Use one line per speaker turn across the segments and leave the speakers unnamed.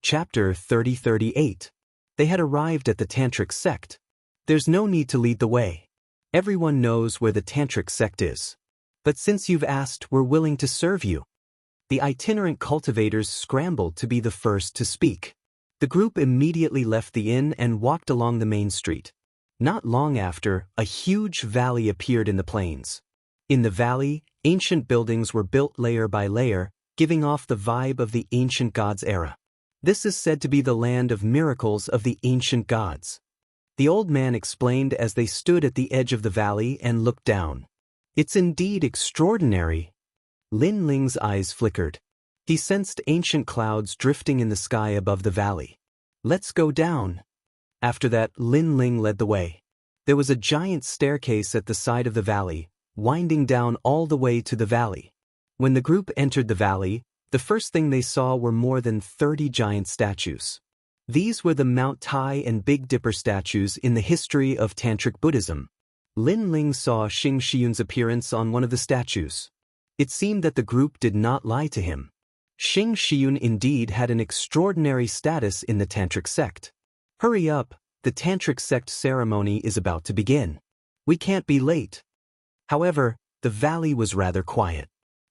Chapter 3038. They had arrived at the Tantric sect. There's no need to lead the way. Everyone knows where the Tantric sect is. But since you've asked, we're willing to serve you. The itinerant cultivators scrambled to be the first to speak. The group immediately left the inn and walked along the main street. Not long after, a huge valley appeared in the plains. In the valley, ancient buildings were built layer by layer, giving off the vibe of the ancient gods' era. This is said to be the land of miracles of the ancient gods. The old man explained as they stood at the edge of the valley and looked down. It's indeed extraordinary. Lin Ling's eyes flickered. He sensed ancient clouds drifting in the sky above the valley. Let's go down. After that, Lin Ling led the way. There was a giant staircase at the side of the valley, winding down all the way to the valley. When the group entered the valley, the first thing they saw were more than 30 giant statues. These were the Mount Tai and Big Dipper statues in the history of Tantric Buddhism. Lin Ling saw Xianxia's appearance on one of the statues. It seemed that the group did not lie to him. Xianxia indeed had an extraordinary status in the Tantric sect. Hurry up, the Tantric sect ceremony is about to begin. We can't be late. However, the valley was rather quiet.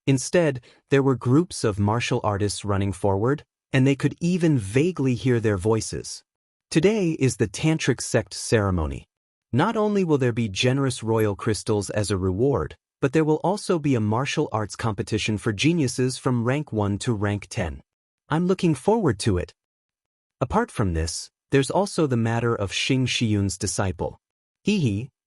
Instead, there were groups of martial artists running forward, and they could even vaguely hear their voices. Today is the Tantric sect ceremony. Not only will there be generous royal crystals as a reward, but there will also be a martial arts competition for geniuses from rank 1 to rank 10. I'm looking forward to it. Apart from this, there's also the matter of Xianxia's disciple.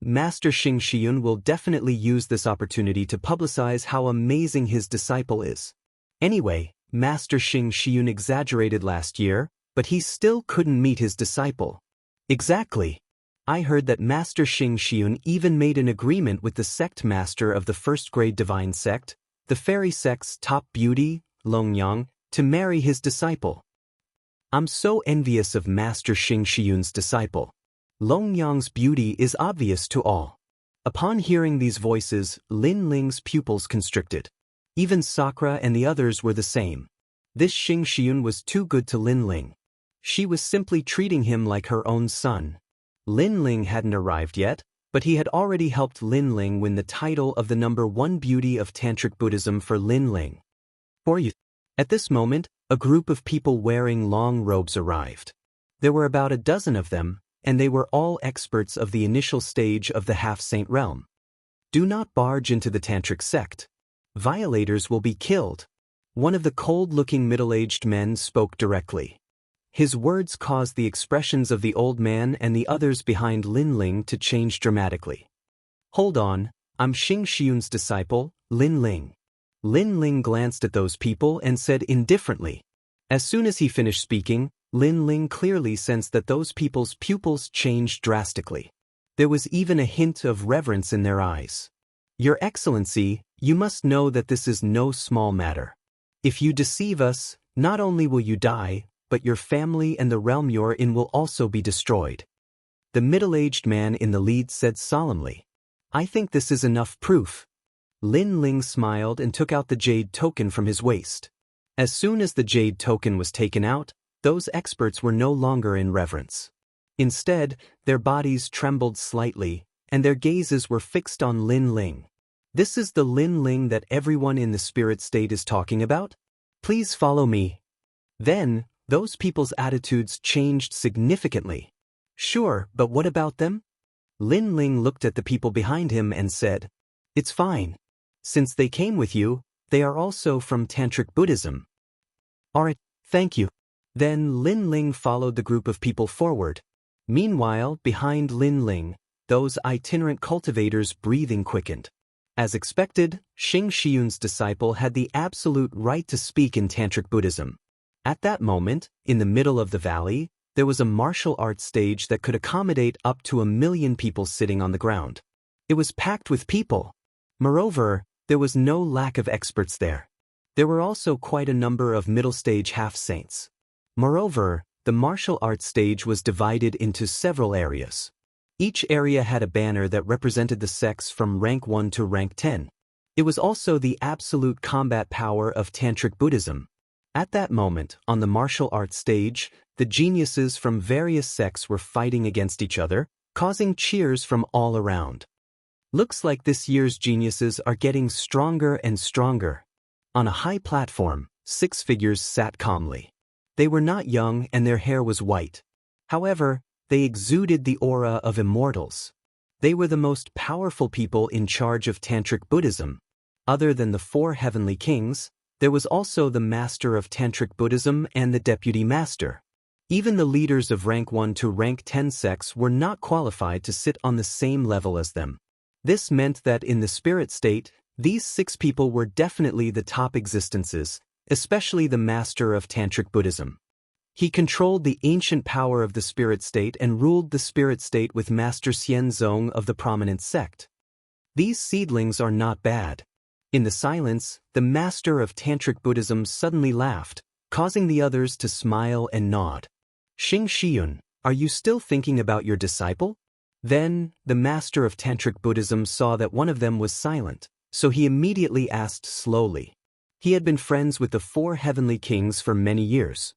Master Xianxia will definitely use this opportunity to publicize how amazing his disciple is. Anyway, Master Xianxia exaggerated last year, but he still couldn't meet his disciple. Exactly. I heard that Master Xianxia even made an agreement with the sect master of the first-grade divine sect, the fairy sect's top beauty, Longyang, to marry his disciple. I'm so envious of Master Xianxia's disciple. Longyang's beauty is obvious to all. Upon hearing these voices, Lin Ling's pupils constricted. Even Sakura and the others were the same. This Xianxia was too good to Lin Ling. She was simply treating him like her own son. Lin Ling hadn't arrived yet, but he had already helped Lin Ling win the title of the #1 beauty of Tantric Buddhism for Lin Ling. For you. At this moment, a group of people wearing long robes arrived. There were about a dozen of them, and they were all experts of the initial stage of the half-saint realm. Do not barge into the Tantric sect. Violators will be killed. One of the cold-looking middle-aged men spoke directly. His words caused the expressions of the old man and the others behind Lin Ling to change dramatically. Hold on, I'm Xianxia's disciple, Lin Ling. Lin Ling glanced at those people and said indifferently. As soon as he finished speaking, Lin Ling clearly sensed that those people's pupils changed drastically. There was even a hint of reverence in their eyes. Your Excellency, you must know that this is no small matter. If you deceive us, not only will you die, but your family and the realm you're in will also be destroyed. The middle-aged man in the lead said solemnly. I think this is enough proof. Lin Ling smiled and took out the jade token from his waist. As soon as the jade token was taken out, those experts were no longer in reverence. Instead, their bodies trembled slightly, and their gazes were fixed on Lin Ling. This is the Lin Ling that everyone in the spirit state is talking about? Please follow me. Then, those people's attitudes changed significantly. Sure, but what about them? Lin Ling looked at the people behind him and said, It's fine. Since they came with you, they are also from Tantric Buddhism. Alright, thank you. Then Lin Ling followed the group of people forward. Meanwhile, behind Lin Ling, those itinerant cultivators' breathing quickened. As expected, Xianxia's disciple had the absolute right to speak in Tantric Buddhism. At that moment, in the middle of the valley, there was a martial arts stage that could accommodate up to 1 million people sitting on the ground. It was packed with people. Moreover, there was no lack of experts there. There were also quite a number of middle-stage half-saints. Moreover, the martial arts stage was divided into several areas. Each area had a banner that represented the sects from rank 1 to rank 10. It was also the absolute combat power of Tantric Buddhism. At that moment, on the martial arts stage, the geniuses from various sects were fighting against each other, causing cheers from all around. Looks like this year's geniuses are getting stronger and stronger. On a high platform, 6 figures sat calmly. They were not young and their hair was white. However, they exuded the aura of immortals. They were the most powerful people in charge of Tantric Buddhism. Other than the 4 heavenly kings, there was also the master of Tantric Buddhism and the deputy master. Even the leaders of rank 1 to rank 10 sects were not qualified to sit on the same level as them. This meant that in the spirit state, these 6 people were definitely the top existences, especially the master of Tantric Buddhism. He controlled the ancient power of the spirit state and ruled the spirit state with Master Xianzong of the prominent sect. These seedlings are not bad. In the silence, the master of Tantric Buddhism suddenly laughed, causing the others to smile and nod. Xianxia, are you still thinking about your disciple? Then, the master of Tantric Buddhism saw that one of them was silent, so he immediately asked slowly. He had been friends with the 4 heavenly kings for many years.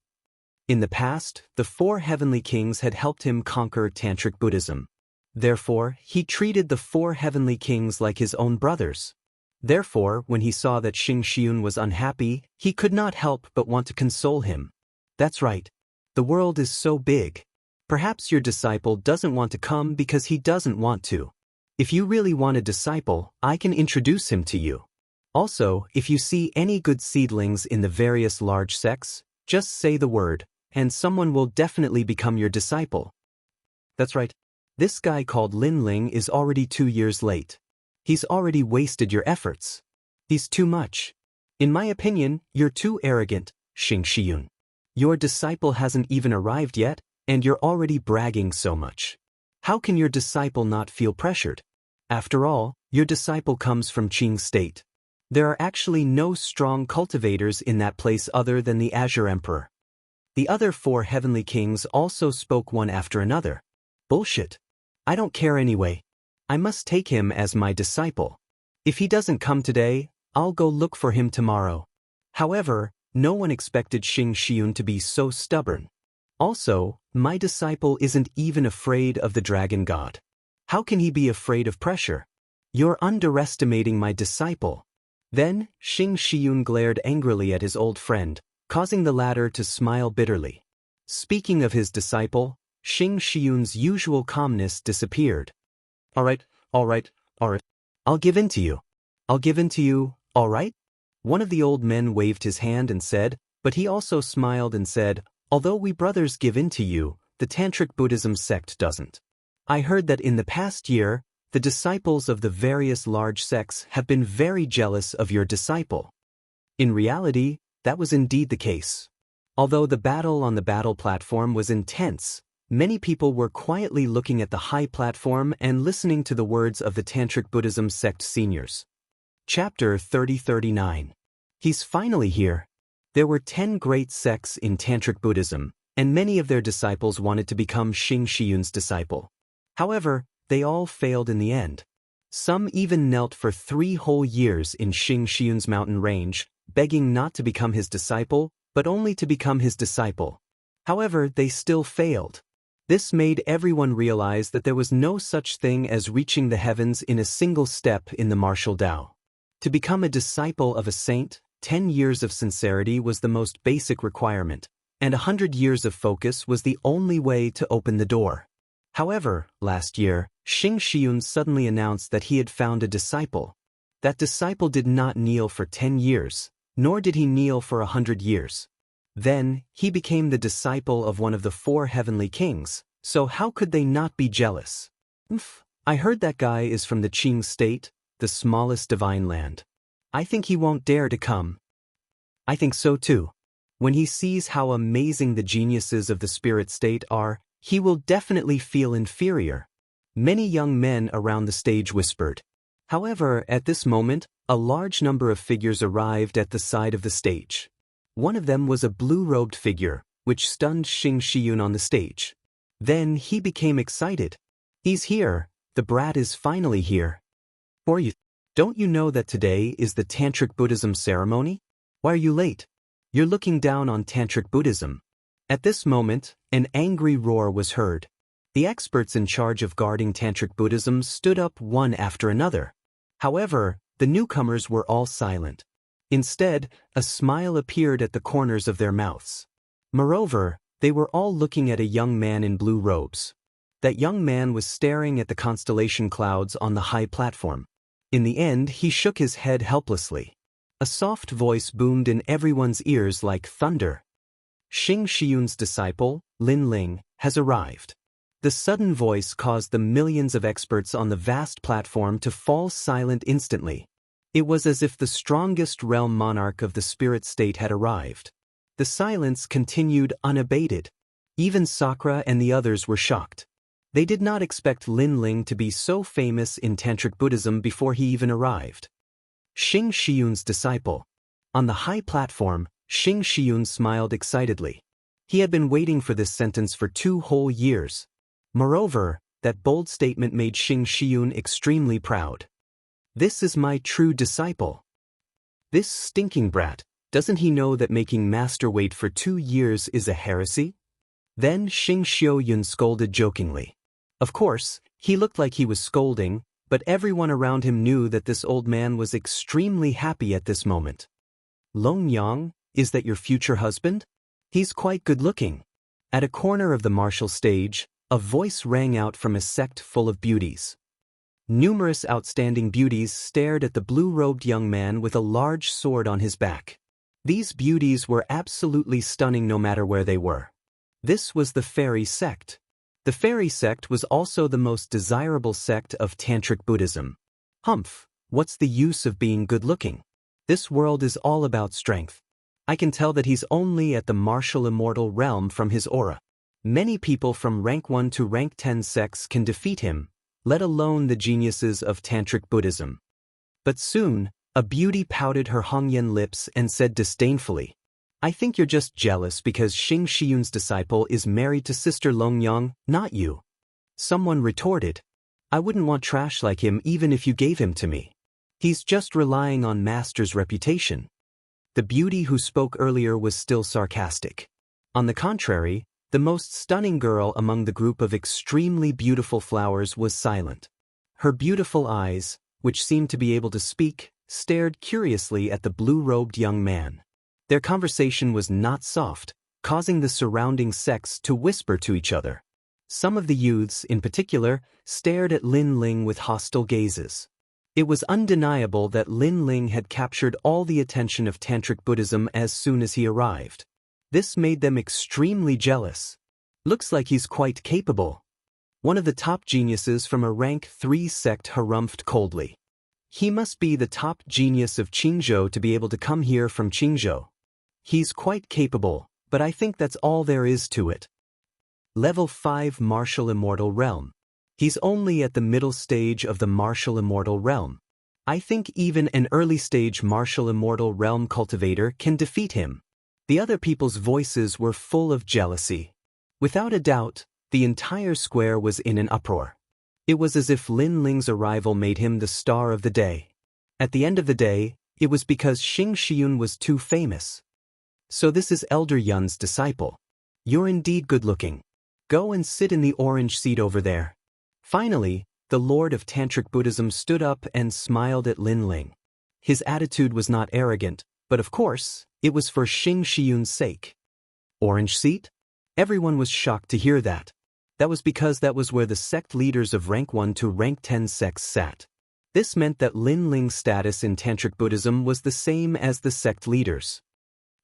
In the past, the 4 heavenly kings had helped him conquer Tantric Buddhism. Therefore, he treated the 4 heavenly kings like his own brothers. Therefore, when he saw that Xianxia was unhappy, he could not help but want to console him. That's right. The world is so big. Perhaps your disciple doesn't want to come because he doesn't want to. If you really want a disciple, I can introduce him to you. Also, if you see any good seedlings in the various large sects, just say the word, and someone will definitely become your disciple. That's right. This guy called Lin Ling is already 2 years late. He's already wasted your efforts. He's too much. In my opinion, you're too arrogant, Xianxia. Your disciple hasn't even arrived yet, and you're already bragging so much. How can your disciple not feel pressured? After all, your disciple comes from Qing State. There are actually no strong cultivators in that place other than the Azure Emperor. The other 4 heavenly kings also spoke one after another. Bullshit. I don't care anyway. I must take him as my disciple. If he doesn't come today, I'll go look for him tomorrow. However, no one expected Xianxia to be so stubborn. Also, my disciple isn't even afraid of the dragon god. How can he be afraid of pressure? You're underestimating my disciple. Then, Xianxia glared angrily at his old friend, causing the latter to smile bitterly. Speaking of his disciple, Xianxia's usual calmness disappeared. All right. I'll give in to you. All right? One of the old men waved his hand and said, but he also smiled and said, although we brothers give in to you, the Tantric Buddhism sect doesn't. I heard that in the past year, the disciples of the various large sects have been very jealous of your disciple. In reality, that was indeed the case. Although the battle on the battle platform was intense, many people were quietly looking at the high platform and listening to the words of the Tantric Buddhism sect seniors. Chapter 3039. He's finally here. There were 10 great sects in Tantric Buddhism, and many of their disciples wanted to become Xianxia's disciple. However, they all failed in the end. Some even knelt for 3 whole years in Xianxia's mountain range, begging not to become his disciple, but only to become his disciple. However, they still failed. This made everyone realize that there was no such thing as reaching the heavens in a single step in the martial Tao. To become a disciple of a saint, 10 years of sincerity was the most basic requirement, and 100 years of focus was the only way to open the door. However, last year, Xianxia suddenly announced that he had found a disciple. That disciple did not kneel for 10 years, nor did he kneel for 100 years. Then, he became the disciple of one of the 4 heavenly kings, so how could they not be jealous? I heard that guy is from the Qing State, the smallest divine land. I think he won't dare to come. I think so too. When he sees how amazing the geniuses of the spirit state are, he will definitely feel inferior. Many young men around the stage whispered. However, at this moment, a large number of figures arrived at the side of the stage. One of them was a blue-robed figure, which stunned Xianxia on the stage. Then he became excited. He's here. The brat is finally here. Don't you know that today is the Tantric Buddhism ceremony? Why are you late? You're looking down on Tantric Buddhism. At this moment, an angry roar was heard. The experts in charge of guarding Tantric Buddhism stood up one after another. However, the newcomers were all silent. Instead, a smile appeared at the corners of their mouths. Moreover, they were all looking at a young man in blue robes. That young man was staring at the constellation clouds on the high platform. In the end, he shook his head helplessly. A soft voice boomed in everyone's ears like thunder. Xianxia's disciple, Lin Ling, has arrived. The sudden voice caused the millions of experts on the vast platform to fall silent instantly. It was as if the strongest realm monarch of the spirit state had arrived. The silence continued unabated. Even Sakura and the others were shocked. They did not expect Lin Ling to be so famous in Tantric Buddhism before he even arrived. Xianxia's disciple. On the high platform, Xianxia smiled excitedly. He had been waiting for this sentence for 2 whole years. Moreover, that bold statement made Xianxia extremely proud. This is my true disciple. This stinking brat, doesn't he know that making master wait for 2 years is a heresy? Then Xianxia scolded jokingly. Of course, he looked like he was scolding, but everyone around him knew that this old man was extremely happy at this moment. Longyang, is that your future husband? He's quite good-looking. At a corner of the martial stage, a voice rang out from a sect full of beauties. Numerous outstanding beauties stared at the blue-robed young man with a large sword on his back. These beauties were absolutely stunning no matter where they were. This was the fairy sect. The fairy sect was also the most desirable sect of Tantric Buddhism. Humph, what's the use of being good-looking? This world is all about strength. I can tell that he's only at the martial immortal realm from his aura. Many people from rank 1 to rank 10 sects can defeat him, let alone the geniuses of Tantric Buddhism. But soon, a beauty pouted her Hongyan lips and said disdainfully, I think you're just jealous because Xianxia's disciple is married to Sister Longyang, not you. Someone retorted, I wouldn't want trash like him even if you gave him to me. He's just relying on master's reputation. The beauty who spoke earlier was still sarcastic. On the contrary, the most stunning girl among the group of extremely beautiful flowers was silent. Her beautiful eyes, which seemed to be able to speak, stared curiously at the blue-robed young man. Their conversation was not soft, causing the surrounding sects to whisper to each other. Some of the youths, in particular, stared at Lin Ling with hostile gazes. It was undeniable that Lin Ling had captured all the attention of Tantric Buddhism as soon as he arrived. This made them extremely jealous. Looks like he's quite capable. One of the top geniuses from a rank 3 sect harumphed coldly. He must be the top genius of Qingzhou to be able to come here from Qingzhou. He's quite capable, but I think that's all there is to it. Level 5 Martial Immortal Realm. He's only at the middle stage of the Martial Immortal Realm. I think even an early-stage Martial Immortal Realm cultivator can defeat him. The other people's voices were full of jealousy. Without a doubt, the entire square was in an uproar. It was as if Lin Ling's arrival made him the star of the day. At the end of the day, it was because Xianxia was too famous. So this is Elder Yun's disciple. You're indeed good-looking. Go and sit in the orange seat over there. Finally, the Lord of Tantric Buddhism stood up and smiled at Lin Ling. His attitude was not arrogant, but of course, it was for Xianxia's sake. Orange seat? Everyone was shocked to hear that. That was because that was where the sect leaders of rank 1 to rank 10 sects sat. This meant that Lin Ling's status in Tantric Buddhism was the same as the sect leaders.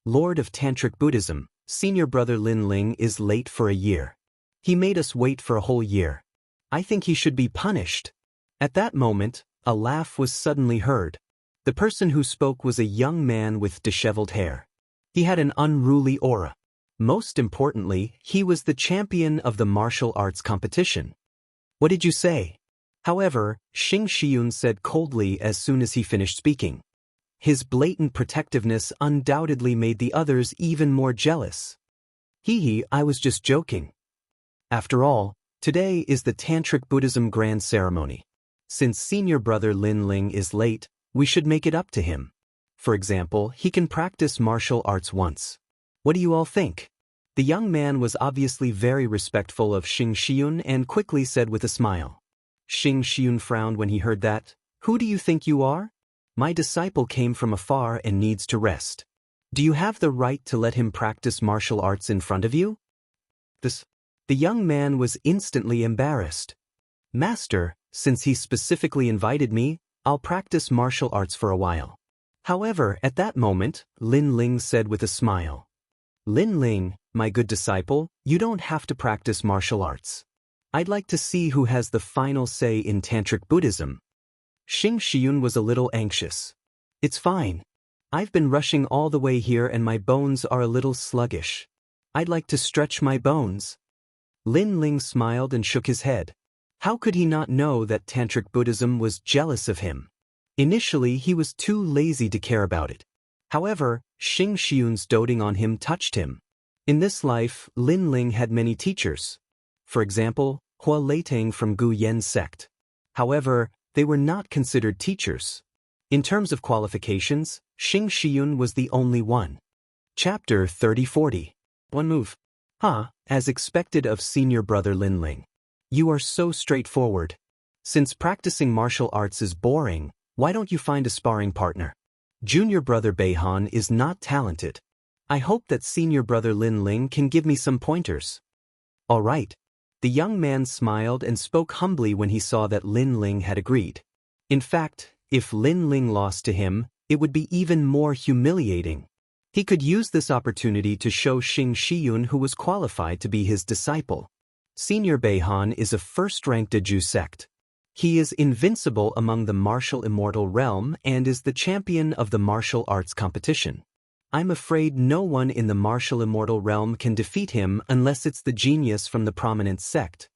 Lord of Tantric Buddhism, senior brother Lin Ling is late for a year. He made us wait for a whole year. I think he should be punished. At that moment, a laugh was suddenly heard. The person who spoke was a young man with disheveled hair. He had an unruly aura. Most importantly, he was the champion of the martial arts competition. What did you say? However, Xianxia said coldly as soon as he finished speaking. His blatant protectiveness undoubtedly made the others even more jealous. Hee, I was just joking. After all, today is the Tantric Buddhism Grand Ceremony. Since senior brother Lin Ling is late, we should make it up to him. For example, he can practice martial arts once. What do you all think? The young man was obviously very respectful of Xing Xiun and quickly said with a smile. Xing Xiun frowned when he heard that. Who do you think you are? My disciple came from afar and needs to rest. Do you have the right to let him practice martial arts in front of you? The young man was instantly embarrassed. Master, since he specifically invited me, I'll practice martial arts for a while. However, at that moment, Lin Ling said with a smile. Lin Ling, my good disciple, you don't have to practice martial arts. I'd like to see who has the final say in Tantric Buddhism. Xing Xiun was a little anxious. It's fine. I've been rushing all the way here and my bones are a little sluggish. I'd like to stretch my bones. Lin Ling smiled and shook his head. How could he not know that Tantric Buddhism was jealous of him? Initially, he was too lazy to care about it. However, Xing Xiun's doting on him touched him. In this life, Lin Ling had many teachers. For example, Hua Leitang from Gu Yen sect. However, they were not considered teachers. In terms of qualifications, Xing Xiun was the only one. Chapter 30-40. One move. As expected of senior brother Lin Ling. You are so straightforward. Since practicing martial arts is boring, why don't you find a sparring partner? Junior brother Beihan is not talented. I hope that senior brother Lin Ling can give me some pointers. All right. The young man smiled and spoke humbly when he saw that Lin Ling had agreed. In fact, if Lin Ling lost to him, it would be even more humiliating. He could use this opportunity to show Xing Xiun who was qualified to be his disciple. Senior Beihan is a first-ranked Deju sect. He is invincible among the martial immortal realm and is the champion of the martial arts competition. I'm afraid no one in the martial immortal realm can defeat him unless it's the genius from the prominent sect.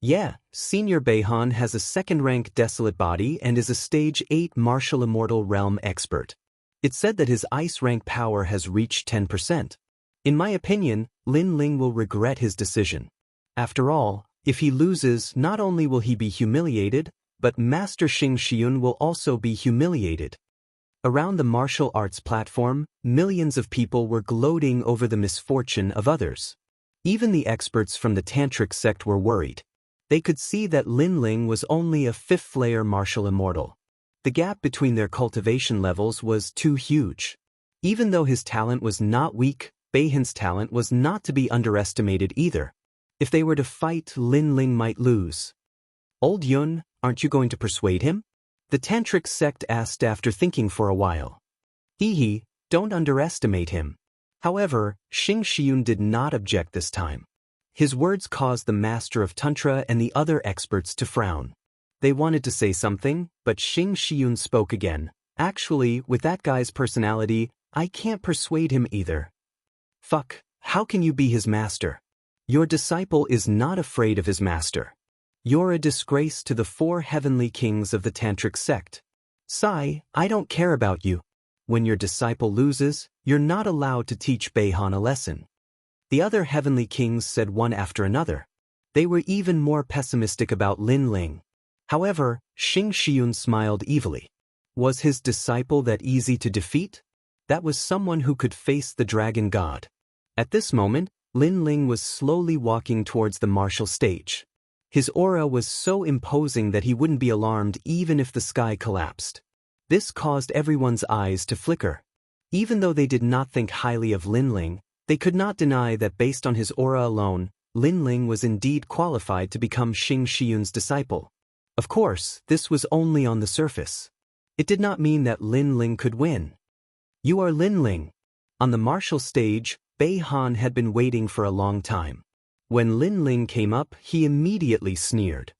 Yeah, Senior Beihan has a second-rank desolate body and is a stage 8 martial immortal realm expert. It's said that his ice rank power has reached 10%. In my opinion, Lin Ling will regret his decision. After all, if he loses, not only will he be humiliated, but Master Xing Xiun will also be humiliated. Around the martial arts platform, millions of people were gloating over the misfortune of others. Even the experts from the Tantric sect were worried. They could see that Lin Ling was only a 5th-layer martial immortal. The gap between their cultivation levels was too huge. Even though his talent was not weak, Beihan's talent was not to be underestimated either. If they were to fight, Lin Ling might lose. Old Yun, aren't you going to persuade him? The Tantric sect asked after thinking for a while. Don't underestimate him. However, Xing Xiun did not object this time. His words caused the master of Tantra and the other experts to frown. They wanted to say something, but Xing Xiun spoke again. Actually, with that guy's personality, I can't persuade him either. Fuck, how can you be his master? Your disciple is not afraid of his master. You're a disgrace to the 4 heavenly kings of the Tantric sect. Sai, I don't care about you. When your disciple loses, you're not allowed to teach Beihan a lesson. The other heavenly kings said one after another. They were even more pessimistic about Lin Ling. However, Xing Xiun smiled evilly. Was his disciple that easy to defeat? That was someone who could face the dragon god. At this moment, Lin Ling was slowly walking towards the martial stage. His aura was so imposing that he wouldn't be alarmed even if the sky collapsed. This caused everyone's eyes to flicker. Even though they did not think highly of Lin Ling, they could not deny that based on his aura alone, Lin Ling was indeed qualified to become Xing Xiun's disciple. Of course, this was only on the surface. It did not mean that Lin Ling could win. You are Lin Ling. On the martial stage, Beihan had been waiting for a long time. When Lin Ling came up, he immediately sneered.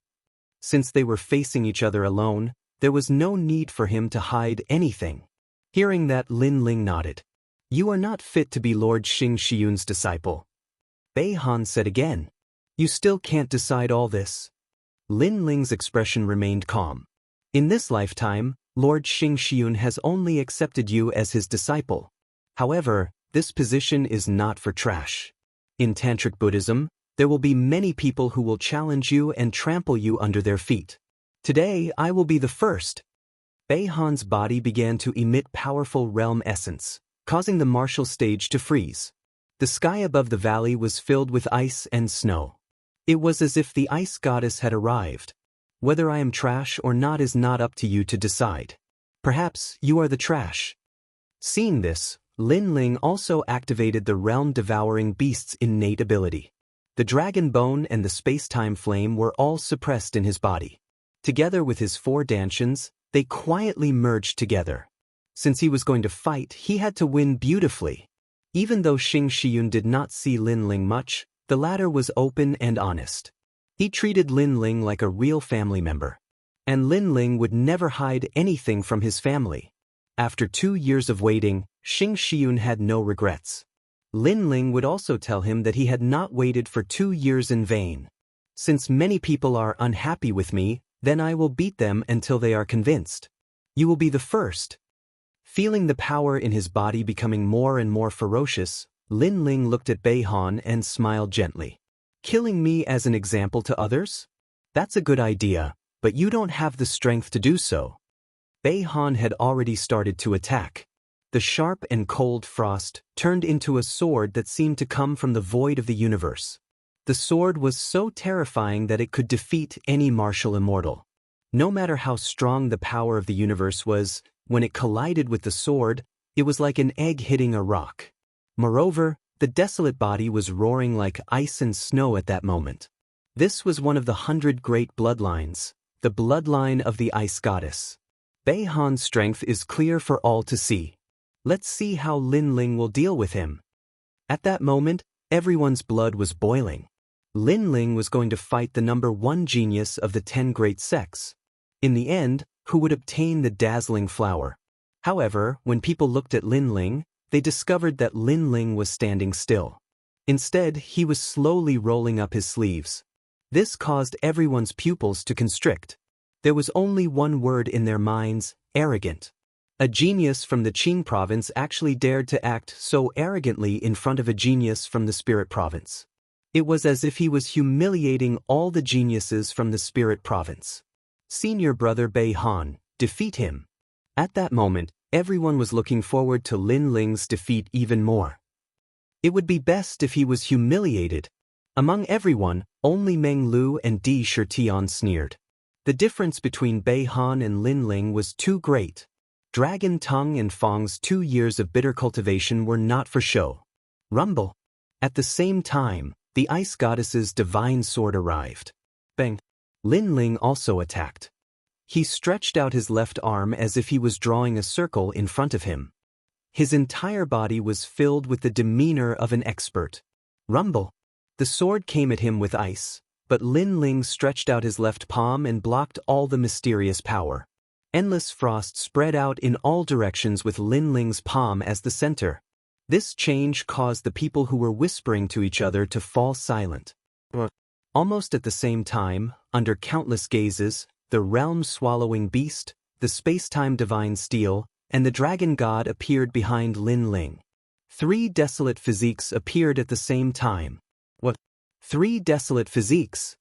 Since they were facing each other alone, there was no need for him to hide anything. Hearing that, Lin Ling nodded. You are not fit to be Lord Xing Xiun's disciple. Beihan said again. You still can't decide all this. Lin Ling's expression remained calm. In this lifetime, Lord Xing Xiun has only accepted you as his disciple. However, this position is not for trash. In Tantric Buddhism, there will be many people who will challenge you and trample you under their feet. Today, I will be the first. Beihan's body began to emit powerful realm essence, causing the martial stage to freeze. The sky above the valley was filled with ice and snow. It was as if the ice goddess had arrived. Whether I am trash or not is not up to you to decide. Perhaps you are the trash. Seeing this, Lin Ling also activated the realm-devouring beast's innate ability. The dragon bone and the space-time flame were all suppressed in his body. Together with his 4 dantians, they quietly merged together. Since he was going to fight, he had to win beautifully. Even though Xing Shiyun did not see Lin Ling much, the latter was open and honest. He treated Lin Ling like a real family member. And Lin Ling would never hide anything from his family. After 2 years of waiting, Xing Shiyun had no regrets. Lin Ling would also tell him that he had not waited for 2 years in vain. Since many people are unhappy with me, then I will beat them until they are convinced. You will be the first. Feeling the power in his body becoming more and more ferocious, Lin Ling looked at Beihan and smiled gently. Killing me as an example to others? That's a good idea, but you don't have the strength to do so. Beihan had already started to attack. The sharp and cold frost turned into a sword that seemed to come from the void of the universe. The sword was so terrifying that it could defeat any martial immortal. No matter how strong the power of the universe was, when it collided with the sword, it was like an egg hitting a rock. Moreover, the desolate body was roaring like ice and snow at that moment. This was one of the 100 great bloodlines, the bloodline of the ice goddess. Beihan's strength is clear for all to see. Let's see how Lin Ling will deal with him. At that moment, everyone's blood was boiling. Lin Ling was going to fight the number 1 genius of the 10 great sects. In the end, who would obtain the dazzling flower? However, when people looked at Lin Ling, they discovered that Lin Ling was standing still. Instead, he was slowly rolling up his sleeves. This caused everyone's pupils to constrict. There was only one word in their minds: arrogant. A genius from the Qing province actually dared to act so arrogantly in front of a genius from the Spirit province. It was as if he was humiliating all the geniuses from the Spirit province. Senior brother Beihan, defeat him. At that moment, everyone was looking forward to Lin Ling's defeat even more. It would be best if he was humiliated. Among everyone, only Meng Lu and Di Shitian sneered. The difference between Beihan and Lin Ling was too great. Dragon Tongue and Fang's 2 years of bitter cultivation were not for show. Rumble. At the same time, the ice goddess's divine sword arrived. Bang. Lin Ling also attacked. He stretched out his left arm as if he was drawing a circle in front of him. His entire body was filled with the demeanor of an expert. Rumble. The sword came at him with ice, but Lin Ling stretched out his left palm and blocked all the mysterious power. Endless frost spread out in all directions with Lin Ling's palm as the center. This change caused the people who were whispering to each other to fall silent. Almost at the same time, under countless gazes, the realm-swallowing beast, the space-time divine steel, and the dragon god appeared behind Lin Ling. 3 desolate physiques appeared at the same time. What? 3 desolate physiques?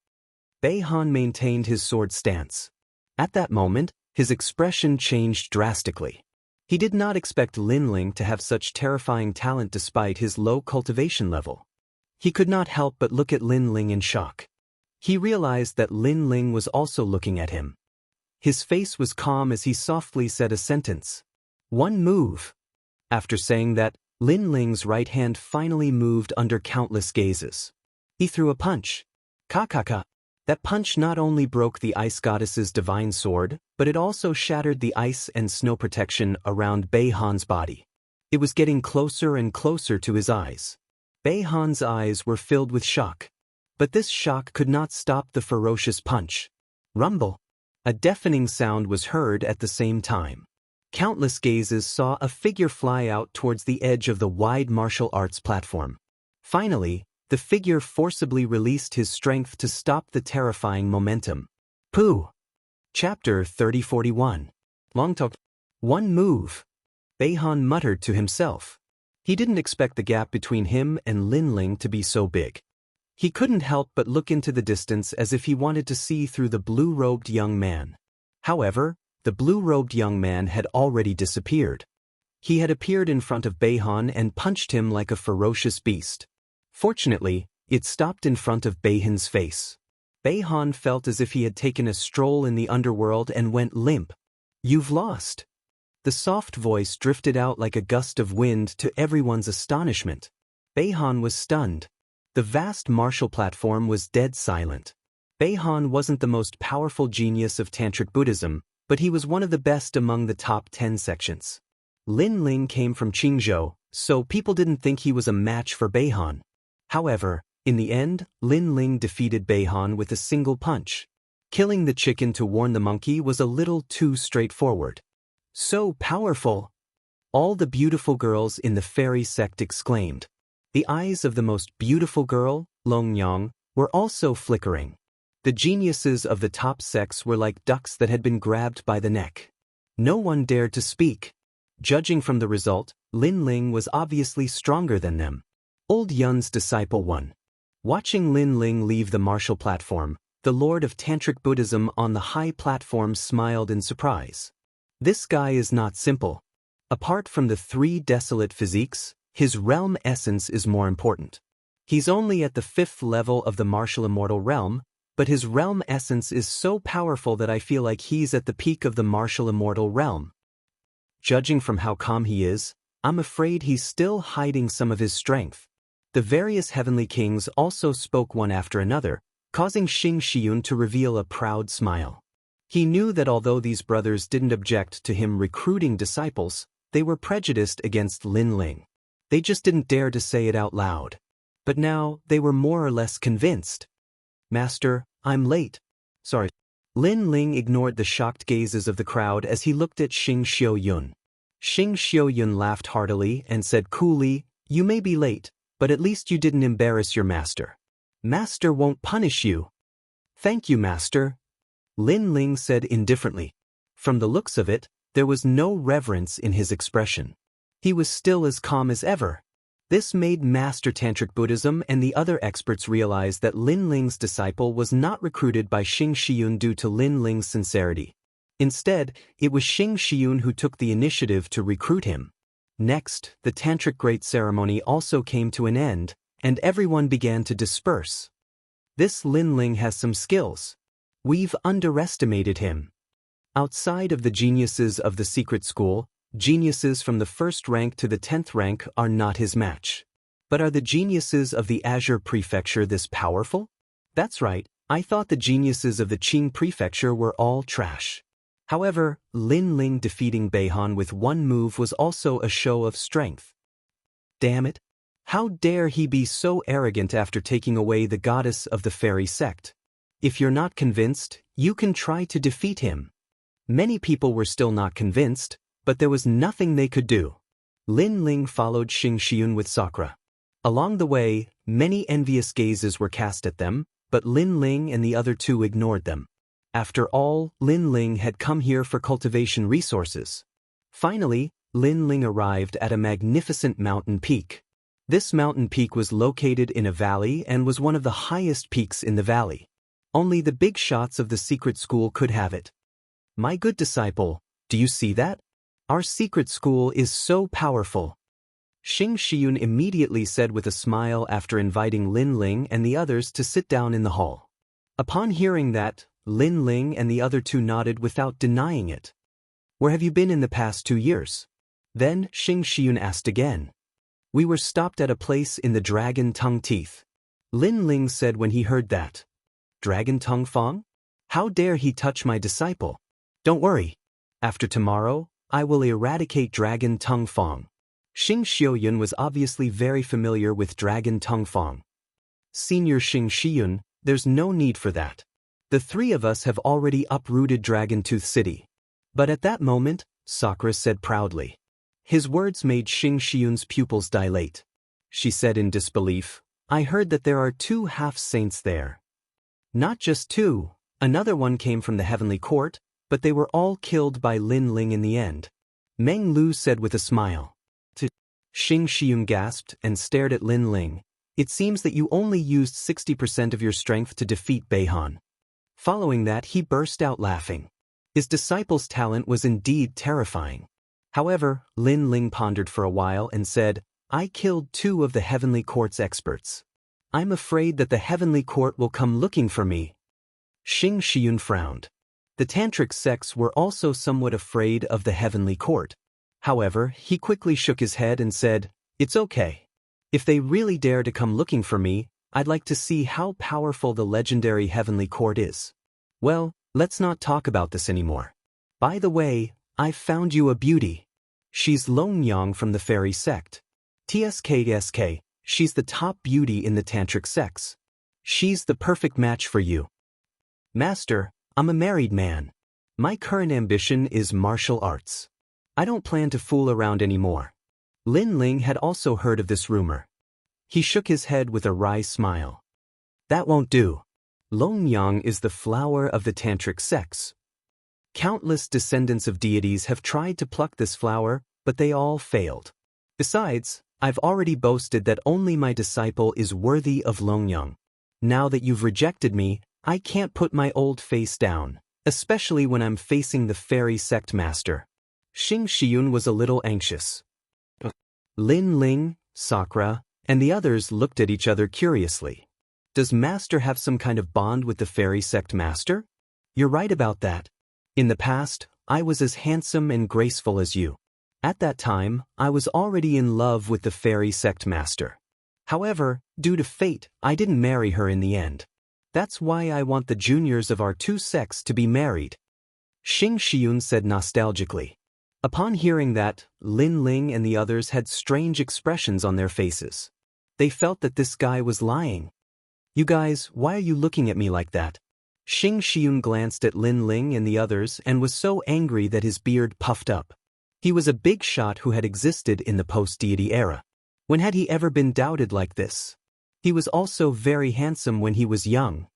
Beihan maintained his sword stance. At that moment, his expression changed drastically. He did not expect Lin Ling to have such terrifying talent despite his low cultivation level. He could not help but look at Lin Ling in shock. He realized that Lin Ling was also looking at him. His face was calm as he softly said a sentence. One move. After saying that, Lin Ling's right hand finally moved under countless gazes. He threw a punch. Ka-ka-ka. That punch not only broke the ice goddess's divine sword, but it also shattered the ice and snow protection around Beihan's body. It was getting closer and closer to his eyes. Beihan's eyes were filled with shock. But this shock could not stop the ferocious punch. Rumble. A deafening sound was heard at the same time. Countless gazes saw a figure fly out towards the edge of the wide martial arts platform. Finally, the figure forcibly released his strength to stop the terrifying momentum. Pooh! Chapter 3041. Long talk. One move. Beihan muttered to himself. He didn't expect the gap between him and Lin Ling to be so big. He couldn't help but look into the distance as if he wanted to see through the blue-robed young man. However, The blue-robed young man had already disappeared. He had appeared in front of Beihan and punched him like a ferocious beast. Fortunately, it stopped in front of Beihan's face. Beihan felt as if he had taken a stroll in the underworld and went limp. "You've lost." The soft voice drifted out like a gust of wind to everyone's astonishment. Beihan was stunned. The vast martial platform was dead silent. Beihan wasn't the most powerful genius of Tantric Buddhism, but he was one of the best among the top 10 sections. Lin Ling came from Qingzhou, so people didn't think he was a match for Beihan. However, in the end, Lin Ling defeated Beihan with a single punch. Killing the chicken to warn the monkey was a little too straightforward. "So powerful!" All the beautiful girls in the fairy sect exclaimed. The eyes of the most beautiful girl, Longyang, were also flickering. The geniuses of the top sects were like ducks that had been grabbed by the neck. No one dared to speak. Judging from the result, Lin Ling was obviously stronger than them. Old Yun's disciple won. Watching Lin Ling leave the martial platform, the Lord of Tantric Buddhism on the high platform smiled in surprise. This guy is not simple. Apart from the 3 desolate physiques, his realm essence is more important. He's only at the 5th level of the martial immortal realm, but his realm essence is so powerful that I feel like he's at the peak of the martial immortal realm. Judging from how calm he is, I'm afraid he's still hiding some of his strength. The various heavenly kings also spoke one after another, causing Xing Xiyun to reveal a proud smile. He knew that although these brothers didn't object to him recruiting disciples, they were prejudiced against Lin Ling. They just didn't dare to say it out loud. But now, they were more or less convinced. "Master, I'm late." "Sorry." Lin Ling ignored the shocked gazes of the crowd as he looked at Xing Xiuyun. Xing Xiuyun laughed heartily and said coolly, "You may be late, but at least you didn't embarrass your master. Master won't punish you." "Thank you, Master," Lin Ling said indifferently. From the looks of it, there was no reverence in his expression. He was still as calm as ever. This made Master Tantric Buddhism and the other experts realize that Lin Ling's disciple was not recruited by Xing Xiyun due to Lin Ling's sincerity. Instead, it was Xing Xiyun who took the initiative to recruit him. Next, the Tantric Great Ceremony also came to an end, and everyone began to disperse. "This Lin Ling has some skills. We've underestimated him." Outside of the geniuses of the secret school, geniuses from the 1st rank to the 10th rank are not his match. But are the geniuses of the Azure Prefecture this powerful? That's right, I thought the geniuses of the Qing Prefecture were all trash. However, Lin Ling defeating Beihan with one move was also a show of strength. Damn it! How dare he be so arrogant after taking away the goddess of the fairy sect? If you're not convinced, you can try to defeat him. Many people were still not convinced, but there was nothing they could do. Lin Ling followed Xing Xiyun with Sakura. Along the way, many envious gazes were cast at them, but Lin Ling and the other 2 ignored them. After all, Lin Ling had come here for cultivation resources. Finally, Lin Ling arrived at a magnificent mountain peak. This mountain peak was located in a valley and was one of the highest peaks in the valley. Only the big shots of the secret school could have it. "My good disciple, do you see that? Our secret school is so powerful." Xing Xiyun immediately said with a smile after inviting Lin Ling and the others to sit down in the hall. Upon hearing that, Lin Ling and the other 2 nodded without denying it. "Where have you been in the past 2 years?" Then Xing Xiyun asked again. "We were stopped at a place in the Dragon Tongue Teeth." Lin Ling said when he heard that. "Dragon Tongue Fong? How dare he touch my disciple? Don't worry. After tomorrow, I will eradicate Dragon Tongue Fong." Xing Xiuyun was obviously very familiar with Dragon Tongue Fong. "Senior Xing Xiyun, there's no need for that. The 3 of us have already uprooted Dragon Tooth City." But at that moment, Sakura said proudly. His words made Xing Xiyun's pupils dilate. She said in disbelief, "I heard that there are 2 half-saints there." "Not just 2, another one came from the heavenly court, but they were all killed by Lin Ling in the end," Meng Lu said with a smile. Xing Xiyun gasped and stared at Lin Ling. "It seems that you only used 60% of your strength to defeat Beihan." Following that, he burst out laughing. His disciple's talent was indeed terrifying. However, Lin Ling pondered for a while and said, I killed 2 of the Heavenly Court's experts. I'm afraid that the Heavenly Court will come looking for me. Xianxia frowned. The tantric sects were also somewhat afraid of the Heavenly Court. However, he quickly shook his head and said, It's okay. If they really dare to come looking for me, I'd like to see how powerful the legendary Heavenly Court is. Well, let's not talk about this anymore. By the way, I've found you a beauty. She's Longyang from the fairy sect. TSK, she's the top beauty in the tantric sects. She's the perfect match for you. Master, I'm a married man. My current ambition is martial arts. I don't plan to fool around anymore. Lin Ling had also heard of this rumor. He shook his head with a wry smile. That won't do. Longyang is the flower of the tantric sects. Countless descendants of deities have tried to pluck this flower, but they all failed. Besides, I've already boasted that only my disciple is worthy of Longyang. Now that you've rejected me, I can't put my old face down, especially when I'm facing the fairy sect master. Xianxia was a little anxious. Lin Ling, Sakura, and the others looked at each other curiously. Does Master have some kind of bond with the fairy sect master? You're right about that. In the past, I was as handsome and graceful as you. At that time, I was already in love with the fairy sect master. However, due to fate, I didn't marry her in the end. That's why I want the juniors of our 2 sects to be married. Xianxia said nostalgically. Upon hearing that, Lin Ling and the others had strange expressions on their faces. They felt that this guy was lying. You guys, why are you looking at me like that? Xianxia glanced at Lin Ling and the others and was so angry that his beard puffed up. He was a big shot who had existed in the post-deity era. When had he ever been doubted like this? He was also very handsome when he was young.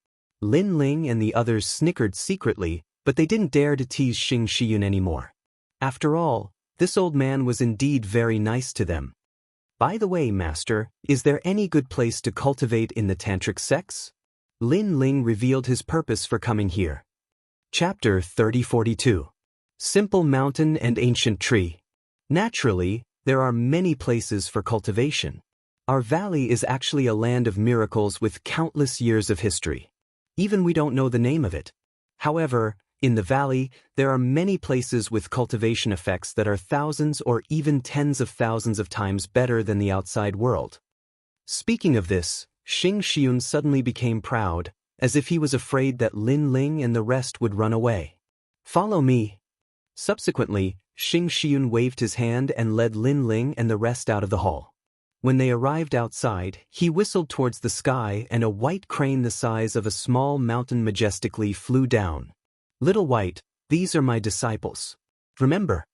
Lin Ling and the others snickered secretly, but they didn't dare to tease Xianxia anymore. After all, this old man was indeed very nice to them. By the way, Master, is there any good place to cultivate in the tantric sects? Lin Ling revealed his purpose for coming here. Chapter 3042. Simple Mountain and Ancient Tree. Naturally, there are many places for cultivation. Our valley is actually a land of miracles with countless years of history. Even we don't know the name of it. However, in the valley, there are many places with cultivation effects that are thousands or even tens of thousands of times better than the outside world. Speaking of this, Xianxia suddenly became proud, as if he was afraid that Lin Ling and the rest would run away. Follow me. Subsequently, Xianxia waved his hand and led Lin Ling and the rest out of the hall. When they arrived outside, he whistled towards the sky and a white crane the size of a small mountain majestically flew down. Little White, these are my disciples. Remember?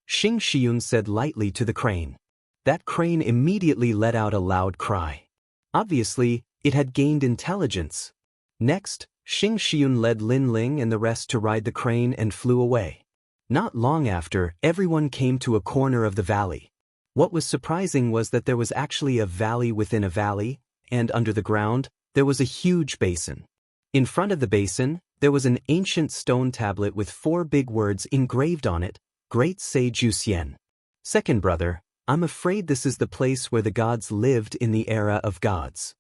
Xianxia said lightly to the crane. That crane immediately let out a loud cry. Obviously, it had gained intelligence. Next, Xianxia led Lin Ling and the rest to ride the crane and flew away. Not long after, everyone came to a corner of the valley. What was surprising was that there was actually a valley within a valley, and under the ground, there was a huge basin. In front of the basin, there was an ancient stone tablet with 4 big words engraved on it, Great Sage Yuxian. Second brother, I'm afraid this is the place where the gods lived in the era of gods.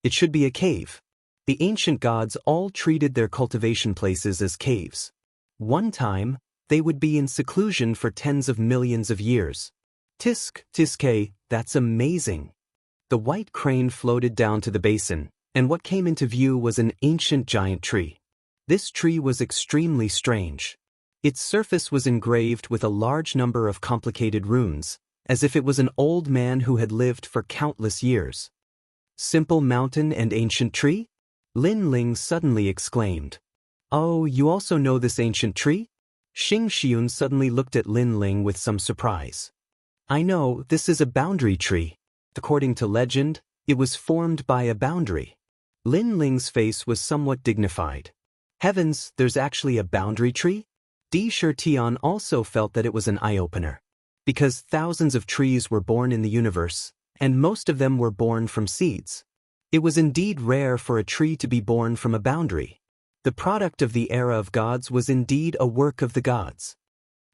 It should be a cave. The ancient gods all treated their cultivation places as caves. One time, they would be in seclusion for tens of millions of years. Tiske, that's amazing. The white crane floated down to the basin, and what came into view was an ancient giant tree. This tree was extremely strange. Its surface was engraved with a large number of complicated runes, as if it was an old man who had lived for countless years. Simple Mountain and Ancient Tree? Lin Ling suddenly exclaimed. Oh, you also know this ancient tree? Xianxia suddenly looked at Lin Ling with some surprise. I know, this is a boundary tree. According to legend, it was formed by a boundary. Lin Ling's face was somewhat dignified. Heavens, there's actually a boundary tree? Di Shirtian also felt that it was an eye-opener. Because thousands of trees were born in the universe, and most of them were born from seeds. It was indeed rare for a tree to be born from a boundary. The product of the era of gods was indeed a work of the gods.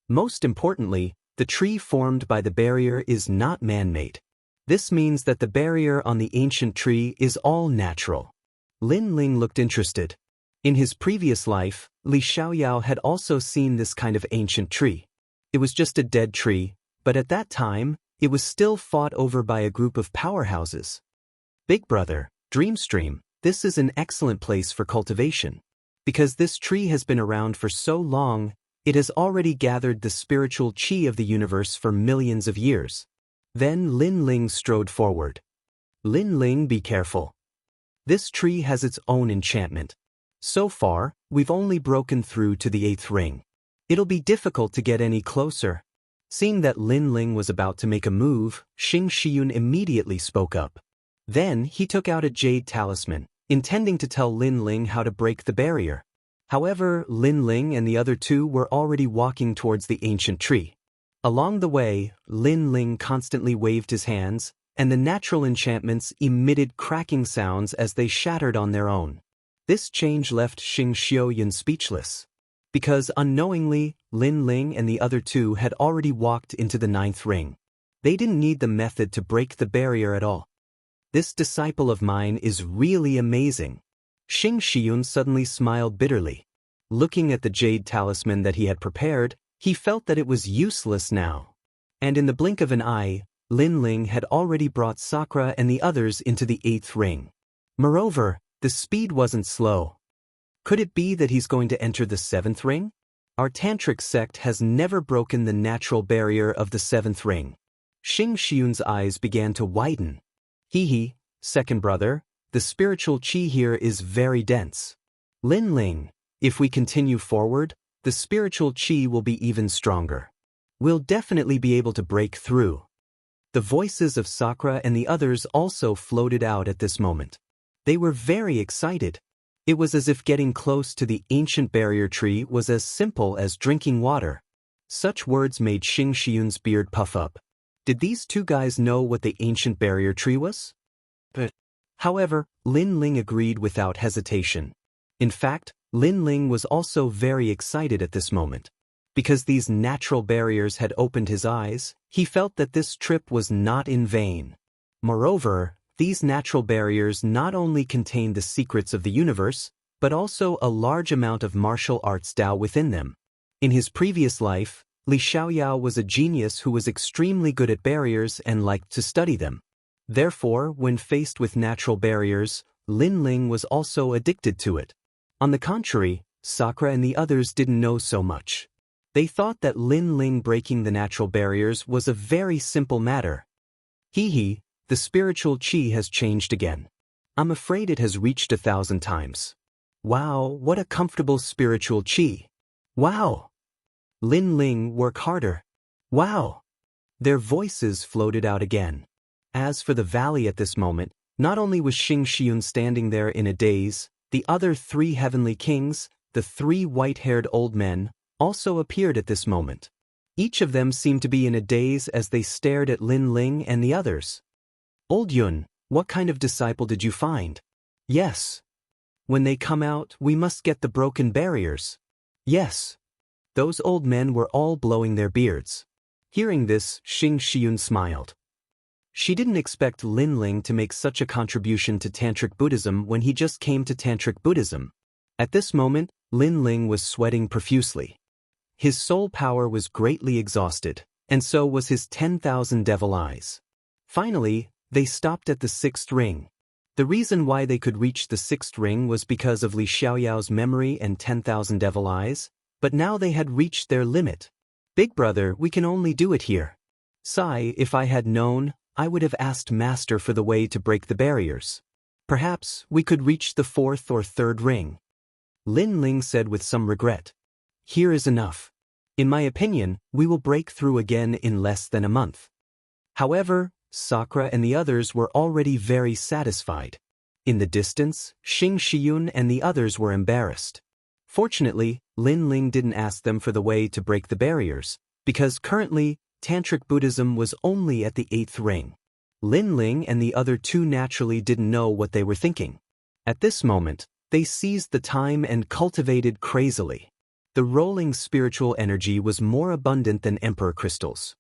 Most importantly, the tree formed by the barrier is not man-made. This means that the barrier on the ancient tree is all natural. Lin Ling looked interested. In his previous life, Li Xiaoyao had also seen this kind of ancient tree. It was just a dead tree, but at that time, it was still fought over by a group of powerhouses. Big brother, Dreamstream, this is an excellent place for cultivation. Because this tree has been around for so long, it has already gathered the spiritual qi of the universe for millions of years. Then Lin Ling strode forward. Lin Ling, be careful. This tree has its own enchantment. So far, we've only broken through to the 8th ring. It'll be difficult to get any closer. Seeing that Lin Ling was about to make a move, Xing Shiyun immediately spoke up. Then he took out a jade talisman, intending to tell Lin Ling how to break the barrier. However, Lin Ling and the other two were already walking towards the ancient tree. Along the way, Lin Ling constantly waved his hands, and the natural enchantments emitted cracking sounds as they shattered on their own. This change left Xing Shiyun speechless. Because unknowingly, Lin Ling and the other two had already walked into the 9th ring. They didn't need the method to break the barrier at all. This disciple of mine is really amazing. Xing Shiyun suddenly smiled bitterly. Looking at the jade talisman that he had prepared, he felt that it was useless now. And in the blink of an eye, Lin Ling had already brought Sakura and the others into the 8th ring. Moreover, the speed wasn't slow. Could it be that he's going to enter the 7th ring? Our tantric sect has never broken the natural barrier of the 7th ring. Xing Shiyun's eyes began to widen. Hee, second brother, the spiritual qi here is very dense. Lin Ling, if we continue forward, the spiritual qi will be even stronger. We'll definitely be able to break through. The voices of Sakura and the others also floated out at this moment. They were very excited. It was as if getting close to the ancient barrier tree was as simple as drinking water. Such words made Xing Shiyun's beard puff up. Did these two guys know what the ancient barrier tree was? However, Lin Ling agreed without hesitation. In fact, Lin Ling was also very excited at this moment. Because these natural barriers had opened his eyes, he felt that this trip was not in vain. Moreover, these natural barriers not only contain the secrets of the universe, but also a large amount of martial arts Dao within them. In his previous life, Li Xiaoyao was a genius who was extremely good at barriers and liked to study them. Therefore, when faced with natural barriers, Lin Ling was also addicted to it. On the contrary, Sakura and the others didn't know so much. They thought that Lin Ling breaking the natural barriers was a very simple matter. Hee, the spiritual qi has changed again. I'm afraid it has reached 1,000 times. Wow, what a comfortable spiritual qi. Wow. Lin Ling, work harder. Wow. Their voices floated out again. As for the valley at this moment, not only was Xing Shiyun standing there in a daze, the other 3 heavenly kings, the 3 white-haired old men, also appeared at this moment. Each of them seemed to be in a daze as they stared at Lin Ling and the others. Old Yun, what kind of disciple did you find? Yes. When they come out, we must get the broken barriers. Yes. Those old men were all blowing their beards. Hearing this, Xing Shiyun smiled. She didn't expect Lin Ling to make such a contribution to Tantric Buddhism when he just came to Tantric Buddhism. At this moment, Lin Ling was sweating profusely. His soul power was greatly exhausted, and so was his 10,000 devil eyes. Finally, they stopped at the 6th ring. The reason why they could reach the 6th ring was because of Li Xiaoyao's memory and 10,000 devil eyes, but now they had reached their limit. Big brother, we can only do it here. Sai, if I had known, I would have asked Master for the way to break the barriers. Perhaps we could reach the 4th or 3rd ring. Lin Ling said with some regret. Here is enough. In my opinion, we will break through again in less than a month. However, Sakura and the others were already very satisfied. In the distance, Xing Shiyun and the others were embarrassed. Fortunately, Lin Ling didn't ask them for the way to break the barriers, because currently, Tantric Buddhism was only at the 8th ring. Lin Ling and the other 2 naturally didn't know what they were thinking. At this moment, They seized the time and cultivated crazily. The rolling spiritual energy was more abundant than emperor crystals.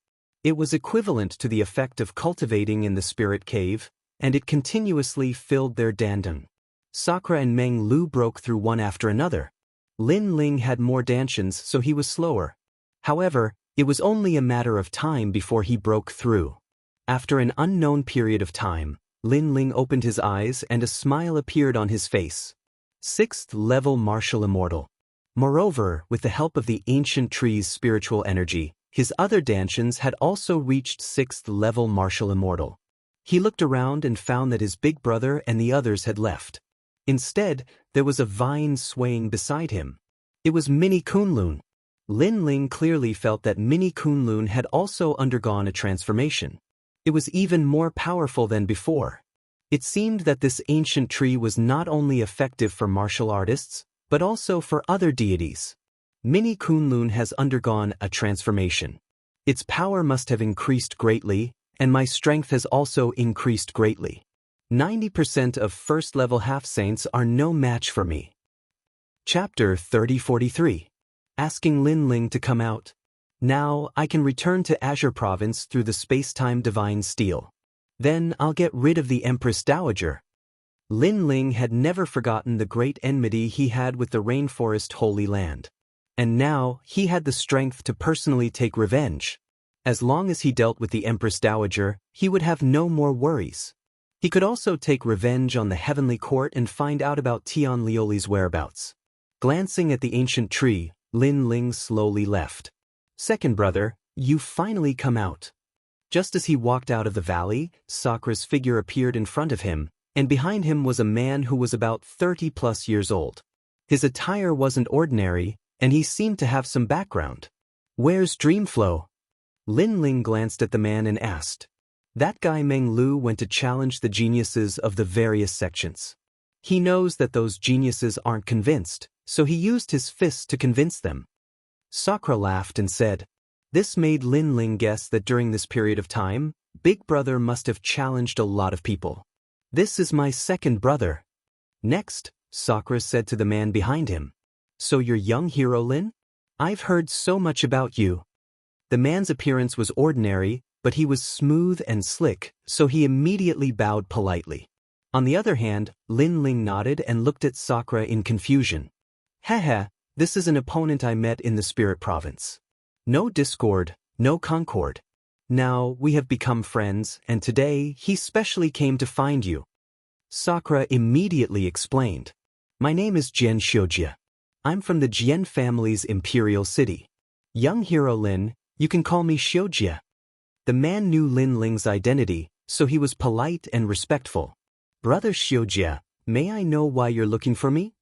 It was equivalent to the effect of cultivating in the spirit cave, and it continuously filled their dandong. Sakura and Meng Lu broke through one after another. Lin Ling had more dantions, so he was slower. However, it was only a matter of time before he broke through. After an unknown period of time, Lin Ling opened his eyes and a smile appeared on his face. 6th level martial immortal. Moreover, with the help of the ancient tree's spiritual energy, his other dantions had also reached 6th level martial immortal. He looked around and found that his big brother and the others had left. Instead, there was a vine swaying beside him. It was Mini Kunlun. Lin Ling clearly felt that Mini Kunlun had also undergone a transformation. It was even more powerful than before. It seemed that this ancient tree was not only effective for martial artists, but also for other deities. Mini Kunlun has undergone a transformation. Its power must have increased greatly, and my strength has also increased greatly. 90% of first-level half-saints are no match for me. Chapter 3043. Asking Lin Ling to come out. Now, I can return to Azure Province through the space-time divine steel. Then I'll get rid of the Empress Dowager. Lin Ling had never forgotten the great enmity he had with the Rainforest Holy Land. And now, he had the strength to personally take revenge. As long as he dealt with the Empress Dowager, he would have no more worries. He could also take revenge on the Heavenly Court and find out about Tian Lioli's whereabouts. Glancing at the ancient tree, Lin Ling slowly left. Second brother, you finally come out. Just as he walked out of the valley, Sakura's figure appeared in front of him, and behind him was a man who was about 30+ years old. His attire wasn't ordinary, and he seemed to have some background. Where's Dreamflow? Lin Ling glanced at the man and asked. That guy Meng Lu went to challenge the geniuses of the various sections. He knows that those geniuses aren't convinced, so he used his fists to convince them. Sakura laughed and said, this made Lin Ling guess that during this period of time, Big Brother must have challenged a lot of people. This is my second brother. Next, Sakura said to the man behind him. So you're young hero Lin? I've heard so much about you. The man's appearance was ordinary, but he was smooth and slick, so he immediately bowed politely. On the other hand, Lin Ling nodded and looked at Sakura in confusion. Haha, this is an opponent I met in the Spirit Province. No discord, no concord. Now we have become friends, and today he specially came to find you. Sakura immediately explained. My name is Jian Xianxia. I'm from the Jian family's imperial city. Young hero Lin, you can call me Xianxia. The man knew Lin Ling's identity, so he was polite and respectful. Brother Xianxia, may I know why you're looking for me?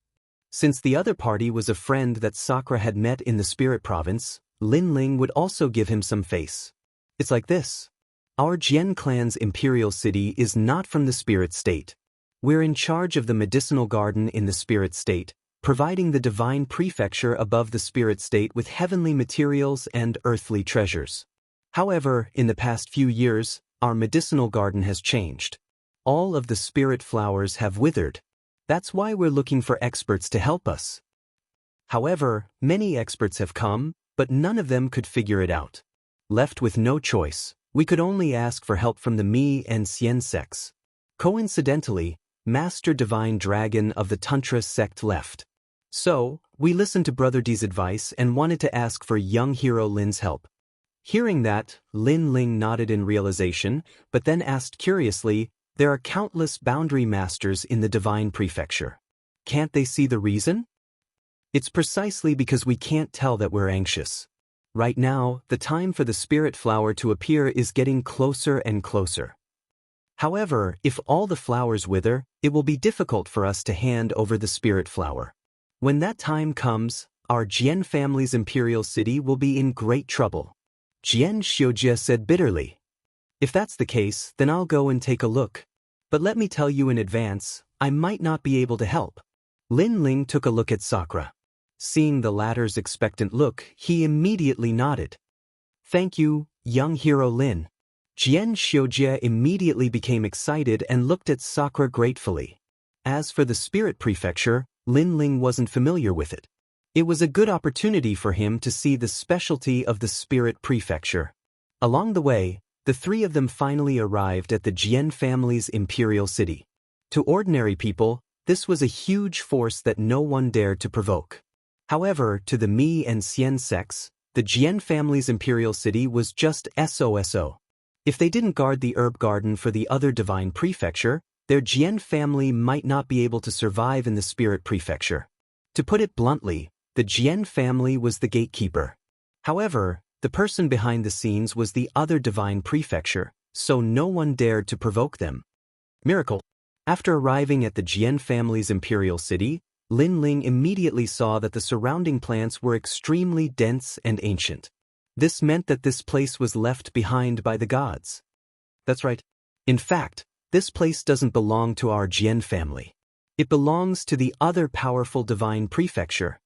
Since the other party was a friend that Sakura had met in the Spirit Province, Lin Ling would also give him some face. It's like this. Our Jian clan's imperial city is not from the spirit state. We're in charge of the medicinal garden in the spirit state, providing the divine prefecture above the spirit state with heavenly materials and earthly treasures. However, in the past few years, our medicinal garden has changed. All of the spirit flowers have withered. That's why we're looking for experts to help us. However, many experts have come, but none of them could figure it out. Left with no choice, we could only ask for help from the Mi and Xian sects. Coincidentally, Master Divine Dragon of the Tantra sect left. So, we listened to Brother D's advice and wanted to ask for young hero Lin's help. Hearing that, Lin Ling nodded in realization, but then asked curiously, there are countless boundary masters in the divine prefecture. Can't they see the reason? It's precisely because we can't tell that we're anxious. Right now, the time for the spirit flower to appear is getting closer and closer. However, if all the flowers wither, it will be difficult for us to hand over the spirit flower. When that time comes, our Jian family's imperial city will be in great trouble. Jian Xianxia said bitterly. If that's the case, then I'll go and take a look. But let me tell you in advance, I might not be able to help. Lin Ling took a look at Sakura. Seeing the latter's expectant look, he immediately nodded. Thank you, young hero Lin. Jian Xianxia immediately became excited and looked at Sakura gratefully. As for the spirit prefecture, Lin Ling wasn't familiar with it. It was a good opportunity for him to see the specialty of the Spirit Prefecture. Along the way, the three of them finally arrived at the Jian family's imperial city. To ordinary people, this was a huge force that no one dared to provoke. However, to the Mi and Xian sects, the Jian family's imperial city was just SOSO. If they didn't guard the herb garden for the other divine prefecture, their Jian family might not be able to survive in the Spirit Prefecture. To put it bluntly, the Jian family was the gatekeeper. However, the person behind the scenes was the other divine prefecture, so no one dared to provoke them. Miracle. After arriving at the Jian family's imperial city, Lin Ling immediately saw that the surrounding plants were extremely dense and ancient. This meant that this place was left behind by the gods. That's right. In fact, this place doesn't belong to our Jian family. It belongs to the other powerful divine prefecture.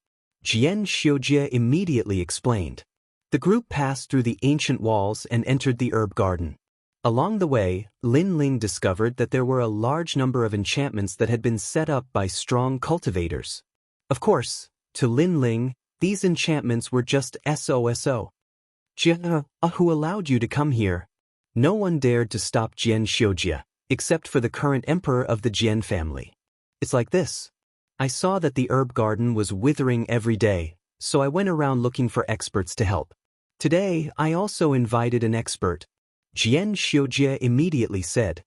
Xianxia immediately explained. The group passed through the ancient walls and entered the herb garden. Along the way, Lin Ling discovered that there were a large number of enchantments that had been set up by strong cultivators. Of course, to Lin Ling, these enchantments were just SOSO. Who allowed you to come here? No one dared to stop Xianxia, except for the current emperor of the Jian family. It's like this. I saw that the herb garden was withering every day, so I went around looking for experts to help. Today, I also invited an expert. Xianxia immediately said.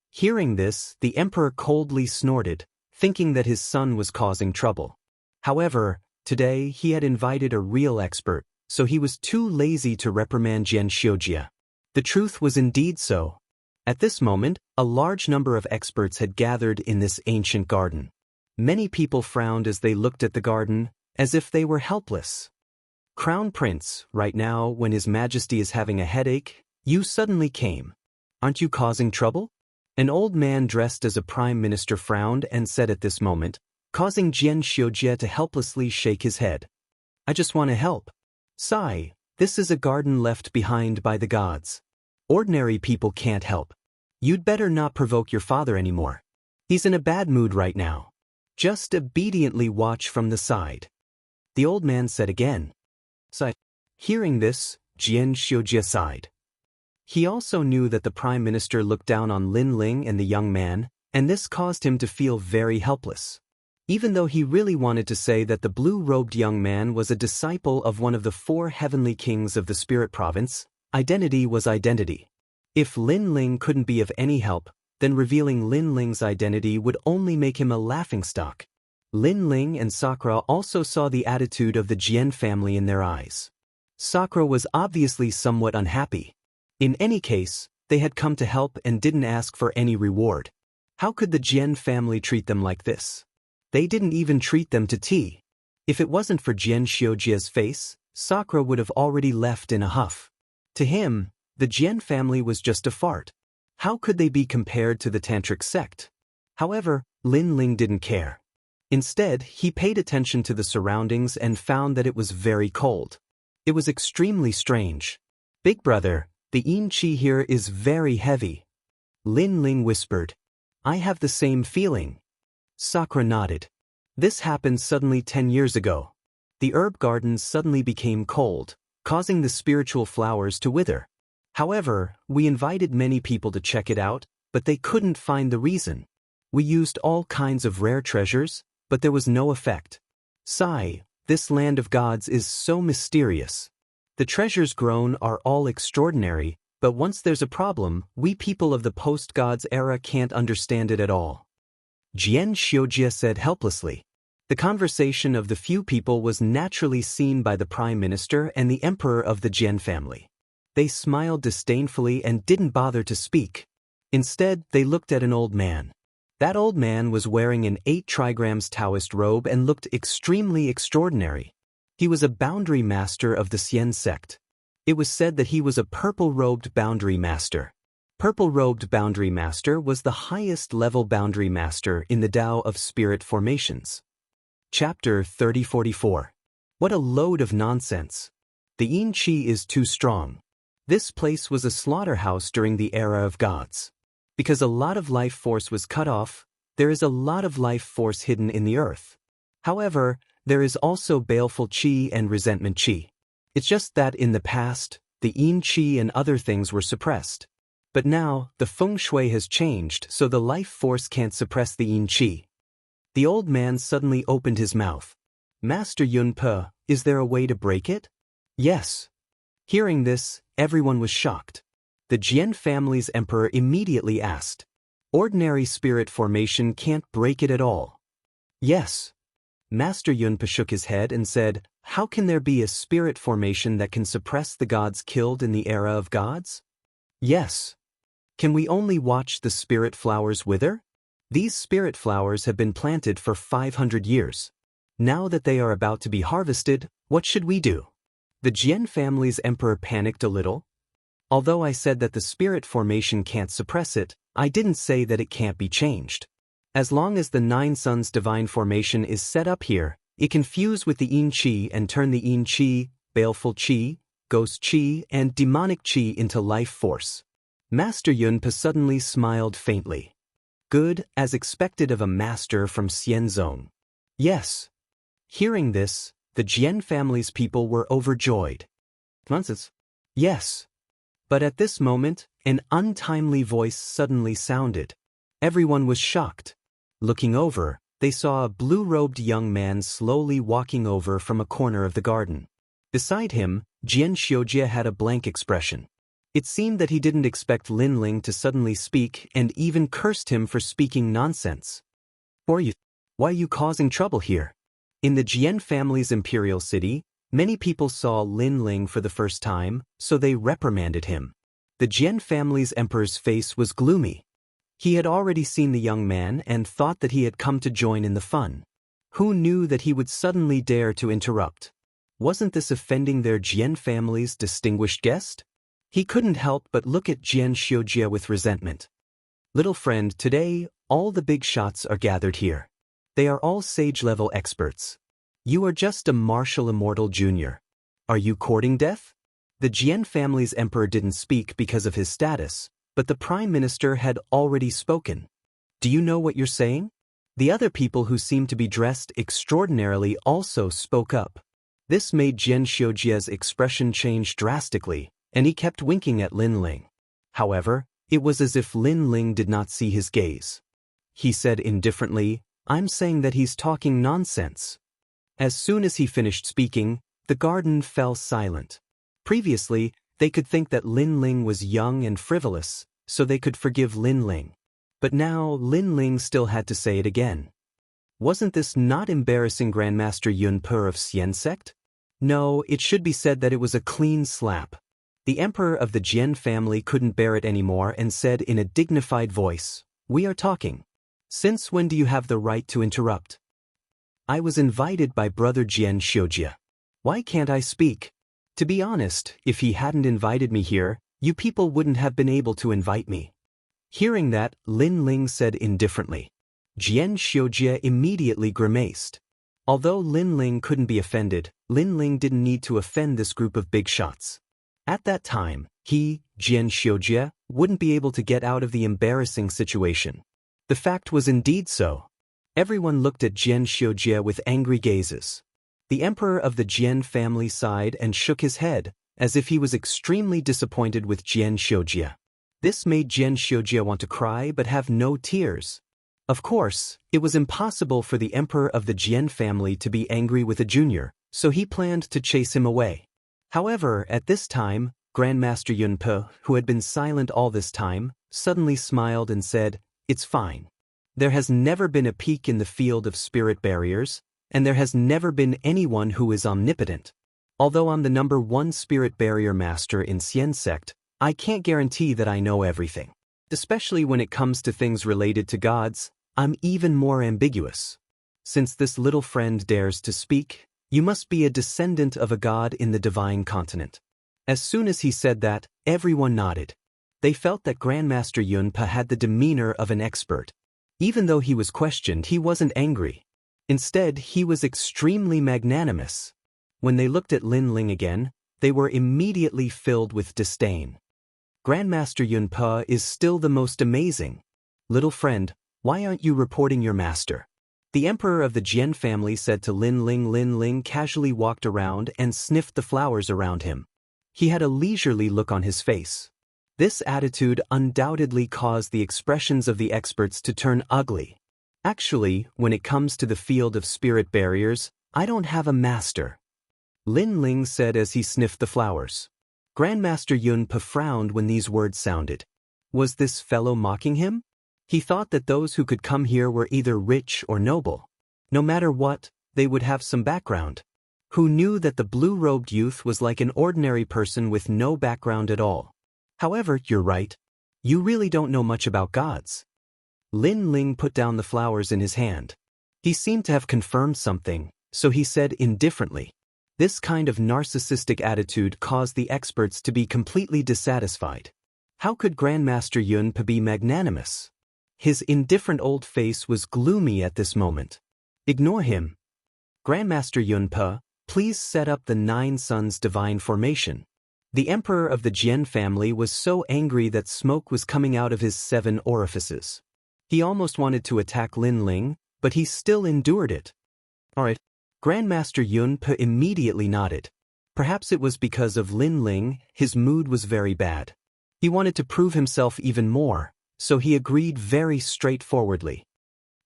Hearing this, the emperor coldly snorted, thinking that his son was causing trouble. However, today he had invited a real expert, so he was too lazy to reprimand Xianxia. The truth was indeed so. At this moment, a large number of experts had gathered in this ancient garden. Many people frowned as they looked at the garden, as if they were helpless. Crown Prince, right now when His Majesty is having a headache, you suddenly came. Aren't you causing trouble? An old man dressed as a prime minister frowned and said at this moment, causing Xianxia to helplessly shake his head. I just want to help. Sigh, this is a garden left behind by the gods. Ordinary people can't help. You'd better not provoke your father anymore. He's in a bad mood right now. Just obediently watch from the side. The old man said again. Sigh. Hearing this, Xianxia sighed. He also knew that the prime minister looked down on Lin Ling and the young man, and this caused him to feel very helpless. Even though he really wanted to say that the blue-robed young man was a disciple of one of the 4 heavenly kings of the Spirit Province, identity was identity. If Lin Ling couldn't be of any help, then revealing Lin Ling's identity would only make him a laughingstock. Lin Ling and Sakura also saw the attitude of the Jian family in their eyes. Sakura was obviously somewhat unhappy. In any case, they had come to help and didn't ask for any reward. How could the Jian family treat them like this? They didn't even treat them to tea. If it wasn't for Xianxia's face, Sakura would have already left in a huff. To him, the Jian family was just a fart. How could they be compared to the Tantric sect? However, Lin Ling didn't care. Instead, he paid attention to the surroundings and found that it was very cold. It was extremely strange. Big brother, the yin qi here is very heavy. Lin Ling whispered. I have the same feeling. Sakura nodded. This happened suddenly 10 years ago. The herb gardens suddenly became cold, causing the spiritual flowers to wither. However, we invited many people to check it out, but they couldn't find the reason. We used all kinds of rare treasures, but there was no effect. Sigh, this land of gods is so mysterious. The treasures grown are all extraordinary, but once there's a problem, we people of the post-gods era can't understand it at all. Xianxia said helplessly. The conversation of the few people was naturally seen by the Prime Minister and the Emperor of the Jian family. They smiled disdainfully and didn't bother to speak. Instead, they looked at an old man. That old man was wearing an 8 trigrams Daoist robe and looked extremely extraordinary. He was a boundary master of the Xian sect. It was said that he was a purple-robed boundary master. Purple-robed boundary master was the highest level boundary master in the Tao of spirit formations. Chapter 3044. What a load of nonsense. The yin qi is too strong. This place was a slaughterhouse during the era of gods. Because a lot of life force was cut off, there is a lot of life force hidden in the earth. However, there is also baleful qi and resentment qi. It's just that in the past, the yin qi and other things were suppressed. But now, the feng shui has changed so the life force can't suppress the yin qi. The old man suddenly opened his mouth. Master Yunpe, is there a way to break it? Yes. Hearing this, everyone was shocked. The Jian family's emperor immediately asked. Ordinary spirit formation can't break it at all. Yes. Master Yunpe shook his head and said, how can there be a spirit formation that can suppress the gods killed in the era of gods? Yes. Can we only watch the spirit flowers wither? These spirit flowers have been planted for 500 years. Now that they are about to be harvested, what should we do? The Jian family's emperor panicked a little. Although I said that the spirit formation can't suppress it, I didn't say that it can't be changed. As long as the Nine Suns divine formation is set up here, it can fuse with the yin qi and turn the yin qi, baleful qi, ghost qi, and demonic qi into life force. Master Yunpe suddenly smiled faintly. Good, as expected of a master from Xianzong. Yes. Hearing this, the Jian family's people were overjoyed. Nonsense. Yes. But at this moment, an untimely voice suddenly sounded. Everyone was shocked. Looking over, they saw a blue-robed young man slowly walking over from a corner of the garden. Beside him, Xianxia had a blank expression. It seemed that he didn't expect Lin Ling to suddenly speak and even cursed him for speaking nonsense. Why are you causing trouble here? In the Jian family's imperial city, many people saw Lin Ling for the first time, so they reprimanded him. The Jian family's emperor's face was gloomy. He had already seen the young man and thought that he had come to join in the fun. Who knew that he would suddenly dare to interrupt? Wasn't this offending their Jian family's distinguished guest? He couldn't help but look at Xianxia with resentment. Little friend, today, all the big shots are gathered here. They are all sage-level experts. You are just a martial immortal junior. Are you courting death? The Jian family's emperor didn't speak because of his status, but the prime minister had already spoken. Do you know what you're saying? The other people who seemed to be dressed extraordinarily also spoke up. This made Xianxia's expression change drastically, and he kept winking at Lin Ling. However, it was as if Lin Ling did not see his gaze. He said indifferently, I'm saying that he's talking nonsense. As soon as he finished speaking, the garden fell silent. Previously, they could think that Lin Ling was young and frivolous, so they could forgive Lin Ling. But now Lin Ling still had to say it again. Wasn't this not embarrassing Grandmaster Yunpe of Xian sect? No, it should be said that it was a clean slap. The emperor of the Jian family couldn't bear it anymore and said in a dignified voice, We are talking. Since when do you have the right to interrupt? I was invited by brother Xianxia. Why can't I speak? To be honest, if he hadn't invited me here, you people wouldn't have been able to invite me. Hearing that, Lin Ling said indifferently. Xianxia immediately grimaced. Although Lin Ling couldn't be offended, Lin Ling didn't need to offend this group of big shots. At that time, he, Xianxia, wouldn't be able to get out of the embarrassing situation. The fact was indeed so. Everyone looked at Xianxia with angry gazes. The emperor of the Jian family sighed and shook his head, as if he was extremely disappointed with Xianxia. This made Xianxia want to cry but have no tears. Of course, it was impossible for the emperor of the Jian family to be angry with a junior, so he planned to chase him away. However, at this time, Grandmaster Yunpe, who had been silent all this time, suddenly smiled and said, It's fine. There has never been a peak in the field of spirit barriers, and there has never been anyone who is omnipotent. Although I'm the #1 spirit barrier master in Xian sect, I can't guarantee that I know everything. Especially when it comes to things related to gods, I'm even more ambiguous. Since this little friend dares to speak, you must be a descendant of a god in the divine continent. As soon as he said that, everyone nodded. They felt that Grandmaster Yunpe had the demeanor of an expert. Even though he was questioned, he wasn't angry. Instead, he was extremely magnanimous. When they looked at Lin Ling again, they were immediately filled with disdain. Grandmaster Yunpe is still the most amazing. Little friend, why aren't you reporting your master? The emperor of the Jian family said to Lin Ling. Lin Ling casually walked around and sniffed the flowers around him. He had a leisurely look on his face. This attitude undoubtedly caused the expressions of the experts to turn ugly. Actually, when it comes to the field of spirit barriers, I don't have a master, Lin Ling said as he sniffed the flowers. Grandmaster Yunpe frowned when these words sounded. Was this fellow mocking him? He thought that those who could come here were either rich or noble. No matter what, they would have some background. Who knew that the blue-robed youth was like an ordinary person with no background at all? However, you're right. You really don't know much about gods. Lin Ling put down the flowers in his hand. He seemed to have confirmed something, so he said indifferently. This kind of narcissistic attitude caused the experts to be completely dissatisfied. How could Grandmaster Yunpe be magnanimous? His indifferent old face was gloomy at this moment. Ignore him. Grandmaster Yunpe, please set up the 9 suns divine formation. The emperor of the Jian family was so angry that smoke was coming out of his 7 orifices. He almost wanted to attack Lin Ling, but he still endured it. Alright. Grandmaster Yunpe immediately nodded. Perhaps it was because of Lin Ling, his mood was very bad. He wanted to prove himself even more, so he agreed very straightforwardly.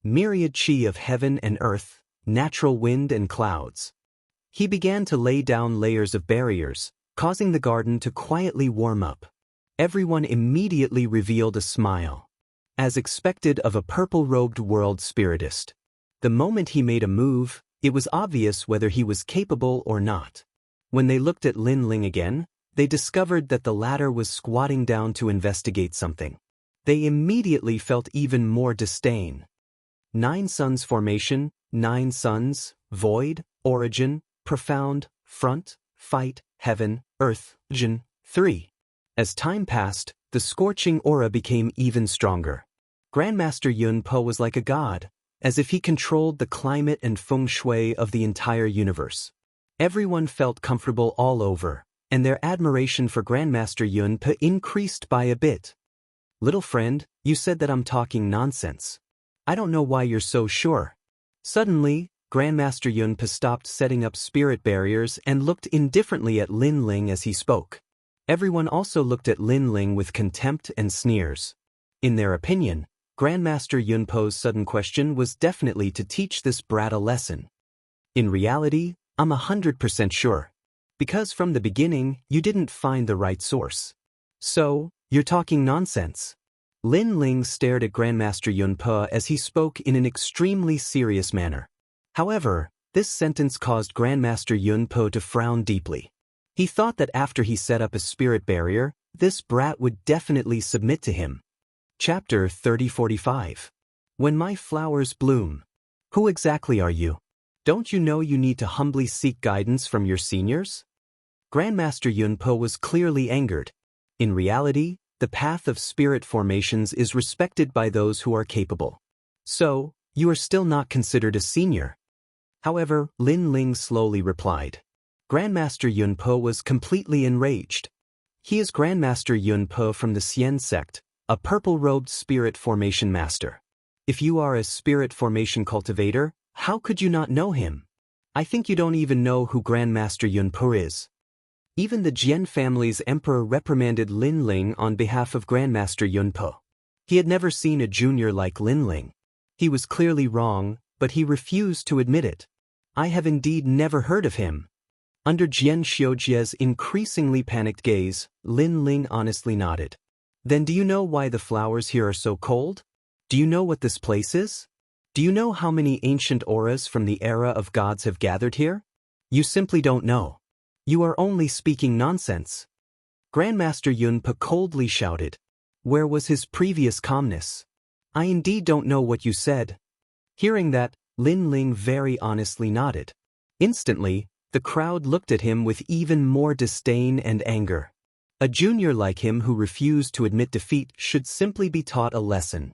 Myriad chi of heaven and earth, natural wind and clouds. He began to lay down layers of barriers, causing the garden to quietly warm up. Everyone immediately revealed a smile. As expected of a purple-robed world spiritist. The moment he made a move, it was obvious whether he was capable or not. When they looked at Lin Ling again, they discovered that the latter was squatting down to investigate something. They immediately felt even more disdain. 9 suns formation, 9 suns, void, origin, profound, front, fight, heaven, earth, Jin, 3. As time passed, the scorching aura became even stronger. Grandmaster Yunpe was like a god, as if he controlled the climate and feng shui of the entire universe. Everyone felt comfortable all over, and their admiration for Grandmaster Yunpe increased by a bit. Little friend, you said that I'm talking nonsense. I don't know why you're so sure. Suddenly, Grandmaster Yunpe stopped setting up spirit barriers and looked indifferently at Lin Ling as he spoke. Everyone also looked at Lin Ling with contempt and sneers. In their opinion, Grandmaster Yunpe's sudden question was definitely to teach this brat a lesson. In reality, I'm 100% sure. Because from the beginning, you didn't find the right source. So, you're talking nonsense. Lin Ling stared at Grandmaster Yunpe as he spoke in an extremely serious manner. However, this sentence caused Grandmaster Yunpe to frown deeply. He thought that after he set up a spirit barrier, this brat would definitely submit to him. Chapter 3045. When my flowers bloom. Who exactly are you? Don't you know you need to humbly seek guidance from your seniors? Grandmaster Yunpe was clearly angered. In reality, the path of spirit formations is respected by those who are capable. So, you are still not considered a senior. However, Lin Ling slowly replied. Grandmaster Yunpe was completely enraged. He is Grandmaster Yunpe from the Xian sect, a purple-robed spirit formation master. If you are a spirit formation cultivator, how could you not know him? I think you don't even know who Grandmaster Yunpe is. Even the Jian family's emperor reprimanded Lin Ling on behalf of Grandmaster Yunpe. He had never seen a junior like Lin Ling. He was clearly wrong, but he refused to admit it. I have indeed never heard of him. Under Jian Xiaojia's increasingly panicked gaze, Lin Ling honestly nodded. Then do you know why the flowers here are so cold? Do you know what this place is? Do you know how many ancient auras from the era of gods have gathered here? You simply don't know. You are only speaking nonsense. Grandmaster Yunpe coldly shouted. Where was his previous calmness? I indeed don't know what you said. Hearing that, Lin Ling very honestly nodded. Instantly, the crowd looked at him with even more disdain and anger. A junior like him who refused to admit defeat should simply be taught a lesson.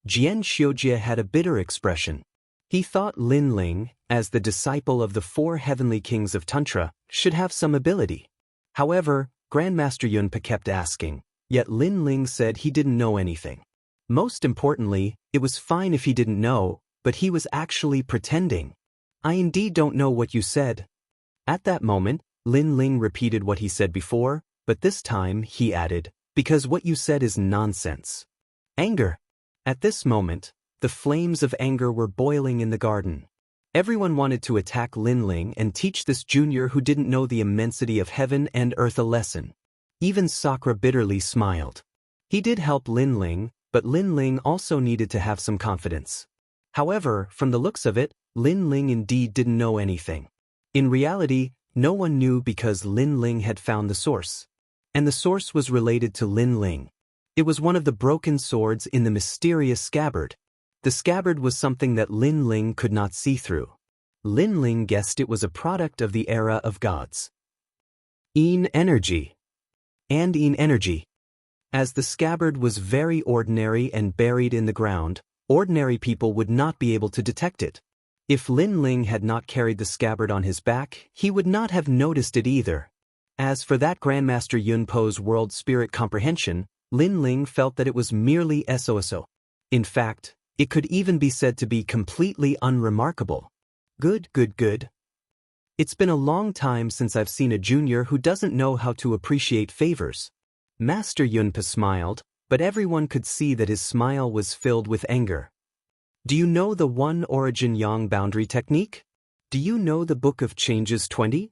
Jian Xiaojia had a bitter expression. He thought Lin Ling, as the disciple of the 4 heavenly kings of Tantra, should have some ability. However, Grandmaster Yunpe kept asking, yet Lin Ling said he didn't know anything. Most importantly, it was fine if he didn't know, but he was actually pretending. I indeed don't know what you said. At that moment, Lin Ling repeated what he said before, but this time he added, because what you said is nonsense. Anger. At this moment, the flames of anger were boiling in the garden. Everyone wanted to attack Lin Ling and teach this junior who didn't know the immensity of heaven and earth a lesson. Even Sakura bitterly smiled. He did help Lin Ling, but Lin Ling also needed to have some confidence. However, from the looks of it, Lin Ling indeed didn't know anything. In reality, no one knew because Lin Ling had found the source. And the source was related to Lin Ling. It was one of the broken swords in the mysterious scabbard. The scabbard was something that Lin Ling could not see through. Lin Ling guessed it was a product of the era of gods. Yin energy. And Yin energy. As the scabbard was very ordinary and buried in the ground, ordinary people would not be able to detect it. If Lin Ling had not carried the scabbard on his back, he would not have noticed it either. As for that Grandmaster Yunpo's world spirit comprehension, Lin Ling felt that it was merely so. In fact, it could even be said to be completely unremarkable. Good. It's been a long time since I've seen a junior who doesn't know how to appreciate favors. Master Yunpa smiled, but everyone could see that his smile was filled with anger. Do you know the one origin yang boundary technique? Do you know the Book of Changes 20?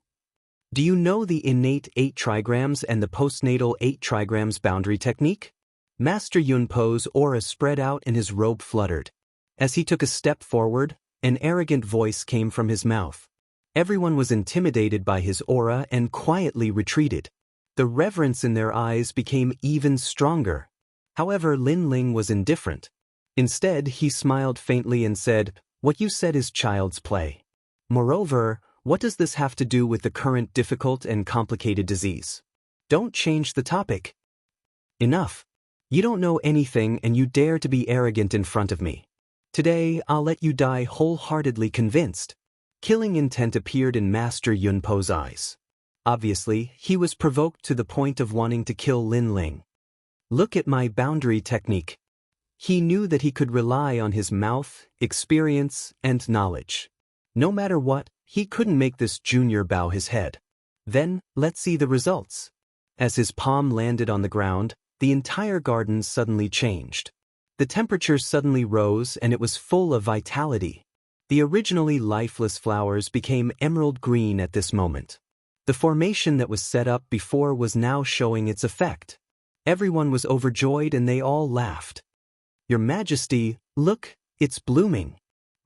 Do you know the innate 8 trigrams and the postnatal 8 trigrams boundary technique? Master Yunpo's aura spread out and his robe fluttered. As he took a step forward, an arrogant voice came from his mouth. Everyone was intimidated by his aura and quietly retreated. The reverence in their eyes became even stronger. However, Lin Ling was indifferent. Instead, he smiled faintly and said, "What you said is child's play. Moreover, what does this have to do with the current difficult and complicated disease? Don't change the topic." Enough. You don't know anything and you dare to be arrogant in front of me. Today, I'll let you die wholeheartedly convinced. Killing intent appeared in Master Yunpo's eyes. Obviously, he was provoked to the point of wanting to kill Lin Ling. Look at my boundary technique. He knew that he could rely on his mouth, experience, and knowledge. No matter what, he couldn't make this junior bow his head. Then, let's see the results. As his palm landed on the ground, the entire garden suddenly changed. The temperature suddenly rose and it was full of vitality. The originally lifeless flowers became emerald green at this moment. The formation that was set up before was now showing its effect. Everyone was overjoyed and they all laughed. "Your Majesty, look, it's blooming."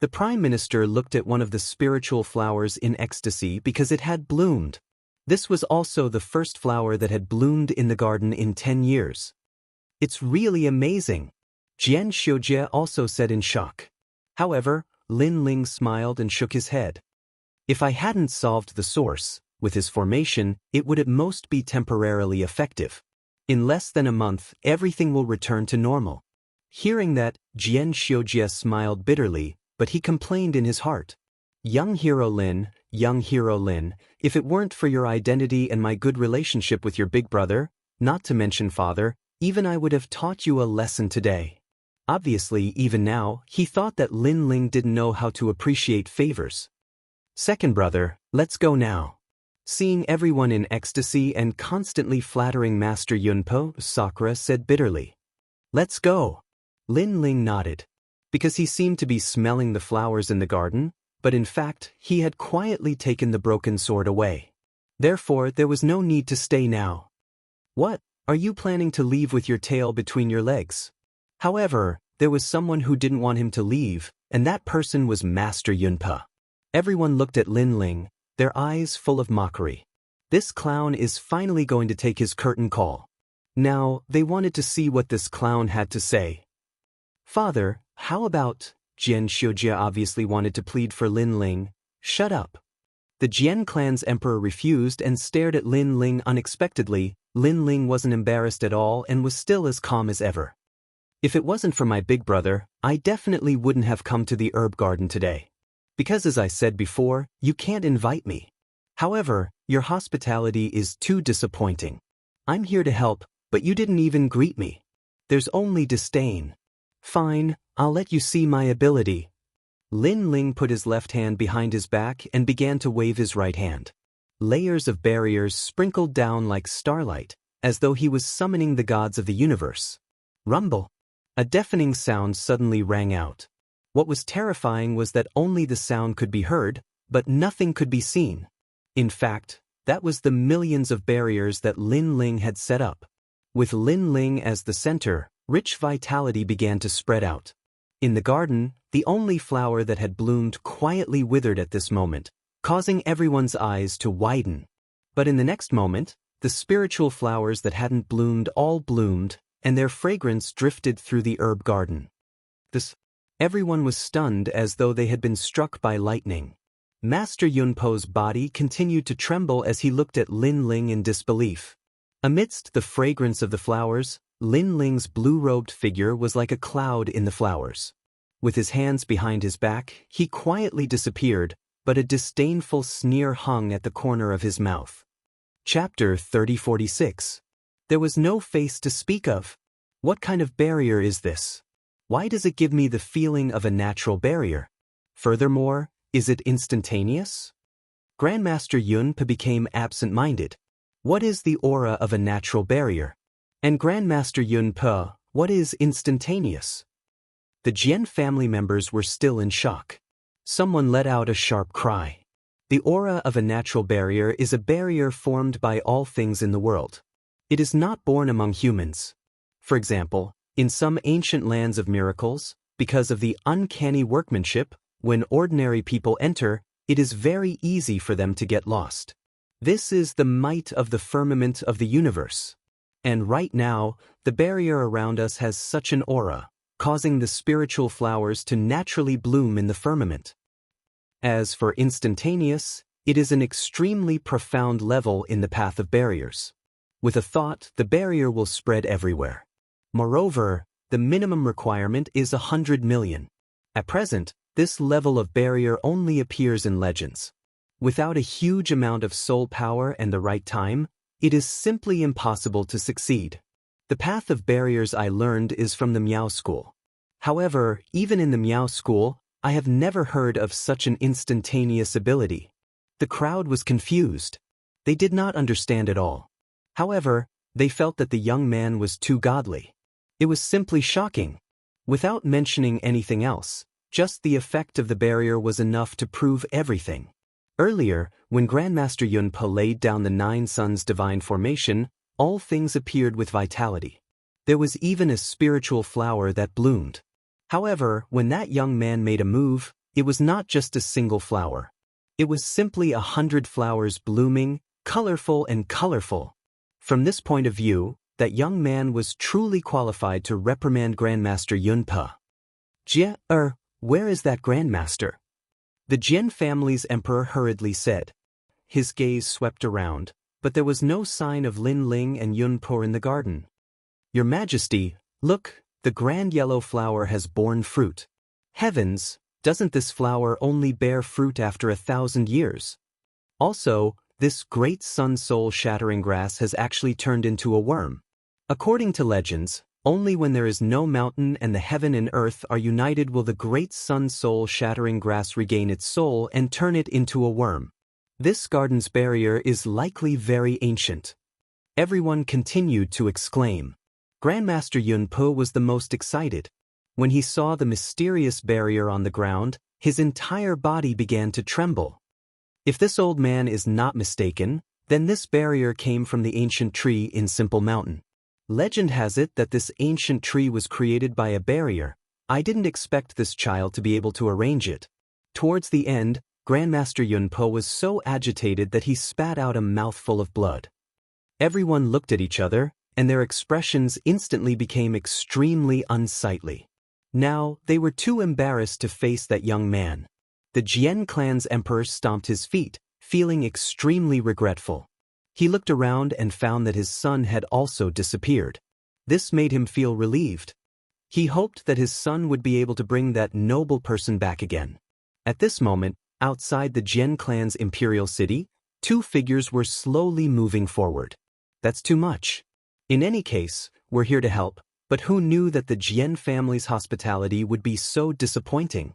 The Prime Minister looked at one of the spiritual flowers in ecstasy because it had bloomed. This was also the first flower that had bloomed in the garden in 10 years. "It's really amazing," Xianxia also said in shock. However, Lin Ling smiled and shook his head. If I hadn't solved the source, with his formation, it would at most be temporarily effective. In less than a month, everything will return to normal. Hearing that, Xianxia smiled bitterly, but he complained in his heart. Young Hero Lin, if it weren't for your identity and my good relationship with your big brother, not to mention father, even I would have taught you a lesson today. Obviously, even now, he thought that Lin Ling didn't know how to appreciate favors. Second brother, let's go now. Seeing everyone in ecstasy and constantly flattering Master Yunpo, Sakura said bitterly. Let's go. Lin Ling nodded. Because he seemed to be smelling the flowers in the garden, but in fact, he had quietly taken the broken sword away. Therefore, there was no need to stay now. What, are you planning to leave with your tail between your legs? However, there was someone who didn't want him to leave, and that person was Master Yunpa. Everyone looked at Lin Ling, their eyes full of mockery. This clown is finally going to take his curtain call. Now, they wanted to see what this clown had to say. Father, how about... Xianxia obviously wanted to plead for Lin Ling. Shut up. The Jian clan's emperor refused and stared at Lin Ling unexpectedly. Lin Ling wasn't embarrassed at all and was still as calm as ever. If it wasn't for my big brother, I definitely wouldn't have come to the herb garden today. Because as I said before, you can't invite me. However, your hospitality is too disappointing. I'm here to help, but you didn't even greet me. There's only disdain. Fine, I'll let you see my ability. Lin Ling put his left hand behind his back and began to wave his right hand. Layers of barriers sprinkled down like starlight, as though he was summoning the gods of the universe. Rumble! A deafening sound suddenly rang out. What was terrifying was that only the sound could be heard, but nothing could be seen. In fact, that was the millions of barriers that Lin Ling had set up. With Lin Ling as the center, rich vitality began to spread out. In the garden, the only flower that had bloomed quietly withered at this moment, causing everyone's eyes to widen. But in the next moment, the spiritual flowers that hadn't bloomed all bloomed, and their fragrance drifted through the herb garden. Everyone was stunned as though they had been struck by lightning. Master Yunpo's body continued to tremble as he looked at Lin Ling in disbelief. Amidst the fragrance of the flowers, Lin Ling's blue-robed figure was like a cloud in the flowers. With his hands behind his back, he quietly disappeared, but a disdainful sneer hung at the corner of his mouth. Chapter 3046. There was no face to speak of. What kind of barrier is this? Why does it give me the feeling of a natural barrier? Furthermore, is it instantaneous? Grandmaster Yunpo became absent-minded. What is the aura of a natural barrier? And Grandmaster Yunpo, what is instantaneous? The Jian family members were still in shock. Someone let out a sharp cry. The aura of a natural barrier is a barrier formed by all things in the world. It is not born among humans. For example, in some ancient lands of miracles, because of the uncanny workmanship, when ordinary people enter, it is very easy for them to get lost. This is the might of the firmament of the universe. And right now, the barrier around us has such an aura, causing the spiritual flowers to naturally bloom in the firmament. As for instantaneous, it is an extremely profound level in the path of barriers. With a thought, the barrier will spread everywhere. Moreover, the minimum requirement is 100 million. At present, this level of barrier only appears in legends. Without a huge amount of soul power and the right time, it is simply impossible to succeed. The path of barriers I learned is from the Miao School. However, even in the Miao School, I have never heard of such an instantaneous ability. The crowd was confused. They did not understand at all. However, they felt that the young man was too godly. It was simply shocking. Without mentioning anything else, just the effect of the barrier was enough to prove everything. Earlier, when Grandmaster Yunpo laid down the Nine Suns divine formation, all things appeared with vitality. There was even a spiritual flower that bloomed. However, when that young man made a move, it was not just a single flower. It was simply 100 flowers blooming, colorful and colorful. From this point of view, that young man was truly qualified to reprimand Grandmaster Yunpo. Where is that Grandmaster? The Jian family's emperor hurriedly said. His gaze swept around, but there was no sign of Lin Ling and Yunpo in the garden. Your Majesty, look, the grand yellow flower has borne fruit. Heavens, doesn't this flower only bear fruit after 1,000 years? Also, this great sun soul-shattering grass has actually turned into a worm. According to legends, only when there is no mountain and the heaven and earth are united will the great sun soul-shattering grass regain its soul and turn it into a worm. This garden's barrier is likely very ancient. Everyone continued to exclaim. Grandmaster Yunpo was the most excited. When he saw the mysterious barrier on the ground, his entire body began to tremble. If this old man is not mistaken, then this barrier came from the ancient tree in Simple Mountain. Legend has it that this ancient tree was created by a barrier. I didn't expect this child to be able to arrange it. Towards the end, Grandmaster Yunpo was so agitated that he spat out a mouthful of blood. Everyone looked at each other, and their expressions instantly became extremely unsightly. Now, they were too embarrassed to face that young man. The Jian clan's emperor stomped his feet, feeling extremely regretful. He looked around and found that his son had also disappeared. This made him feel relieved. He hoped that his son would be able to bring that noble person back again. At this moment, outside the Jian clan's imperial city, two figures were slowly moving forward. That's too much. In any case, we're here to help, but who knew that the Jian family's hospitality would be so disappointing?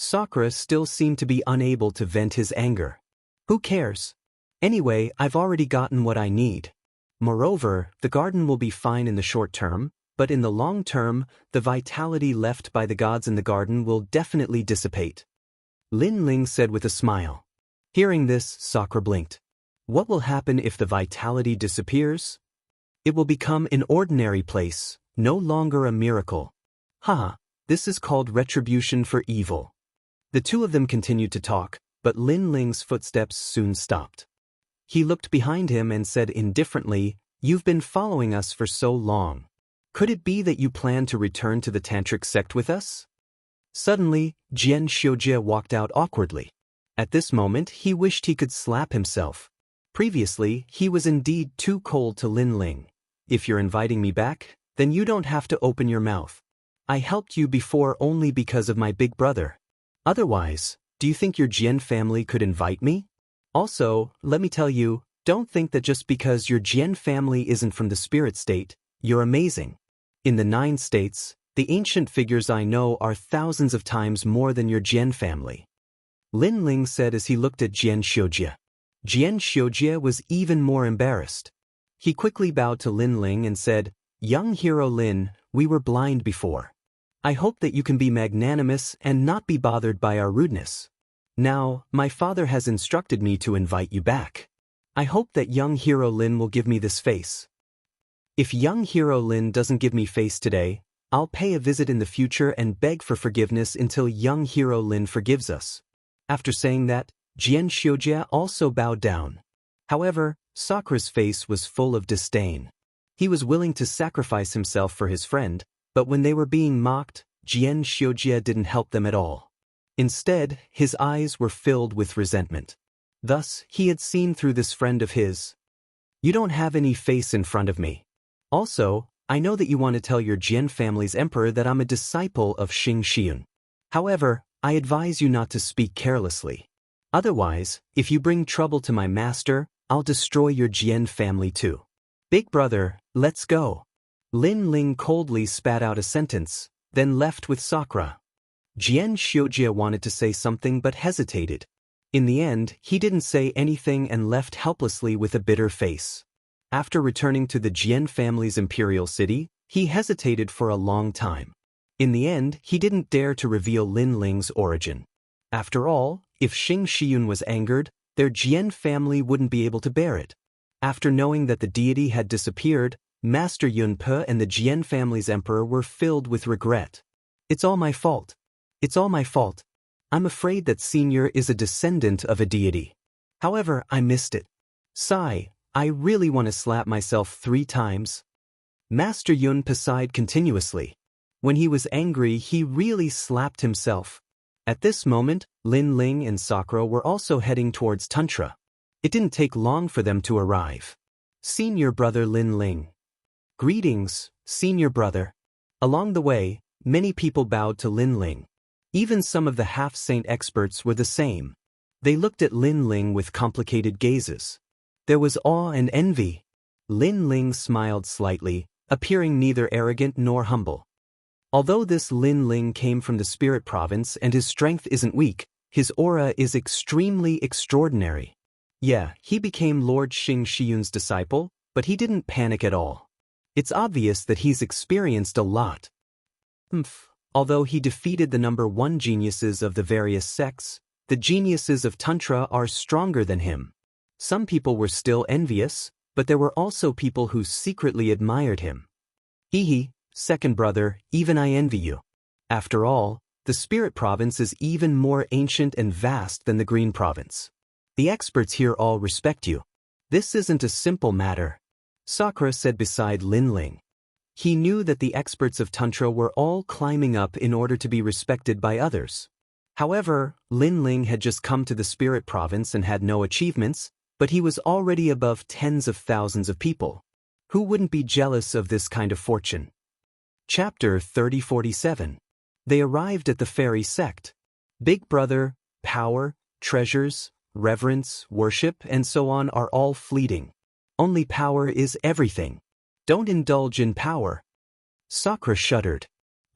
Sakura still seemed to be unable to vent his anger. Who cares? Anyway, I've already gotten what I need. Moreover, the garden will be fine in the short term, but in the long term, the vitality left by the gods in the garden will definitely dissipate. Lin Ling said with a smile. Hearing this, Sakura blinked. What will happen if the vitality disappears? It will become an ordinary place, no longer a miracle. Haha, this is called retribution for evil. The two of them continued to talk, but Lin Ling's footsteps soon stopped. He looked behind him and said indifferently, You've been following us for so long. Could it be that you plan to return to the tantric sect with us? Suddenly, Xianxia walked out awkwardly. At this moment, he wished he could slap himself. Previously, he was indeed too cold to Lin Ling. If you're inviting me back, then you don't have to open your mouth. I helped you before only because of my big brother. Otherwise, do you think your Jian family could invite me? Also, let me tell you, don't think that just because your Jian family isn't from the spirit state, you're amazing. In the 9 states, the ancient figures I know are thousands of times more than your Jian family. Lin Ling said as he looked at Xianxia. Xianxia was even more embarrassed. He quickly bowed to Lin Ling and said, Young hero Lin, we were blind before. I hope that you can be magnanimous and not be bothered by our rudeness. Now, my father has instructed me to invite you back. I hope that young hero Lin will give me this face. If young hero Lin doesn't give me face today, I'll pay a visit in the future and beg for forgiveness until young hero Lin forgives us. After saying that, Xianxia also bowed down. However, Sakura's face was full of disdain. He was willing to sacrifice himself for his friend, but when they were being mocked, Xianxia didn't help them at all. Instead, his eyes were filled with resentment. Thus, he had seen through this friend of his. You don't have any face in front of me. Also, I know that you want to tell your Jian family's emperor that I'm a disciple of Xianxia. However, I advise you not to speak carelessly. Otherwise, if you bring trouble to my master, I'll destroy your Jian family too. Big brother, let's go. Lin Ling coldly spat out a sentence, then left with Sakura. Xianxia wanted to say something but hesitated. In the end, he didn't say anything and left helplessly with a bitter face. After returning to the Jian family's imperial city, he hesitated for a long time. In the end, he didn't dare to reveal Lin Ling's origin. After all, if Xianxia was angered, their Jian family wouldn't be able to bear it. After knowing that the deity had disappeared, Master Yunpe and the Jian family's emperor were filled with regret. It's all my fault. It's all my fault. I'm afraid that Senior is a descendant of a deity. However, I missed it. Sigh, I really want to slap myself 3 times. Master Yunpe sighed continuously. When he was angry, he really slapped himself. At this moment, Lin Ling and Sakura were also heading towards Tantra. It didn't take long for them to arrive. Senior brother Lin Ling. Greetings, senior brother. Along the way, many people bowed to Lin Ling. Even some of the half-saint experts were the same. They looked at Lin Ling with complicated gazes. There was awe and envy. Lin Ling smiled slightly, appearing neither arrogant nor humble. Although this Lin Ling came from the spirit province and his strength isn't weak, his aura is extremely extraordinary. Yeah, he became Lord Xianxia's disciple, but he didn't panic at all. It's obvious that he's experienced a lot. Although he defeated the number 1 geniuses of the various sects, the geniuses of Tantra are stronger than him. Some people were still envious, but there were also people who secretly admired him. Hehe, second brother, even I envy you. After all, the spirit province is even more ancient and vast than the green province. The experts here all respect you. This isn't a simple matter. Sakura said beside Lin Ling. He knew that the experts of Tantra were all climbing up in order to be respected by others. However, Lin Ling had just come to the spirit province and had no achievements, but he was already above tens of thousands of people. Who wouldn't be jealous of this kind of fortune? Chapter 3047. They arrived at the fairy sect. Big brother, power, treasures, reverence, worship, and so on are all fleeting. Only power is everything. Don't indulge in power. Sakura shuddered.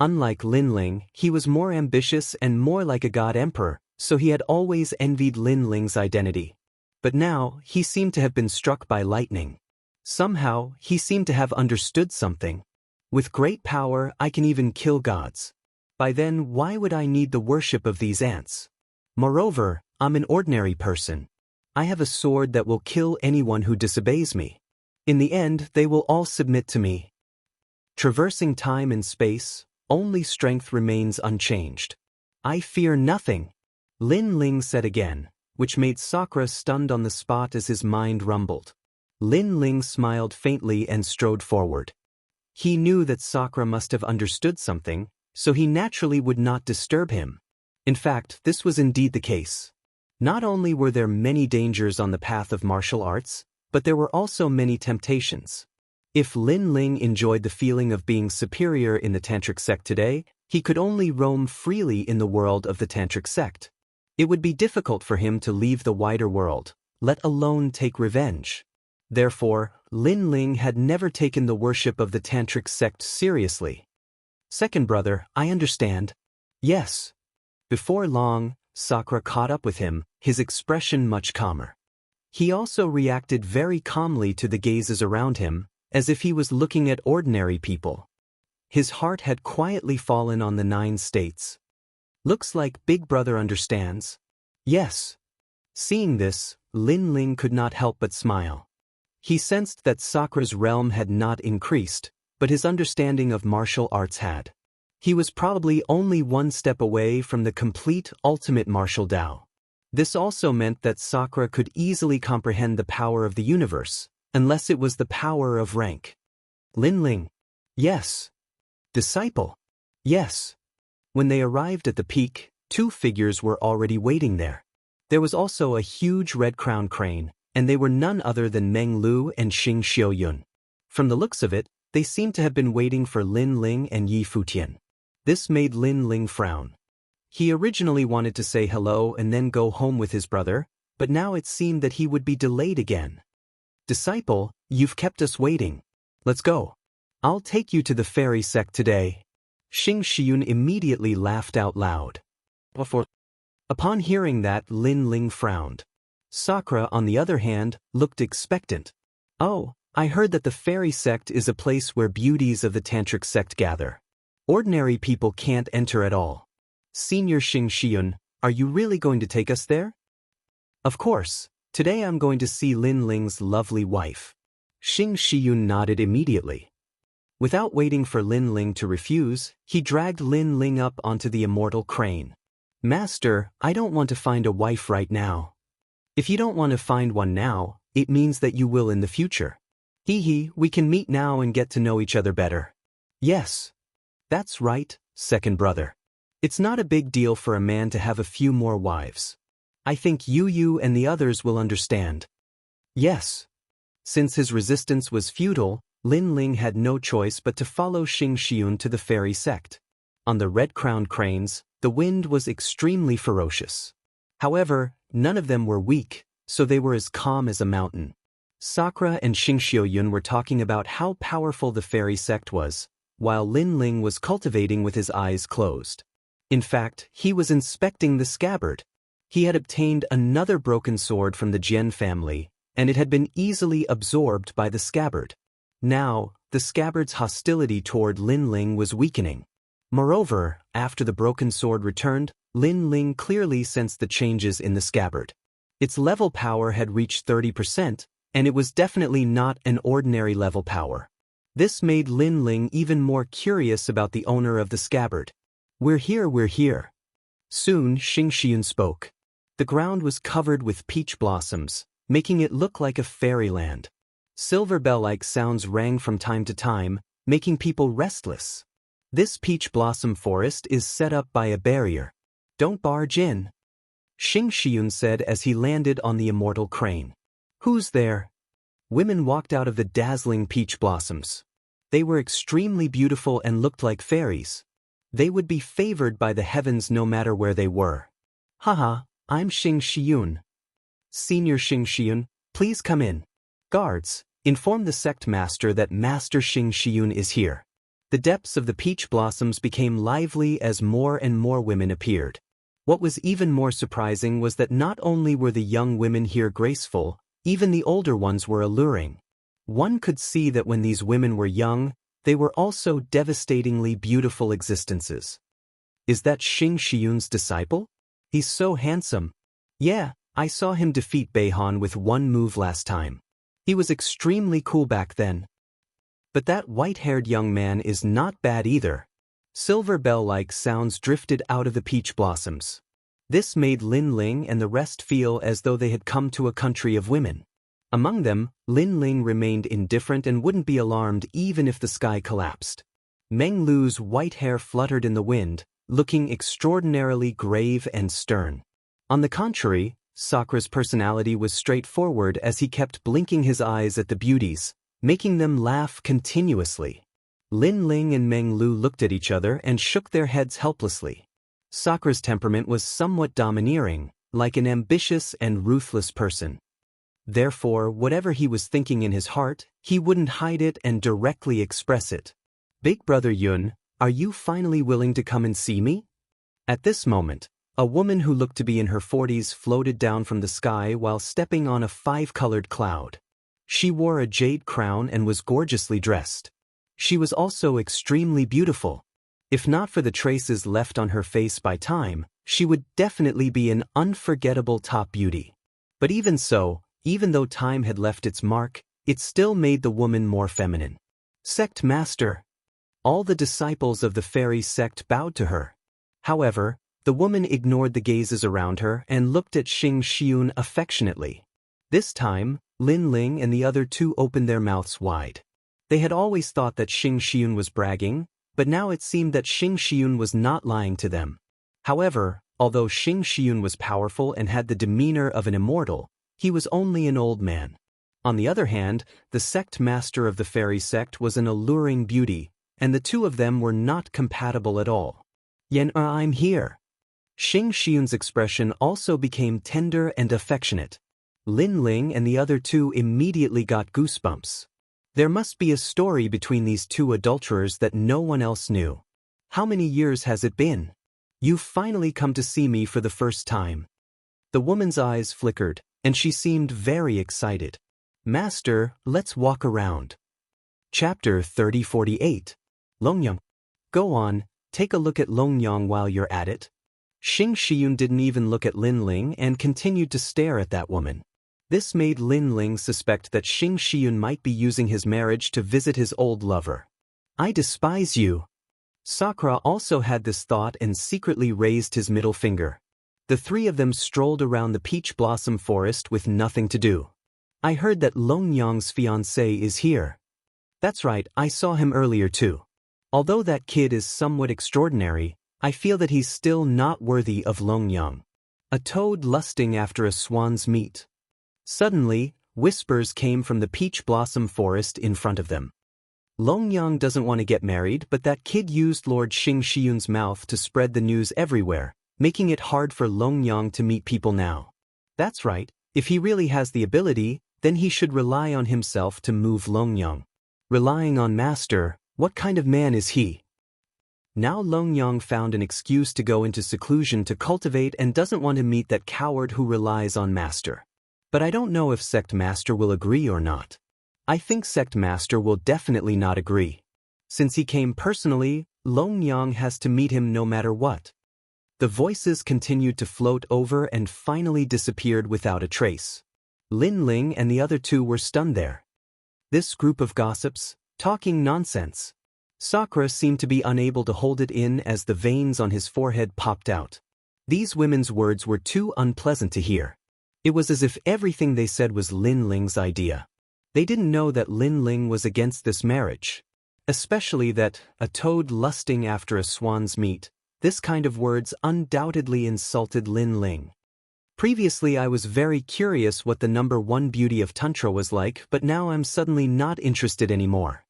Unlike Lin Ling, he was more ambitious and more like a god emperor, so he had always envied Lin Ling's identity. But now, he seemed to have been struck by lightning. Somehow, he seemed to have understood something. With great power, I can even kill gods. By then, why would I need the worship of these ants? Moreover, I'm an ordinary person. I have a sword that will kill anyone who disobeys me. In the end, they will all submit to me. Traversing time and space, only strength remains unchanged. I fear nothing, Lin Ling said again, which made Sakura stunned on the spot as his mind rumbled. Lin Ling smiled faintly and strode forward. He knew that Sakura must have understood something, so he naturally would not disturb him. In fact, this was indeed the case. Not only were there many dangers on the path of martial arts, but there were also many temptations. If Lin Ling enjoyed the feeling of being superior in the tantric sect today, he could only roam freely in the world of the tantric sect. It would be difficult for him to leave the wider world, let alone take revenge. Therefore, Lin Ling had never taken the worship of the tantric sect seriously. Second brother, I understand. Yes. Before long, Sakura caught up with him, his expression much calmer. He also reacted very calmly to the gazes around him, as if he was looking at ordinary people. His heart had quietly fallen on the 9 states. Looks like Big Brother understands. Yes. Seeing this, Lin Ling could not help but smile. He sensed that Sakura's realm had not increased, but his understanding of martial arts had. He was probably only one step away from the complete ultimate martial Dao. This also meant that Sakura could easily comprehend the power of the universe, unless it was the power of rank. Lin Ling. Yes. Disciple. Yes. When they arrived at the peak, 2 figures were already waiting there. There was also a huge red-crowned crane, and they were none other than Meng Lu and Xing Xiaoyun. From the looks of it, they seemed to have been waiting for Lin Ling and Yi Futian. This made Lin Ling frown. He originally wanted to say hello and then go home with his brother, but now it seemed that he would be delayed again. Disciple, you've kept us waiting. Let's go. I'll take you to the fairy sect today. Xing Xiaoyun immediately laughed out loud. Upon hearing that, Lin Ling frowned. Sakura, on the other hand, looked expectant. Oh, I heard that the fairy sect is a place where beauties of the tantric sect gather. Ordinary people can't enter at all. Senior Xing Xiaoyun, are you really going to take us there? Of course. Today I'm going to see Lin Ling's lovely wife. Xing Xiaoyun nodded immediately. Without waiting for Lin Ling to refuse, he dragged Lin Ling up onto the immortal crane. Master, I don't want to find a wife right now. If you don't want to find one now, it means that you will in the future. We can meet now and get to know each other better. Yes. That's right, second brother. It's not a big deal for a man to have a few more wives. I think you and the others will understand. Yes. Since his resistance was futile, Lin Ling had no choice but to follow Xing Xiaoyun to the fairy sect. On the red-crowned cranes, the wind was extremely ferocious. However, none of them were weak, so they were as calm as a mountain. Sakura and Xing Xiaoyun were talking about how powerful the fairy sect was, while Lin Ling was cultivating with his eyes closed. In fact, he was inspecting the scabbard. He had obtained another broken sword from the Jian family, and it had been easily absorbed by the scabbard. Now, the scabbard's hostility toward Lin Ling was weakening. Moreover, after the broken sword returned, Lin Ling clearly sensed the changes in the scabbard. Its level power had reached 30%, and it was definitely not an ordinary level power. This made Lin Ling even more curious about the owner of the scabbard. We're here. Soon Xing Xiaoyun spoke. The ground was covered with peach blossoms, making it look like a fairyland. Silver bell-like sounds rang from time to time, making people restless. This peach blossom forest is set up by a barrier. Don't barge in, Xing Xiaoyun said as he landed on the immortal crane. Who's there? Women walked out of the dazzling peach blossoms. They were extremely beautiful and looked like fairies. They would be favored by the heavens no matter where they were. Haha, I'm Xing Xiaoyun. Senior Xing Xiaoyun, please come in. Guards, inform the sect master that Master Xing Xiaoyun is here. The depths of the peach blossoms became lively as more and more women appeared. What was even more surprising was that not only were the young women here graceful, even the older ones were alluring. One could see that when these women were young, they were also devastatingly beautiful existences. Is that Xianxia's disciple? He's so handsome. Yeah, I saw him defeat Beihan with one move last time. He was extremely cool back then. But that white-haired young man is not bad either. Silver bell-like sounds drifted out of the peach blossoms. This made Lin Ling and the rest feel as though they had come to a country of women. Among them, Lin Ling remained indifferent and wouldn't be alarmed even if the sky collapsed. Meng Lu's white hair fluttered in the wind, looking extraordinarily grave and stern. On the contrary, Sakura's personality was straightforward as he kept blinking his eyes at the beauties, making them laugh continuously. Lin Ling and Meng Lu looked at each other and shook their heads helplessly. Sakura's temperament was somewhat domineering, like an ambitious and ruthless person. Therefore, whatever he was thinking in his heart, he wouldn't hide it and directly express it. Big brother Yun, are you finally willing to come and see me? At this moment, a woman who looked to be in her 40s floated down from the sky while stepping on a 5-colored cloud. She wore a jade crown and was gorgeously dressed. She was also extremely beautiful. If not for the traces left on her face by time, she would definitely be an unforgettable top beauty. But even so, even though time had left its mark, it still made the woman more feminine. Sect Master. All the disciples of the fairy sect bowed to her. However, the woman ignored the gazes around her and looked at Xianxia affectionately. This time, Lin Ling and the other two opened their mouths wide. They had always thought that Xianxia was bragging, but now it seemed that Xianxia was not lying to them. However, although Xianxia was powerful and had the demeanor of an immortal, he was only an old man. On the other hand, the sect master of the fairy sect was an alluring beauty, and the two of them were not compatible at all. I'm here. Xianxia's expression also became tender and affectionate. Lin Ling and the other two immediately got goosebumps. There must be a story between these two adulterers that no one else knew. How many years has it been? You've finally come to see me for the first time. The woman's eyes flickered, and she seemed very excited. Master, let's walk around. Chapter 3048. Longyang. Go on, take a look at Longyang while you're at it. Xianxia didn't even look at Lin Ling and continued to stare at that woman. This made Lin Ling suspect that Xianxia might be using his marriage to visit his old lover. I despise you. Sakura also had this thought and secretly raised his middle finger. The three of them strolled around the peach blossom forest with nothing to do. I heard that Longyang's fiancé is here. That's right, I saw him earlier too. Although that kid is somewhat extraordinary, I feel that he's still not worthy of Longyang. A toad lusting after a swan's meat. Suddenly, whispers came from the peach blossom forest in front of them. Longyang doesn't want to get married, but that kid used Lord Xianxia's mouth to spread the news everywhere, making it hard for Longyang to meet people now. That's right, if he really has the ability, then he should rely on himself to move Longyang. Relying on Master, what kind of man is he? Now Longyang found an excuse to go into seclusion to cultivate and doesn't want to meet that coward who relies on Master. But I don't know if Sect Master will agree or not. I think Sect Master will definitely not agree. Since he came personally, Longyang has to meet him no matter what. The voices continued to float over and finally disappeared without a trace. Lin Ling and the other two were stunned there. This group of gossips, talking nonsense. Sakura seemed to be unable to hold it in as the veins on his forehead popped out. These women's words were too unpleasant to hear. It was as if everything they said was Lin Ling's idea. They didn't know that Lin Ling was against this marriage. Especially that, a toad lusting after a swan's meat, this kind of words undoubtedly insulted Lin Ling. Previously I was very curious what the #1 beauty of Tantra was like, but now I'm suddenly not interested anymore.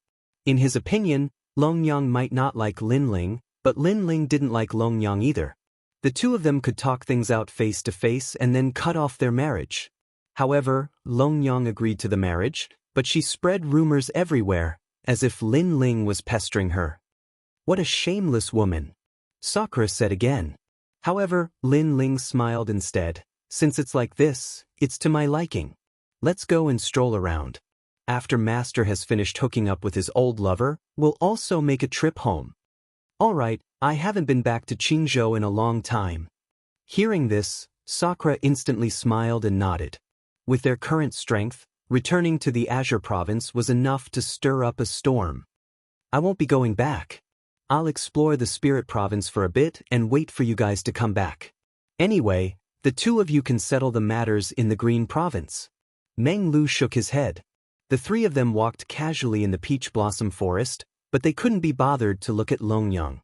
In his opinion, Longyang might not like Lin Ling, but Lin Ling didn't like Longyang either. The two of them could talk things out face to face and then cut off their marriage. However, Longyang agreed to the marriage, but she spread rumors everywhere, as if Lin Ling was pestering her. What a shameless woman, Sakura said again. However, Lin Ling smiled instead. Since it's like this, it's to my liking. Let's go and stroll around. After Master has finished hooking up with his old lover, we'll also make a trip home. Alright, I haven't been back to Qingzhou in a long time. Hearing this, Sakura instantly smiled and nodded. With their current strength, returning to the Azure Province was enough to stir up a storm. I won't be going back. I'll explore the Spirit Province for a bit and wait for you guys to come back. Anyway, the two of you can settle the matters in the Green Province. Meng Lu shook his head. The three of them walked casually in the peach blossom forest, but they couldn't be bothered to look at Longyang.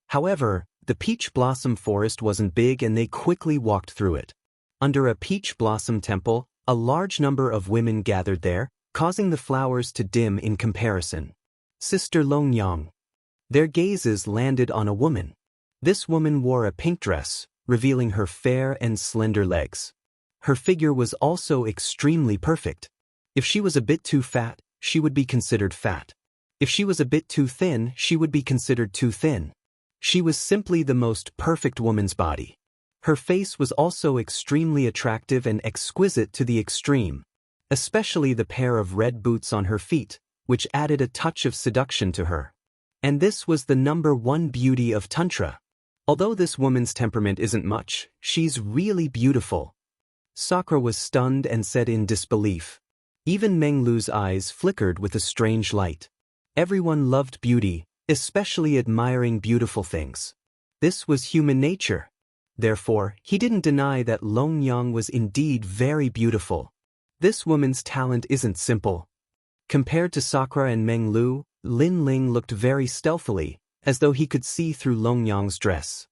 However, the peach blossom forest wasn't big and they quickly walked through it. Under a peach blossom temple, a large number of women gathered there, causing the flowers to dim in comparison. Sister Longyang. Their gazes landed on a woman. This woman wore a pink dress, revealing her fair and slender legs. Her figure was also extremely perfect. If she was a bit too fat, she would be considered fat. If she was a bit too thin, she would be considered too thin. She was simply the most perfect woman's body. Her face was also extremely attractive and exquisite to the extreme, especially the pair of red boots on her feet, which added a touch of seduction to her. And this was the #1 beauty of Tantra. Although this woman's temperament isn't much, she's really beautiful. Sakura was stunned and said in disbelief. Even Meng Lu's eyes flickered with a strange light. Everyone loved beauty, especially admiring beautiful things. This was human nature. Therefore, he didn't deny that Longyang was indeed very beautiful. This woman's talent isn't simple. Compared to Sakura and Meng Lu, Lin Ling looked very stealthily, as though he could see through Longyang's dress.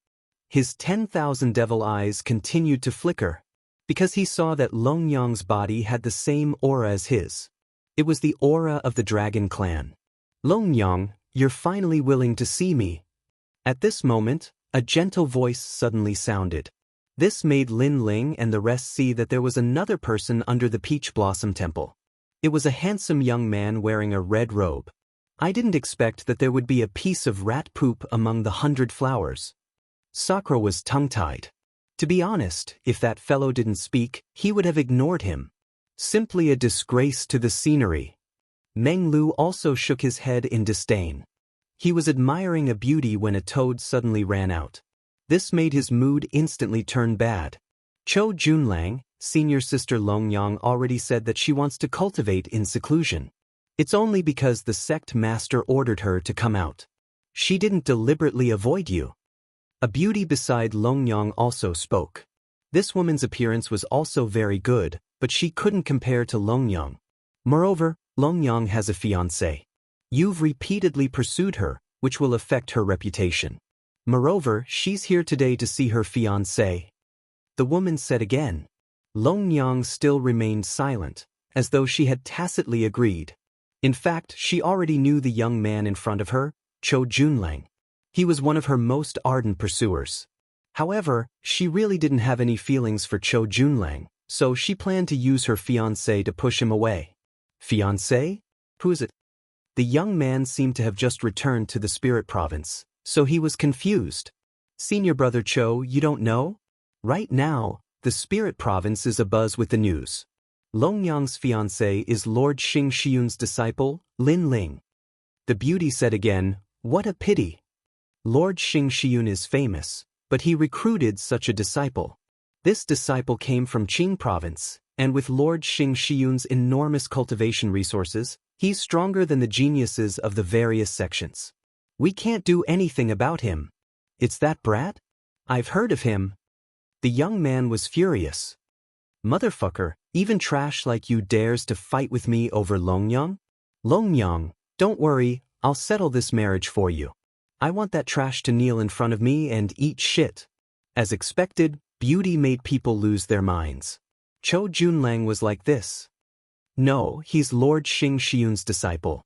His 10,000 devil eyes continued to flicker, because he saw that Longyang's body had the same aura as his. It was the aura of the Dragon Clan. Longyang, you're finally willing to see me. At this moment, a gentle voice suddenly sounded. This made Lin Ling and the rest see that there was another person under the Peach Blossom Temple. It was a handsome young man wearing a red robe. I didn't expect that there would be a piece of rat poop among the 100 flowers. Sakura was tongue-tied. To be honest, if that fellow didn't speak, he would have ignored him. Simply a disgrace to the scenery. Meng Lu also shook his head in disdain. He was admiring a beauty when a toad suddenly ran out. This made his mood instantly turn bad. Cho Junlang, senior sister Longyang, already said that she wants to cultivate in seclusion. It's only because the sect master ordered her to come out. She didn't deliberately avoid you. A beauty beside Longyang also spoke. This woman's appearance was also very good, but she couldn't compare to Longyang. Moreover, Longyang has a fiancé. You've repeatedly pursued her, which will affect her reputation. Moreover, she's here today to see her fiancé. The woman said again. Longyang still remained silent, as though she had tacitly agreed. In fact, she already knew the young man in front of her, Cho Junlang. He was one of her most ardent pursuers. However, she really didn't have any feelings for Cho Junlang, so she planned to use her fiancé to push him away. Fiancé? Who is it? The young man seemed to have just returned to the Spirit Province, so he was confused. Senior brother Cho, you don't know? Right now, the Spirit Province is abuzz with the news. Longyang's fiancé is Lord Xing Xiyun's disciple, Lin Ling. The beauty said again, what a pity. Lord Xing Xiyun is famous, but he recruited such a disciple. This disciple came from Qing Province, and with Lord Xing Xiyun's enormous cultivation resources, he's stronger than the geniuses of the various sections. We can't do anything about him. It's that brat? I've heard of him. The young man was furious. Motherfucker, even trash like you dares to fight with me over Longyang? Longyang, don't worry, I'll settle this marriage for you. I want that trash to kneel in front of me and eat shit. As expected, beauty made people lose their minds. Cho Junlang was like this. No, he's Lord Xing Xiyun's disciple.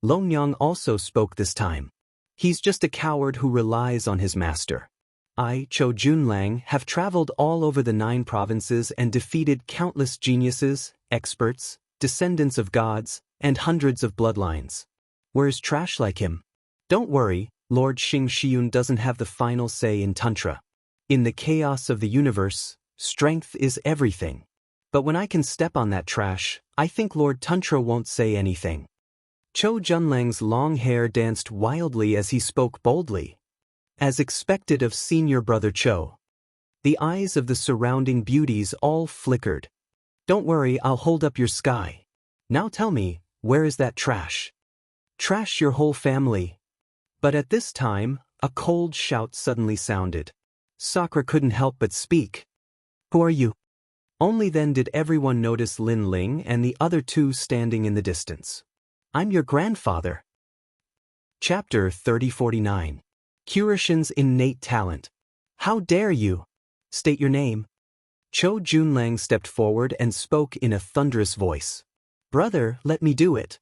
Longyang also spoke this time. He's just a coward who relies on his master. I, Cho Junlang, have traveled all over the 9 provinces and defeated countless geniuses, experts, descendants of gods, and hundreds of bloodlines. Where's trash like him? Don't worry, Lord Xianxia doesn't have the final say in Tantra. In the chaos of the universe, strength is everything. But when I can step on that trash, I think Lord Tantra won't say anything. Chou Junlang's long hair danced wildly as he spoke boldly. As expected of senior brother Chou. The eyes of the surrounding beauties all flickered. Don't worry, I'll hold up your sky. Now tell me, where is that trash? Trash your whole family. But at this time, a cold shout suddenly sounded. Sakura couldn't help but speak. Who are you? Only then did everyone notice Lin Ling and the other two standing in the distance. I'm your grandfather. Chapter 3049. Curishin's innate talent. How dare you? State your name. Chou Junlang stepped forward and spoke in a thunderous voice. Brother, let me do it.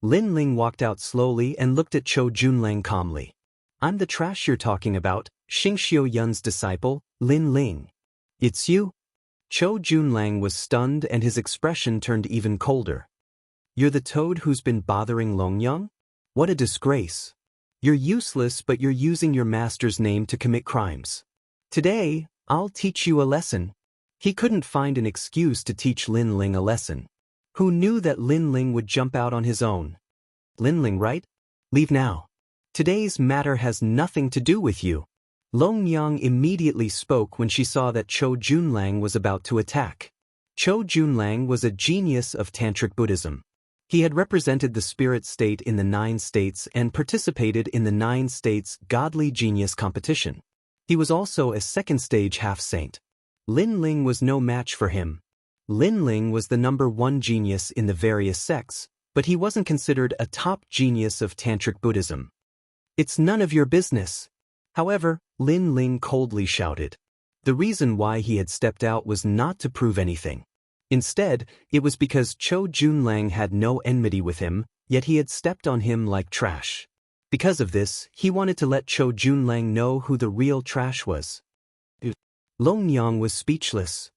Lin Ling walked out slowly and looked at Chou Junlang calmly. I'm the trash you're talking about, Xingxiu Yun's disciple, Lin Ling. It's you? Chou Junlang was stunned and his expression turned even colder. You're the toad who's been bothering Longyang? What a disgrace. You're useless, but you're using your master's name to commit crimes. Today, I'll teach you a lesson. He couldn't find an excuse to teach Lin Ling a lesson. Who knew that Lin Ling would jump out on his own? Lin Ling, right? Leave now. Today's matter has nothing to do with you. Longyang immediately spoke when she saw that Chou Junlang was about to attack. Chou Junlang was a genius of Tantric Buddhism. He had represented the spirit state in the 9 states and participated in the 9 states godly genius competition. He was also a second-stage half-saint. Lin Ling was no match for him. Lin Ling was the number 1 genius in the various sects, but he wasn't considered a top genius of Tantric Buddhism. It's none of your business. However, Lin Ling coldly shouted. The reason why he had stepped out was not to prove anything. Instead, it was because Chou Junlang had no enmity with him, yet he had stepped on him like trash. Because of this, he wanted to let Chou Junlang know who the real trash was. Longyang was speechless.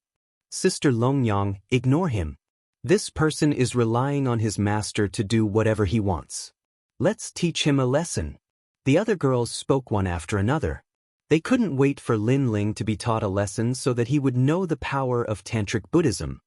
Sister Longyang, ignore him. This person is relying on his master to do whatever he wants. Let's teach him a lesson. The other girls spoke one after another. They couldn't wait for Lin Ling to be taught a lesson so that he would know the power of Tantric Buddhism.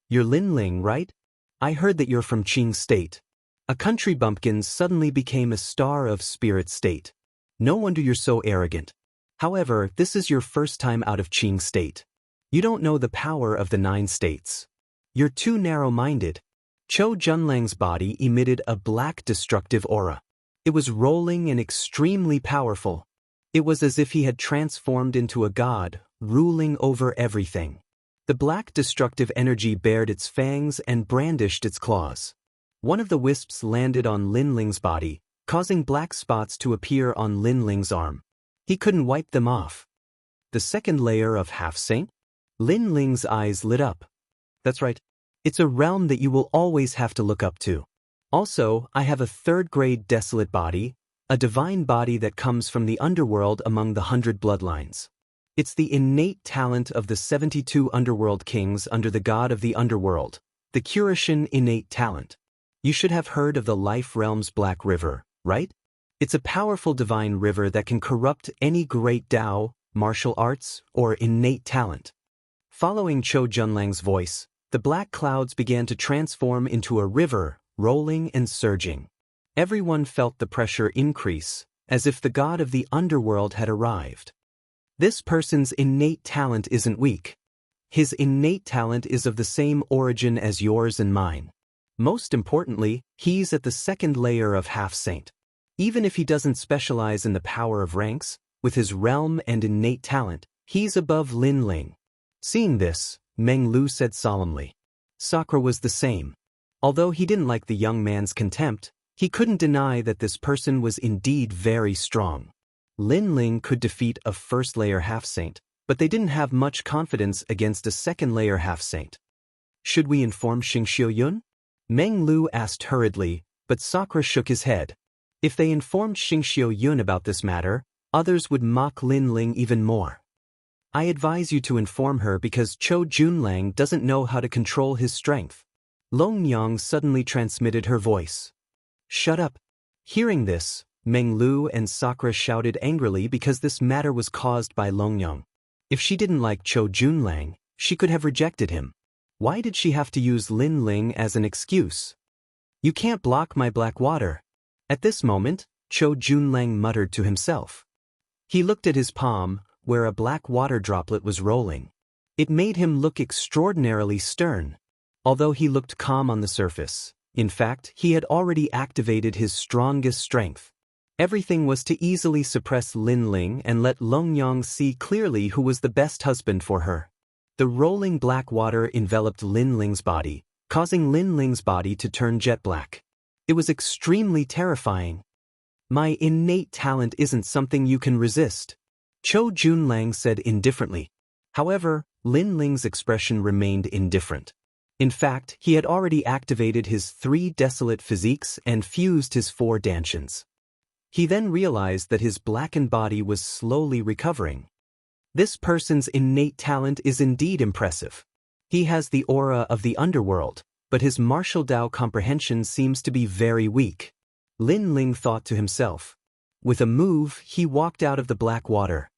You're Lin Ling, right? I heard that you're from Qing State. A country bumpkin suddenly became a star of spirit state. No wonder you're so arrogant. However, this is your first time out of Qing State. You don't know the power of the 9 states. You're too narrow-minded. Chou Junlang's body emitted a black destructive aura. It was rolling and extremely powerful. It was as if he had transformed into a god, ruling over everything. The black destructive energy bared its fangs and brandished its claws. One of the wisps landed on Lin Ling's body, causing black spots to appear on Lin Ling's arm. He couldn't wipe them off. The second layer of half-saint? Lin Ling's eyes lit up. That's right. It's a realm that you will always have to look up to. Also, I have a 3rd-grade desolate body, a divine body that comes from the underworld among the 100 bloodlines. It's the innate talent of the 72 underworld kings under the god of the underworld, the Curishin innate talent. You should have heard of the Life Realm's Black River, right? It's a powerful divine river that can corrupt any great Dao, martial arts, or innate talent. Following Chou Junlang's voice, the black clouds began to transform into a river, rolling and surging. Everyone felt the pressure increase, as if the god of the underworld had arrived. This person's innate talent isn't weak. His innate talent is of the same origin as yours and mine. Most importantly, he's at the 2nd layer of half-saint. Even if he doesn't specialize in the power of ranks, with his realm and innate talent, he's above Lin Ling. Seeing this, Meng Lu said solemnly. Sakura was the same. Although he didn't like the young man's contempt, he couldn't deny that this person was indeed very strong. Lin Ling could defeat a 1st-layer half-saint, but they didn't have much confidence against a 2nd-layer half-saint. Should we inform Xingxiu Yun? Meng Lu asked hurriedly, but Sakura shook his head. If they informed Xingxiu Yun about this matter, others would mock Lin Ling even more. I advise you to inform her because Chou Junlang doesn't know how to control his strength. Longyang suddenly transmitted her voice. Shut up. Hearing this, Meng Lu and Sakura shouted angrily because this matter was caused by Longyang. If she didn't like Chou Junlang, she could have rejected him. Why did she have to use Lin Ling as an excuse? You can't block my black water. At this moment, Chou Junlang muttered to himself. He looked at his palm, where a black water droplet was rolling. It made him look extraordinarily stern. Although he looked calm on the surface, in fact, he had already activated his strongest strength. Everything was to easily suppress Lin Ling and let Longyang see clearly who was the best husband for her. The rolling black water enveloped Lin Ling's body, causing Lin Ling's body to turn jet black. It was extremely terrifying. My innate talent isn't something you can resist, Chou Junlang said indifferently. However, Lin Ling's expression remained indifferent. In fact, he had already activated his 3 desolate physiques and fused his 4 dantians. He then realized that his blackened body was slowly recovering. This person's innate talent is indeed impressive. He has the aura of the underworld, but his martial Dao comprehension seems to be very weak. Lin Ling thought to himself. With a move, he walked out of the black water.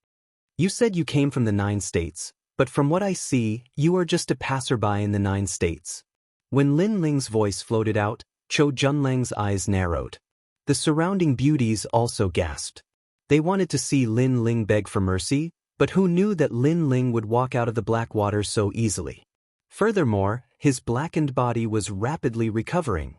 You said you came from the 9 states, but from what I see, you are just a passerby in the 9 states. When Lin Ling's voice floated out, Chou Junlang's eyes narrowed. The surrounding beauties also gasped. They wanted to see Lin Ling beg for mercy, but who knew that Lin Ling would walk out of the black water so easily? Furthermore, his blackened body was rapidly recovering.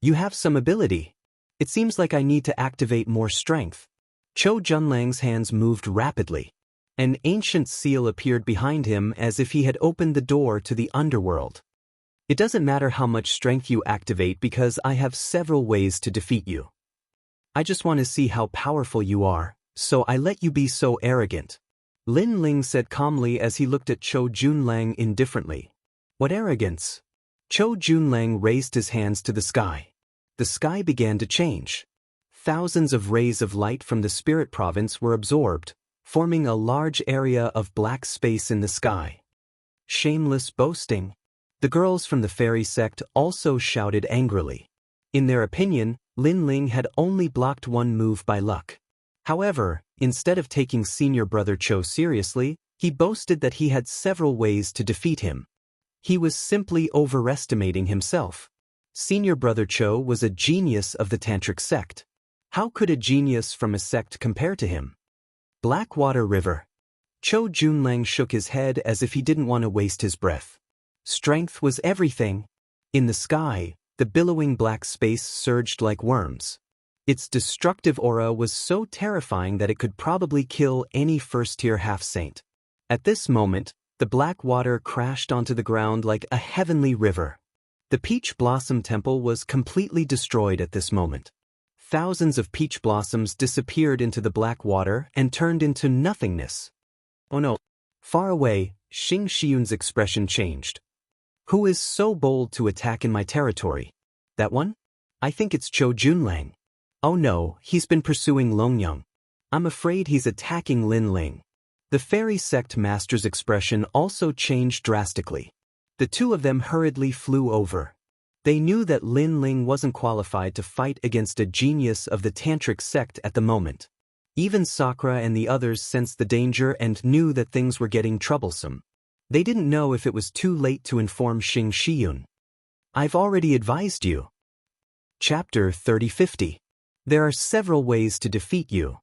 You have some ability. It seems like I need to activate more strength. Chou Junlang's hands moved rapidly. An ancient seal appeared behind him as if he had opened the door to the underworld. It doesn't matter how much strength you activate because I have several ways to defeat you. I just want to see how powerful you are, so I let you be so arrogant. Lin Ling said calmly as he looked at Chou Junlang indifferently. What arrogance? Chou Junlang raised his hands to the sky. The sky began to change. Thousands of rays of light from the spirit province were absorbed, forming a large area of black space in the sky. Shameless boasting. The girls from the fairy sect also shouted angrily. In their opinion, Lin Ling had only blocked one move by luck. However, instead of taking senior brother Chou seriously, he boasted that he had several ways to defeat him. He was simply overestimating himself. Senior brother Chou was a genius of the tantric sect. How could a genius from a sect compare to him? Blackwater River. Chou Junlang shook his head as if he didn't want to waste his breath. Strength was everything. In the sky, the billowing black space surged like worms. Its destructive aura was so terrifying that it could probably kill any first-tier half-saint. At this moment, the black water crashed onto the ground like a heavenly river. The peach blossom temple was completely destroyed at this moment. Thousands of peach blossoms disappeared into the black water and turned into nothingness. Oh no. Far away, Xianxia's expression changed. Who is so bold to attack in my territory? That one? I think it's Chou Junlang. Oh no, he's been pursuing Longyang. I'm afraid he's attacking Lin Ling. The fairy sect master's expression also changed drastically. The two of them hurriedly flew over. They knew that Lin Ling wasn't qualified to fight against a genius of the tantric sect at the moment. Even Sakura and the others sensed the danger and knew that things were getting troublesome. They didn't know if it was too late to inform Xianxia. I've already advised you. Chapter 3050. There are several ways to defeat you.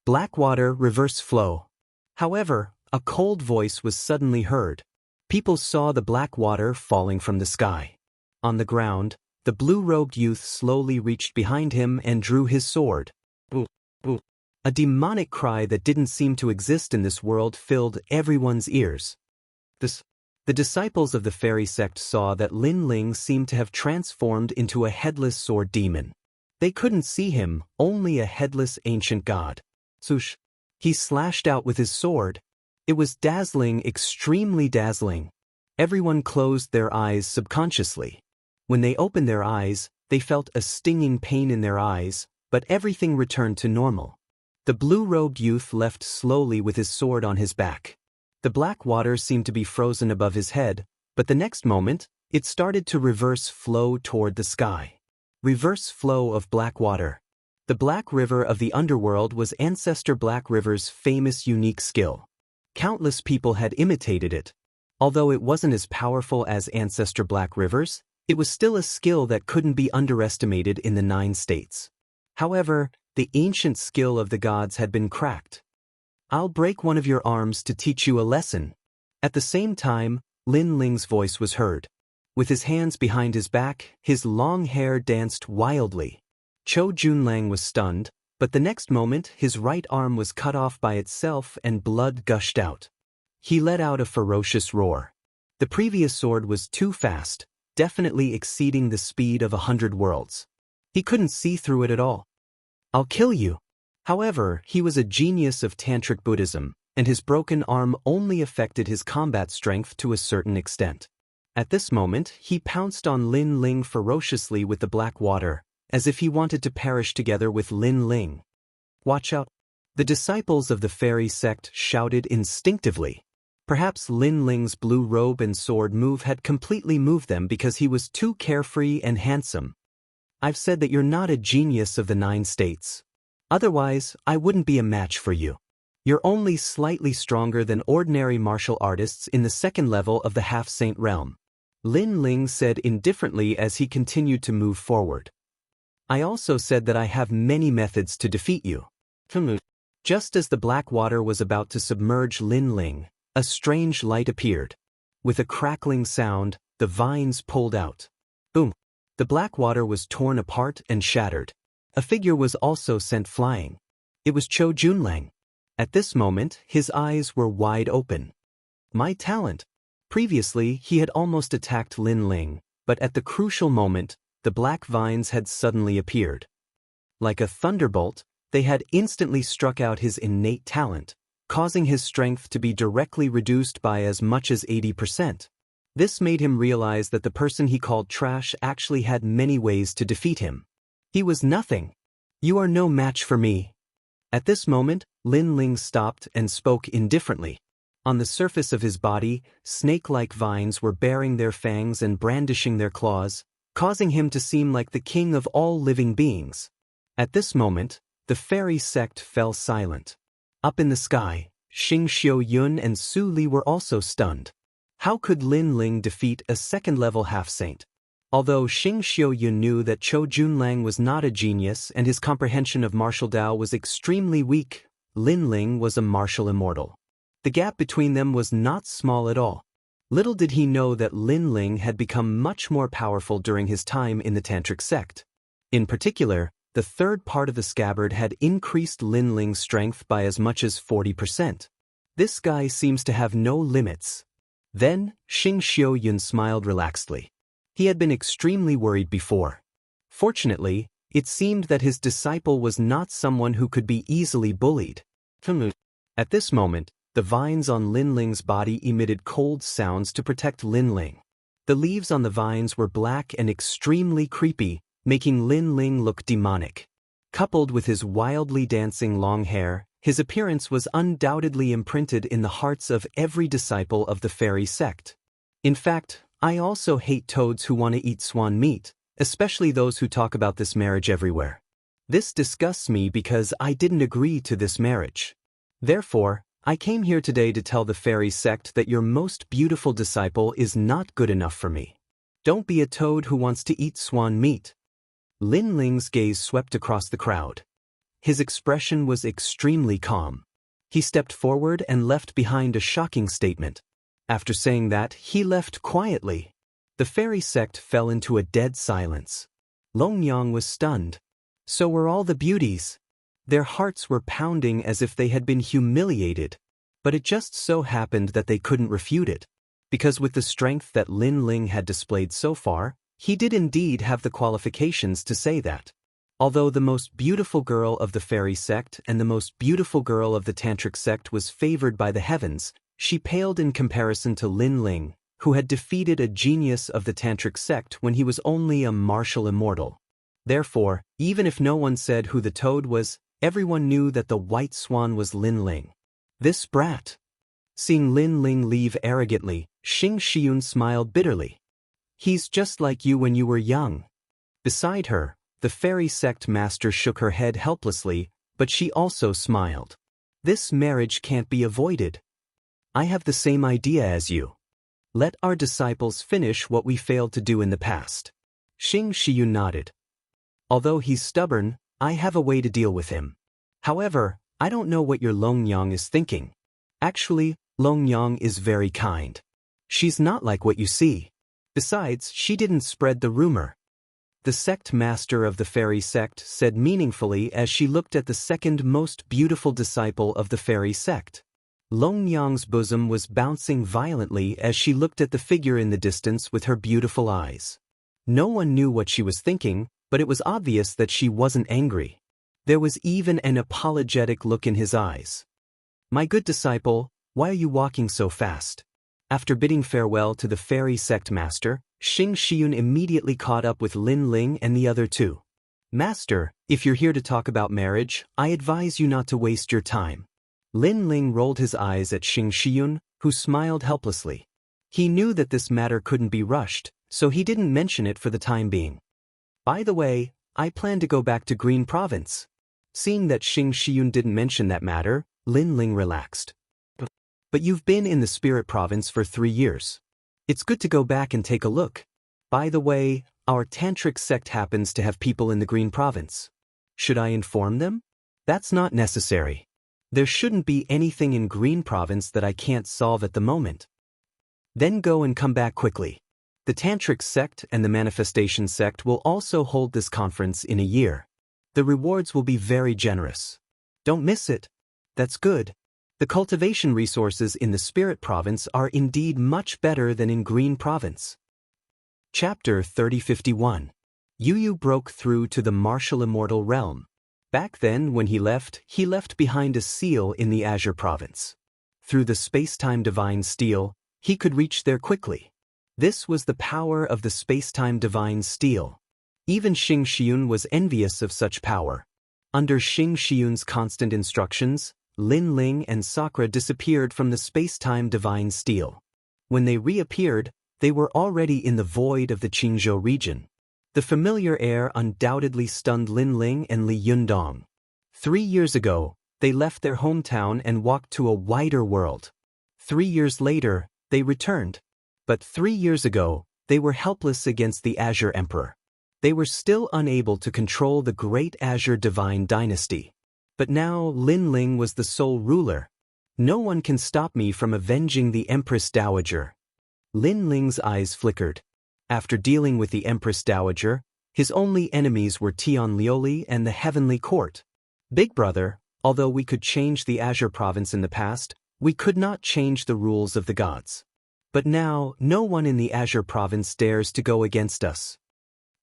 Blackwater reverse flow. However, a cold voice was suddenly heard. People saw the black water falling from the sky. On the ground, the blue-robed youth slowly reached behind him and drew his sword. Boo, boo. A demonic cry that didn't seem to exist in this world filled everyone's ears. The disciples of the fairy sect saw that Lin Ling seemed to have transformed into a headless sword demon. They couldn't see him, only a headless ancient god. Swoosh. He slashed out with his sword. It was dazzling, extremely dazzling. Everyone closed their eyes subconsciously. When they opened their eyes, they felt a stinging pain in their eyes, but everything returned to normal. The blue-robed youth left slowly with his sword on his back. The black water seemed to be frozen above his head, but the next moment, it started to reverse flow toward the sky. Reverse flow of black water. The Black River of the underworld was Ancestor Black River's famous unique skill. Countless people had imitated it. Although it wasn't as powerful as Ancestor Black River's, it was still a skill that couldn't be underestimated in the 9 states. However, the ancient skill of the gods had been cracked. "I'll break one of your arms to teach you a lesson." At the same time, Lin Ling's voice was heard. With his hands behind his back, his long hair danced wildly. Chou Junlang was stunned, but the next moment his right arm was cut off by itself and blood gushed out. He let out a ferocious roar. The previous sword was too fast, definitely exceeding the speed of 100 worlds. He couldn't see through it at all. "I'll kill you." However, he was a genius of Tantric Buddhism, and his broken arm only affected his combat strength to a certain extent. At this moment, he pounced on Lin Ling ferociously with the black water, as if he wanted to perish together with Lin Ling. "Watch out!" The disciples of the fairy sect shouted instinctively. Perhaps Lin Ling's blue robe and sword move had completely moved them because he was too carefree and handsome. "I've said that you're not a genius of the 9 states. Otherwise, I wouldn't be a match for you. You're only slightly stronger than ordinary martial artists in the 2nd level of the half-saint realm," Lin Ling said indifferently as he continued to move forward. "I also said that I have many methods to defeat you." Just as the black water was about to submerge Lin Ling, a strange light appeared. With a crackling sound, the vines pulled out. Boom! The black water was torn apart and shattered. A figure was also sent flying. It was Chou Junlang. At this moment, his eyes were wide open. My talent! Previously, he had almost attacked Lin Ling, but at the crucial moment, the black vines had suddenly appeared. Like a thunderbolt, they had instantly struck out his innate talent, causing his strength to be directly reduced by as much as 80%. This made him realize that the person he called trash actually had many ways to defeat him. He was nothing. "You are no match for me." At this moment, Lin Ling stopped and spoke indifferently. On the surface of his body, snake-like vines were baring their fangs and brandishing their claws, causing him to seem like the king of all living beings. At this moment, the fairy sect fell silent. Up in the sky, Xing Xiaoyun and Su Li were also stunned. How could Lin Ling defeat a 2nd-level half-saint? Although Xing Xiaoyun knew that Chou Junlang was not a genius and his comprehension of martial Dao was extremely weak, Lin Ling was a martial immortal. The gap between them was not small at all. Little did he know that Lin Ling had become much more powerful during his time in the Tantric sect. In particular, the 3rd part of the scabbard had increased Lin Ling's strength by as much as 40%. This guy seems to have no limits. Then, Xing Xiaoyun smiled relaxedly. He had been extremely worried before. Fortunately, it seemed that his disciple was not someone who could be easily bullied. At this moment, the vines on Lin Ling's body emitted cold sounds to protect Lin Ling. The leaves on the vines were black and extremely creepy, making Lin Ling look demonic. Coupled with his wildly dancing long hair, his appearance was undoubtedly imprinted in the hearts of every disciple of the fairy sect. In fact, I also hate toads who want to eat swan meat, especially those who talk about this marriage everywhere. This disgusts me because I didn't agree to this marriage. Therefore, I came here today to tell the fairy sect that your most beautiful disciple is not good enough for me. Don't be a toad who wants to eat swan meat. Lin Ling's gaze swept across the crowd. His expression was extremely calm. He stepped forward and left behind a shocking statement. After saying that, he left quietly. The fairy sect fell into a dead silence. Longyang was stunned. So were all the beauties. Their hearts were pounding as if they had been humiliated. But it just so happened that they couldn't refute it. Because with the strength that Lin Ling had displayed so far, he did indeed have the qualifications to say that. Although the most beautiful girl of the fairy sect and the most beautiful girl of the tantric sect was favored by the heavens, she paled in comparison to Lin Ling, who had defeated a genius of the tantric sect when he was only a martial immortal. Therefore, even if no one said who the toad was, everyone knew that the white swan was Lin Ling. This brat. Seeing Lin Ling leave arrogantly, Xing Xiun smiled bitterly. He's just like you when you were young. Beside her, The fairy sect master shook her head helplessly, but she also smiled. This marriage can't be avoided. I have the same idea as you. Let our disciples finish what we failed to do in the past. Xianxia nodded. Although he's stubborn, I have a way to deal with him. However, I don't know what your Longyang is thinking. Actually, Longyang is very kind. She's not like what you see. Besides, she didn't spread the rumor. The sect master of the fairy sect said meaningfully as she looked at the second most beautiful disciple of the fairy sect. Longyang's bosom was bouncing violently as she looked at the figure in the distance with her beautiful eyes. No one knew what she was thinking, but it was obvious that she wasn't angry. There was even an apologetic look in his eyes. My good disciple, why are you walking so fast? After bidding farewell to the fairy sect master, Xianxia immediately caught up with Lin Ling and the other two. Master, if you're here to talk about marriage, I advise you not to waste your time. Lin Ling rolled his eyes at Xianxia, who smiled helplessly. He knew that this matter couldn't be rushed, so he didn't mention it for the time being. By the way, I plan to go back to Green Province. Seeing that Xianxia didn't mention that matter, Lin Ling relaxed. But you've been in the Spirit Province for 3 years. It's good to go back and take a look. By the way, our tantric sect happens to have people in the Green Province. Should I inform them? That's not necessary. There shouldn't be anything in Green Province that I can't solve at the moment. Then go and come back quickly. The tantric sect and the manifestation sect will also hold this conference in a year. The rewards will be very generous. Don't miss it. That's good. The cultivation resources in the Spirit Province are indeed much better than in Green Province. Chapter 3051. Yu broke through to the martial immortal realm. Back then, when he left behind a seal in the Azure Province. Through the space-time divine steel, he could reach there quickly. This was the power of the space-time divine steel. Even Xianxia was envious of such power. Under Xianxia's constant instructions, Lin Ling and Sakura disappeared from the space-time divine steel. When they reappeared, they were already in the void of the Qingzhou region. The familiar air undoubtedly stunned Lin Ling and Li Yundong. 3 years ago, they left their hometown and walked to a wider world. 3 years later, they returned. But 3 years ago, they were helpless against the Azure Emperor. They were still unable to control the great Azure Divine Dynasty. But now Lin Ling was the sole ruler. No one can stop me from avenging the Empress Dowager. Lin Ling's eyes flickered. After dealing with the Empress Dowager, his only enemies were Tian Lioli and the Heavenly Court. Big Brother, although we could change the Azure Province in the past, we could not change the rules of the gods. But now, no one in the Azure Province dares to go against us.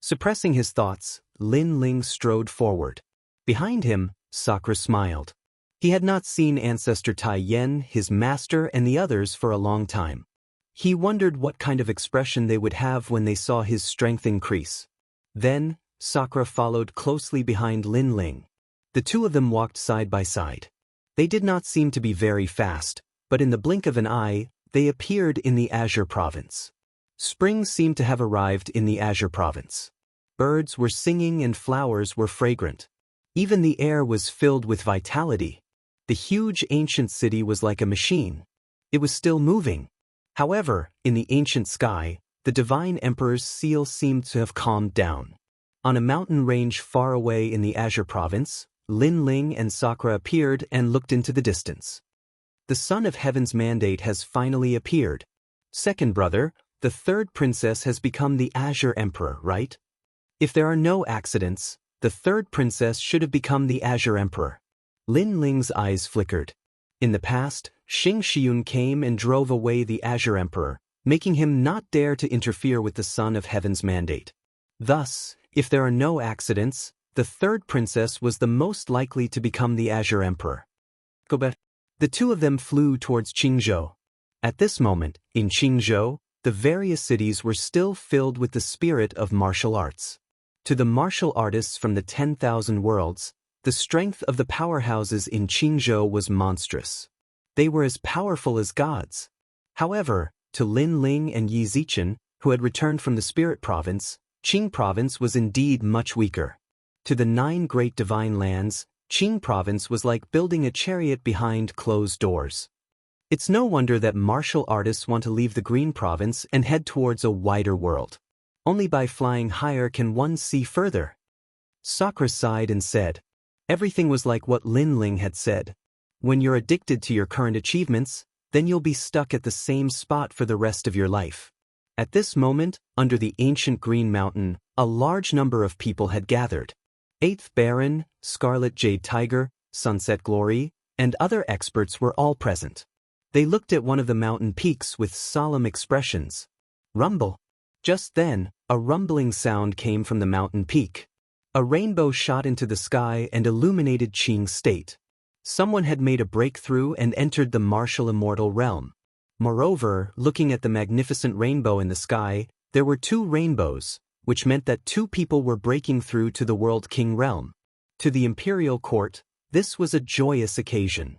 Suppressing his thoughts, Lin Ling strode forward. Behind him, Sakura smiled. He had not seen Ancestor Tai Yen, his master, and the others for a long time. He wondered what kind of expression they would have when they saw his strength increase. Then, Sakura followed closely behind Lin Ling. The two of them walked side by side. They did not seem to be very fast, but in the blink of an eye, they appeared in the Azure Province. Spring seemed to have arrived in the Azure Province. Birds were singing and flowers were fragrant. Even the air was filled with vitality. The huge ancient city was like a machine. It was still moving. However, in the ancient sky, the Divine Emperor's seal seemed to have calmed down. On a mountain range far away in the Azure Province, Lin Ling and Sakura appeared and looked into the distance. The Son of Heaven's mandate has finally appeared. Second brother, the third princess has become the Azure Emperor, right? If there are no accidents, the third princess should have become the Azure Emperor. Lin Ling's eyes flickered. In the past, Xianxia came and drove away the Azure Emperor, making him not dare to interfere with the Son of Heaven's mandate. Thus, if there are no accidents, the third princess was the most likely to become the Azure Emperor. The two of them flew towards Qingzhou. At this moment, in Qingzhou, the various cities were still filled with the spirit of martial arts. To the martial artists from the 10,000 worlds, the strength of the powerhouses in Qingzhou was monstrous. They were as powerful as gods. However, to Lin Ling and Yi Zichen, who had returned from the Spirit Province, Qing Province was indeed much weaker. To the 9 great divine lands, Qing province was like building a chariot behind closed doors. It's no wonder that martial artists want to leave the Green province and head towards a wider world. Only by flying higher can one see further. Sakura sighed and said, everything was like what Lin Ling had said. When you're addicted to your current achievements, then you'll be stuck at the same spot for the rest of your life. At this moment, under the ancient Green Mountain, a large number of people had gathered. 8th Baron, Scarlet Jade Tiger, Sunset Glory, and other experts were all present. They looked at one of the mountain peaks with solemn expressions. Rumble. Just then, a rumbling sound came from the mountain peak. A rainbow shot into the sky and illuminated Qing State. Someone had made a breakthrough and entered the martial immortal realm. Moreover, looking at the magnificent rainbow in the sky, there were 2 rainbows, which meant that 2 people were breaking through to the World King realm. To the imperial court, this was a joyous occasion.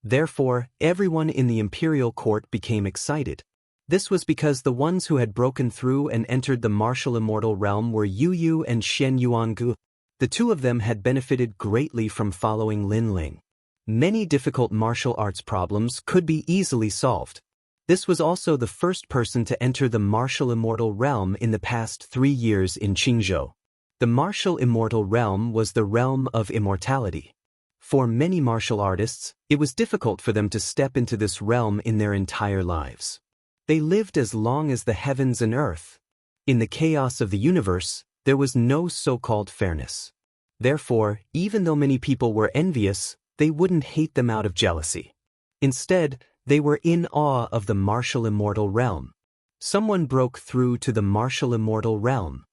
Therefore, everyone in the imperial court became excited. This was because the ones who had broken through and entered the martial immortal realm were Yu and Xianxia. The 2 of them had benefited greatly from following Lin Ling. Many difficult martial arts problems could be easily solved. This was also the first person to enter the martial immortal realm in the past 3 years in Qingzhou. The martial immortal realm was the realm of immortality. For many martial artists, it was difficult for them to step into this realm in their entire lives. They lived as long as the heavens and earth. In the chaos of the universe, there was no so-called fairness. Therefore, even though many people were envious, they wouldn't hate them out of jealousy. Instead, they were in awe of the martial immortal realm. Someone broke through to the martial immortal realm.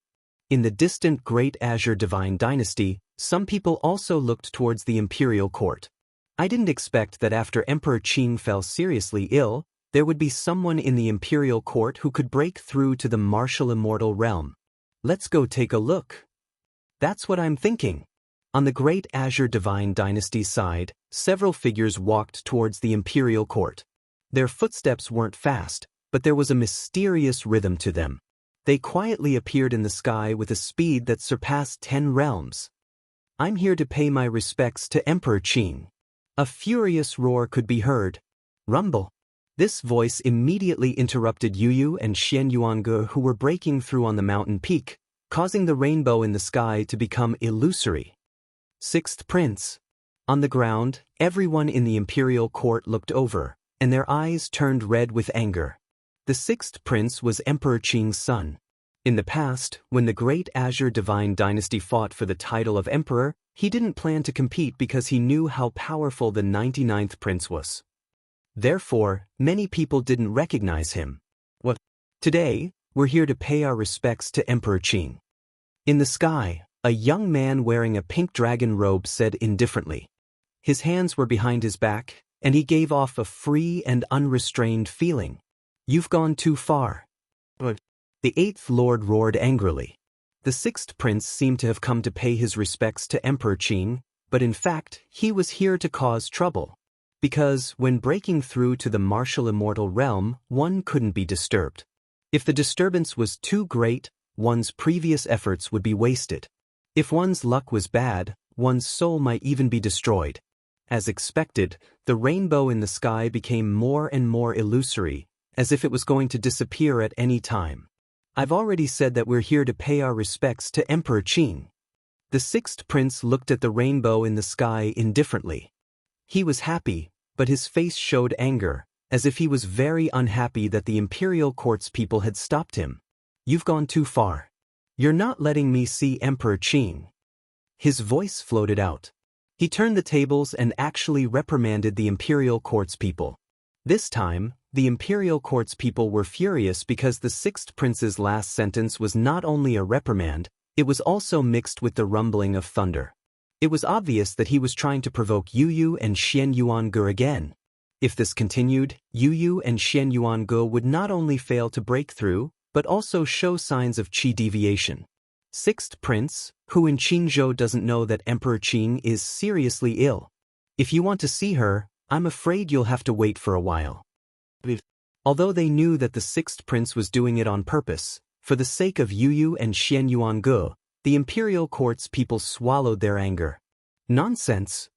In the distant Great Azure Divine Dynasty, some people also looked towards the imperial court. I didn't expect that after Emperor Qing fell seriously ill, there would be someone in the imperial court who could break through to the martial immortal realm. Let's go take a look. That's what I'm thinking. On the Great Azure Divine Dynasty side, several figures walked towards the imperial court. Their footsteps weren't fast, but there was a mysterious rhythm to them. They quietly appeared in the sky with a speed that surpassed 10 realms. I'm here to pay my respects to Emperor Qing. A furious roar could be heard. Rumble. This voice immediately interrupted Yu and Xianxia, who were breaking through on the mountain peak, causing the rainbow in the sky to become illusory. 6th Prince. On the ground, everyone in the imperial court looked over, and their eyes turned red with anger. The 6th Prince was Emperor Qing's son. In the past, when the Great Azure Divine Dynasty fought for the title of Emperor, he didn't plan to compete because he knew how powerful the 99th Prince was. Therefore, many people didn't recognize him. Well, today, we're here to pay our respects to Emperor Qing. In the sky, a young man wearing a pink dragon robe said indifferently. His hands were behind his back, and he gave off a free and unrestrained feeling. You've gone too far. But the 8th Lord roared angrily. The 6th Prince seemed to have come to pay his respects to Emperor Qing, but in fact, he was here to cause trouble. Because, when breaking through to the martial immortal realm, one couldn't be disturbed. If the disturbance was too great, one's previous efforts would be wasted. If one's luck was bad, one's soul might even be destroyed. As expected, the rainbow in the sky became more and more illusory, as if it was going to disappear at any time. I've already said that we're here to pay our respects to Emperor Qing. The 6th Prince looked at the rainbow in the sky indifferently. He was happy, but his face showed anger, as if he was very unhappy that the imperial court's people had stopped him. You've gone too far. You're not letting me see Emperor Qing. His voice floated out. He turned the tables and actually reprimanded the imperial court's people. This time, the imperial court's people were furious because the 6th Prince's last sentence was not only a reprimand, it was also mixed with the rumbling of thunder. It was obvious that he was trying to provoke Yu and Xianxia again. If this continued, Yu and Xianxia would not only fail to break through, but also show signs of qi deviation. 6th Prince, who in Qingzhou doesn't know that Emperor Qing is seriously ill. If you want to see her, I'm afraid you'll have to wait for a while. Although they knew that the 6th Prince was doing it on purpose, for the sake of Yu and Xianxia, The imperial court's people swallowed their anger. Nonsense!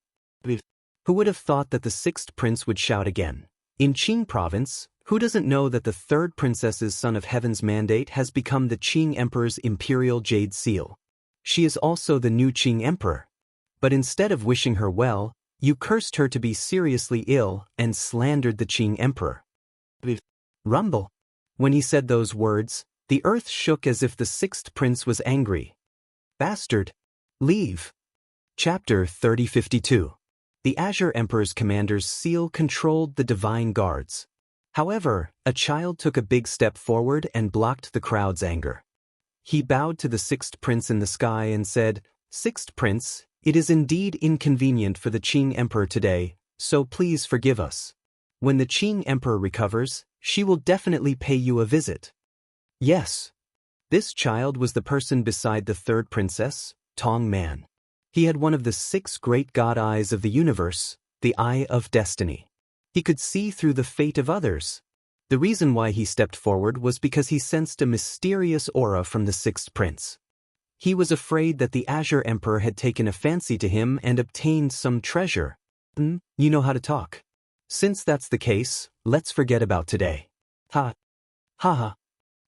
Who would have thought that the sixth prince would shout again? In Qing province, who doesn't know that the third princess's son of heaven's mandate has become the Qing emperor's imperial jade seal? She is also the new Qing emperor. But instead of wishing her well, you cursed her to be seriously ill and slandered the Qing emperor. Rumble. When he said those words, the earth shook as if the sixth prince was angry. Bastard! Leave! Chapter 3052. The Azure Emperor's commander's seal controlled the divine guards. However, a child took a big step forward and blocked the crowd's anger. He bowed to the sixth prince in the sky and said, "Sixth prince, it is indeed inconvenient for the Qing emperor today, so please forgive us. When the Qing emperor recovers, she will definitely pay you a visit." Yes. This child was the person beside the third princess, Tong Man. He had one of the 6 great god eyes of the universe, the Eye of Destiny. He could see through the fate of others. The reason why he stepped forward was because he sensed a mysterious aura from the sixth prince. He was afraid that the Azure Emperor had taken a fancy to him and obtained some treasure. You know how to talk. Since that's the case, let's forget about today. Ha. Ha.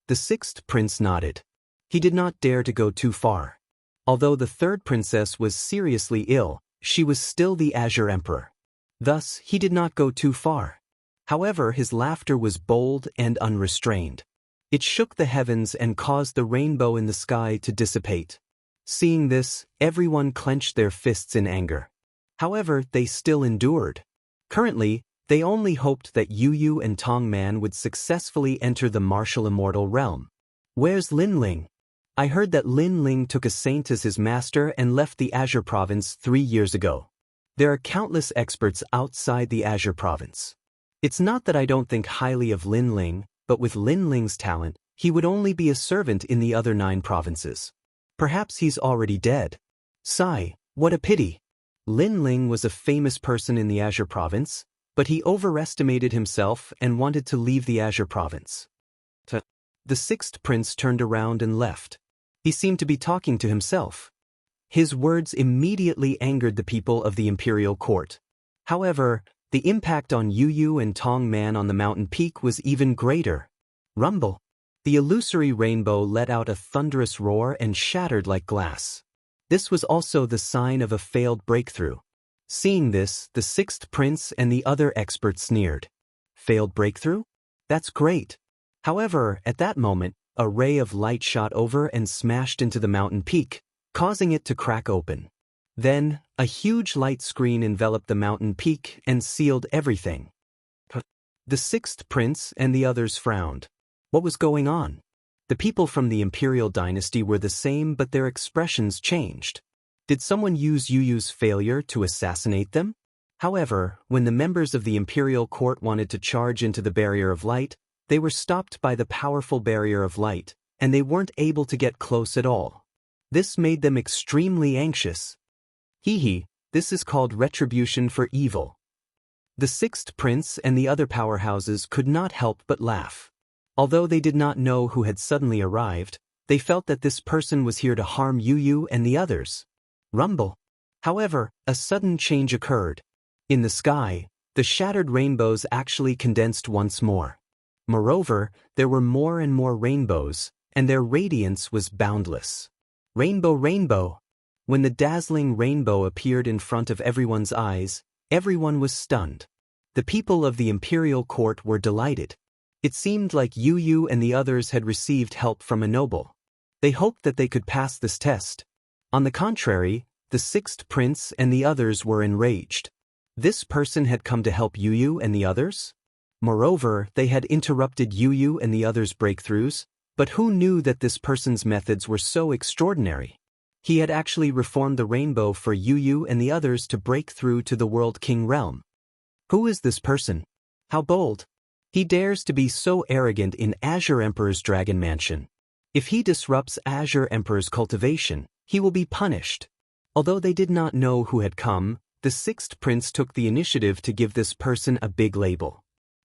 The sixth prince nodded. He did not dare to go too far. Although the third princess was seriously ill, she was still the Azure Emperor. Thus, he did not go too far. However, his laughter was bold and unrestrained. It shook the heavens and caused the rainbow in the sky to dissipate. Seeing this, everyone clenched their fists in anger. However, they still endured. Currently, they only hoped that Yu and Tong Man would successfully enter the martial immortal realm. Where's Lin Ling? I heard that Lin Ling took a saint as his master and left the Azure province 3 years ago. There are countless experts outside the Azure province. It's not that I don't think highly of Lin Ling, but with Lin Ling's talent, he would only be a servant in the other 9 provinces. Perhaps he's already dead. Sigh, what a pity. Lin Ling was a famous person in the Azure province, but he overestimated himself and wanted to leave the Azure province. The sixth prince turned around and left. He seemed to be talking to himself. His words immediately angered the people of the imperial court. However, the impact on Yu and Tong Man on the mountain peak was even greater. Rumble. The illusory rainbow let out a thunderous roar and shattered like glass. This was also the sign of a failed breakthrough. Seeing this, the sixth prince and the other experts sneered. Failed breakthrough? That's great. However, at that moment, a ray of light shot over and smashed into the mountain peak, causing it to crack open. Then, a huge light screen enveloped the mountain peak and sealed everything. The sixth prince and the others frowned. What was going on? The people from the imperial dynasty were the same, but their expressions changed. Did someone use Yu's failure to assassinate them? However, when the members of the imperial court wanted to charge into the barrier of light, they were stopped by the powerful barrier of light, and they weren't able to get close at all. This made them extremely anxious. This is called retribution for evil. The sixth prince and the other powerhouses could not help but laugh. Although they did not know who had suddenly arrived, they felt that this person was here to harm Yu and the others. Rumble. However, a sudden change occurred. In the sky, the shattered rainbows actually condensed once more. Moreover, there were more and more rainbows, and their radiance was boundless. Rainbow, rainbow! When the dazzling rainbow appeared in front of everyone's eyes, everyone was stunned. The people of the imperial court were delighted. It seemed like Yu and the others had received help from a noble. They hoped that they could pass this test. On the contrary, the sixth prince and the others were enraged. This person had come to help Yu and the others? Moreover, they had interrupted Yu and the others' breakthroughs, but who knew that this person's methods were so extraordinary? He had actually reformed the rainbow for Yu and the others to break through to the World King realm. Who is this person? How bold! He dares to be so arrogant in Azure Emperor's Dragon Mansion. If he disrupts Azure Emperor's cultivation, he will be punished. Although they did not know who had come, the sixth prince took the initiative to give this person a big label.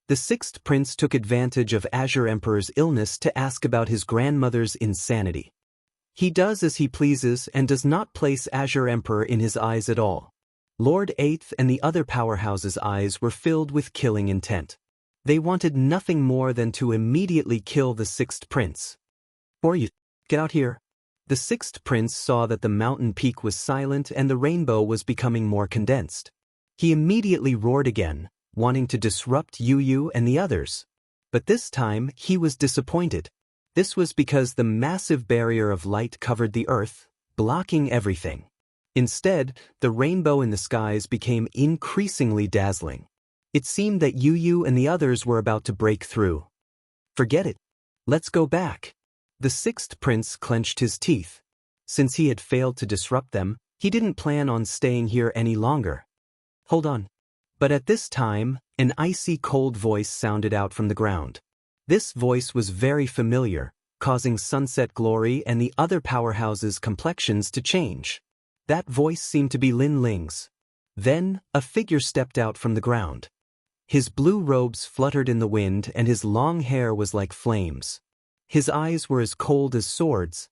The sixth prince took advantage of Azure Emperor's illness to ask about his grandmother's insanity. He does as he pleases and does not place Azure Emperor in his eyes at all. Lord Eighth and the other powerhouses' eyes were filled with killing intent. They wanted nothing more than to immediately kill the sixth prince. Or you, get out here. The sixth prince saw that the mountain peak was silent and the rainbow was becoming more condensed. He immediately roared again, wanting to disrupt Yu and the others. But this time, he was disappointed. This was because the massive barrier of light covered the earth, blocking everything. Instead, the rainbow in the skies became increasingly dazzling. It seemed that Yu and the others were about to break through. Forget it. Let's go back. The sixth prince clenched his teeth. Since he had failed to disrupt them, he didn't plan on staying here any longer. Hold on. But at this time, an icy cold voice sounded out from the ground. This voice was very familiar, causing Sunset Glory and the other powerhouses' complexions to change. That voice seemed to be Lin Ling's. Then, a figure stepped out from the ground. His blue robes fluttered in the wind and his long hair was like flames. His eyes were as cold as swords.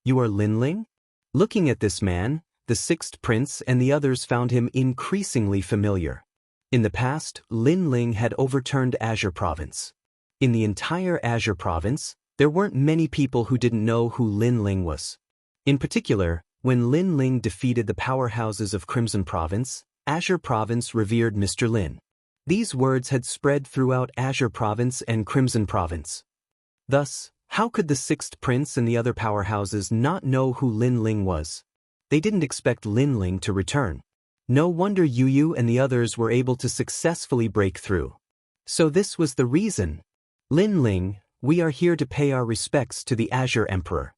You are Lin Ling? Looking at this man, the sixth prince and the others found him increasingly familiar. In the past, Lin Ling had overturned Azure Province. In the entire Azure Province, there weren't many people who didn't know who Lin Ling was. In particular, when Lin Ling defeated the powerhouses of Crimson Province, Azure Province revered Mr. Lin. These words had spread throughout Azure Province and Crimson Province. Thus, how could the sixth prince and the other powerhouses not know who Lin Ling was? They didn't expect Lin Ling to return. No wonder Yu and the others were able to successfully break through. So this was the reason. Lin Ling, we are here to pay our respects to the Azure Emperor.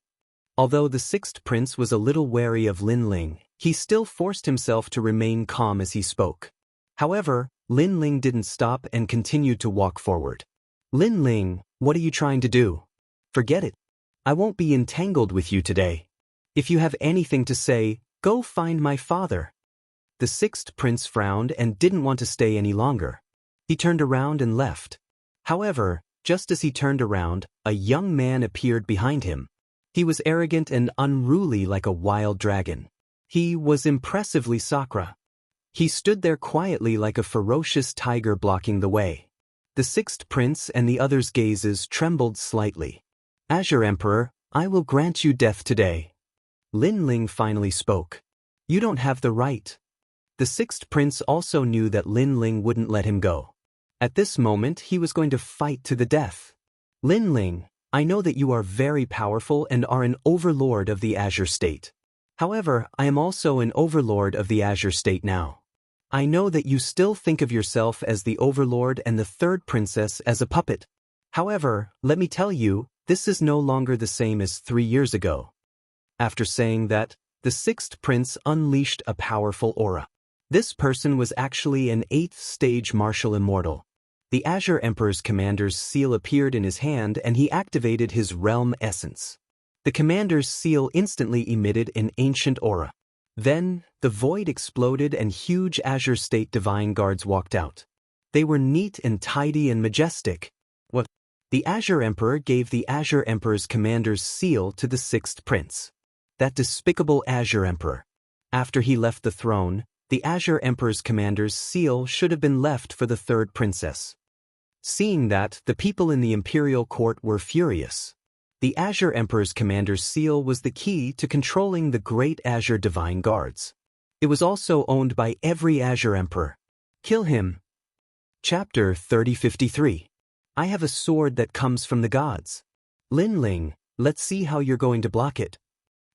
Although the sixth prince was a little wary of Lin Ling, he still forced himself to remain calm as he spoke. However, Lin Ling didn't stop and continued to walk forward. Lin Ling, what are you trying to do? Forget it. I won't be entangled with you today. If you have anything to say, go find my father. The sixth prince frowned and didn't want to stay any longer. He turned around and left. However, just as he turned around, a young man appeared behind him. He was arrogant and unruly like a wild dragon. He was impressively Sakura. He stood there quietly like a ferocious tiger blocking the way. The sixth prince and the others' gazes trembled slightly. Azure Emperor, I will grant you death today. Lin Ling finally spoke. You don't have the right. The sixth prince also knew that Lin Ling wouldn't let him go. At this moment, he was going to fight to the death. Lin Ling, I know that you are very powerful and are an overlord of the Azure State. However, I am also an overlord of the Azure State now. I know that you still think of yourself as the overlord and the third princess as a puppet. However, let me tell you, this is no longer the same as 3 years ago. After saying that, the sixth prince unleashed a powerful aura. This person was actually an 8th stage martial immortal. The Azure Emperor's commander's seal appeared in his hand and he activated his realm essence. The commander's seal instantly emitted an ancient aura. Then, the void exploded and huge Azure State Divine Guards walked out. They were neat and tidy and majestic. What? The Azure Emperor gave the Azure Emperor's commander's seal to the sixth prince. That despicable Azure Emperor. After he left the throne, the Azure Emperor's commander's seal should have been left for the third princess. Seeing that, the people in the imperial court were furious. The Azure Emperor's commander's seal was the key to controlling the great Azure Divine Guards. It was also owned by every Azure Emperor. Kill him. Chapter 3053. I have a sword that comes from the gods. Lin Ling, let's see how you're going to block it.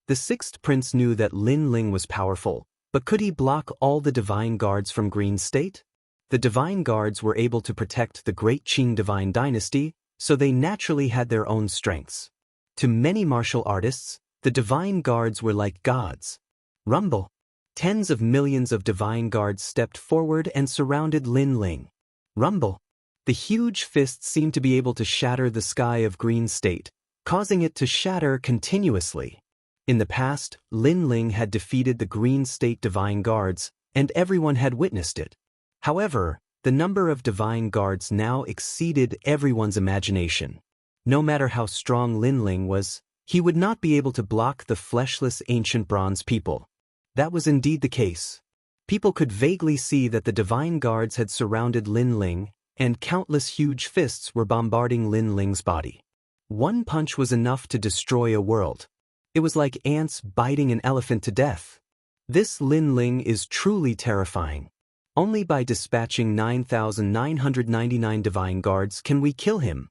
The sixth prince knew that Lin Ling was powerful, but could he block all the Divine Guards from Green State? The Divine Guards were able to protect the great Qing Divine Dynasty, so they naturally had their own strengths. To many martial artists, the Divine Guards were like gods. Rumble. Tens of millions of Divine Guards stepped forward and surrounded Lin Ling. Rumble. The huge fists seemed to be able to shatter the sky of Green State, causing it to shatter continuously. In the past, Lin Ling had defeated the Green State Divine Guards, and everyone had witnessed it. However, the number of Divine Guards now exceeded everyone's imagination. No matter how strong Lin Ling was, He would not be able to block the fleshless ancient bronze people. That was indeed the case. People could vaguely see that the divine guards had surrounded Lin Ling, and countless huge fists were bombarding Lin Ling's body. One punch was enough to destroy a world. It was like ants biting an elephant to death. This Lin Ling is truly terrifying. Only by dispatching 9,999 divine guards can we kill him.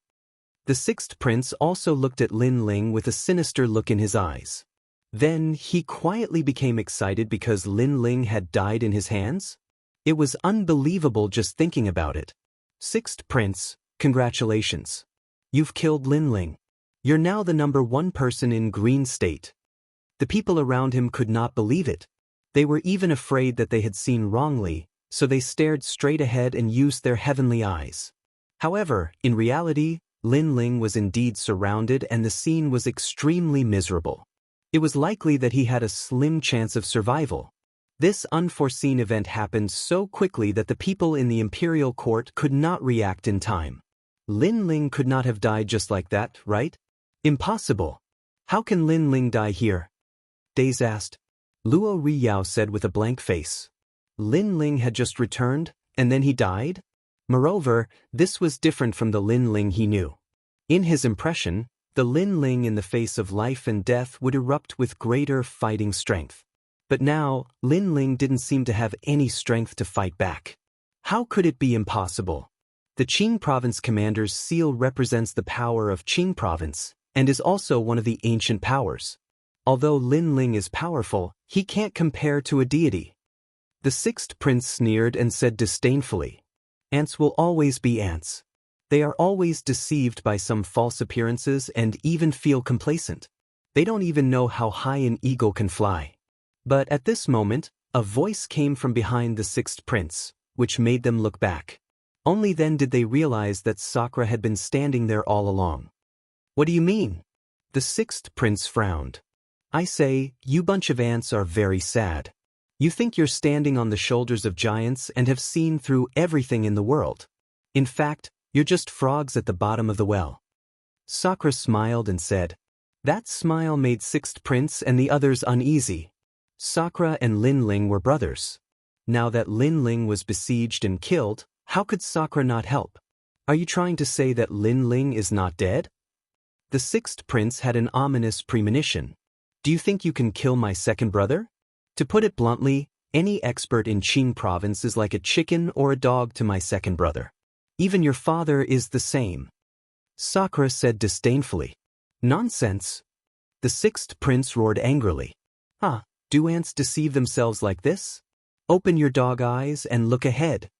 The sixth prince also looked at Lin Ling with a sinister look in his eyes. Then he quietly became excited because Lin Ling had died in his hands. It was unbelievable just thinking about it. Sixth prince, congratulations. You've killed Lin Ling. You're now the #1 person in Green State. The people around him could not believe it. They were even afraid that they had seen wrongly, so they stared straight ahead and used their heavenly eyes. However, in reality, Lin Ling was indeed surrounded and the scene was extremely miserable. It was likely that he had a slim chance of survival. This unforeseen event happened so quickly that the people in the imperial court could not react in time. Lin Ling could not have died just like that, right? Impossible. How can Lin Ling die here? Days asked. Luo Riyao said with a blank face. Lin Ling had just returned, and then he died? Moreover, this was different from the Lin Ling he knew. In his impression, the Lin Ling in the face of life and death would erupt with greater fighting strength. But now, Lin Ling didn't seem to have any strength to fight back. How could it be impossible? The Qing Province commander's seal represents the power of Qing Province, and is also one of the ancient powers. Although Lin Ling is powerful, he can't compare to a deity. The sixth prince sneered and said disdainfully, "Ants will always be ants. They are always deceived by some false appearances and even feel complacent. They don't even know how high an eagle can fly." But at this moment, a voice came from behind the sixth prince, which made them look back. Only then did they realize that Sakura had been standing there all along. "What do you mean?" The sixth prince frowned. "I say, you bunch of ants are very sad. You think you're standing on the shoulders of giants and have seen through everything in the world. In fact, you're just frogs at the bottom of the well." Sakura smiled and said. That smile made sixth prince and the others uneasy. Sakura and Lin Ling were brothers. Now that Lin Ling was besieged and killed, how could Sakura not help? "Are you trying to say that Lin Ling is not dead?" The sixth prince had an ominous premonition. "Do you think you can kill my second brother?" To put it bluntly, any expert in Qing province is like a chicken or a dog to my second brother. Even your father is the same. Sakura said disdainfully. "Nonsense." The sixth prince roared angrily. "Ah, do ants deceive themselves like this? Open your dog eyes and look ahead."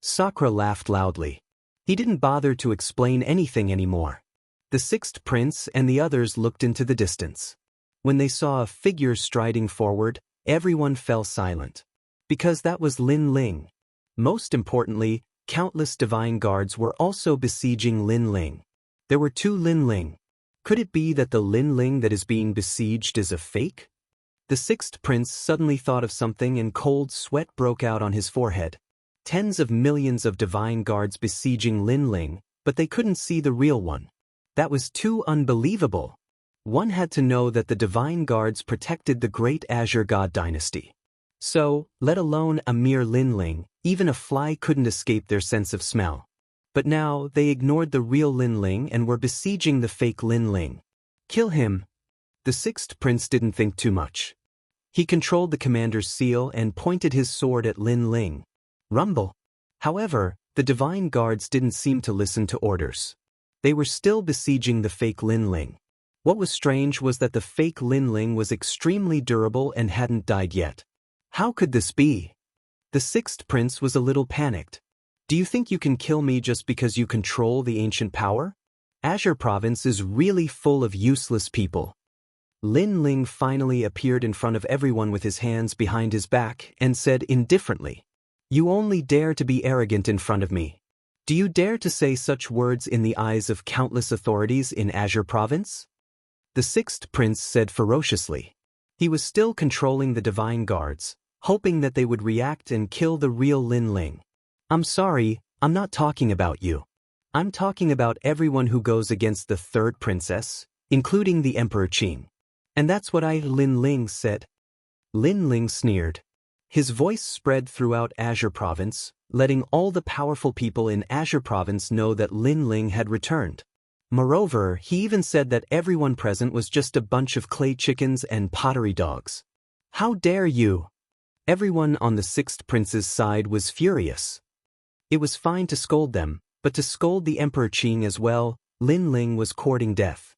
Sakura laughed loudly. He didn't bother to explain anything anymore. The sixth prince and the others looked into the distance. When they saw a figure striding forward, everyone fell silent. Because that was Lin Ling. Most importantly, countless divine guards were also besieging Lin Ling. There were 2 Lin Ling. Could it be that the Lin Ling that is being besieged is a fake? The sixth prince suddenly thought of something and cold sweat broke out on his forehead. Tens of millions of divine guards besieging Lin Ling, but they couldn't see the real one. That was too unbelievable. One had to know that the divine guards protected the great Azure God dynasty. So, let alone a mere Lin Ling, even a fly couldn't escape their sense of smell. But now, they ignored the real Lin Ling and were besieging the fake Lin Ling. "Kill him." The sixth prince didn't think too much. He controlled the commander's seal and pointed his sword at Lin Ling. Rumble. However, the divine guards didn't seem to listen to orders. They were still besieging the fake Lin Ling. What was strange was that the fake Lin Ling was extremely durable and hadn't died yet. How could this be? The sixth prince was a little panicked. "Do you think you can kill me just because you control the ancient power? Azure Province is really full of useless people." Lin Ling finally appeared in front of everyone with his hands behind his back and said indifferently, "You only dare to be arrogant in front of me. Do you dare to say such words in the eyes of countless authorities in Azure Province?" The sixth prince said ferociously. He was still controlling the divine guards, hoping that they would react and kill the real Lin Ling. "I'm sorry, I'm not talking about you. I'm talking about everyone who goes against the third princess, including the Emperor Qing. And that's what Lin Ling said. Lin Ling sneered. His voice spread throughout Azure Province, letting all the powerful people in Azure Province know that Lin Ling had returned. Moreover, he even said that everyone present was just a bunch of clay chickens and pottery dogs. How dare you! Everyone on the sixth prince's side was furious. It was fine to scold them, but to scold the Emperor Qing as well, Lin Ling was courting death.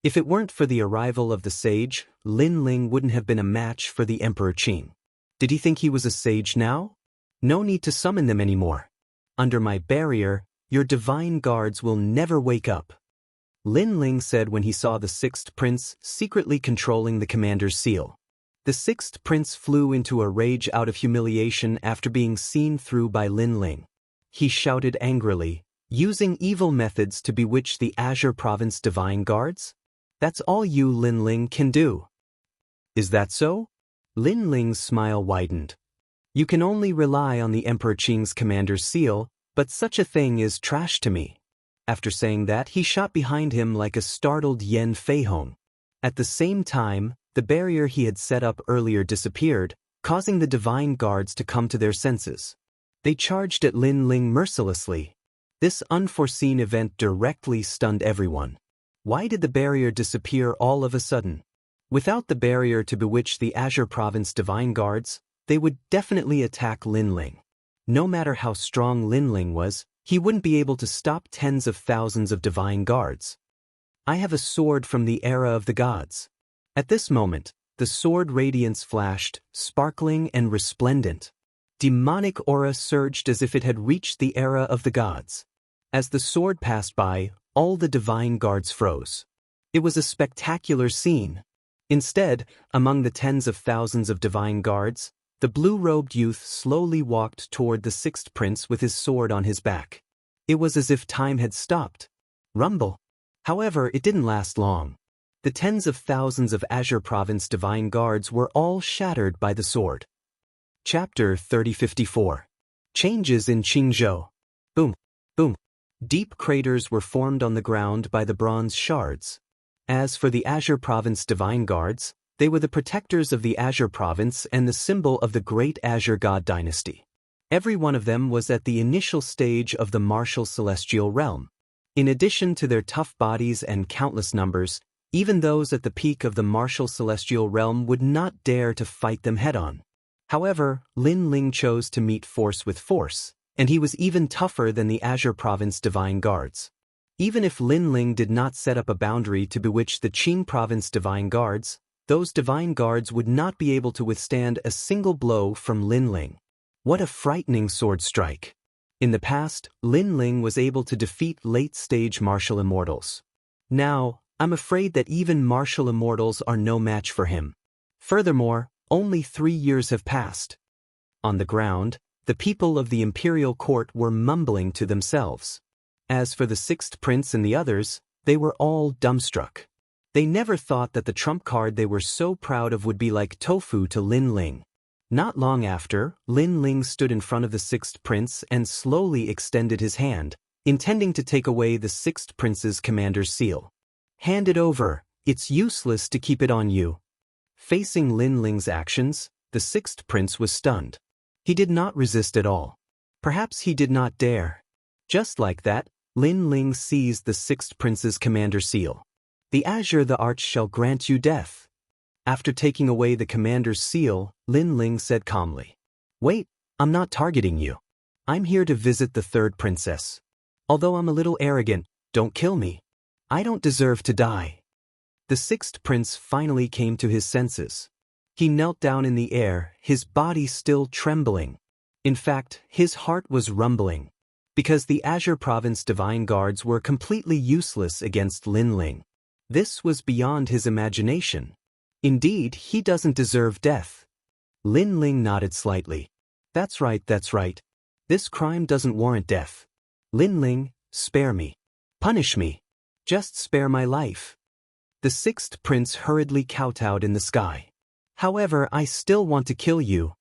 If it weren't for the arrival of the sage, Lin Ling wouldn't have been a match for the Emperor Qing. Did he think he was a sage now? No need to summon them anymore. Under my barrier, your divine guards will never wake up. Lin Ling said when he saw the sixth prince secretly controlling the commander's seal. The sixth prince flew into a rage out of humiliation after being seen through by Lin Ling. He shouted angrily, using evil methods to bewitch the Azure Province divine guards? That's all you, Lin Ling, can do. Is that so? Lin Ling's smile widened. You can only rely on the Emperor Qing's commander's seal, but such a thing is trash to me. After saying that, he shot behind him like a startled Yan Feihong. At the same time, the barrier he had set up earlier disappeared, causing the divine guards to come to their senses. They charged at Lin Ling mercilessly. This unforeseen event directly stunned everyone. Why did the barrier disappear all of a sudden? Without the barrier to bewitch the Azure Province divine guards, they would definitely attack Lin Ling. No matter how strong Lin Ling was, he wouldn't be able to stop tens of thousands of divine guards. I have a sword from the era of the gods. At this moment, the sword radiance flashed, sparkling and resplendent. Demonic aura surged as if it had reached the era of the gods. As the sword passed by, all the divine guards froze. It was a spectacular scene. Instead, among the tens of thousands of divine guards, the blue-robed youth slowly walked toward the sixth prince with his sword on his back. It was as if time had stopped. Rumble. However, it didn't last long. The tens of thousands of Azure Province divine guards were all shattered by the sword. Chapter 3054. Changes in Qingzhou. Boom. Boom. Deep craters were formed on the ground by the bronze shards. As for the Azure Province divine guards, they were the protectors of the Azure Province and the symbol of the great Azure God dynasty. Every one of them was at the initial stage of the martial celestial realm. In addition to their tough bodies and countless numbers, even those at the peak of the martial celestial realm would not dare to fight them head-on. However, Lin Ling chose to meet force with force, and he was even tougher than the Azure Province divine guards. Even if Lin Ling did not set up a boundary to bewitch the Qing Province divine guards, those divine guards would not be able to withstand a single blow from Lin Ling. What a frightening sword strike! In the past, Lin Ling was able to defeat late-stage martial immortals. Now, I'm afraid that even martial immortals are no match for him. Furthermore, only 3 years have passed. On the ground, the people of the imperial court were mumbling to themselves. As for the sixth prince and the others, they were all dumbstruck. They never thought that the trump card they were so proud of would be like tofu to Lin Ling. Not long after, Lin Ling stood in front of the sixth prince and slowly extended his hand, intending to take away the sixth prince's commander's seal. Hand it over, it's useless to keep it on you. Facing Lin Ling's actions, the sixth prince was stunned. He did not resist at all. Perhaps he did not dare. Just like that, Lin Ling seized the sixth prince's commander seal. The Azure the Arch shall grant you death. After taking away the commander's seal, Lin Ling said calmly, "Wait, I'm not targeting you. I'm here to visit the third princess. Although I'm a little arrogant, don't kill me. I don't deserve to die." The sixth prince finally came to his senses. He knelt down in the air, his body still trembling. In fact, his heart was rumbling, because the Azure Province divine guards were completely useless against Lin Ling. This was beyond his imagination. Indeed, he doesn't deserve death. Lin Ling nodded slightly. That's right. This crime doesn't warrant death. Lin Ling, spare me. Punish me. Just spare my life. The sixth prince hurriedly kowtowed in the sky. However, I still want to kill you.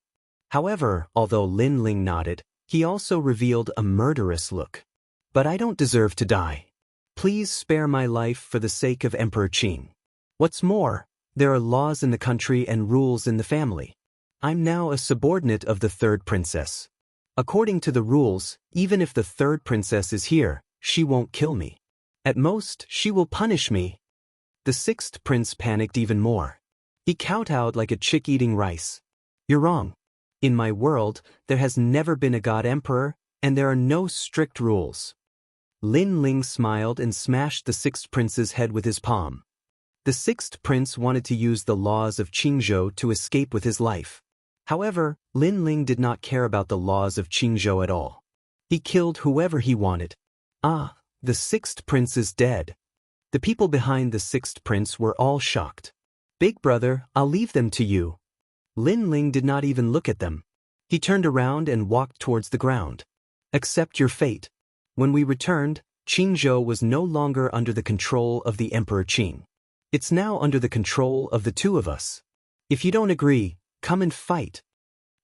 However, although Lin Ling nodded, he also revealed a murderous look. But I don't deserve to die. Please spare my life for the sake of Emperor Qing. What's more, there are laws in the country and rules in the family. I'm now a subordinate of the third princess. According to the rules, even if the third princess is here, she won't kill me. At most, she will punish me. The sixth prince panicked even more. He kowtowed like a chick eating rice. You're wrong. In my world, there has never been a god emperor, and there are no strict rules. Lin Ling smiled and smashed the sixth prince's head with his palm. The sixth prince wanted to use the laws of Qingzhou to escape with his life. However, Lin Ling did not care about the laws of Qingzhou at all. He killed whoever he wanted. Ah, the sixth prince is dead. The people behind the sixth prince were all shocked. Big brother, I'll leave them to you. Lin Ling did not even look at them. He turned around and walked towards the ground. Accept your fate. When we returned, Qingzhou was no longer under the control of the Emperor Qing. It's now under the control of the two of us. If you don't agree, come and fight.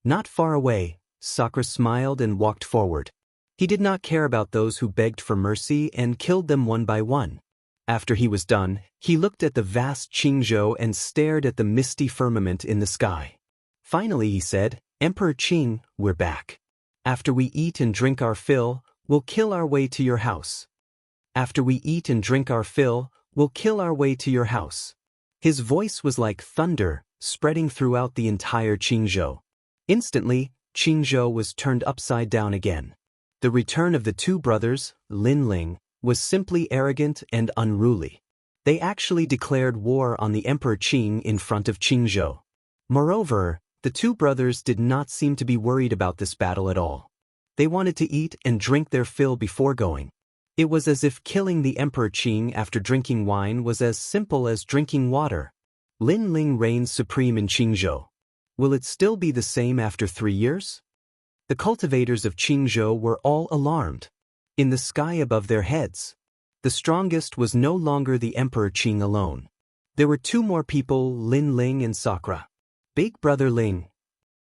Not far away, Sakura smiled and walked forward. He did not care about those who begged for mercy and killed them one by one. After he was done, he looked at the vast Qingzhou and stared at the misty firmament in the sky. Finally he said, Emperor Qing, we're back. After we eat and drink our fill, we'll kill our way to your house. After we eat and drink our fill, we'll kill our way to your house. His voice was like thunder, spreading throughout the entire Qingzhou. Instantly, Qingzhou was turned upside down again. The return of the two brothers, Lin Ling, was simply arrogant and unruly. They actually declared war on the Emperor Qing in front of Qingzhou. Moreover, the two brothers did not seem to be worried about this battle at all. They wanted to eat and drink their fill before going. It was as if killing the Emperor Qing after drinking wine was as simple as drinking water. Lin Ling reigns supreme in Qingzhou. Will it still be the same after 3 years? The cultivators of Qingzhou were all alarmed. In the sky above their heads, the strongest was no longer the Emperor Qing alone. There were two more people, Lin Ling and Sakura. Big brother Ling.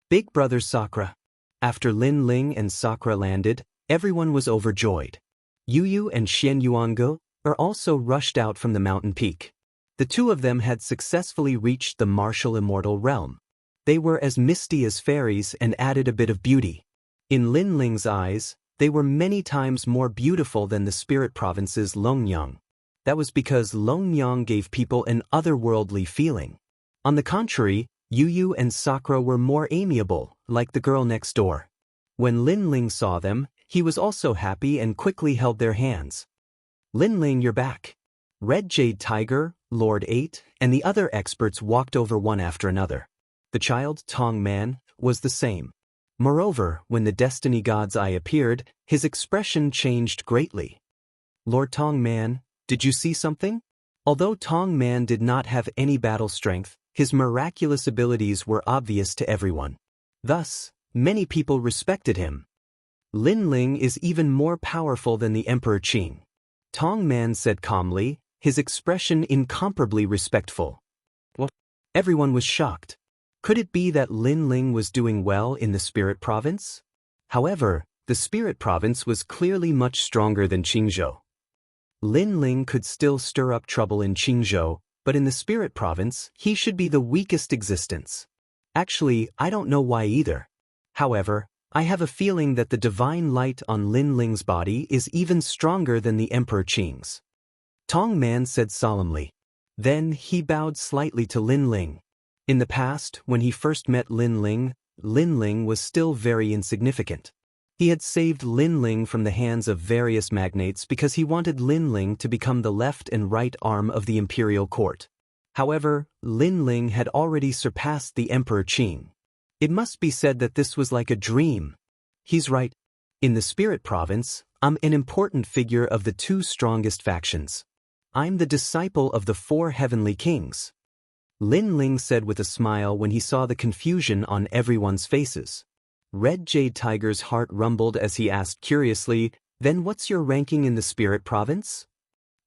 Big brother Sakura. After Lin Ling and Sakura landed, everyone was overjoyed. Yu and Xianxia are also rushed out from the mountain peak. The two of them had successfully reached the martial immortal realm. They were as misty as fairies and added a bit of beauty. In Lin Ling's eyes, they were many times more beautiful than the spirit province's Longyang. That was because Longyang gave people an otherworldly feeling. On the contrary, Yu and Sakura were more amiable, like the girl next door. When Lin Ling saw them, he was also happy and quickly held their hands. Lin Ling, you're back. Red Jade Tiger, Lord 8, and the other experts walked over one after another. The child, Tong Man, was the same. Moreover, when the Destiny God's eye appeared, his expression changed greatly. Lord Tong Man, did you see something? Although Tong Man did not have any battle strength, his miraculous abilities were obvious to everyone. Thus, many people respected him. Lin Ling is even more powerful than the Emperor Qing. Tong Man said calmly, his expression incomparably respectful. What? Everyone was shocked. Could it be that Lin Ling was doing well in the Spirit Province? However, the Spirit Province was clearly much stronger than Qingzhou. Lin Ling could still stir up trouble in Qingzhou, but in the Spirit Province, he should be the weakest existence. Actually, I don't know why either. However, I have a feeling that the divine light on Lin Ling's body is even stronger than the Emperor Qing's. Tong Man said solemnly. Then he bowed slightly to Lin Ling. In the past, when he first met Lin Ling was still very insignificant. He had saved Lin Ling from the hands of various magnates because he wanted Lin Ling to become the left and right arm of the imperial court. However, Lin Ling had already surpassed the Emperor Qing. It must be said that this was like a dream. He's right. In the Spirit Province, I'm an important figure of the two strongest factions. I'm the disciple of the 4 heavenly kings. Lin Ling said with a smile when he saw the confusion on everyone's faces. Red Jade Tiger's heart rumbled as he asked curiously, then what's your ranking in the Spirit Province?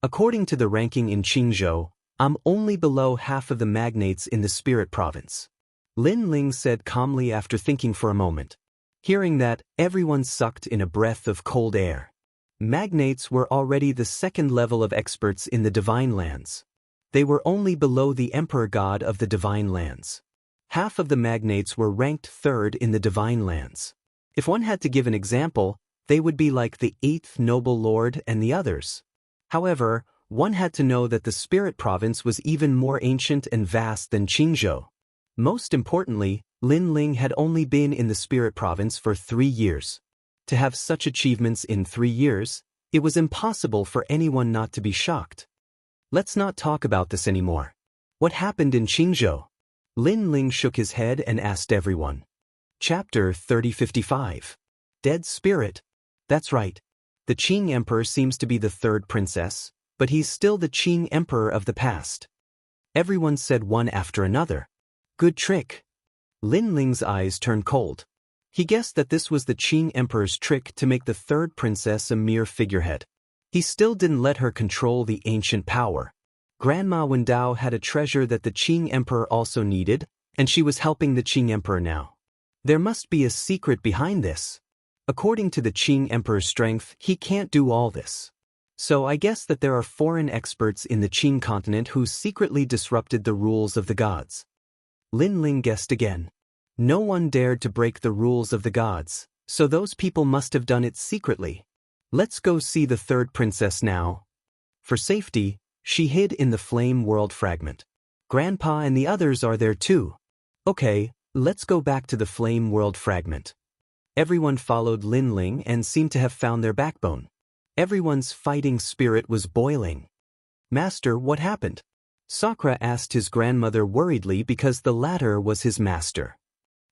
According to the ranking in Qingzhou, I'm only below half of the magnates in the Spirit Province. Lin Ling said calmly after thinking for a moment. Hearing that, everyone sucked in a breath of cold air. Magnates were already the second level of experts in the divine lands. They were only below the emperor god of the divine lands. Half of the magnates were ranked third in the divine lands. If one had to give an example, they would be like the 8th noble lord and the others. However, one had to know that the spirit province was even more ancient and vast than Qingzhou. Most importantly, Lin Ling had only been in the spirit province for 3 years. To have such achievements in 3 years, it was impossible for anyone not to be shocked. Let's not talk about this anymore. What happened in Qingzhou? Lin Ling shook his head and asked everyone. Chapter 3055. Dead Spirit. That's right. The Qing Emperor seems to be the third princess, but he's still the Qing Emperor of the past. Everyone said one after another. Good trick. Lin Ling's eyes turned cold. He guessed that this was the Qing Emperor's trick to make the third princess a mere figurehead. He still didn't let her control the ancient power. Grandma Wendao had a treasure that the Qing Emperor also needed, and she was helping the Qing Emperor now. There must be a secret behind this. According to the Qing Emperor's strength, he can't do all this. So I guess that there are foreign experts in the Qing continent who secretly disrupted the rules of the gods. Lin Ling guessed again. No one dared to break the rules of the gods, so those people must have done it secretly. Let's go see the third princess now. For safety, she hid in the flame world fragment. Grandpa and the others are there too. Okay, let's go back to the flame world fragment. Everyone followed Lin Ling and seemed to have found their backbone. Everyone's fighting spirit was boiling. Master, what happened? Sakura asked his grandmother worriedly because the latter was his master.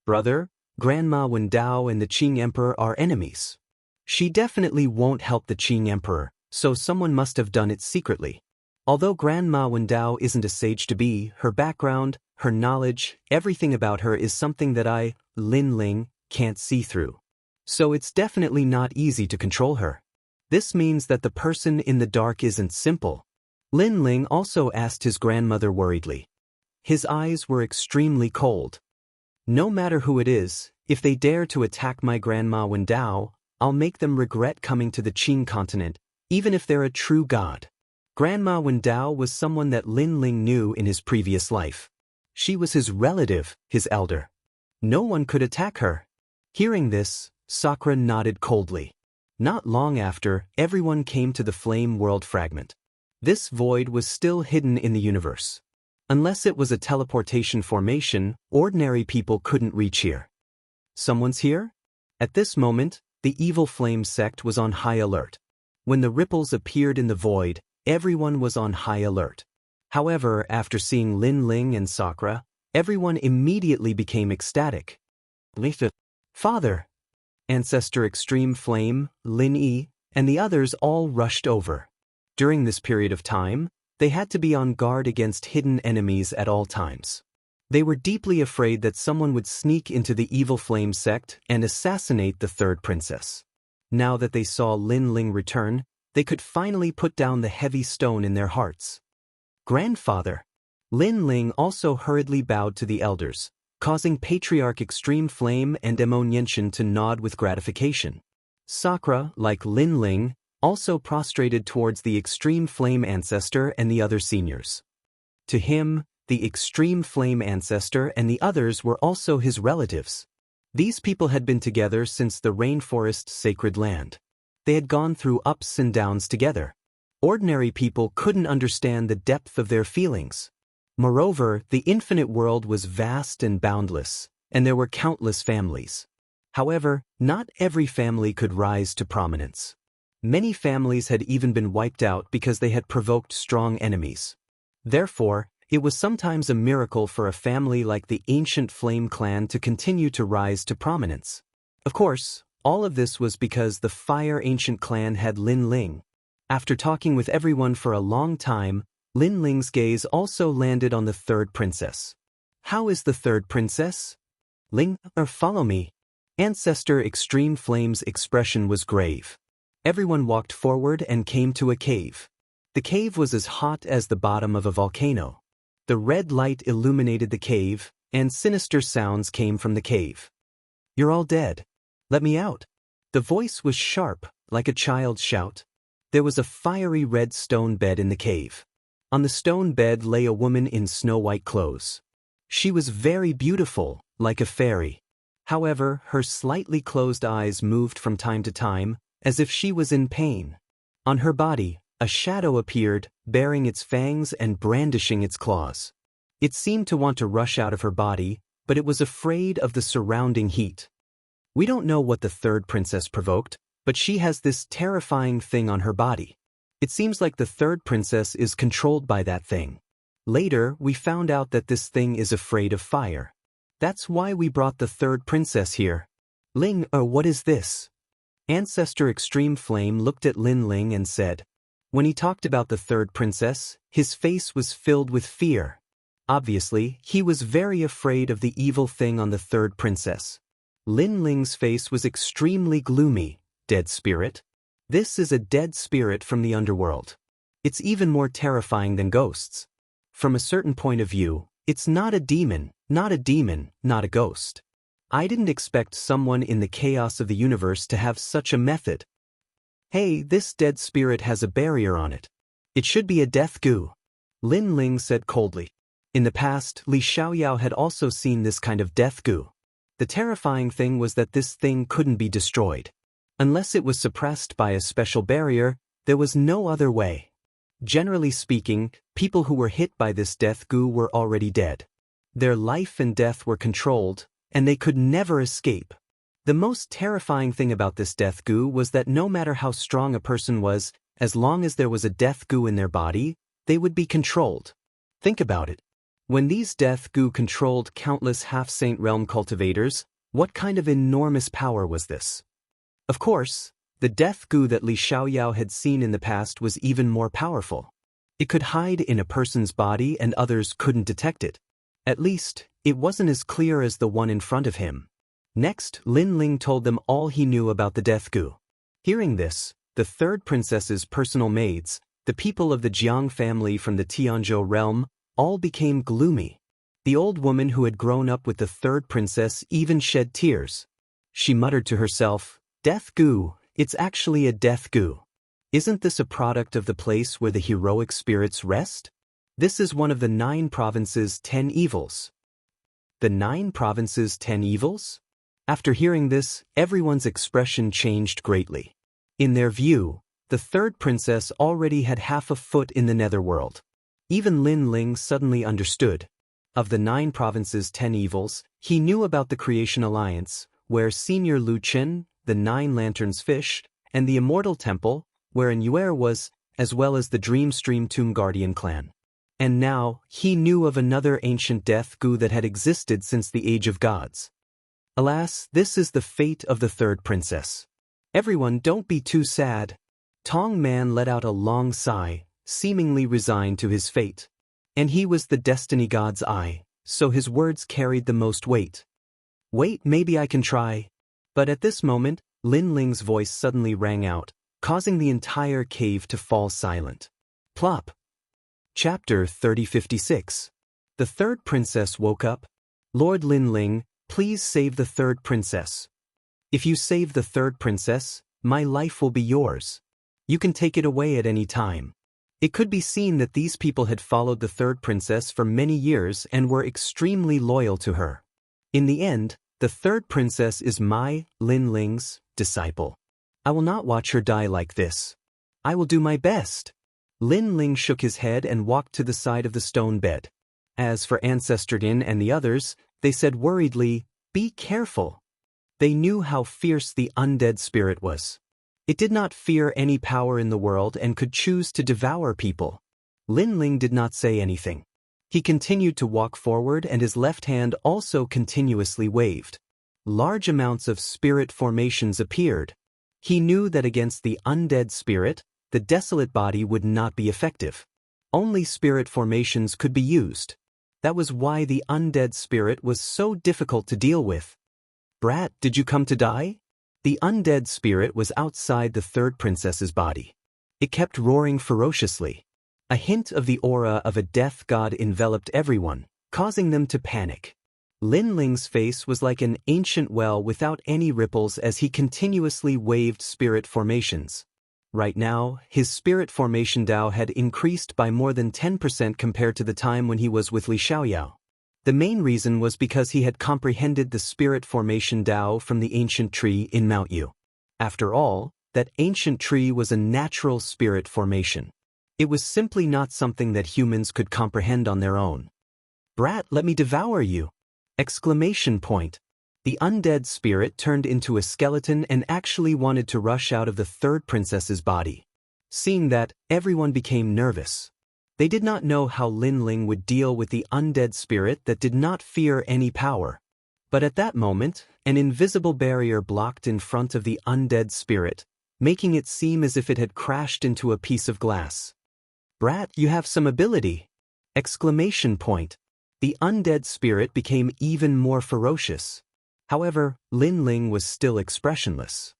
Brother, Grandma Wendao and the Qing Emperor are enemies. She definitely won't help the Qing Emperor, so someone must have done it secretly. Although Grandma Wendao isn't a sage to be, her background, her knowledge, everything about her is something that I, Lin Ling, can't see through. So it's definitely not easy to control her. This means that the person in the dark isn't simple. Lin Ling also asked his grandmother worriedly. His eyes were extremely cold. No matter who it is, if they dare to attack my Grandma Wendao, I'll make them regret coming to the Qing continent, even if they're a true god. Grandma Wendao was someone that Lin Ling knew in his previous life. She was his relative, his elder. No one could attack her. Hearing this, Sakura nodded coldly. Not long after, everyone came to the flame world fragment. This void was still hidden in the universe. Unless it was a teleportation formation, ordinary people couldn't reach here. Someone's here? At this moment, the evil flame sect was on high alert. When the ripples appeared in the void, everyone was on high alert. However, after seeing Lin Ling and Sakura, everyone immediately became ecstatic. Father! Ancestor Extreme Flame, Lin Yi, and the others all rushed over. During this period of time, they had to be on guard against hidden enemies at all times. They were deeply afraid that someone would sneak into the evil flame sect and assassinate the third princess. Now that they saw Lin Ling return, they could finally put down the heavy stone in their hearts. Grandfather! Lin Ling also hurriedly bowed to the elders, causing Patriarch Extreme Flame and Emoniention to nod with gratification. Sakura, like Lin Ling, also prostrated towards the Extreme Flame Ancestor and the other seniors. To him, the Extreme Flame Ancestor and the others were also his relatives. These people had been together since the Rainforest Sacred Land. They had gone through ups and downs together. Ordinary people couldn't understand the depth of their feelings. Moreover, the infinite world was vast and boundless, and there were countless families. However, not every family could rise to prominence. Many families had even been wiped out because they had provoked strong enemies. Therefore, it was sometimes a miracle for a family like the ancient Flame clan to continue to rise to prominence. Of course, all of this was because the Fire Ancient clan had Lin Ling. After talking with everyone for a long time, Lin Ling's gaze also landed on the third princess. How is the third princess? Ling, follow me. Ancestor Extreme Flame's expression was grave. Everyone walked forward and came to a cave. The cave was as hot as the bottom of a volcano. The red light illuminated the cave, and sinister sounds came from the cave. You're all dead. Let me out. The voice was sharp, like a child's shout. There was a fiery red stone bed in the cave. On the stone bed lay a woman in snow-white clothes. She was very beautiful, like a fairy. However, her slightly closed eyes moved from time to time, as if she was in pain. On her body, a shadow appeared, baring its fangs and brandishing its claws. It seemed to want to rush out of her body, but it was afraid of the surrounding heat. We don't know what the third princess provoked, but she has this terrifying thing on her body. It seems like the third princess is controlled by that thing. Later, we found out that this thing is afraid of fire. That's why we brought the third princess here. Ling, what is this? Ancestor Extreme Flame looked at Lin Ling and said. When he talked about the third princess, his face was filled with fear. Obviously, he was very afraid of the evil thing on the third princess. Lin Ling's face was extremely gloomy. Dead spirit? This is a dead spirit from the underworld. It's even more terrifying than ghosts. From a certain point of view, it's not a demon, not a ghost. I didn't expect someone in the chaos of the universe to have such a method. Hey, this dead spirit has a barrier on it. It should be a death goo. Lin Ling said coldly. In the past, Li Xiaoyao had also seen this kind of death goo. The terrifying thing was that this thing couldn't be destroyed. Unless it was suppressed by a special barrier, there was no other way. Generally speaking, people who were hit by this death goo were already dead. Their life and death were controlled, and they could never escape. The most terrifying thing about this death goo was that no matter how strong a person was, as long as there was a death goo in their body, they would be controlled. Think about it. When these death goo controlled countless half-saint realm cultivators, what kind of enormous power was this? Of course, the death goo that Li Xiaoyao had seen in the past was even more powerful. It could hide in a person's body and others couldn't detect it. At least, it wasn't as clear as the one in front of him. Next, Lin Ling told them all he knew about the death goo. Hearing this, the third princess's personal maids, the people of the Jiang family from the Tianzhou realm, all became gloomy. The old woman who had grown up with the third princess even shed tears. She muttered to herself, "Death goo, it's actually a death goo. Isn't this a product of the place where the heroic spirits rest? This is one of the 9 provinces' 10 evils." The 9 provinces' 10 evils? After hearing this, everyone's expression changed greatly. In their view, the third princess already had half a foot in the netherworld. Even Lin Ling suddenly understood. Of the 9 provinces' 10 evils, he knew about the Creation Alliance, where Senior Lu Chen, the 9 Lanterns Fish, and the Immortal Temple, where Yuer was, as well as the Dreamstream Tomb Guardian clan. And now, he knew of another ancient death goo that had existed since the Age of Gods. Alas, this is the fate of the third princess. Everyone, don't be too sad. Tong Man let out a long sigh, seemingly resigned to his fate. And he was the destiny god's eye, so his words carried the most weight. Wait, maybe I can try. But at this moment, Lin Ling's voice suddenly rang out, causing the entire cave to fall silent. Plop. Chapter 3056. The third princess woke up. Lord Lin Ling, please save the third princess. If you save the third princess, my life will be yours. You can take it away at any time. It could be seen that these people had followed the third princess for many years and were extremely loyal to her. In the end, the third princess is my, Lin Ling's, disciple. I will not watch her die like this. I will do my best. Lin Ling shook his head and walked to the side of the stone bed. As for Ancestor Din and the others, they said worriedly, "Be careful." They knew how fierce the undead spirit was. It did not fear any power in the world and could choose to devour people. Lin Ling did not say anything. He continued to walk forward and his left hand also continuously waved. Large amounts of spirit formations appeared. He knew that against the undead spirit, the desolate body would not be effective. Only spirit formations could be used. That was why the undead spirit was so difficult to deal with. "Brat, did you come to die?" The undead spirit was outside the third princess's body. It kept roaring ferociously. A hint of the aura of a death god enveloped everyone, causing them to panic. Lin Ling's face was like an ancient well without any ripples as he continuously waved spirit formations. Right now, his spirit formation Dao had increased by more than 10% compared to the time when he was with Li Xiaoyao. The main reason was because he had comprehended the spirit formation Dao from the ancient tree in Mount Yu. After all, that ancient tree was a natural spirit formation. It was simply not something that humans could comprehend on their own. "Brat, let me devour you!" Exclamation point. The undead spirit turned into a skeleton and actually wanted to rush out of the third princess's body. Seeing that, everyone became nervous. They did not know how Lin Ling would deal with the undead spirit that did not fear any power. But at that moment, an invisible barrier blocked in front of the undead spirit, making it seem as if it had crashed into a piece of glass. "Brat, you have some ability!" Exclamation point. The undead spirit became even more ferocious. However, Lin Ling was still expressionless.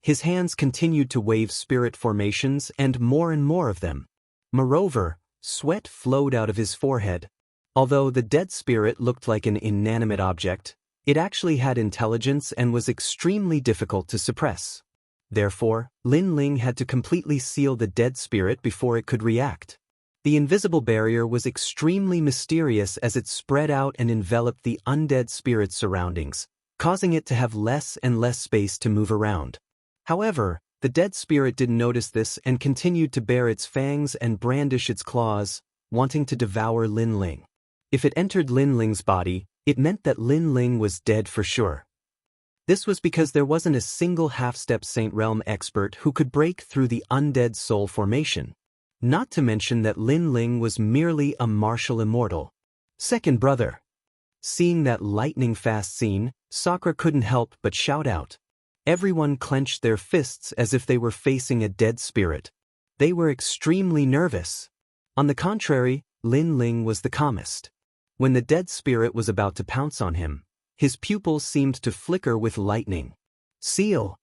His hands continued to wave spirit formations and more of them. Moreover, sweat flowed out of his forehead. Although the dead spirit looked like an inanimate object, it actually had intelligence and was extremely difficult to suppress. Therefore, Lin Ling had to completely seal the dead spirit before it could react. The invisible barrier was extremely mysterious as it spread out and enveloped the undead spirit's surroundings, causing it to have less and less space to move around. However, the dead spirit didn't notice this and continued to bare its fangs and brandish its claws, wanting to devour Lin Ling. If it entered Lin Ling's body, it meant that Lin Ling was dead for sure. This was because there wasn't a single half-step Saint Realm expert who could break through the undead soul formation. Not to mention that Lin Ling was merely a martial immortal. Second brother. Seeing that lightning-fast scene, Sakura couldn't help but shout out. Everyone clenched their fists as if they were facing a dead spirit. They were extremely nervous. On the contrary, Lin Ling was the calmest. When the dead spirit was about to pounce on him, his pupils seemed to flicker with lightning. "Seal!"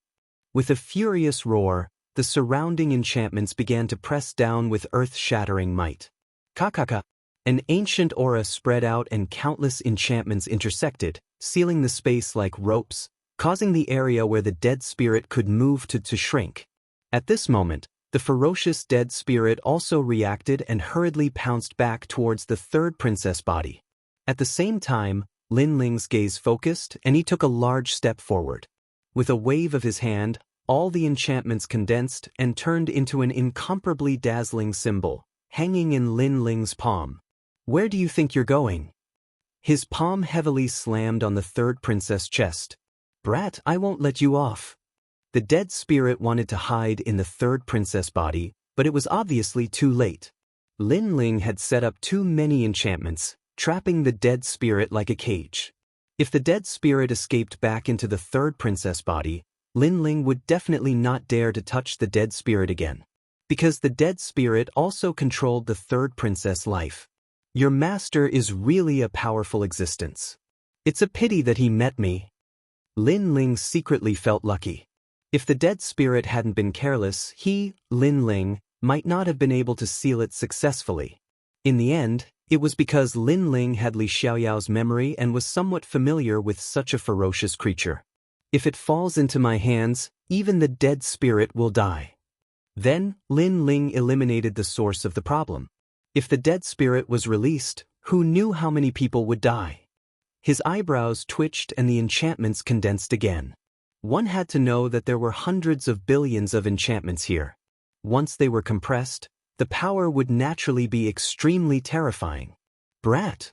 With a furious roar, the surrounding enchantments began to press down with earth-shattering might. Kakaka! An ancient aura spread out and countless enchantments intersected, sealing the space like ropes, causing the area where the dead spirit could move to shrink. At this moment, the ferocious dead spirit also reacted and hurriedly pounced back towards the third princess body. At the same time, Lin Ling's gaze focused and he took a large step forward. With a wave of his hand, all the enchantments condensed and turned into an incomparably dazzling symbol, hanging in Lin Ling's palm. "Where do you think you're going?" His palm heavily slammed on the third princess' chest. "Brat, I won't let you off." The dead spirit wanted to hide in the third princess body, but it was obviously too late. Lin Ling had set up too many enchantments, trapping the dead spirit like a cage. If the dead spirit escaped back into the third princess body, Lin Ling would definitely not dare to touch the dead spirit again. Because the dead spirit also controlled the third princess' life. "Your master is really a powerful existence. It's a pity that he met me." Lin Ling secretly felt lucky. If the dead spirit hadn't been careless, he, Lin Ling, might not have been able to seal it successfully. In the end, it was because Lin Ling had Li Xiaoyao's memory and was somewhat familiar with such a ferocious creature. "If it falls into my hands, even the dead spirit will die." Then, Lin Ling eliminated the source of the problem. If the dead spirit was released, who knew how many people would die? His eyebrows twitched and the enchantments condensed again. One had to know that there were hundreds of billions of enchantments here. Once they were compressed, the power would naturally be extremely terrifying. "Brat!"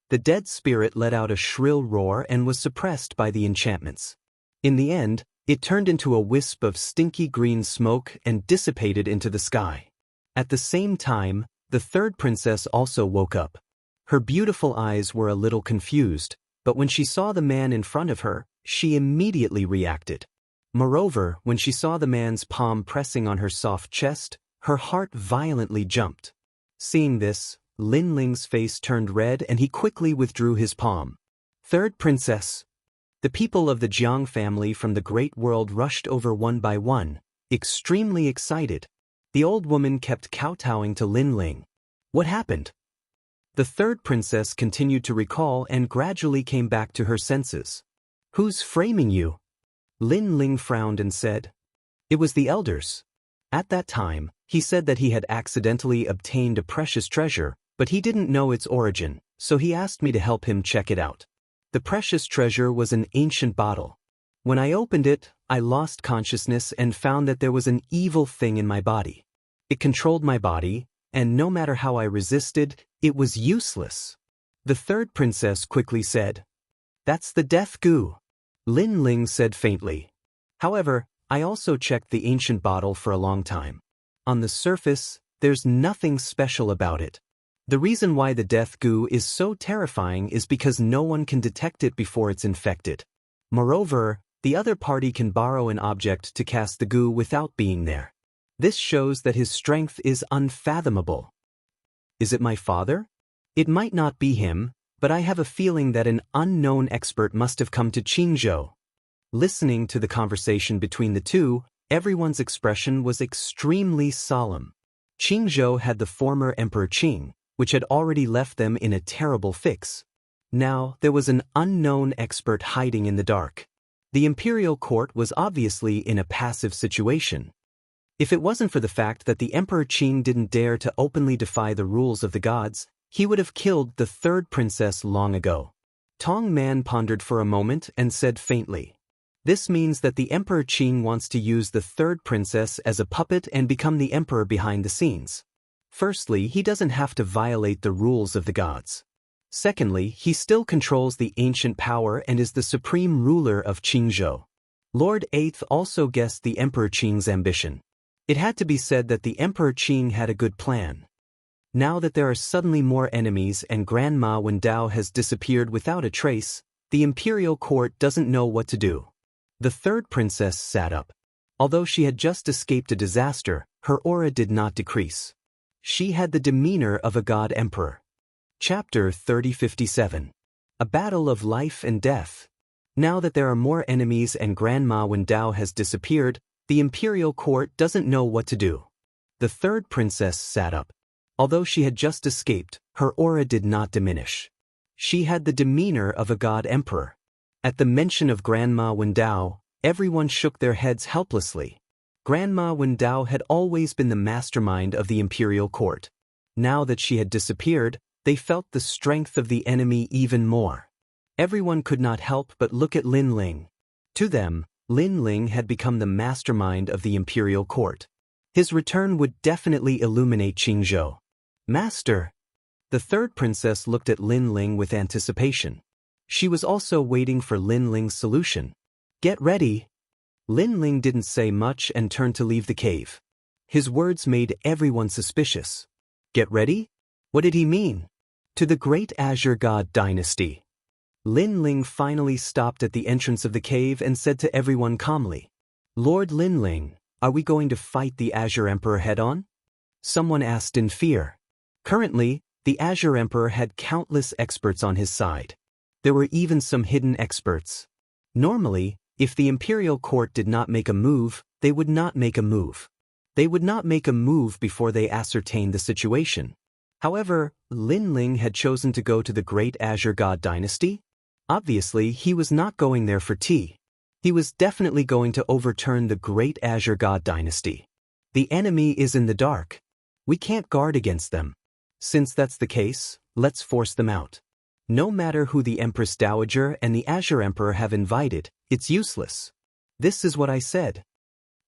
The dead spirit let out a shrill roar and was suppressed by the enchantments. In the end, it turned into a wisp of stinky green smoke and dissipated into the sky. At the same time, the third princess also woke up. Her beautiful eyes were a little confused, but when she saw the man in front of her, she immediately reacted. Moreover, when she saw the man's palm pressing on her soft chest, her heart violently jumped. Seeing this, Lin Ling's face turned red and he quickly withdrew his palm. "Third princess!" The people of the Jiang family from the Great World rushed over one by one, extremely excited. The old woman kept kowtowing to Lin Ling. "What happened?" The third princess continued to recall and gradually came back to her senses. Who's framing you? Lin Ling frowned and said. It was the elders. At that time, he said that he had accidentally obtained a precious treasure, but he didn't know its origin, so he asked me to help him check it out. The precious treasure was an ancient bottle. When I opened it, I lost consciousness and found that there was an evil thing in my body. It controlled my body, and no matter how I resisted, it was useless. The third princess quickly said. That's the death goo. Lin Ling said faintly. However, I also checked the ancient bottle for a long time. On the surface, there's nothing special about it. The reason why the death goo is so terrifying is because no one can detect it before it's infected. Moreover, the other party can borrow an object to cast the goo without being there. This shows that his strength is unfathomable. Is it my father? It might not be him, but I have a feeling that an unknown expert must have come to Qingzhou. Listening to the conversation between the two, everyone's expression was extremely solemn. Qingzhou had the former Emperor Qing, which had already left them in a terrible fix. Now, there was an unknown expert hiding in the dark. The imperial court was obviously in a passive situation. If it wasn't for the fact that the Emperor Qing didn't dare to openly defy the rules of the gods, he would have killed the third princess long ago. Tong Man pondered for a moment and said faintly. This means that the Emperor Qing wants to use the third princess as a puppet and become the emperor behind the scenes. Firstly, he doesn't have to violate the rules of the gods. Secondly, he still controls the ancient power and is the supreme ruler of Qingzhou. Lord Eighth also guessed the Emperor Qing's ambition. It had to be said that the Emperor Qing had a good plan. Now that there are suddenly more enemies and Grandma Wendao has disappeared without a trace, the imperial court doesn't know what to do. The third princess sat up. Although she had just escaped a disaster, her aura did not decrease. She had the demeanor of a god emperor. Chapter 3057. A battle of life and death. Now that there are more enemies and Grandma Wendao has disappeared, the imperial court doesn't know what to do. The third princess sat up. Although she had just escaped, her aura did not diminish. She had the demeanor of a god emperor. At the mention of Grandma Wendao, everyone shook their heads helplessly. Grandma Wendao had always been the mastermind of the imperial court. Now that she had disappeared, they felt the strength of the enemy even more. Everyone could not help but look at Lin Ling. To them, Lin Ling had become the mastermind of the imperial court. His return would definitely illuminate Qingzhou. Master! The third princess looked at Lin Ling with anticipation. She was also waiting for Lin Ling's solution. Get ready! Lin Ling didn't say much and turned to leave the cave. His words made everyone suspicious. Get ready? What did he mean? To the great Azure God dynasty. Lin Ling finally stopped at the entrance of the cave and said to everyone calmly, Lord Lin Ling, are we going to fight the Azure Emperor head-on? Someone asked in fear. Currently, the Azure Emperor had countless experts on his side. There were even some hidden experts. Normally, if the imperial court did not make a move, they would not make a move. They would not make a move before they ascertained the situation. However, Lin Ling had chosen to go to the great Azure God dynasty. Obviously, he was not going there for tea. He was definitely going to overturn the great Azure God dynasty. The enemy is in the dark. We can't guard against them. Since that's the case, let's force them out. No matter who the Empress Dowager and the Azure Emperor have invited, it's useless. This is what I said.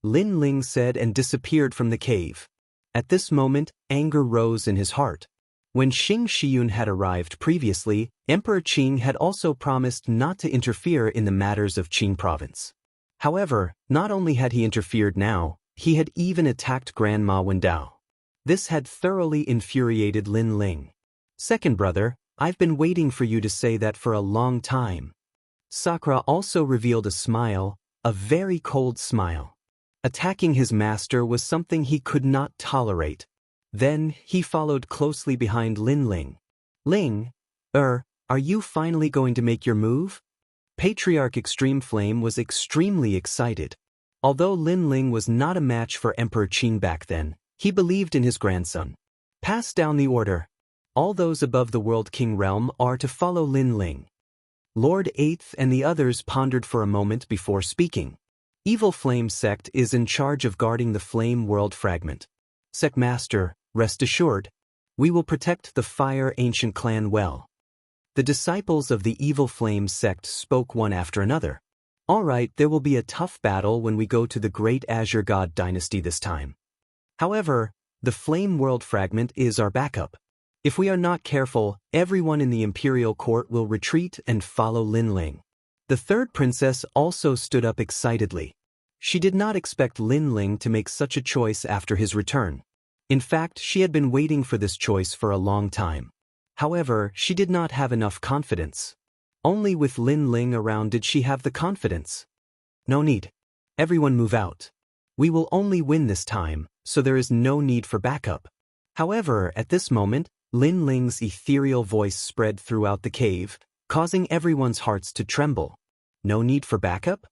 Lin Ling said and disappeared from the cave. At this moment, anger rose in his heart. When Xing Shiyun had arrived previously, Emperor Qing had also promised not to interfere in the matters of Qing province. However, not only had he interfered now, he had even attacked Grandma Wendao. This had thoroughly infuriated Lin Ling. Second brother, I've been waiting for you to say that for a long time. Sakura also revealed a smile, a very cold smile. Attacking his master was something he could not tolerate. Then, he followed closely behind Lin Ling. Ling, are you finally going to make your move? Patriarch Extreme Flame was extremely excited. Although Lin Ling was not a match for Emperor Qing back then, he believed in his grandson. Pass down the order. All those above the World King realm are to follow Lin Ling. Lord Eighth and the others pondered for a moment before speaking. Evil Flame Sect is in charge of guarding the Flame World Fragment. Sect Master, rest assured, we will protect the Fire Ancient Clan well. The disciples of the Evil Flame Sect spoke one after another. All right, there will be a tough battle when we go to the Great Azure God Dynasty this time. However, the Flame World Fragment is our backup. If we are not careful, everyone in the Imperial Court will retreat and follow Lin Ling. The third princess also stood up excitedly. She did not expect Lin Ling to make such a choice after his return. In fact, she had been waiting for this choice for a long time. However, she did not have enough confidence. Only with Lin Ling around did she have the confidence. No need. Everyone move out. We will only win this time, so there is no need for backup. However, at this moment, Lin Ling's ethereal voice spread throughout the cave, causing everyone's hearts to tremble. No need for backup?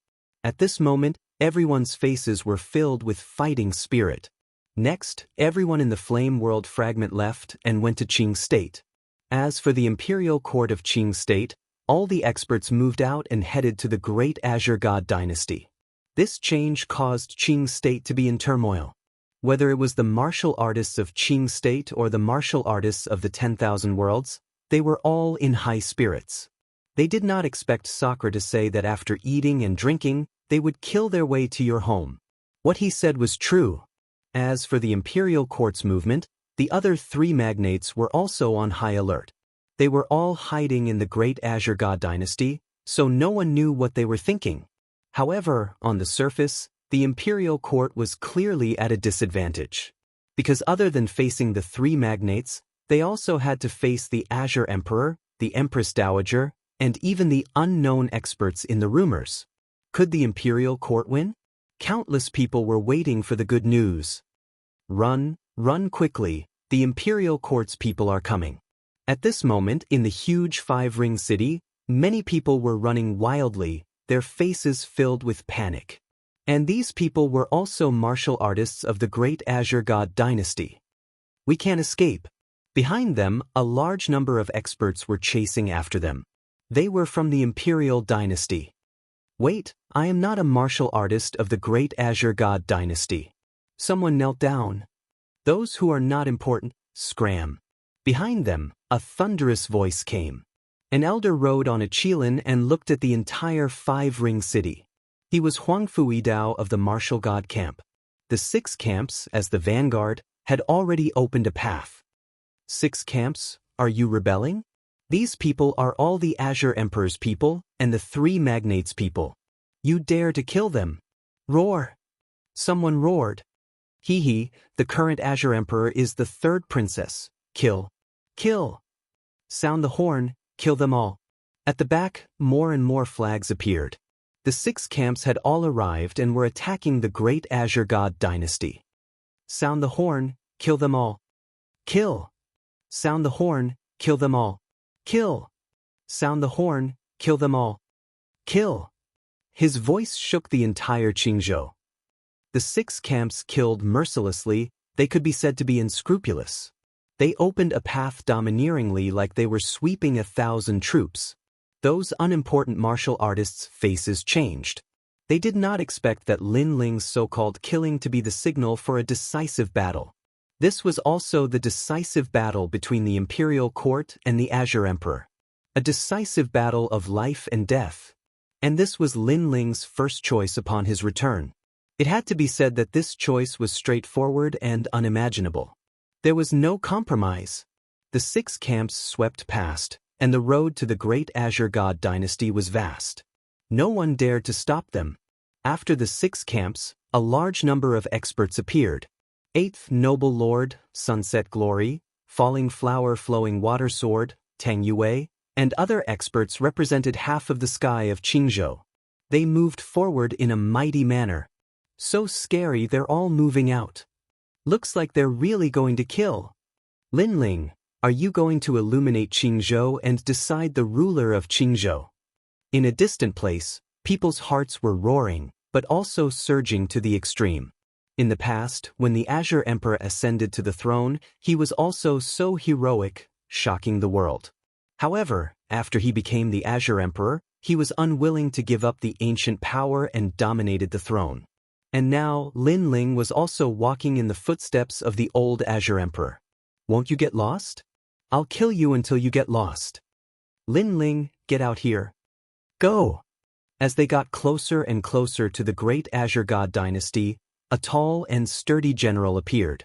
At this moment, everyone's faces were filled with fighting spirit. Next, everyone in the Flame World Fragment left and went to Qing State. As for the Imperial Court of Qing State, all the experts moved out and headed to the Great Azure God Dynasty. This change caused Qing State to be in turmoil. Whether it was the martial artists of Qing State or the martial artists of the 10,000 Worlds, they were all in high spirits. They did not expect Sakura to say that after eating and drinking, they would kill their way to your home. What he said was true. As for the Imperial Court's movement, the other three magnates were also on high alert. They were all hiding in the Great Azure God Dynasty, so no one knew what they were thinking. However, on the surface, the Imperial Court was clearly at a disadvantage. Because other than facing the three magnates, they also had to face the Azure Emperor, the Empress Dowager, and even the unknown experts in the rumors. Could the Imperial Court win? Countless people were waiting for the good news. Run, run quickly, the Imperial Court's people are coming. At this moment, in the huge five-ring city, many people were running wildly, their faces filled with panic. And these people were also martial artists of the Great Azure God Dynasty. We can't escape. Behind them, a large number of experts were chasing after them. They were from the Imperial Dynasty. Wait, I am not a martial artist of the Great Azure God Dynasty. Someone knelt down. Those who are not important, scram. Behind them, a thunderous voice came. An elder rode on a qilin and looked at the entire five-ring city. He was Huang Fuidao of the martial god camp. The 6 camps, as the vanguard, had already opened a path. 6 camps, are you rebelling? These people are all the Azure Emperor's people and the 3 magnates' people. You dare to kill them? Roar! Someone roared. Hee, the current Azure Emperor is the 3rd princess. Kill. Kill! Sound the horn, kill them all. At the back, more and more flags appeared. The 6 camps had all arrived and were attacking the Great Azure God Dynasty. Sound the horn, kill them all. Kill! Sound the horn, kill them all. Kill! Sound the horn, kill them all. Kill! His voice shook the entire Qingzhou. The 6 camps killed mercilessly, they could be said to be unscrupulous. They opened a path domineeringly like they were sweeping 1,000 troops. Those unimportant martial artists' faces changed. They did not expect that Lin Ling's so-called killing to be the signal for a decisive battle. This was also the decisive battle between the Imperial Court and the Azure Emperor. A decisive battle of life and death. And this was Lin Ling's first choice upon his return. It had to be said that this choice was straightforward and unimaginable. There was no compromise. The 6 camps swept past, and the road to the Great Azure God Dynasty was vast. No one dared to stop them. After the 6 camps, a large number of experts appeared. 8th Noble Lord, Sunset Glory, Falling Flower Flowing Water Sword, Tang Yue, and other experts represented half of the sky of Qingzhou. They moved forward in a mighty manner. So scary they're all moving out. Looks like they're really going to kill. Lin Ling, are you going to illuminate Qingzhou and decide the ruler of Qingzhou? In a distant place, people's hearts were roaring, but also surging to the extreme. In the past, when the Azure Emperor ascended to the throne, he was also so heroic, shocking the world. However, after he became the Azure Emperor, he was unwilling to give up the ancient power and dominated the throne. And now, Lin Ling was also walking in the footsteps of the old Azure Emperor. Won't you get lost? I'll kill you until you get lost. Lin Ling, get out here. Go! As they got closer and closer to the great Azure God dynasty, a tall and sturdy general appeared.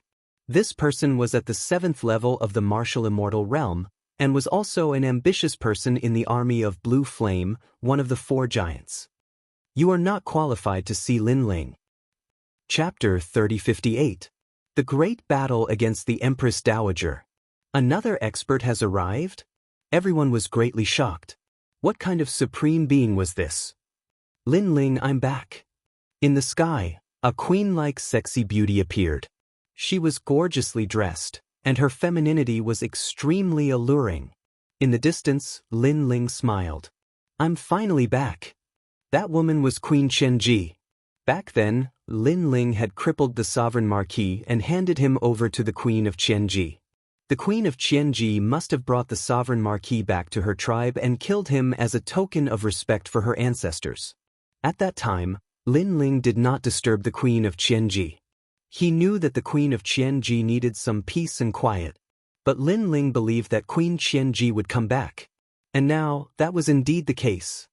This person was at the 7th level of the martial immortal realm, and was also an ambitious person in the army of Blue Flame, one of the 4 giants. You are not qualified to see Lin Ling. Chapter 3058. The Great Battle Against the Empress Dowager. Another expert has arrived? Everyone was greatly shocked. What kind of supreme being was this? Lin Ling, I'm back. In the sky, a queen-like sexy beauty appeared. She was gorgeously dressed, and her femininity was extremely alluring. In the distance, Lin Ling smiled. I'm finally back. That woman was Queen Qianji. Back then, Lin Ling had crippled the sovereign marquis and handed him over to the Queen of Qianji. The Queen of Qianji must have brought the sovereign marquis back to her tribe and killed him as a token of respect for her ancestors. At that time, Lin Ling did not disturb the Queen of Qianji. He knew that the Queen of Qianji needed some peace and quiet, but Lin Ling believed that Queen Qianji would come back. And now, that was indeed the case.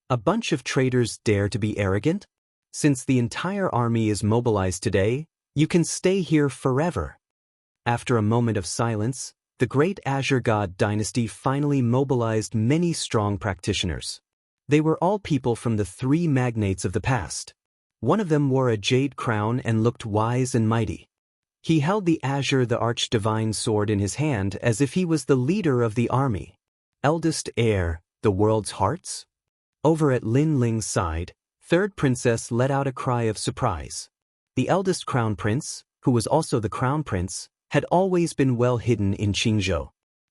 A bunch of traitors dare to be arrogant? Since the entire army is mobilized today, you can stay here forever. After a moment of silence, the great Azure God dynasty finally mobilized many strong practitioners. They were all people from the 3 magnates of the past. One of them wore a jade crown and looked wise and mighty. He held the Azure the Archdivine sword in his hand as if he was the leader of the army. Eldest heir, the world's hearts? Over at Lin Ling's side, 3rd princess let out a cry of surprise. The eldest crown prince, who was also the crown prince, had always been well hidden in Qingzhou.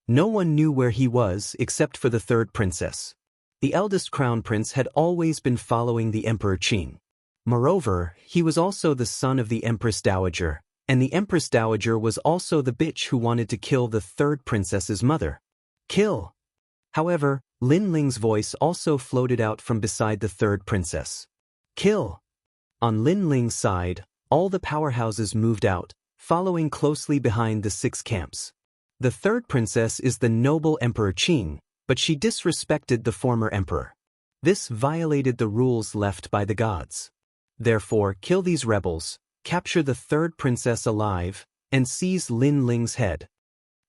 No one knew where he was except for the 3rd princess. The eldest crown prince had always been following the Emperor Qing. Moreover, he was also the son of the Empress Dowager, and the Empress Dowager was also the bitch who wanted to kill the 3rd princess's mother. Kill! However, Lin Ling's voice also floated out from beside the 3rd princess. Kill! On Lin Ling's side, all the powerhouses moved out, following closely behind the 6 camps. The 3rd princess is the noble Emperor Qing, but she disrespected the former emperor. This violated the rules left by the gods. Therefore, kill these rebels, capture the 3rd princess alive, and seize Lin Ling's head.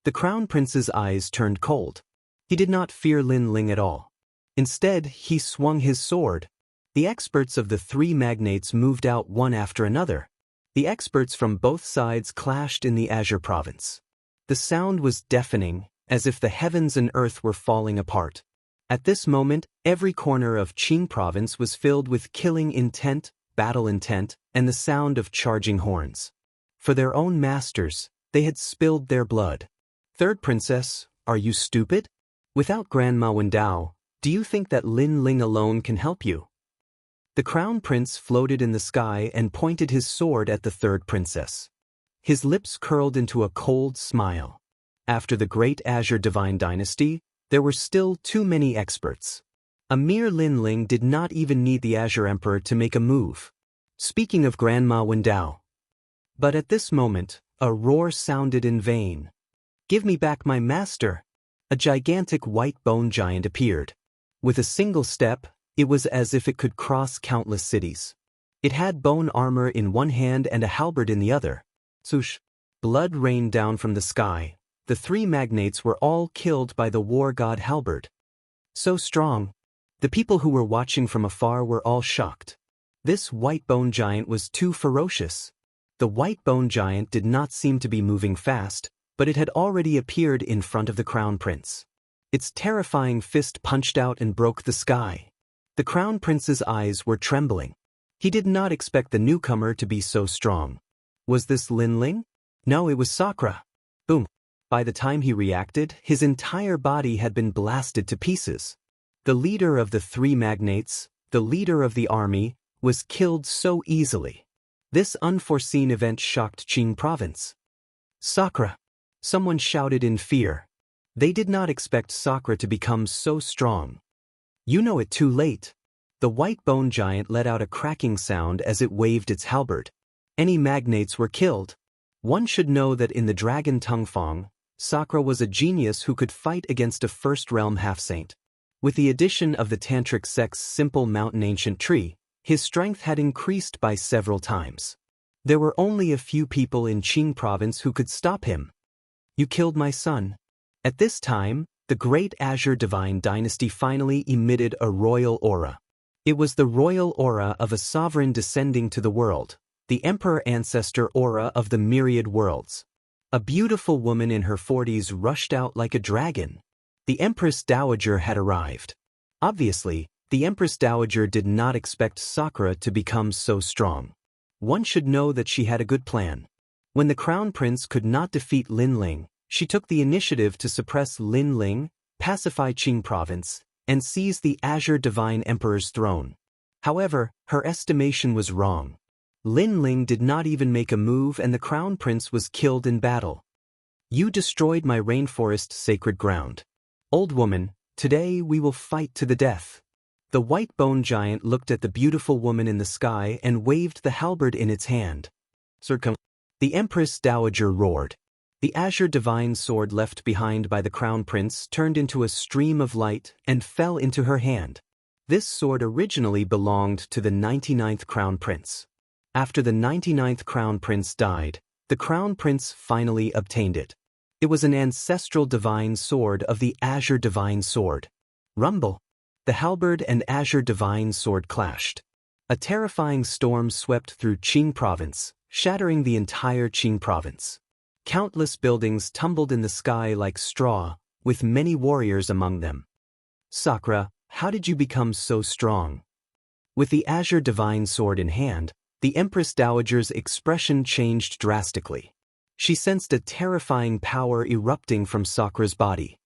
The crown prince's eyes turned cold. He did not fear Lin Ling at all. Instead, he swung his sword. The experts of the 3 magnates moved out one after another. The experts from both sides clashed in the Azure province. The sound was deafening, as if the heavens and earth were falling apart. At this moment, every corner of Qing province was filled with killing intent, battle intent, and the sound of charging horns. For their own masters, they had spilled their blood. 3rd princess, are you stupid? Without Grandma Wendao, do you think that Lin Ling alone can help you? The crown prince floated in the sky and pointed his sword at the 3rd princess. His lips curled into a cold smile. After the great Azure Divine Dynasty, there were still too many experts. A mere Lin Ling did not even need the Azure Emperor to make a move. Speaking of Grandma Wendao. But at this moment, a roar sounded in vain. Give me back my master! A gigantic white bone giant appeared. With a single step, it was as if it could cross countless cities. It had bone armor in one hand and a halberd in the other. Swoosh! Blood rained down from the sky. The 3 magnates were all killed by the war god halberd. So strong. The people who were watching from afar were all shocked. This white bone giant was too ferocious. The white bone giant did not seem to be moving fast, but it had already appeared in front of the crown prince. Its terrifying fist punched out and broke the sky. The crown prince's eyes were trembling. He did not expect the newcomer to be so strong. Was this Lin Ling? No, it was Sakura. Boom. By the time he reacted, his entire body had been blasted to pieces. The leader of the 3 magnates, the leader of the army, was killed so easily. This unforeseen event shocked Qing province. Sakura! Someone shouted in fear. They did not expect Sakura to become so strong. You know it too late. The white bone giant let out a cracking sound as it waved its halberd. Any magnates were killed. One should know that in the dragon Tungfang, Sakura was a genius who could fight against a first-realm half-saint. With the addition of the tantric sect's simple mountain ancient tree, his strength had increased by several times. There were only a few people in Qing province who could stop him. You killed my son. At this time, the great Azure Divine Dynasty finally emitted a royal aura. It was the royal aura of a sovereign descending to the world, the emperor ancestor aura of the myriad worlds. A beautiful woman in her 40s rushed out like a dragon. The Empress Dowager had arrived. Obviously, the Empress Dowager did not expect Sakura to become so strong. One should know that she had a good plan. When the Crown Prince could not defeat Lin Ling, she took the initiative to suppress Lin Ling, pacify Qing province, and seize the Azure Divine Emperor's throne. However, her estimation was wrong. Lin Ling did not even make a move and the Crown Prince was killed in battle. You destroyed my rainforest sacred ground. Old woman, today we will fight to the death. The white bone giant looked at the beautiful woman in the sky and waved the halberd in its hand. The Empress Dowager roared. The Azure Divine Sword left behind by the Crown Prince turned into a stream of light and fell into her hand. This sword originally belonged to the 99th Crown Prince. After the 99th Crown Prince died, the Crown Prince finally obtained it. It was an ancestral divine sword of the Azure Divine Sword. Rumble. The halberd and Azure Divine Sword clashed. A terrifying storm swept through Qing province, shattering the entire Qing province. Countless buildings tumbled in the sky like straw, with many warriors among them. Sakura, how did you become so strong? With the Azure Divine Sword in hand, the Empress Dowager's expression changed drastically. She sensed a terrifying power erupting from Sakura's body.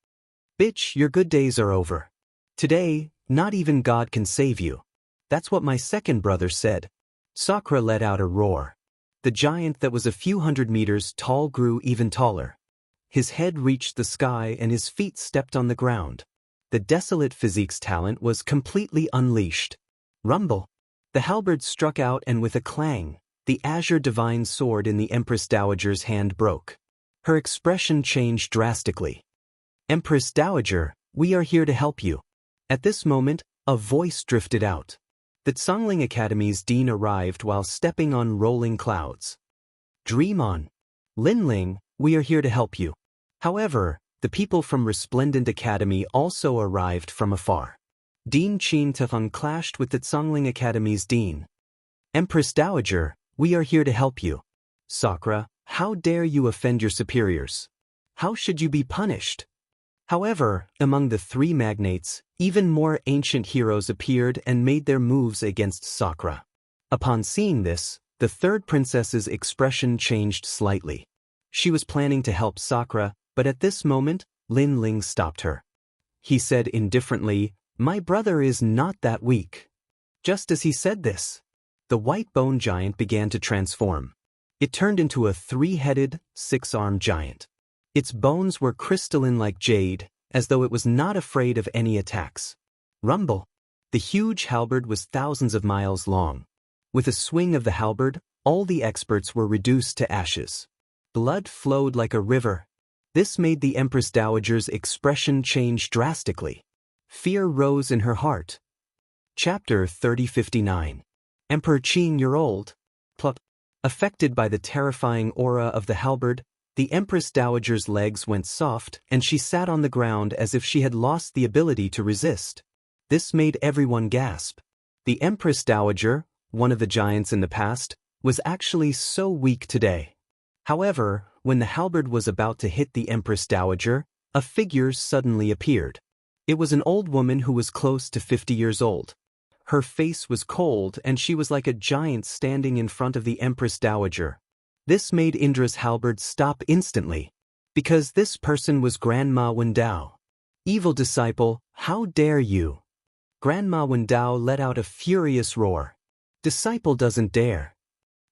Bitch, your good days are over. Today, not even God can save you. That's what my second brother said. Sakura let out a roar. The giant that was a few hundred meters tall grew even taller. His head reached the sky and his feet stepped on the ground. The desolate physique's talent was completely unleashed. Rumble. The halberd struck out and with a clang, the Azure Divine Sword in the Empress Dowager's hand broke. Her expression changed drastically. Empress Dowager, we are here to help you. At this moment, a voice drifted out. The Zhongling Academy's dean arrived while stepping on rolling clouds. Dream on. Lin Ling, we are here to help you. However, the people from Resplendent Academy also arrived from afar. Dean Qin Tefeng clashed with the Zhongling Academy's dean. Empress Dowager, we are here to help you. Sakura, how dare you offend your superiors? How should you be punished? However, among the three magnates, even more ancient heroes appeared and made their moves against Sakura. Upon seeing this, the third princess's expression changed slightly. She was planning to help Sakura, but at this moment, Lin Ling stopped her. He said indifferently, "My brother is not that weak." Just as he said this, the white bone giant began to transform. It turned into a three-headed, six-armed giant. Its bones were crystalline like jade, as though it was not afraid of any attacks. Rumble. The huge halberd was thousands of miles long. With a swing of the halberd, all the experts were reduced to ashes. Blood flowed like a river. This made the Empress Dowager's expression change drastically. Fear rose in her heart. Chapter 3059. Emperor Qing, you're old. Pluck. Affected by the terrifying aura of the halberd, the Empress Dowager's legs went soft and she sat on the ground as if she had lost the ability to resist. This made everyone gasp. The Empress Dowager, one of the giants in the past, was actually so weak today. However, when the halberd was about to hit the Empress Dowager, a figure suddenly appeared. It was an old woman who was close to 50 years old. Her face was cold and she was like a giant standing in front of the Empress Dowager. This made Indra's halberd stop instantly, because this person was Grandma Wendao. Evil disciple, how dare you? Grandma Wendao let out a furious roar. Disciple doesn't dare.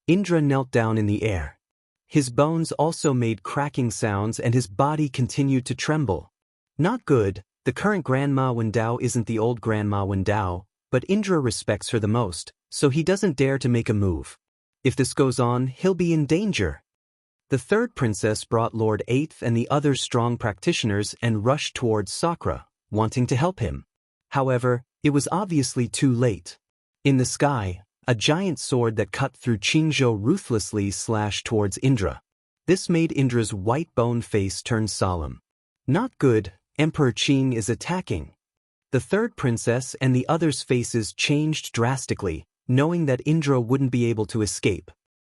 Indra knelt down in the air. His bones also made cracking sounds and his body continued to tremble. Not good. The current Grandma Wendao isn't the old Grandma Wendao, but Indra respects her the most, so he doesn't dare to make a move. If this goes on, he'll be in danger. The third princess brought Lord Eighth and the other strong practitioners and rushed towards Sakura, wanting to help him. However, it was obviously too late. In the sky, a giant sword that cut through Qingzhou ruthlessly slashed towards Indra. This made Indra's white-boned face turn solemn. Not good, Emperor Qing is attacking. The third princess and the others' faces changed drastically, knowing that Indra wouldn't be able to escape.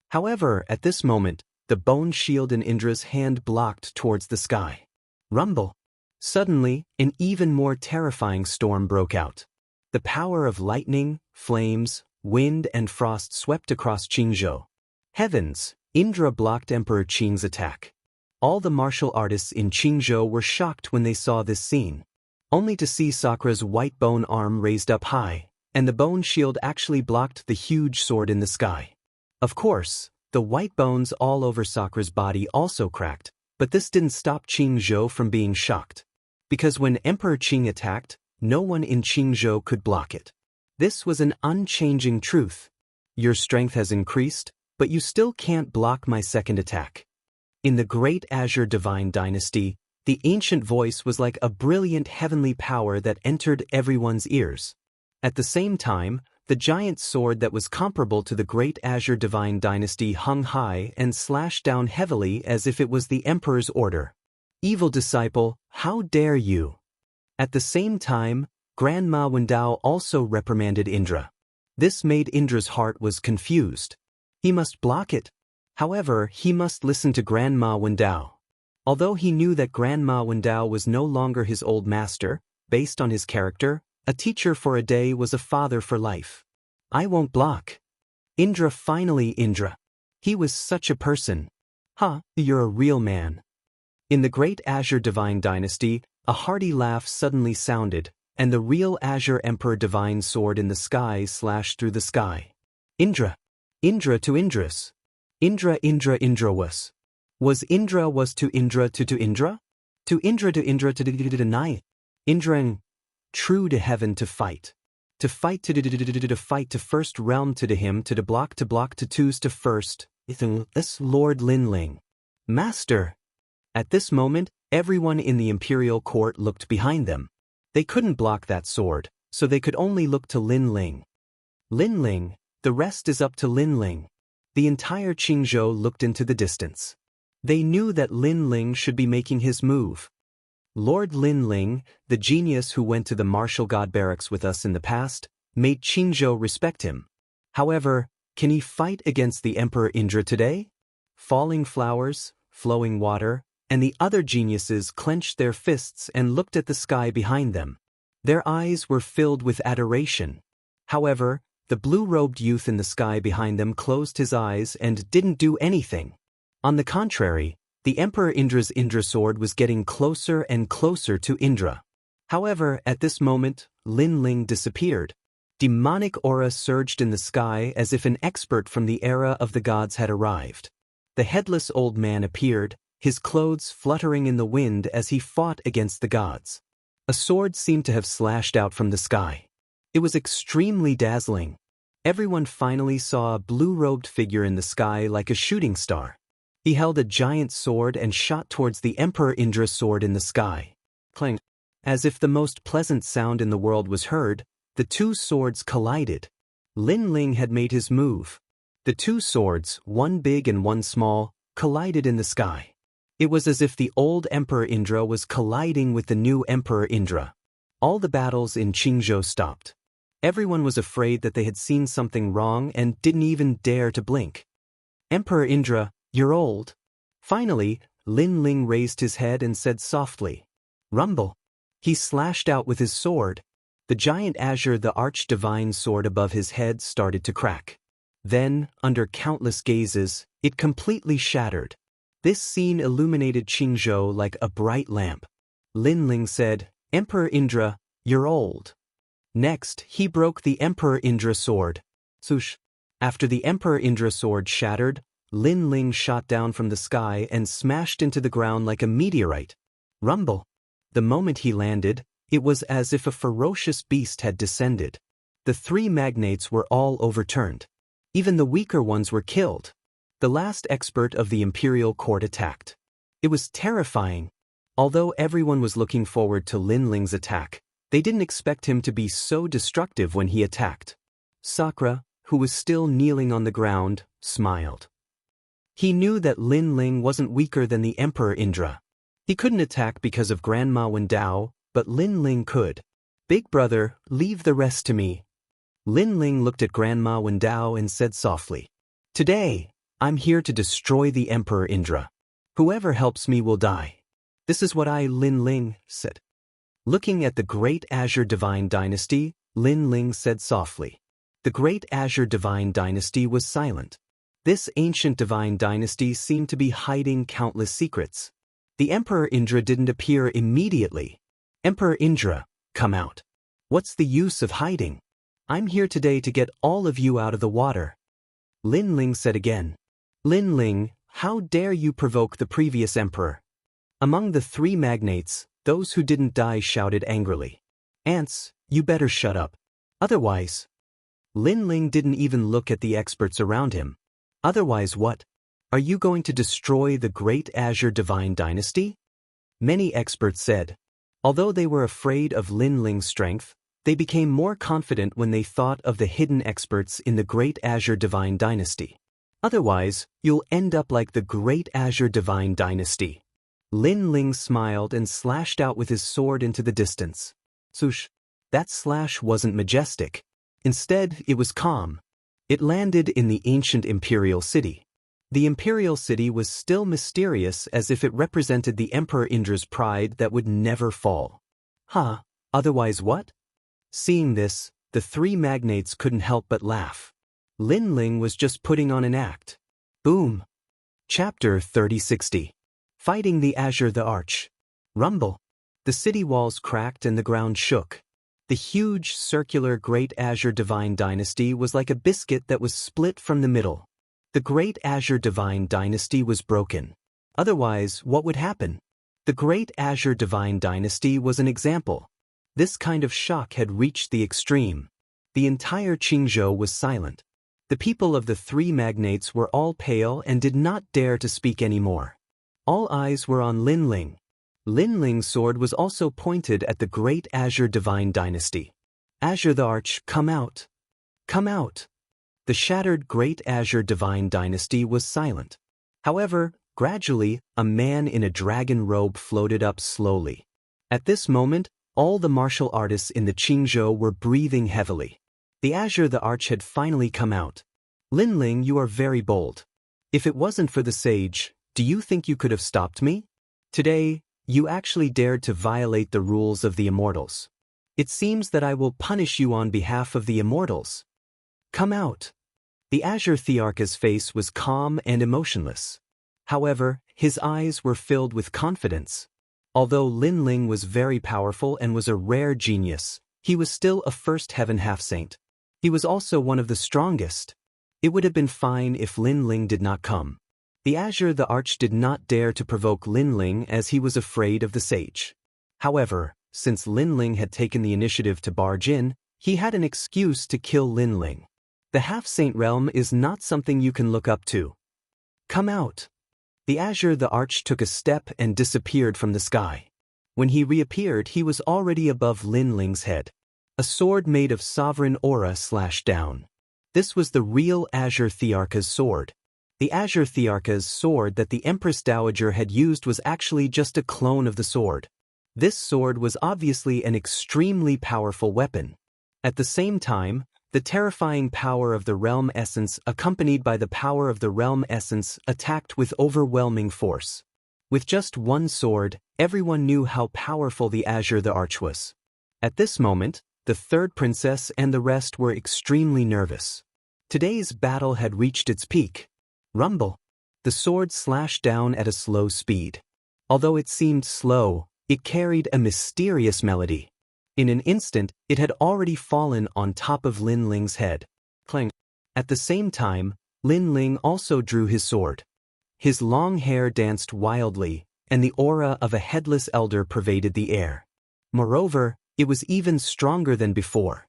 However, at this moment, the bone shield in Indra's hand blocked towards the sky. Rumble. Suddenly, an even more terrifying storm broke out. The power of lightning, flames, wind and frost swept across Qingzhou. Heavens! Indra blocked Emperor Qing's attack. All the martial artists in Qingzhou were shocked when they saw this scene, only to see Sakura's white bone arm raised up high, and the bone shield actually blocked the huge sword in the sky. Of course, the white bones all over Sakura's body also cracked, but this didn't stop Qingzhou from being shocked. Because when Emperor Qing attacked, no one in Qingzhou could block it. This was an unchanging truth. Your strength has increased, but you still can't block my second attack. In the Great Azure Divine Dynasty, the ancient voice was like a brilliant heavenly power that entered everyone's ears. At the same time, the giant sword that was comparable to the Great Azure Divine Dynasty hung high and slashed down heavily as if it was the Emperor's order. Evil disciple, how dare you! At the same time, Grandma Wendao also reprimanded Indra. This made Indra's heart was confused. He must block it. However, he must listen to Grandma Wendao. Although he knew that Grandma Wendao was no longer his old master, based on his character, a teacher for a day was a father for life. I won't block. Indra. He was such a person. You're a real man. In the Great Azure Divine Dynasty, a hearty laugh suddenly sounded, and the real Azure Emperor Divine Sword in the sky slashed through the sky. Indra to Indras. Indra was. Was Indra was to Indra to Indra? To Indra to deny. Indra. True to heaven to fight. To fight to fight to first realm to him to block to twos to first. This Lord Lin. Master. At this moment, everyone in the imperial court looked behind them. They couldn't block that sword, so they could only look to Lin. The rest is up to Lin. The entire Qingzhou looked into the distance. They knew that Lin should be making his move. Lord Lin, the genius who went to the martial god barracks with us in the past, made Qingzhou respect him. However, can he fight against the Emperor Indra today? Falling flowers, flowing water, and the other geniuses clenched their fists and looked at the sky behind them. Their eyes were filled with adoration. However, the blue-robed youth in the sky behind them closed his eyes and didn't do anything. On the contrary, the Emperor Indra's Indra sword was getting closer and closer to Indra. However, at this moment, Lin disappeared. Demonic aura surged in the sky as if an expert from the era of the gods had arrived. The headless old man appeared, his clothes fluttering in the wind as he fought against the gods. A sword seemed to have slashed out from the sky. It was extremely dazzling. Everyone finally saw a blue-robed figure in the sky like a shooting star. He held a giant sword and shot towards the Emperor Indra's sword in the sky. Clang. As if the most pleasant sound in the world was heard, the two swords collided. Lin had made his move. The two swords, one big and one small, collided in the sky. It was as if the old Emperor Indra was colliding with the new Emperor Indra. All the battles in Qingzhou stopped. Everyone was afraid that they had seen something wrong and didn't even dare to blink. Emperor Indra, you're old. Finally, Lin raised his head and said softly, Rumble. He slashed out with his sword. The giant azure, the arch-divine sword above his head started to crack. Then, under countless gazes, it completely shattered. This scene illuminated Qingzhou like a bright lamp. Lin said, Emperor Indra, you're old. Next, he broke the Emperor Indra sword. Swoosh. After the Emperor Indra sword shattered, Lin shot down from the sky and smashed into the ground like a meteorite. Rumble. The moment he landed, it was as if a ferocious beast had descended. The three magnates were all overturned. Even the weaker ones were killed. The last expert of the imperial court attacked. It was terrifying. Although everyone was looking forward to Lin Ling's attack, they didn't expect him to be so destructive when he attacked. Sakura, who was still kneeling on the ground, smiled. He knew that Lin Ling wasn't weaker than the Emperor Indra. He couldn't attack because of Grandma Wen Dao, but Lin Ling could. Big brother, leave the rest to me. Lin Ling looked at Grandma Wen Dao and said softly, "Today, I'm here to destroy the Emperor Indra. Whoever helps me will die." "This is what I, Lin Ling," said. Looking at the Great Azure Divine Dynasty, Lin Ling said softly. The Great Azure Divine Dynasty was silent. This ancient divine dynasty seemed to be hiding countless secrets. The Emperor Indra didn't appear immediately. "Emperor Indra, come out. What's the use of hiding? I'm here today to get all of you out of the water." Lin Ling said again. "Lin Ling, how dare you provoke the previous emperor?" Among the three magnates, those who didn't die shouted angrily. "Ants, you better shut up. Otherwise..." Lin Ling didn't even look at the experts around him. "Otherwise what? Are you going to destroy the Great Azure Divine Dynasty?" Many experts said. Although they were afraid of Lin Ling's strength, they became more confident when they thought of the hidden experts in the Great Azure Divine Dynasty. "Otherwise, you'll end up like the Great Azure Divine Dynasty." Lin Ling smiled and slashed out with his sword into the distance. Swoosh! That slash wasn't majestic. Instead, it was calm. It landed in the ancient imperial city. The imperial city was still mysterious, as if it represented the Emperor Indra's pride that would never fall. "Huh, otherwise what?" Seeing this, the three magnates couldn't help but laugh. Lin Ling was just putting on an act. Boom! Chapter 3060. Fighting the Azure the Arch. Rumble. The city walls cracked and the ground shook. The huge, circular Great Azure Divine Dynasty was like a biscuit that was split from the middle. The Great Azure Divine Dynasty was broken. Otherwise, what would happen? The Great Azure Divine Dynasty was an example. This kind of shock had reached the extreme. The entire Qingzhou was silent. The people of the three magnates were all pale and did not dare to speak anymore. All eyes were on Lin Ling. Lin Ling's sword was also pointed at the Great Azure Divine Dynasty. "Azure the Arch, come out. Come out." The shattered Great Azure Divine Dynasty was silent. However, gradually, a man in a dragon robe floated up slowly. At this moment, all the martial artists in the Qingzhou were breathing heavily. The Azure the Arch had finally come out. "Lin Ling, you are very bold. If it wasn't for the sage, do you think you could have stopped me? Today, you actually dared to violate the rules of the Immortals. It seems that I will punish you on behalf of the Immortals. Come out." The Azure Thearch's face was calm and emotionless. However, his eyes were filled with confidence. Although Lin Ling was very powerful and was a rare genius, he was still a first heaven half-saint. He was also one of the strongest. It would have been fine if Lin Ling did not come. The Azure the Arch did not dare to provoke Lin Ling as he was afraid of the sage. However, since Lin Ling had taken the initiative to barge in, he had an excuse to kill Lin Ling. The half-saint realm is not something you can look up to. "Come out." The Azure the Arch took a step and disappeared from the sky. When he reappeared, he was already above Lin Ling's head. A sword made of sovereign aura slashed down. This was the real Azure Thearch's sword. The Azure Thearch's sword that the Empress Dowager had used was actually just a clone of the sword. This sword was obviously an extremely powerful weapon. At the same time, the terrifying power of the realm essence accompanied by the power of the realm essence attacked with overwhelming force. With just one sword, everyone knew how powerful the Azure the Arch was. At this moment, the third princess and the rest were extremely nervous. Today's battle had reached its peak. Rumble. The sword slashed down at a slow speed. Although it seemed slow, it carried a mysterious melody. In an instant, it had already fallen on top of Lin Ling's head. Clang. At the same time, Lin Ling also drew his sword. His long hair danced wildly, and the aura of a headless elder pervaded the air. Moreover, it was even stronger than before.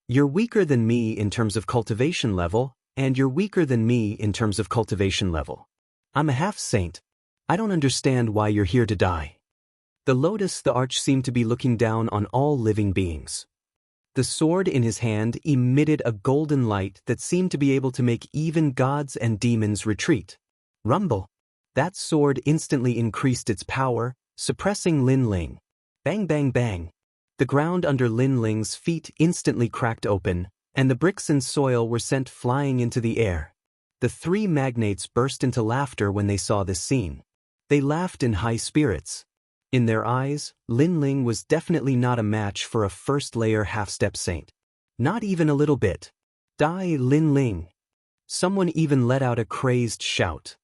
You're weaker than me in terms of cultivation level, and you're weaker than me in terms of cultivation level. I'm a half-saint. I don't understand why you're here to die. The lotus, the arch, seemed to be looking down on all living beings. The sword in his hand emitted a golden light that seemed to be able to make even gods and demons retreat. Rumble. That sword instantly increased its power, suppressing Lin Ling. Bang bang bang. The ground under Lin Ling's feet instantly cracked open, and the bricks and soil were sent flying into the air. The three magnates burst into laughter when they saw this scene. They laughed in high spirits. In their eyes, Lin Ling was definitely not a match for a first-layer half-step saint. Not even a little bit. Die, Lin Ling. Someone even let out a crazed shout.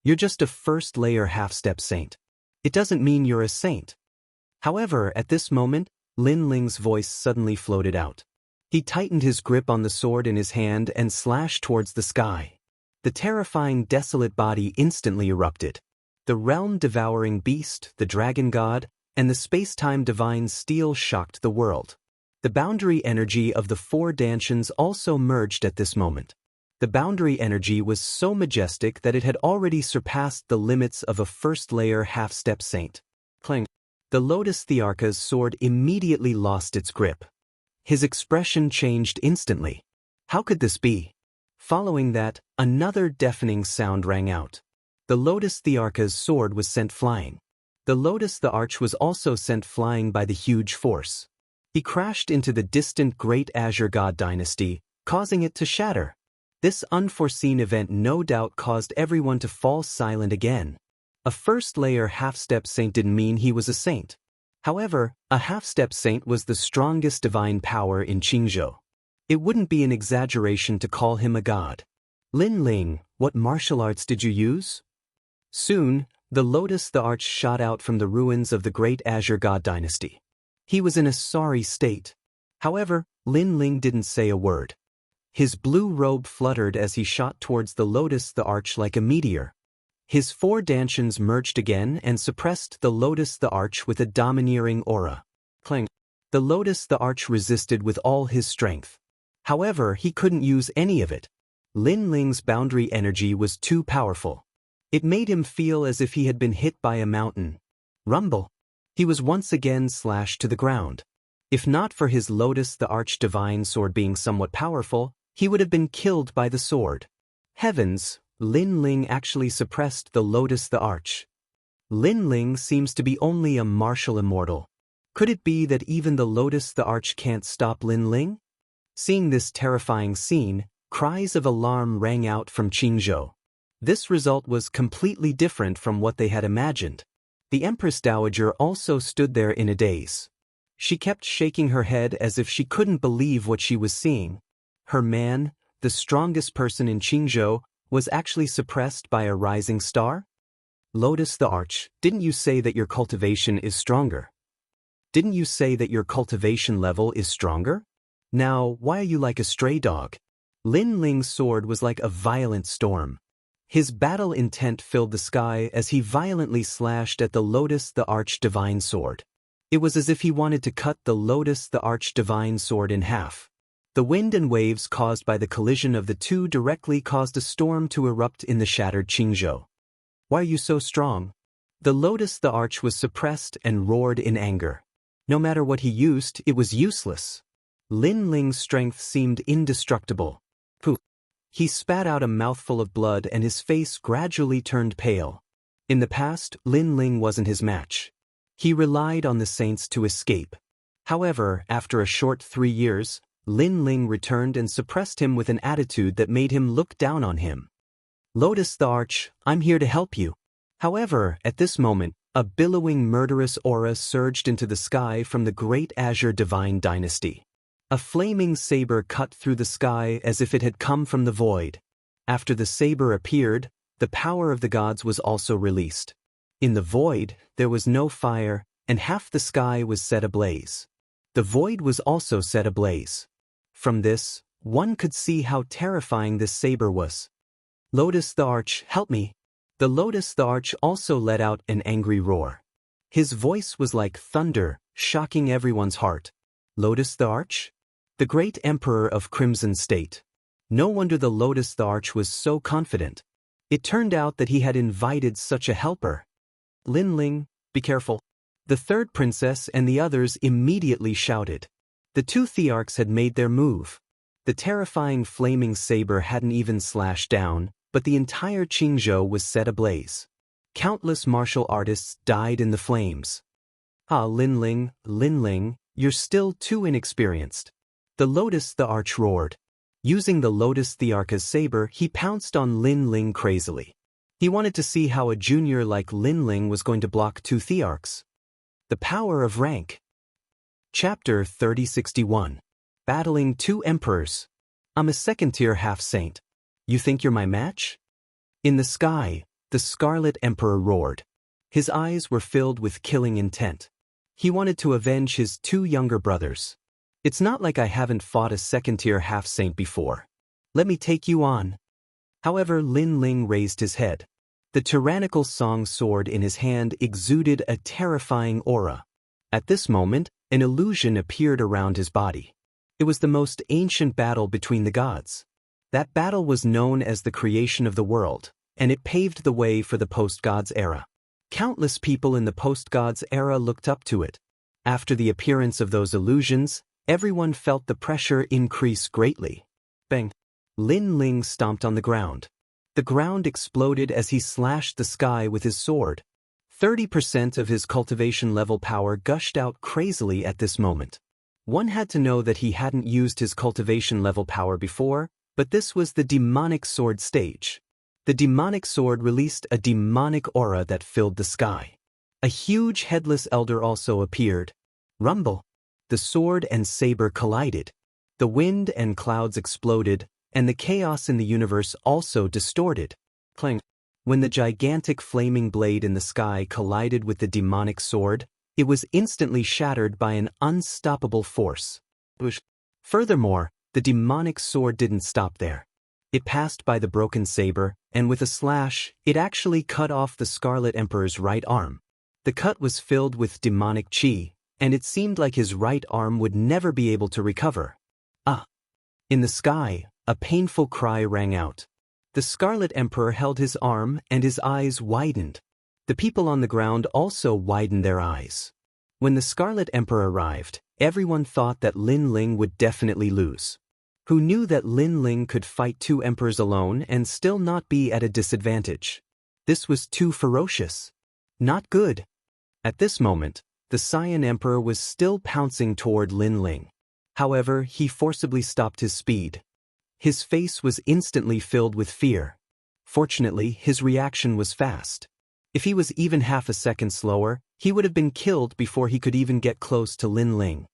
You're just a first-layer half-step saint. It doesn't mean you're a saint. However, at this moment, Lin Ling's voice suddenly floated out. He tightened his grip on the sword in his hand and slashed towards the sky. The terrifying, desolate body instantly erupted. The realm-devouring beast, the dragon god, and the space-time divine steel shocked the world. The boundary energy of the four Dantians also merged at this moment. The boundary energy was so majestic that it had already surpassed the limits of a first-layer half-step saint. Clang. The Lotus Thearka's sword immediately lost its grip. His expression changed instantly. How could this be? Following that, another deafening sound rang out. The Lotus Thearka's sword was sent flying. The Lotus the Arch was also sent flying by the huge force. He crashed into the distant Great Azure God dynasty, causing it to shatter. This unforeseen event no doubt caused everyone to fall silent again. A first-layer half-step saint didn't mean he was a saint. However, a half-step saint was the strongest divine power in Qingzhou. It wouldn't be an exaggeration to call him a god. Lin Ling, what martial arts did you use? Soon, the Lotus the Arch shot out from the ruins of the Great Azure God dynasty. He was in a sorry state. However, Lin Ling didn't say a word. His blue robe fluttered as he shot towards the Lotus the Arch like a meteor. His four Dantians merged again and suppressed the Lotus the Arch with a domineering aura. Clang. The Lotus the Arch resisted with all his strength. However, he couldn't use any of it. Lin Ling's boundary energy was too powerful. It made him feel as if he had been hit by a mountain. Rumble. He was once again slashed to the ground. If not for his Lotus the Arch divine sword being somewhat powerful, he would have been killed by the sword. Heavens, Lin Ling actually suppressed the Lotus the Arch. Lin Ling seems to be only a martial immortal. Could it be that even the Lotus the Arch can't stop Lin Ling? Seeing this terrifying scene, cries of alarm rang out from Qingzhou. This result was completely different from what they had imagined. The Empress Dowager also stood there in a daze. She kept shaking her head as if she couldn't believe what she was seeing. Her man, the strongest person in Qingzhou, was actually suppressed by a rising star? Lotus the Arch, didn't you say that your cultivation is stronger? Didn't you say that your cultivation level is stronger? Now, why are you like a stray dog? Lin Ling's sword was like a violent storm. His battle intent filled the sky as he violently slashed at the Lotus the Arch divine sword. It was as if he wanted to cut the Lotus the Arch divine sword in half. The wind and waves caused by the collision of the two directly caused a storm to erupt in the shattered Qingzhou. Why are you so strong? The Lotus the Arch was suppressed and roared in anger. No matter what he used, it was useless. Lin Ling's strength seemed indestructible. Pooh. He spat out a mouthful of blood and his face gradually turned pale. In the past, Lin Ling wasn't his match. He relied on the saints to escape. However, after a short 3 years, Lin Ling returned and suppressed him with an attitude that made him look down on him. Lotus the Arch, I'm here to help you. However, at this moment, a billowing murderous aura surged into the sky from the Great Azure Divine Dynasty. A flaming saber cut through the sky as if it had come from the void. After the saber appeared, the power of the gods was also released. In the void, there was no fire, and half the sky was set ablaze. The void was also set ablaze. From this, one could see how terrifying this saber was. Lotus the Arch, help me. The Lotus the Arch also let out an angry roar. His voice was like thunder, shocking everyone's heart. Lotus the Arch? The great emperor of Crimson State. No wonder the Lotus the Arch was so confident. It turned out that he had invited such a helper. Lin Ling, be careful. The third princess and the others immediately shouted. The two Thearchs had made their move. The terrifying flaming saber hadn't even slashed down, but the entire Qingzhou was set ablaze. Countless martial artists died in the flames. Ah, Lin Ling, you're still too inexperienced. The Lotus the Arch roared. Using the Lotus Thearch's saber, he pounced on Lin Ling crazily. He wanted to see how a junior like Lin Ling was going to block two Thearchs. The power of rank. Chapter 3061. Battling two emperors. I'm a second-tier half-saint. You think you're my match? In the sky, the Scarlet Emperor roared. His eyes were filled with killing intent. He wanted to avenge his two younger brothers. It's not like I haven't fought a second-tier half-saint before. Let me take you on. However, Lin Ling raised his head. The tyrannical song sword in his hand exuded a terrifying aura. At this moment, an illusion appeared around his body. It was the most ancient battle between the gods. That battle was known as the creation of the world, and it paved the way for the post-gods era. Countless people in the post-gods era looked up to it. After the appearance of those illusions, everyone felt the pressure increase greatly. Bang! Lin Ling stomped on the ground. The ground exploded as he slashed the sky with his sword. 30% of his cultivation level power gushed out crazily at this moment. One had to know that he hadn't used his cultivation level power before, but this was the demonic sword stage. The demonic sword released a demonic aura that filled the sky. A huge headless elder also appeared. Rumble! The sword and saber collided. The wind and clouds exploded, and the chaos in the universe also distorted. Clang! When the gigantic flaming blade in the sky collided with the demonic sword, it was instantly shattered by an unstoppable force. Furthermore, the demonic sword didn't stop there. It passed by the broken saber, and with a slash, it actually cut off the Scarlet Emperor's right arm. The cut was filled with demonic qi, and it seemed like his right arm would never be able to recover. Ah! In the sky, a painful cry rang out. The Scarlet Emperor held his arm and his eyes widened. The people on the ground also widened their eyes. When the Scarlet Emperor arrived, everyone thought that Lin Ling would definitely lose. Who knew that Lin Ling could fight two emperors alone and still not be at a disadvantage? This was too ferocious. Not good. At this moment, the Cyan Emperor was still pouncing toward Lin Ling. However, he forcibly stopped his speed. His face was instantly filled with fear. Fortunately, his reaction was fast. If he was even half a second slower, he would have been killed before he could even get close to Lin Ling.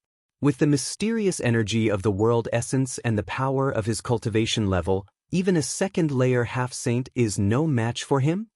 With the mysterious energy of the world essence and the power of his cultivation level, even a second-layer half-saint is no match for him?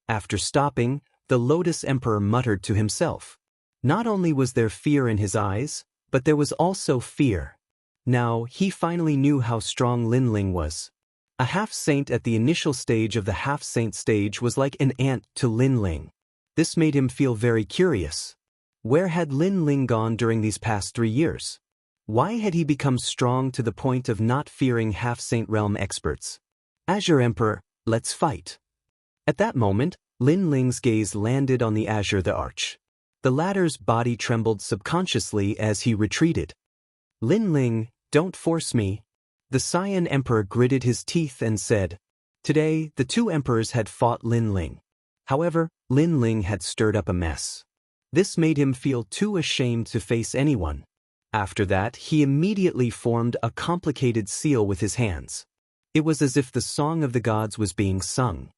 After stopping, the Lotus Emperor muttered to himself. Not only was there fear in his eyes, but there was also fear. Now, he finally knew how strong Lin Ling was. A half-saint at the initial stage of the half-saint stage was like an ant to Lin Ling. This made him feel very curious. Where had Lin Ling gone during these past 3 years? Why had he become strong to the point of not fearing half-saint realm experts? Azure Emperor, let's fight. At that moment, Lin Ling's gaze landed on the Azure the Arch. The latter's body trembled subconsciously as he retreated. Lin Ling, don't force me. The Cyan Emperor gritted his teeth and said. Today, the two emperors had fought Lin Ling. However, Lin Ling had stirred up a mess. This made him feel too ashamed to face anyone. After that, he immediately formed a complicated seal with his hands. It was as if the song of the gods was being sung.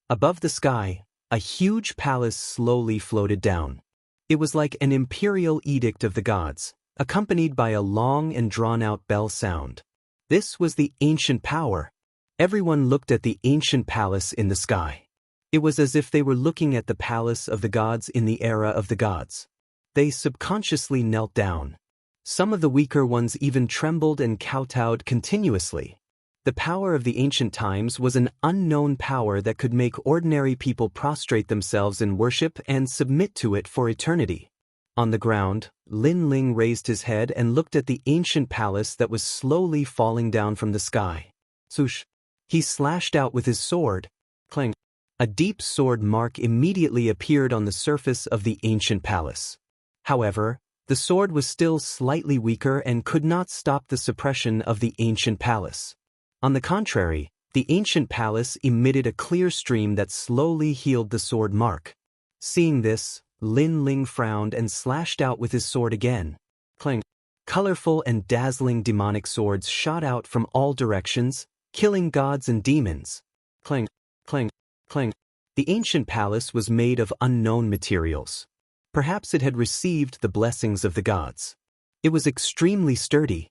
Above the sky, a huge palace slowly floated down. It was like an imperial edict of the gods, accompanied by a long and drawn-out bell sound. This was the ancient power. Everyone looked at the ancient palace in the sky. It was as if they were looking at the palace of the gods in the era of the gods. They subconsciously knelt down. Some of the weaker ones even trembled and kowtowed continuously. The power of the ancient times was an unknown power that could make ordinary people prostrate themselves in worship and submit to it for eternity. On the ground, Lin Ling raised his head and looked at the ancient palace that was slowly falling down from the sky. Swoosh! He slashed out with his sword. Clang! A deep sword mark immediately appeared on the surface of the ancient palace. However, the sword was still slightly weaker and could not stop the suppression of the ancient palace. On the contrary, the ancient palace emitted a clear stream that slowly healed the sword mark. Seeing this, Lin Ling frowned and slashed out with his sword again. Clang! Colorful and dazzling demonic swords shot out from all directions, killing gods and demons. Clang! Clang! Clang! The ancient palace was made of unknown materials. Perhaps it had received the blessings of the gods. It was extremely sturdy.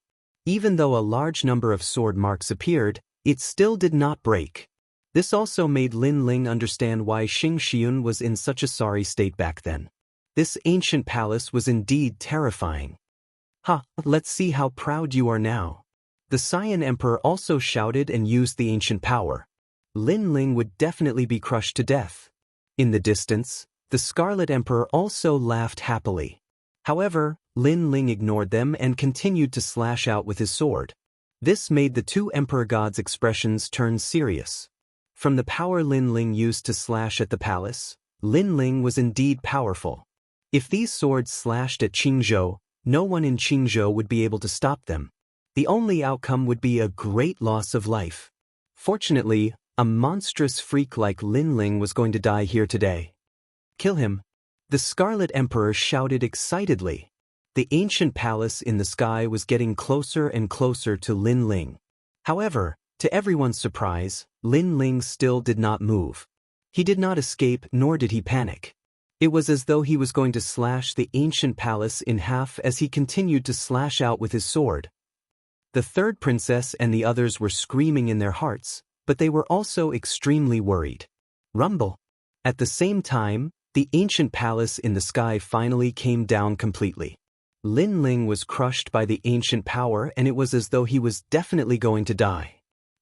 Even though a large number of sword marks appeared, it still did not break. This also made Lin Ling understand why Xing Xiun was in such a sorry state back then. This ancient palace was indeed terrifying. Ha! Let's see how proud you are now. The Cyan Emperor also shouted and used the ancient power. Lin Ling would definitely be crushed to death. In the distance, the Scarlet Emperor also laughed happily. However, Lin Ling ignored them and continued to slash out with his sword. This made the two Emperor gods' expressions turn serious. From the power Lin Ling used to slash at the palace, Lin Ling was indeed powerful. If these swords slashed at Qingzhou, no one in Qingzhou would be able to stop them. The only outcome would be a great loss of life. Fortunately, a monstrous freak like Lin Ling was going to die here today. Kill him! The Scarlet Emperor shouted excitedly. The ancient palace in the sky was getting closer and closer to Lin Ling. However, to everyone's surprise, Lin Ling still did not move. He did not escape, nor did he panic. It was as though he was going to slash the ancient palace in half as he continued to slash out with his sword. The third princess and the others were screaming in their hearts, but they were also extremely worried. Rumble! At the same time, the ancient palace in the sky finally came down completely. Lin Ling was crushed by the ancient power, and it was as though he was definitely going to die.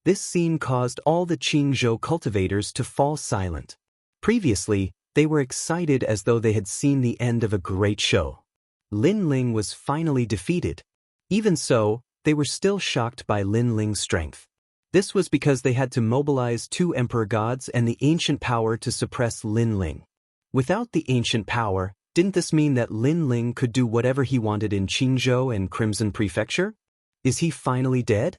This scene caused all the Qingzhou cultivators to fall silent. Previously, they were excited as though they had seen the end of a great show. Lin Ling was finally defeated. Even so, they were still shocked by Lin Ling's strength. This was because they had to mobilize two Emperor gods and the ancient power to suppress Lin Ling. Without the ancient power, didn't this mean that Lin Ling could do whatever he wanted in Qingzhou and Crimson Prefecture? Is he finally dead?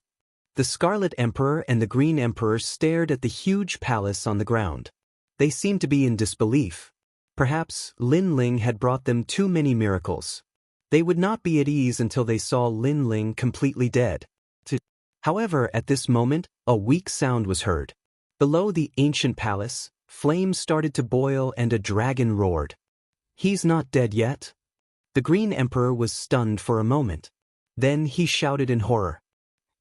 The Scarlet Emperor and the Green Emperor stared at the huge palace on the ground. They seemed to be in disbelief. Perhaps Lin Ling had brought them too many miracles. They would not be at ease until they saw Lin Ling completely dead. However, at this moment, a weak sound was heard. Below the ancient palace, flames started to boil and a dragon roared. He's not dead yet? The Green Emperor was stunned for a moment. Then he shouted in horror.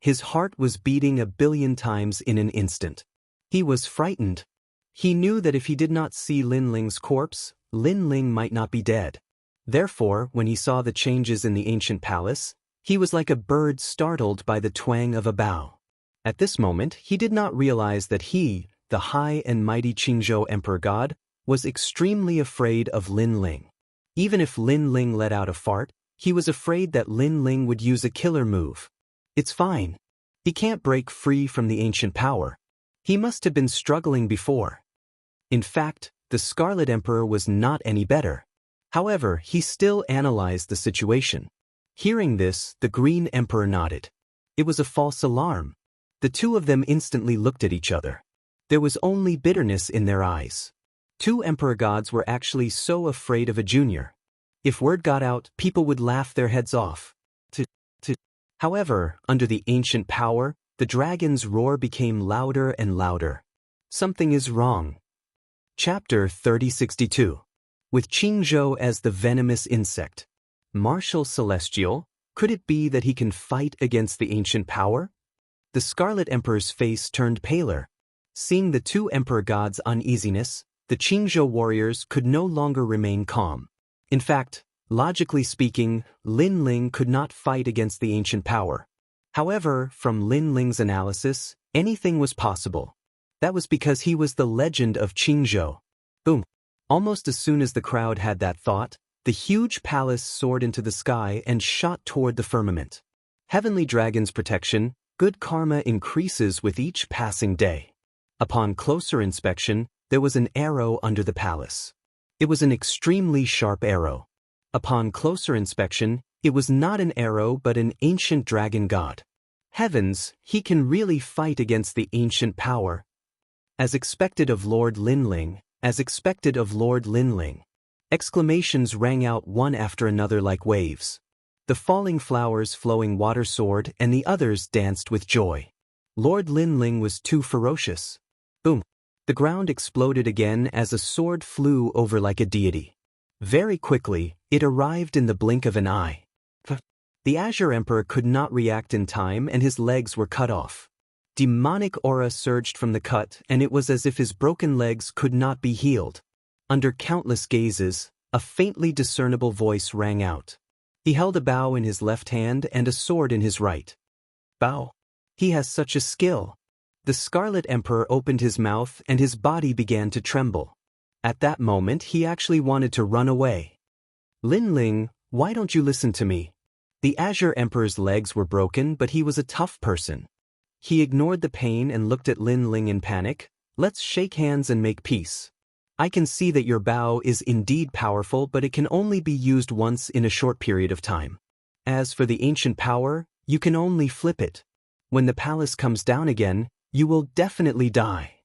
His heart was beating 1,000,000,000 times in an instant. He was frightened. He knew that if he did not see Lin Ling's corpse, Lin Ling might not be dead. Therefore, when he saw the changes in the ancient palace, he was like a bird startled by the twang of a bow. At this moment, he did not realize that he, the high and mighty Qingzhou Emperor God, was extremely afraid of Lin Ling. Even if Lin Ling let out a fart, he was afraid that Lin Ling would use a killer move. It's fine. He can't break free from the ancient power. He must have been struggling before. In fact, the Scarlet Emperor was not any better. However, he still analyzed the situation. Hearing this, the Green Emperor nodded. It was a false alarm. The two of them instantly looked at each other. There was only bitterness in their eyes. Two Emperor gods were actually so afraid of a junior. If word got out, people would laugh their heads off. However, under the ancient power, the dragon's roar became louder and louder. Something is wrong. Chapter 3062. With Qingzhou as the venomous insect. Martial Celestial, could it be that he can fight against the ancient power? The Scarlet Emperor's face turned paler. Seeing the two Emperor gods' uneasiness, the Qingzhou warriors could no longer remain calm. In fact, logically speaking, Lin Ling could not fight against the ancient power. However, from Lin Ling's analysis, anything was possible. That was because he was the legend of Qingzhou. Boom. Almost as soon as the crowd had that thought, the huge palace soared into the sky and shot toward the firmament. Heavenly Dragon's protection, good karma increases with each passing day. Upon closer inspection, there was an arrow under the palace. It was an extremely sharp arrow. Upon closer inspection, it was not an arrow but an ancient dragon god. Heavens, he can really fight against the ancient power. As expected of Lord Linling, as expected of Lord Linling. Exclamations rang out one after another like waves. The falling flowers flowing water soared and the others danced with joy. Lord Linling was too ferocious. Boom. The ground exploded again as a sword flew over like a deity. Very quickly, it arrived in the blink of an eye. The Azure Emperor could not react in time and his legs were cut off. Demonic aura surged from the cut and it was as if his broken legs could not be healed. Under countless gazes, a faintly discernible voice rang out. He held a bow in his left hand and a sword in his right. Bow. He has such a skill. The Scarlet Emperor opened his mouth and his body began to tremble. At that moment he actually wanted to run away. Lin Ling, why don't you listen to me? The Azure Emperor's legs were broken but he was a tough person. He ignored the pain and looked at Lin Ling in panic. Let's shake hands and make peace. I can see that your bow is indeed powerful but it can only be used once in a short period of time. As for the ancient power, you can only flip it. When the palace comes down again, you will definitely die.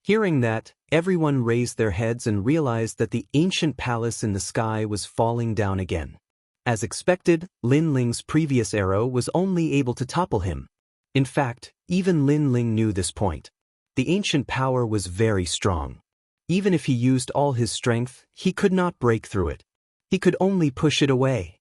Hearing that, everyone raised their heads and realized that the ancient palace in the sky was falling down again. As expected, Lin Ling's previous arrow was only able to topple him. In fact, even Lin Ling knew this point. The ancient power was very strong. Even if he used all his strength, he could not break through it. He could only push it away.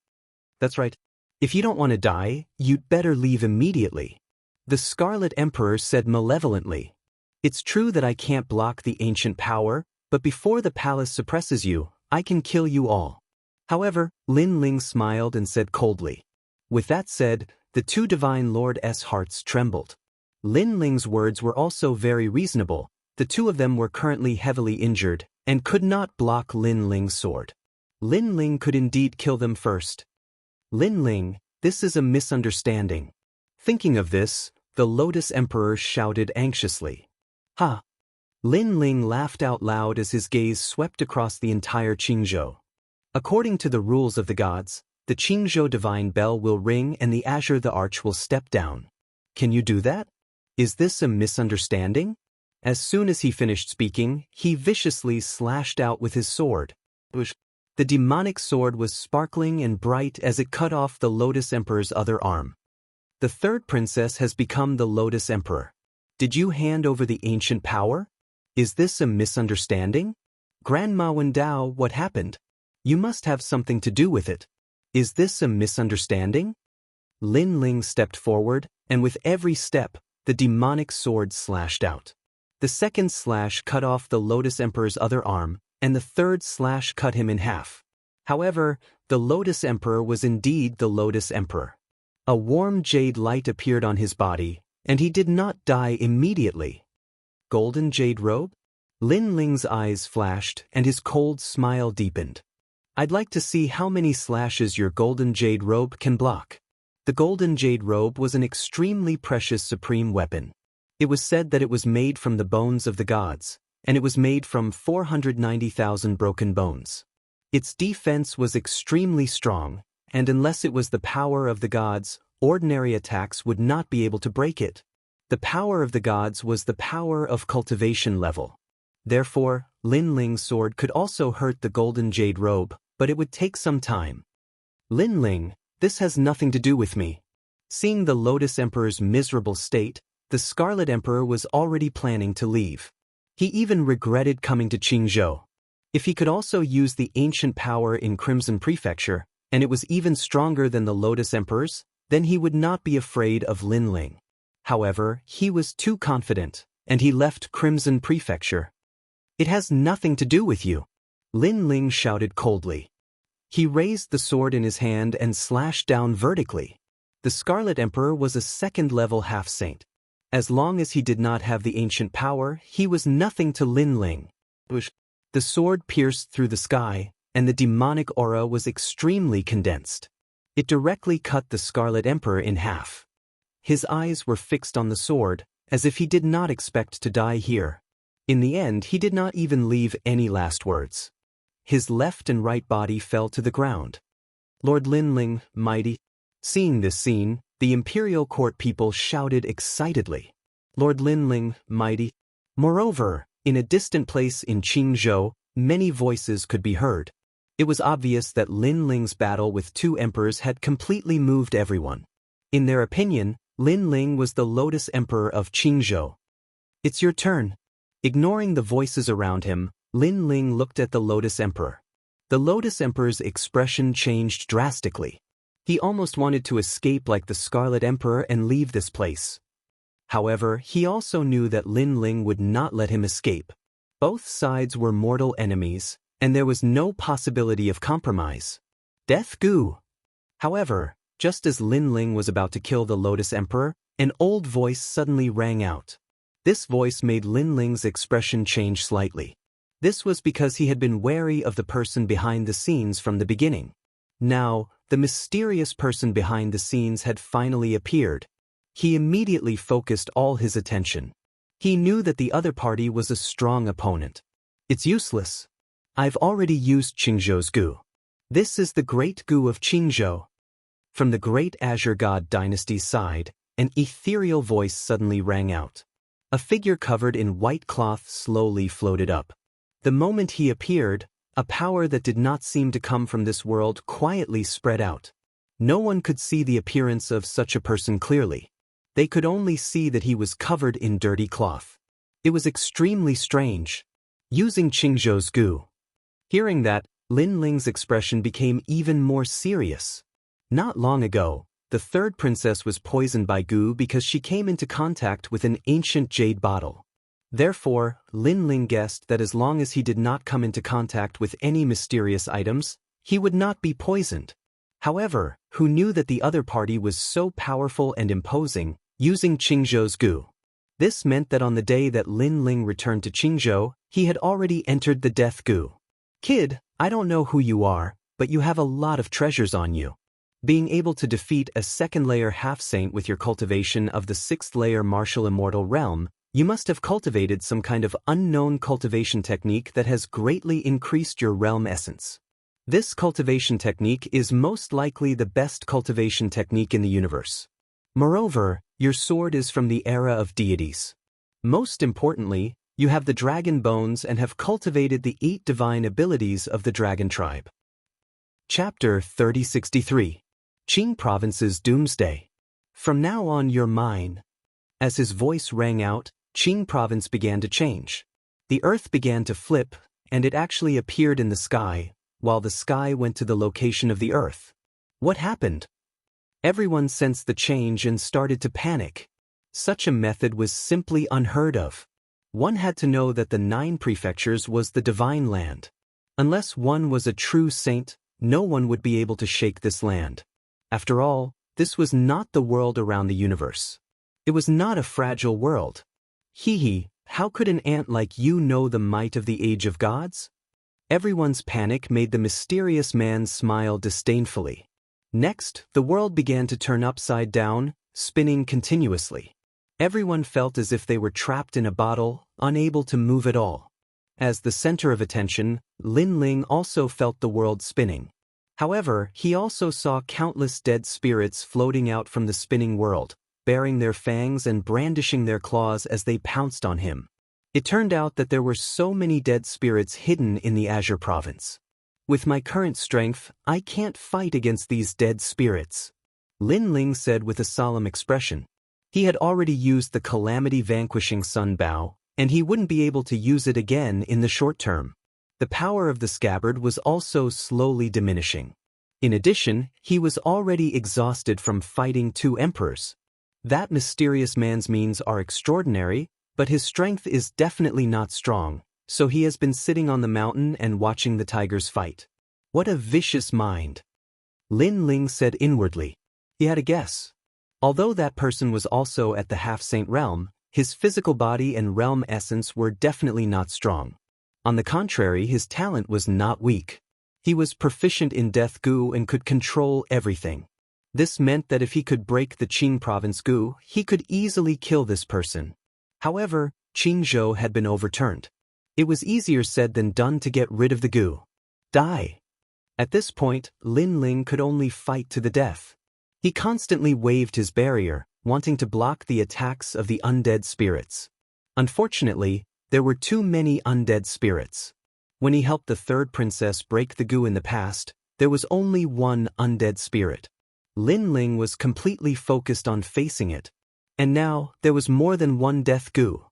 That's right. If you don't want to die, you'd better leave immediately. The Scarlet Emperor said malevolently. It's true that I can't block the ancient power, but before the palace suppresses you, I can kill you all. However, Lin Ling smiled and said coldly. With that said, the two Divine Lord's hearts trembled. Lin Ling's words were also very reasonable. The two of them were currently heavily injured and could not block Lin Ling's sword. Lin Ling could indeed kill them first. Lin Ling, this is a misunderstanding. Thinking of this, the Lotus Emperor shouted anxiously. Ha! Lin Ling laughed out loud as his gaze swept across the entire Qingzhou. According to the rules of the gods, the Qingzhou divine bell will ring and the Azure the Arch will step down. Can you do that? Is this a misunderstanding? As soon as he finished speaking, he viciously slashed out with his sword. The demonic sword was sparkling and bright as it cut off the Lotus Emperor's other arm. The third princess has become the Lotus Emperor. Did you hand over the ancient power? Is this a misunderstanding? Grandma Wendao, what happened? You must have something to do with it. Is this a misunderstanding? Lin Ling stepped forward, and with every step, the demonic sword slashed out. The second slash cut off the Lotus Emperor's other arm, and the third slash cut him in half. However, the Lotus Emperor was indeed the Lotus Emperor. A warm jade light appeared on his body, and he did not die immediately. Golden jade robe? Lin Ling's eyes flashed, and his cold smile deepened. I'd like to see how many slashes your golden jade robe can block. The golden jade robe was an extremely precious supreme weapon. It was said that it was made from the bones of the gods, and it was made from 490,000 broken bones. Its defense was extremely strong, and unless it was the power of the gods, ordinary attacks would not be able to break it. The power of the gods was the power of cultivation level. Therefore, Lin Ling's sword could also hurt the golden jade robe, but it would take some time. Lin Ling, this has nothing to do with me. Seeing the Lotus Emperor's miserable state, the Scarlet Emperor was already planning to leave. He even regretted coming to Qingzhou. If he could also use the ancient power in Crimson Prefecture, and it was even stronger than the Lotus Emperor's, then he would not be afraid of Lin Ling. However, he was too confident, and he left Crimson Prefecture. It has nothing to do with you. Lin Ling shouted coldly. He raised the sword in his hand and slashed down vertically. The Scarlet Emperor was a second-level half-saint. As long as he did not have the ancient power, he was nothing to Lin Ling. The sword pierced through the sky, and the demonic aura was extremely condensed. It directly cut the Scarlet Emperor in half. His eyes were fixed on the sword, as if he did not expect to die here. In the end, he did not even leave any last words. His left and right body fell to the ground. Lord Lin Ling, mighty. Seeing this scene, the imperial court people shouted excitedly. Lord Lin Ling, mighty. Moreover, in a distant place in Qingzhou, many voices could be heard. It was obvious that Lin Ling's battle with two emperors had completely moved everyone. In their opinion, Lin Ling was the Lotus Emperor of Qingzhou. It's your turn. Ignoring the voices around him, Lin Ling looked at the Lotus Emperor. The Lotus Emperor's expression changed drastically. He almost wanted to escape like the Scarlet Emperor and leave this place. However, he also knew that Lin Ling would not let him escape. Both sides were mortal enemies, and there was no possibility of compromise. Death Gu. However, just as Lin Ling was about to kill the Lotus Emperor, an old voice suddenly rang out. This voice made Lin Ling's expression change slightly. This was because he had been wary of the person behind the scenes from the beginning. Now, the mysterious person behind the scenes had finally appeared. He immediately focused all his attention. He knew that the other party was a strong opponent. It's useless. I've already used Qingzhou's Gu. This is the Great Gu of Qingzhou. From the Great Azure God Dynasty's side, an ethereal voice suddenly rang out. A figure covered in white cloth slowly floated up. The moment he appeared, a power that did not seem to come from this world quietly spread out. No one could see the appearance of such a person clearly. They could only see that he was covered in dirty cloth. It was extremely strange. Using Qingzhou's Gu. Hearing that, Lin Ling's expression became even more serious. Not long ago, the third princess was poisoned by Gu because she came into contact with an ancient jade bottle. Therefore, Lin Ling guessed that as long as he did not come into contact with any mysterious items, he would not be poisoned. However, who knew that the other party was so powerful and imposing, using Qingzhou's Gu? This meant that on the day that Lin Ling returned to Qingzhou, he had already entered the Death Gu. Kid, I don't know who you are, but you have a lot of treasures on you. Being able to defeat a second-layer half-saint with your cultivation of the sixth-layer martial immortal realm, you must have cultivated some kind of unknown cultivation technique that has greatly increased your realm essence. This cultivation technique is most likely the best cultivation technique in the universe. Moreover, your sword is from the era of deities. Most importantly, you have the dragon bones and have cultivated the 8 divine abilities of the dragon tribe. Chapter 3063. Qing Province's Doomsday. From now on you're mine. As his voice rang out, Qing Province began to change. The earth began to flip, and it actually appeared in the sky, while the sky went to the location of the earth. What happened? Everyone sensed the change and started to panic. Such a method was simply unheard of. One had to know that the 9 prefectures was the divine land. Unless one was a true saint, no one would be able to shake this land. After all, this was not the world around the universe. It was not a fragile world. Hee, how could an ant like you know the might of the age of gods? Everyone's panic made the mysterious man smile disdainfully. Next, the world began to turn upside down, spinning continuously. Everyone felt as if they were trapped in a bottle, unable to move at all. As the center of attention, Lin Ling also felt the world spinning. However, he also saw countless dead spirits floating out from the spinning world, baring their fangs and brandishing their claws as they pounced on him. It turned out that there were so many dead spirits hidden in the Azure Province. With my current strength, I can't fight against these dead spirits, Lin Ling said with a solemn expression. He had already used the Calamity Vanquishing Sun Bao, and he wouldn't be able to use it again in the short term. The power of the scabbard was also slowly diminishing. In addition, he was already exhausted from fighting 2 emperors. That mysterious man's means are extraordinary, but his strength is definitely not strong, so he has been sitting on the mountain and watching the tigers fight. What a vicious mind. Lin Ling said inwardly. He had a guess. Although that person was also at the half-saint realm, his physical body and realm essence were definitely not strong. On the contrary, his talent was not weak. He was proficient in death gu and could control everything. This meant that if he could break the Qing province gu, he could easily kill this person. However, Qingzhou had been overturned. It was easier said than done to get rid of the gu. Die. At this point, Lin Ling could only fight to the death. He constantly waved his barrier, wanting to block the attacks of the undead spirits. Unfortunately, there were too many undead spirits. When he helped the third princess break the gu in the past, there was only one undead spirit. Lin Ling was completely focused on facing it. And now, there was more than one death gu.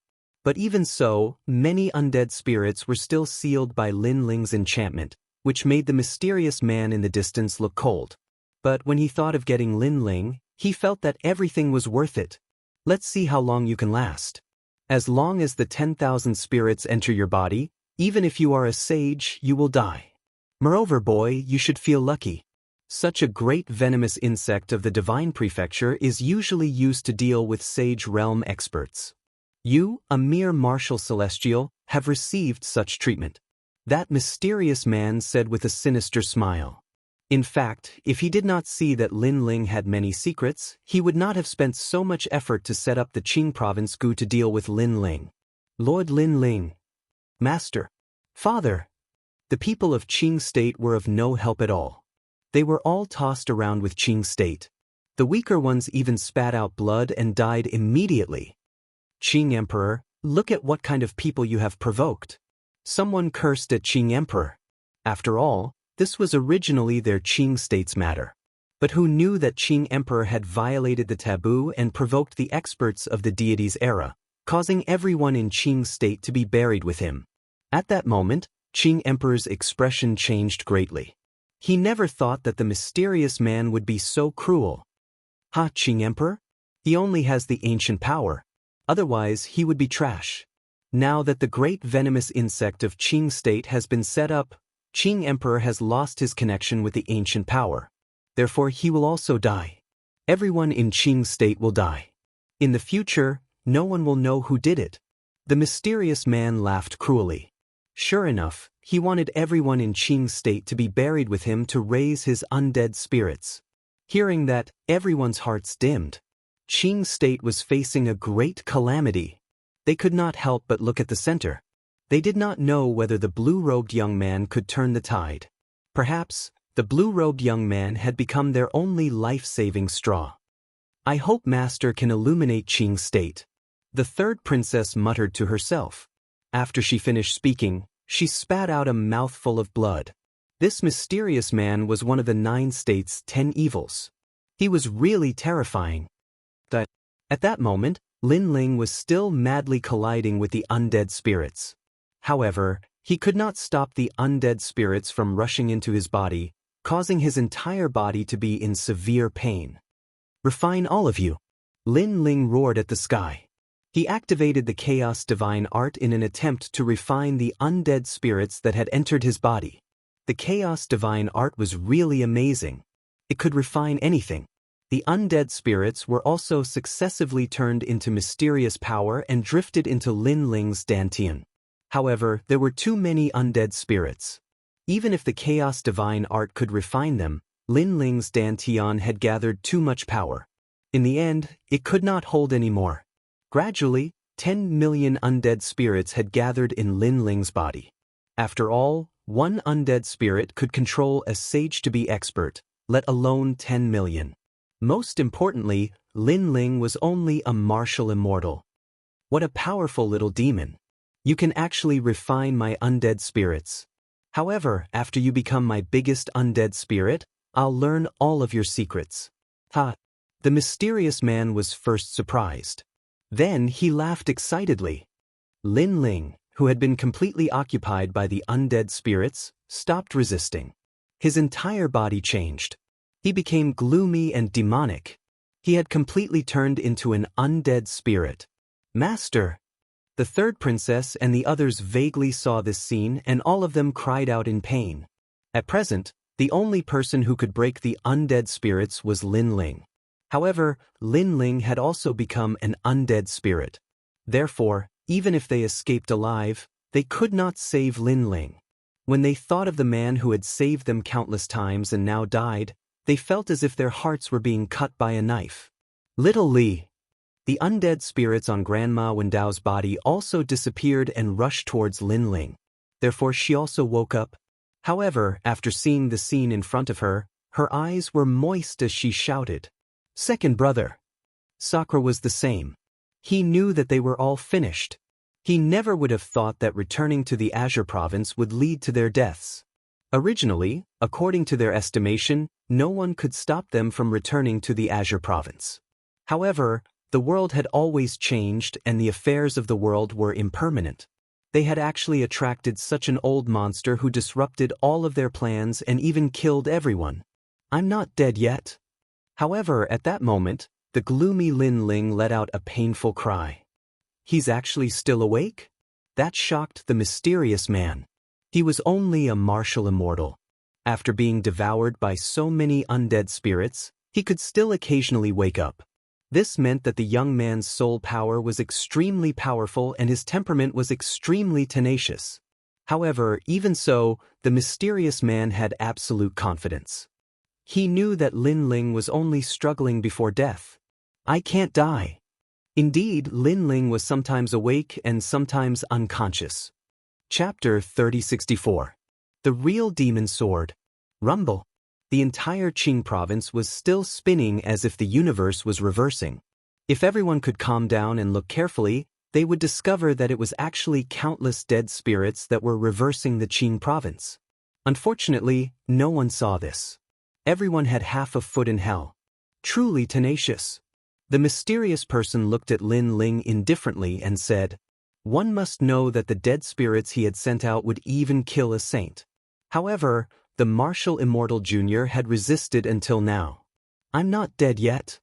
But even so, many undead spirits were still sealed by Lin Ling's enchantment, which made the mysterious man in the distance look cold. But when he thought of getting Lin Ling, he felt that everything was worth it. Let's see how long you can last. As long as the 10,000 spirits enter your body, even if you are a sage, you will die. Moreover, boy, you should feel lucky. Such a great venomous insect of the divine prefecture is usually used to deal with sage realm experts. You, a mere martial celestial, have received such treatment. That mysterious man said with a sinister smile. In fact, if he did not see that Lin Ling had many secrets, he would not have spent so much effort to set up the Qing province gu to deal with Lin Ling. Lord Lin Ling. Master. Father. The people of Qing state were of no help at all. They were all tossed around with Qing state. The weaker ones even spat out blood and died immediately. Qing Emperor, look at what kind of people you have provoked. Someone cursed at Qing Emperor. After all, this was originally their Qing state's matter. But who knew that Qing Emperor had violated the taboo and provoked the experts of the deity's era, causing everyone in Qing state to be buried with him? At that moment, Qing Emperor's expression changed greatly. He never thought that the mysterious man would be so cruel. Ha, Qing Emperor? He only has the ancient power. Otherwise, he would be trash. Now that the great venomous insect of Qing state has been set up, Qing Emperor has lost his connection with the ancient power. Therefore, he will also die. Everyone in Qing state will die. In the future, no one will know who did it. The mysterious man laughed cruelly. Sure enough, he wanted everyone in Qing state to be buried with him to raise his undead spirits. Hearing that, everyone's hearts dimmed. Qing state was facing a great calamity. They could not help but look at the center. They did not know whether the blue-robed young man could turn the tide. Perhaps, the blue-robed young man had become their only life-saving straw. I hope Master can illuminate Qing state. The third princess muttered to herself. After she finished speaking, she spat out a mouthful of blood. This mysterious man was one of the 9 states' 10 evils. He was really terrifying. At that moment, Lin Ling was still madly colliding with the undead spirits. However, he could not stop the undead spirits from rushing into his body, causing his entire body to be in severe pain. Refine all of you. Lin Ling roared at the sky. He activated the Chaos Divine Art in an attempt to refine the undead spirits that had entered his body. The Chaos Divine Art was really amazing. It could refine anything. The undead spirits were also successively turned into mysterious power and drifted into Lin Ling's dantian. However, there were too many undead spirits. Even if the Chaos Divine Art could refine them, Lin Ling's dantian had gathered too much power. In the end, it could not hold any more. Gradually, 10 million undead spirits had gathered in Lin Ling's body. After all, one undead spirit could control a sage-to-be expert, let alone 10 million. Most importantly, Lin Ling was only a martial immortal. What a powerful little demon. You can actually refine my undead spirits. However, after you become my biggest undead spirit, I'll learn all of your secrets. Ha! The mysterious man was first surprised. Then he laughed excitedly. Lin Ling, who had been completely occupied by the undead spirits, stopped resisting. His entire body changed. He became gloomy and demonic. He had completely turned into an undead spirit. Master! The third princess and the others vaguely saw this scene and all of them cried out in pain. At present, the only person who could break the undead spirits was Lin Ling. However, Lin Ling had also become an undead spirit. Therefore, even if they escaped alive, they could not save Lin Ling. When they thought of the man who had saved them countless times and now died, they felt as if their hearts were being cut by a knife. Little Li. The undead spirits on Grandma Wendao's body also disappeared and rushed towards Lin Ling. Therefore she also woke up. However, after seeing the scene in front of her, her eyes were moist as she shouted, "Second brother!" Sakura was the same. He knew that they were all finished. He never would have thought that returning to the Azure province would lead to their deaths. Originally, according to their estimation, no one could stop them from returning to the Azure province. However, the world had always changed and the affairs of the world were impermanent. They had actually attracted such an old monster who disrupted all of their plans and even killed everyone. I'm not dead yet. However, at that moment, the gloomy Lin Ling let out a painful cry. He's actually still awake? That shocked the mysterious man. He was only a martial immortal. After being devoured by so many undead spirits, he could still occasionally wake up. This meant that the young man's soul power was extremely powerful and his temperament was extremely tenacious. However, even so, the mysterious man had absolute confidence. He knew that Lin Ling was only struggling before death. I can't die. Indeed, Lin Ling was sometimes awake and sometimes unconscious. Chapter 3064. The Real Demon Sword. Rumble. The entire Qing province was still spinning as if the universe was reversing. If everyone could calm down and look carefully, they would discover that it was actually countless dead spirits that were reversing the Qing province. Unfortunately, no one saw this. Everyone had half a foot in hell. Truly tenacious. The mysterious person looked at Lin Ling indifferently and said, "One must know that the dead spirits he had sent out would even kill a saint." However, the martial immortal junior had resisted until now. I'm not dead yet.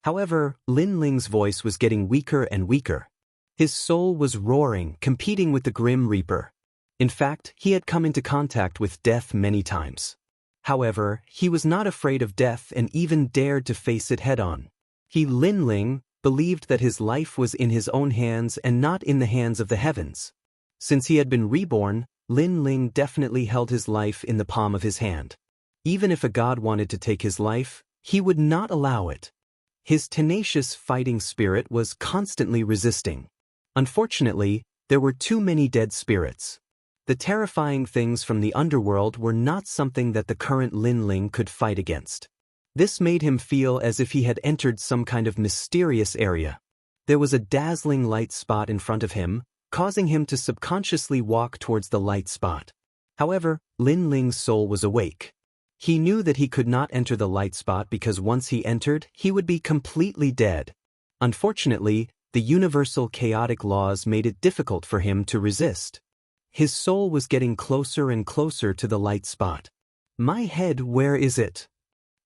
However, Lin Ling's voice was getting weaker and weaker. His soul was roaring, competing with the Grim Reaper. In fact, he had come into contact with death many times. However, he was not afraid of death and even dared to face it head-on. He, Lin Ling, believed that his life was in his own hands and not in the hands of the heavens. Since he had been reborn, Lin Ling definitely held his life in the palm of his hand. Even if a god wanted to take his life, he would not allow it. His tenacious fighting spirit was constantly resisting. Unfortunately, there were too many dead spirits. The terrifying things from the underworld were not something that the current Lin Ling could fight against. This made him feel as if he had entered some kind of mysterious area. There was a dazzling light spot in front of him, causing him to subconsciously walk towards the light spot. However, Lin Ling's soul was awake. He knew that he could not enter the light spot because once he entered, he would be completely dead. Unfortunately, the universal chaotic laws made it difficult for him to resist. His soul was getting closer and closer to the light spot. My head, where is it?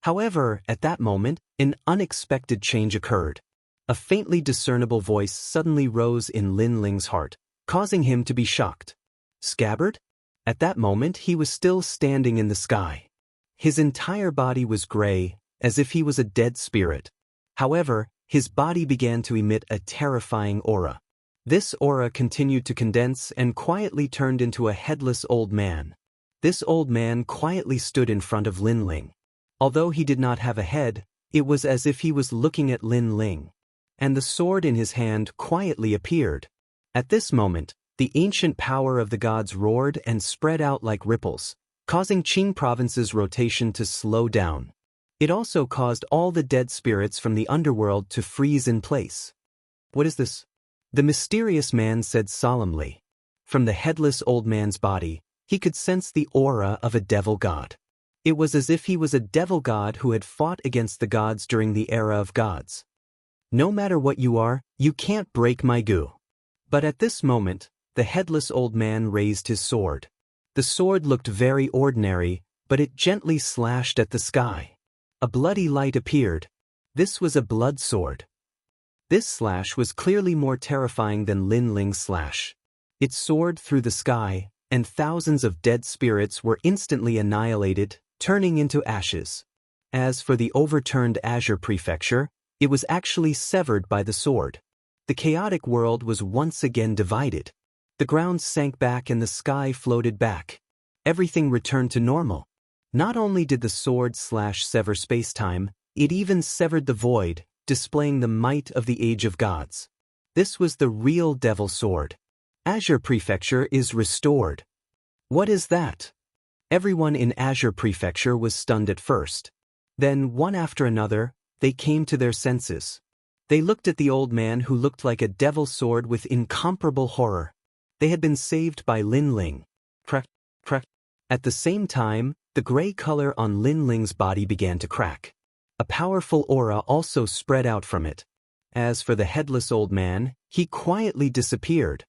However, at that moment, an unexpected change occurred. A faintly discernible voice suddenly rose in Lin Ling's heart, causing him to be shocked. Scabbard? At that moment he was still standing in the sky. His entire body was gray, as if he was a dead spirit. However, his body began to emit a terrifying aura. This aura continued to condense and quietly turned into a headless old man. This old man quietly stood in front of Lin Ling. Although he did not have a head, it was as if he was looking at Lin Ling. And the sword in his hand quietly appeared. At this moment, the ancient power of the gods roared and spread out like ripples, causing Qing province's rotation to slow down. It also caused all the dead spirits from the underworld to freeze in place. What is this? The mysterious man said solemnly. From the headless old man's body, he could sense the aura of a devil god. It was as if he was a devil god who had fought against the gods during the era of gods. No matter what you are, you can't break my goo. But at this moment, the headless old man raised his sword. The sword looked very ordinary, but it gently slashed at the sky. A bloody light appeared. This was a blood sword. This slash was clearly more terrifying than Lin Ling's slash. It soared through the sky, and thousands of dead spirits were instantly annihilated, turning into ashes. As for the overturned Azure Prefecture, it was actually severed by the sword. The chaotic world was once again divided. The ground sank back and the sky floated back. Everything returned to normal. Not only did the sword sever space-time, it even severed the void, displaying the might of the Age of Gods. This was the real Devil Sword. Azure Prefecture is restored. What is that? Everyone in Azure Prefecture was stunned at first. Then, one after another, they came to their senses. They looked at the old man who looked like a devil sword with incomparable horror. They had been saved by Lin Ling. Crack, crack. At the same time, the gray color on Lin Ling's body began to crack. A powerful aura also spread out from it. As for the headless old man, he quietly disappeared.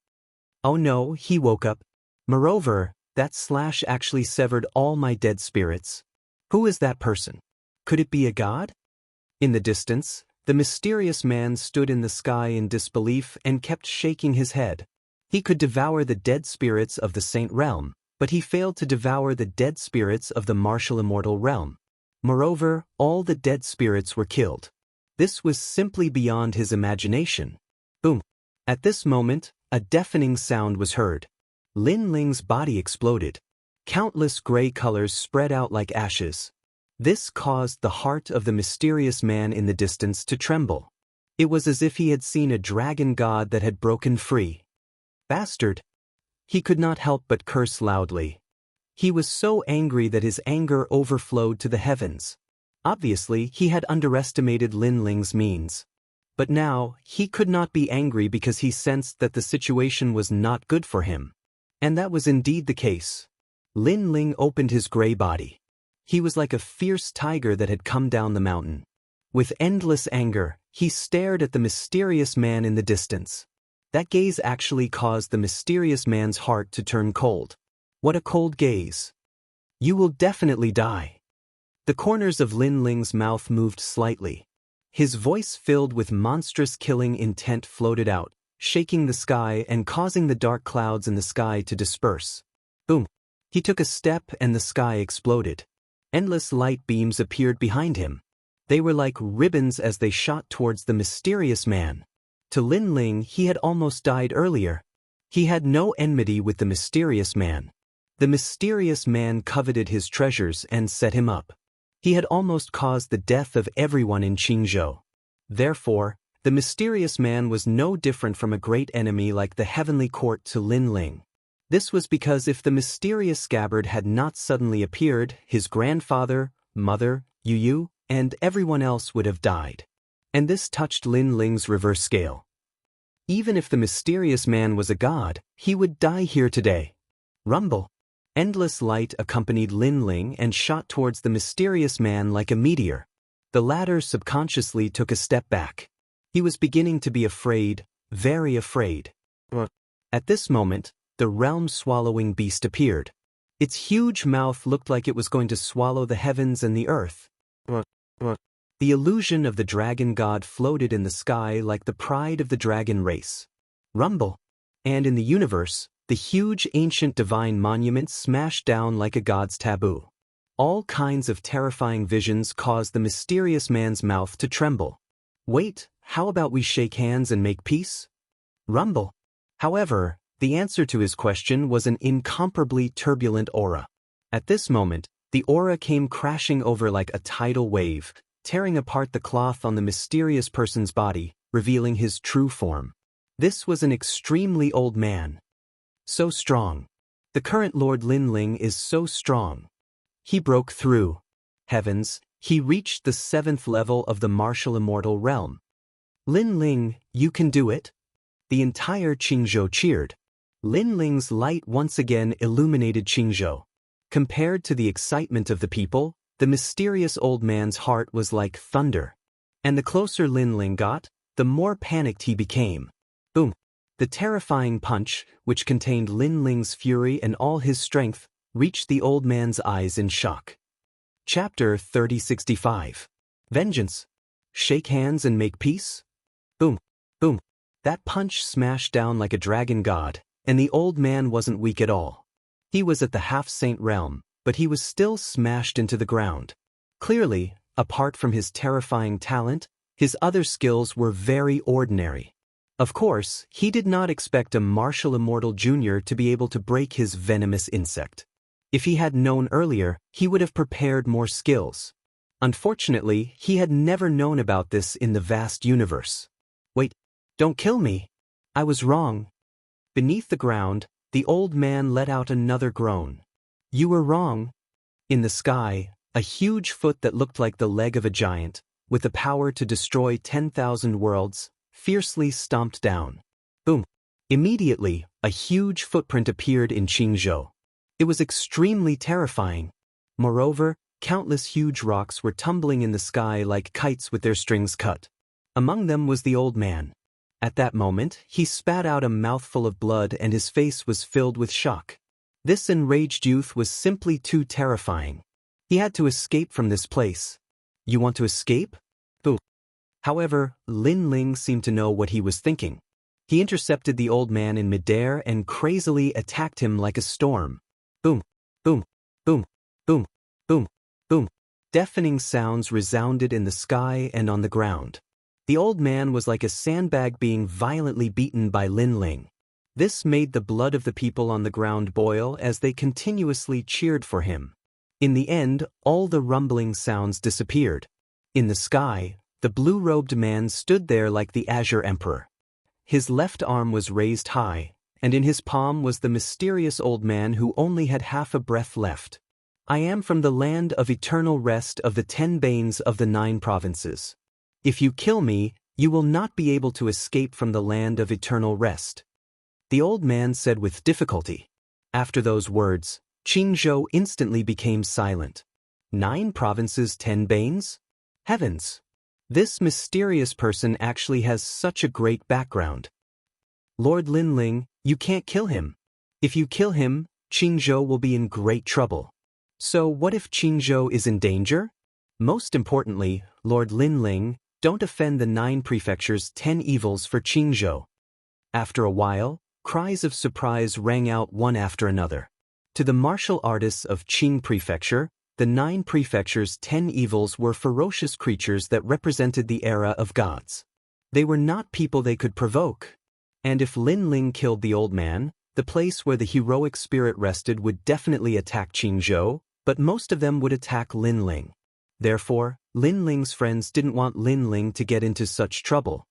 Oh no, he woke up. Moreover, that slash actually severed all my dead spirits. Who is that person? Could it be a god? In the distance, the mysterious man stood in the sky in disbelief and kept shaking his head. He could devour the dead spirits of the Saint Realm, but he failed to devour the dead spirits of the martial immortal realm. Moreover, all the dead spirits were killed. This was simply beyond his imagination. Boom! At this moment, a deafening sound was heard. Lin Ling's body exploded. Countless gray colors spread out like ashes. This caused the heart of the mysterious man in the distance to tremble. It was as if he had seen a dragon god that had broken free. Bastard! He could not help but curse loudly. He was so angry that his anger overflowed to the heavens. Obviously, he had underestimated Lin Ling's means. But now, he could not be angry because he sensed that the situation was not good for him. And that was indeed the case. Lin Ling opened his gray body. He was like a fierce tiger that had come down the mountain. With endless anger, he stared at the mysterious man in the distance. That gaze actually caused the mysterious man's heart to turn cold. What a cold gaze. You will definitely die. The corners of Lin Ling's mouth moved slightly. His voice filled with monstrous killing intent floated out, shaking the sky and causing the dark clouds in the sky to disperse. Boom! He took a step and the sky exploded. Endless light beams appeared behind him. They were like ribbons as they shot towards the mysterious man. To Lin Ling, he had almost died earlier. He had no enmity with the mysterious man. The mysterious man coveted his treasures and set him up. He had almost caused the death of everyone in Qingzhou. Therefore, the mysterious man was no different from a great enemy like the heavenly court to Lin Ling. This was because if the mysterious scabbard had not suddenly appeared, his grandfather, mother, Yu, and everyone else would have died. And this touched Lin Ling's reverse scale. Even if the mysterious man was a god, he would die here today. Rumble. Endless light accompanied Lin Ling and shot towards the mysterious man like a meteor. The latter subconsciously took a step back. He was beginning to be afraid, very afraid. At this moment, the realm-swallowing beast appeared. Its huge mouth looked like it was going to swallow the heavens and the earth. The illusion of the dragon god floated in the sky like the pride of the dragon race. Rumble. And in the universe, the huge ancient divine monument smashed down like a god's taboo. All kinds of terrifying visions caused the mysterious man's mouth to tremble. Wait, how about we shake hands and make peace? Rumble. However, the answer to his question was an incomparably turbulent aura. At this moment, the aura came crashing over like a tidal wave, tearing apart the cloth on the mysterious person's body, revealing his true form. This was an extremely old man. So strong. The current Lord Lin Ling is so strong. He broke through. Heavens, he reached the 7th level of the martial immortal realm. Lin Ling, you can do it? The entire Qingzhou cheered. Lin Ling's light once again illuminated Qingzhou. Compared to the excitement of the people, the mysterious old man's heart was like thunder. And the closer Lin Ling got, the more panicked he became. Boom! The terrifying punch, which contained Lin Ling's fury and all his strength, reached the old man's eyes in shock. Chapter 3065. Vengeance. Shake hands and make peace? Boom! Boom! That punch smashed down like a dragon god, and the old man wasn't weak at all. He was at the half-saint realm, but he was still smashed into the ground. Clearly, apart from his terrifying talent, his other skills were very ordinary. Of course, he did not expect a martial immortal junior to be able to break his venomous insect. If he had known earlier, he would have prepared more skills. Unfortunately, he had never known about this in the vast universe. Wait, don't kill me. I was wrong. Beneath the ground, the old man let out another groan. You were wrong. In the sky, a huge foot that looked like the leg of a giant, with the power to destroy 10,000 worlds, fiercely stomped down. Boom! Immediately, a huge footprint appeared in Qingzhou. It was extremely terrifying. Moreover, countless huge rocks were tumbling in the sky like kites with their strings cut. Among them was the old man. At that moment, he spat out a mouthful of blood and his face was filled with shock. This enraged youth was simply too terrifying. He had to escape from this place. You want to escape? Boo. However, Lin Ling seemed to know what he was thinking. He intercepted the old man in midair and crazily attacked him like a storm. Boom, boom, boom, boom, boom, boom. Deafening sounds resounded in the sky and on the ground. The old man was like a sandbag being violently beaten by Lin Ling. This made the blood of the people on the ground boil as they continuously cheered for him. In the end, all the rumbling sounds disappeared. In the sky, the blue-robed man stood there like the Azure Emperor. His left arm was raised high, and in his palm was the mysterious old man who only had half a breath left. I am from the land of eternal rest of the 10 Banes of the 9 provinces. If you kill me, you will not be able to escape from the land of eternal rest. The old man said with difficulty. After those words, Qingzhou instantly became silent. 9 provinces, 10 Banes? Heavens! This mysterious person actually has such a great background. Lord Lin Ling, you can't kill him. If you kill him, Qingzhou will be in great trouble. So what if Qingzhou is in danger? Most importantly, Lord Lin Ling, don't offend the 9 prefectures' 10 evils for Qingzhou. After a while, cries of surprise rang out one after another. To the martial artists of Qing Prefecture, the 9 prefectures' 10 evils were ferocious creatures that represented the era of gods. They were not people they could provoke. And if Lin Ling killed the old man, the place where the heroic spirit rested would definitely attack Qingzhou, but most of them would attack Lin Ling. Therefore, Lin Ling's friends didn't want Lin Ling to get into such trouble.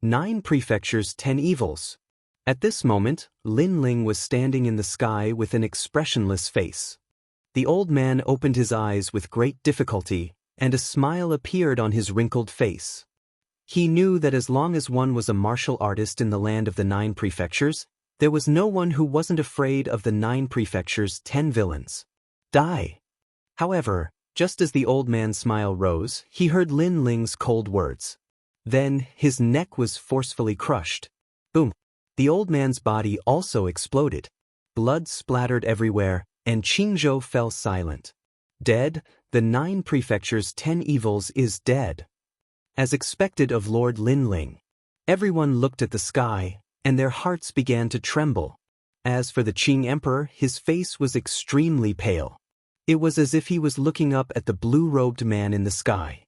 9 prefectures, 10 evils. At this moment, Lin Ling was standing in the sky with an expressionless face. The old man opened his eyes with great difficulty, and a smile appeared on his wrinkled face. He knew that as long as one was a martial artist in the land of the 9 prefectures, there was no one who wasn't afraid of the 9 prefectures' 10 villains. Die! However, just as the old man's smile rose, he heard Lin Ling's cold words. Then, his neck was forcefully crushed. Boom! The old man's body also exploded. Blood splattered everywhere, and Qingzhou fell silent. Dead, the 9 prefectures' 10 evils is dead. As expected of Lord Lin Ling, everyone looked at the sky, and their hearts began to tremble. As for the Qing Emperor, his face was extremely pale. It was as if he was looking up at the blue-robed man in the sky.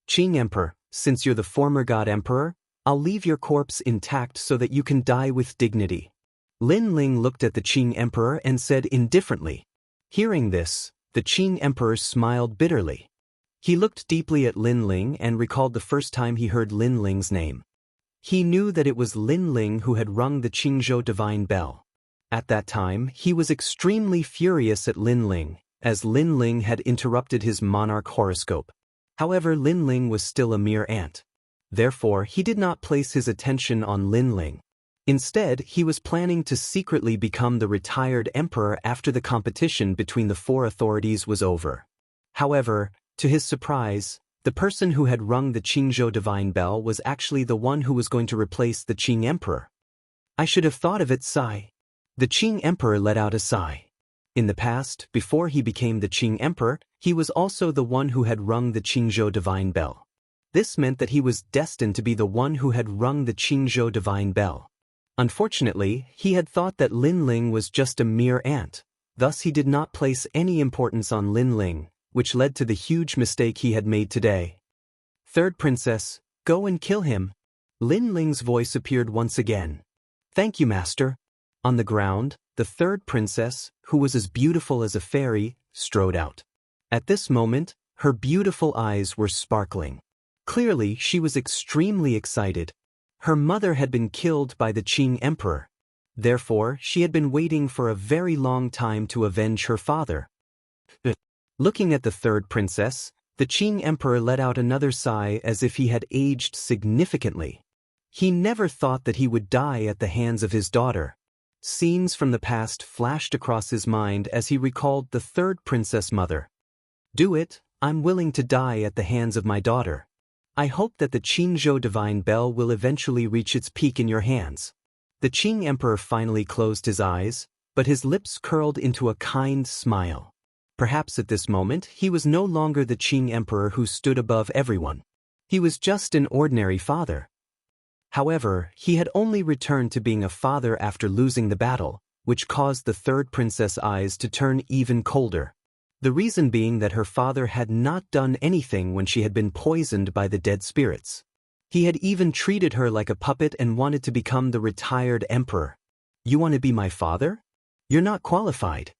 Qing Emperor, since you're the former God Emperor, I'll leave your corpse intact so that you can die with dignity. Lin Ling looked at the Qing Emperor and said indifferently. Hearing this, the Qing Emperor smiled bitterly. He looked deeply at Lin Ling and recalled the first time he heard Lin Ling's name. He knew that it was Lin Ling who had rung the Qingzhou divine bell. At that time, he was extremely furious at Lin Ling, as Lin Ling had interrupted his monarch horoscope. However, Lin Ling was still a mere ant. Therefore, he did not place his attention on Lin Ling. Instead, he was planning to secretly become the retired emperor after the competition between the 4 authorities was over. However, to his surprise, the person who had rung the Qingzhou divine bell was actually the one who was going to replace the Qing emperor. I should have thought of it, sigh. The Qing emperor let out a sigh. In the past, before he became the Qing emperor, he was also the one who had rung the Qingzhou divine bell. This meant that he was destined to be the one who had rung the Qingzhou divine bell. Unfortunately, he had thought that Lin Ling was just a mere ant, thus he did not place any importance on Lin Ling, which led to the huge mistake he had made today. Third princess, go and kill him. Lin Ling's voice appeared once again. Thank you, master. On the ground, the third princess, who was as beautiful as a fairy, strode out. At this moment, her beautiful eyes were sparkling. Clearly, she was extremely excited. Her mother had been killed by the Qing emperor. Therefore, she had been waiting for a very long time to avenge her father. Looking at the third princess, the Qing emperor let out another sigh as if he had aged significantly. He never thought that he would die at the hands of his daughter. Scenes from the past flashed across his mind as he recalled the third princess mother. Do it, I'm willing to die at the hands of my daughter. I hope that the Qingzhou divine bell will eventually reach its peak in your hands. The Qing emperor finally closed his eyes, but his lips curled into a kind smile. Perhaps at this moment he was no longer the Qing emperor who stood above everyone. He was just an ordinary father. However, he had only returned to being a father after losing the battle, which caused the third princess' eyes to turn even colder. The reason being that her father had not done anything when she had been poisoned by the dead spirits. He had even treated her like a puppet and wanted to become the retired emperor. You want to be my father? You're not qualified.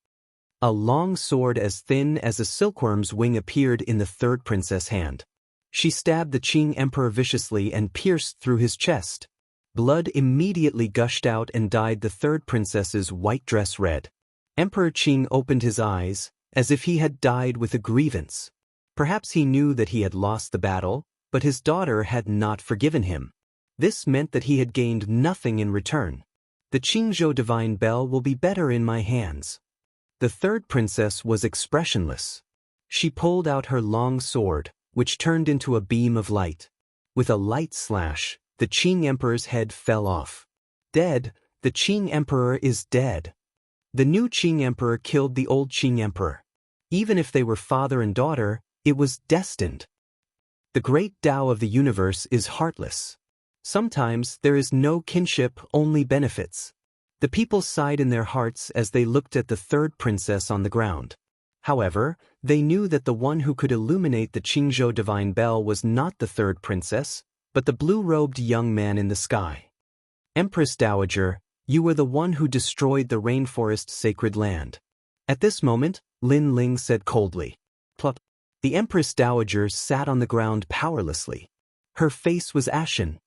A long sword as thin as a silkworm's wing appeared in the third princess' hand. She stabbed the Qing emperor viciously and pierced through his chest. Blood immediately gushed out and dyed the third princess's white dress red. Emperor Qing opened his eyes, as if he had died with a grievance. Perhaps he knew that he had lost the battle, but his daughter had not forgiven him. This meant that he had gained nothing in return. The Qingzhou divine bell will be better in my hands. The third princess was expressionless. She pulled out her long sword, which turned into a beam of light. With a light slash, the Qing emperor's head fell off. Dead, the Qing emperor is dead. The new Qing emperor killed the old Qing emperor. Even if they were father and daughter, it was destined. The great Tao of the universe is heartless. Sometimes there is no kinship, only benefits. The people sighed in their hearts as they looked at the third princess on the ground. However, they knew that the one who could illuminate the Qingzhou divine bell was not the third princess, but the blue-robed young man in the sky. Empress Dowager, you were the one who destroyed the rainforest sacred land. At this moment, Lin Ling said coldly. Plop. The Empress Dowager sat on the ground powerlessly. Her face was ashen.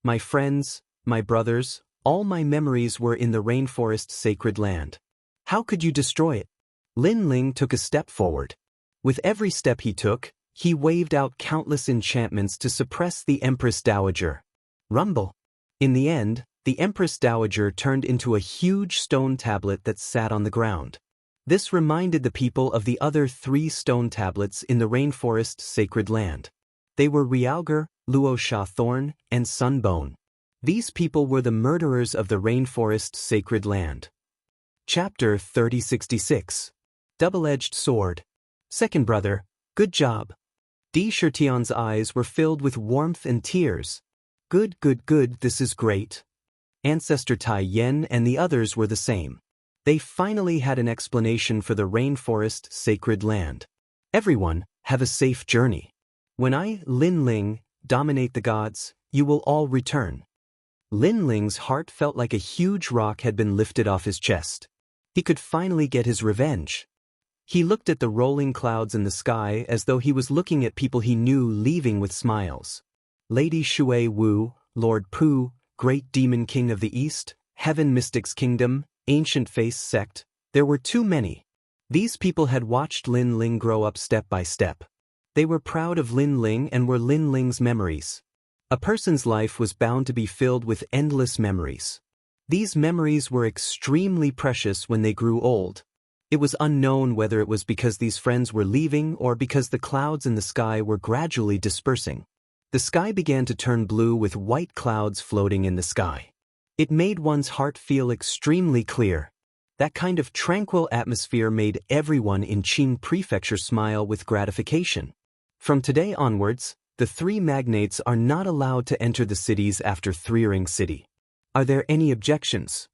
My friends, my brothers, all my memories were in the rainforest sacred land. How could you destroy it? Lin Ling took a step forward. With every step he took, he waved out countless enchantments to suppress the Empress Dowager. Rumble. In the end, the Empress Dowager turned into a huge stone tablet that sat on the ground. This reminded the people of the other 3 stone tablets in the rainforest sacred land. They were Realgar, Luo Sha Thorn, and Sunbone. These people were the murderers of the rainforest sacred land. Chapter 3066. Double-Edged Sword. Second brother, good job. Di Shirtian's eyes were filled with warmth and tears. Good, this is great. Ancestor Tai Yen and the others were the same. They finally had an explanation for the rainforest sacred land. Everyone, have a safe journey. When I, Lin Ling, dominate the gods, you will all return. Lin Ling's heart felt like a huge rock had been lifted off his chest. He could finally get his revenge. He looked at the rolling clouds in the sky as though he was looking at people he knew leaving with smiles. Lady Shui Wu, Lord Pu, Great Demon King of the East, Heaven Mystics Kingdom, Ancient Face Sect, there were too many. These people had watched Lin Ling grow up step by step. They were proud of Lin Ling and were Lin Ling's memories. A person's life was bound to be filled with endless memories. These memories were extremely precious when they grew old. It was unknown whether it was because these friends were leaving or because the clouds in the sky were gradually dispersing. The sky began to turn blue with white clouds floating in the sky. It made one's heart feel extremely clear. That kind of tranquil atmosphere made everyone in Qing Prefecture smile with gratification. From today onwards, the 3 magnates are not allowed to enter the cities after Threering City. Are there any objections?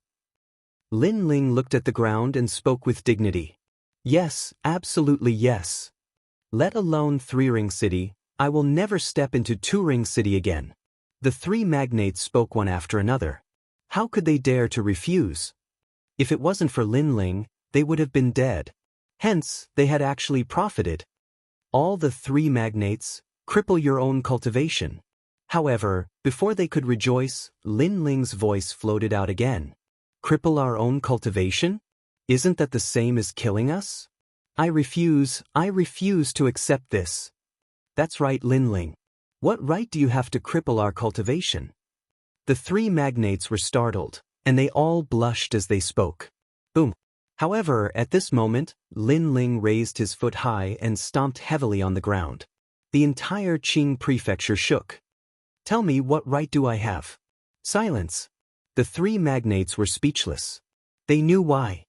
Lin Ling looked at the ground and spoke with dignity. Yes, absolutely yes. Let alone 3-ring city, I will never step into 2-ring city again. The 3 magnates spoke one after another. How could they dare to refuse? If it wasn't for Lin Ling, they would have been dead. Hence, they had actually profited. All the 3 magnates, cripple your own cultivation. However, before they could rejoice, Lin Ling's voice floated out again. Cripple our own cultivation? Isn't that the same as killing us? I refuse to accept this. That's right, Lin Ling. What right do you have to cripple our cultivation? The 3 magnates were startled, and they all blushed as they spoke. Boom. However, at this moment, Lin Ling raised his foot high and stomped heavily on the ground. The entire Qing prefecture shook. Tell me, what right do I have? Silence. The 3 magnates were speechless. They knew why.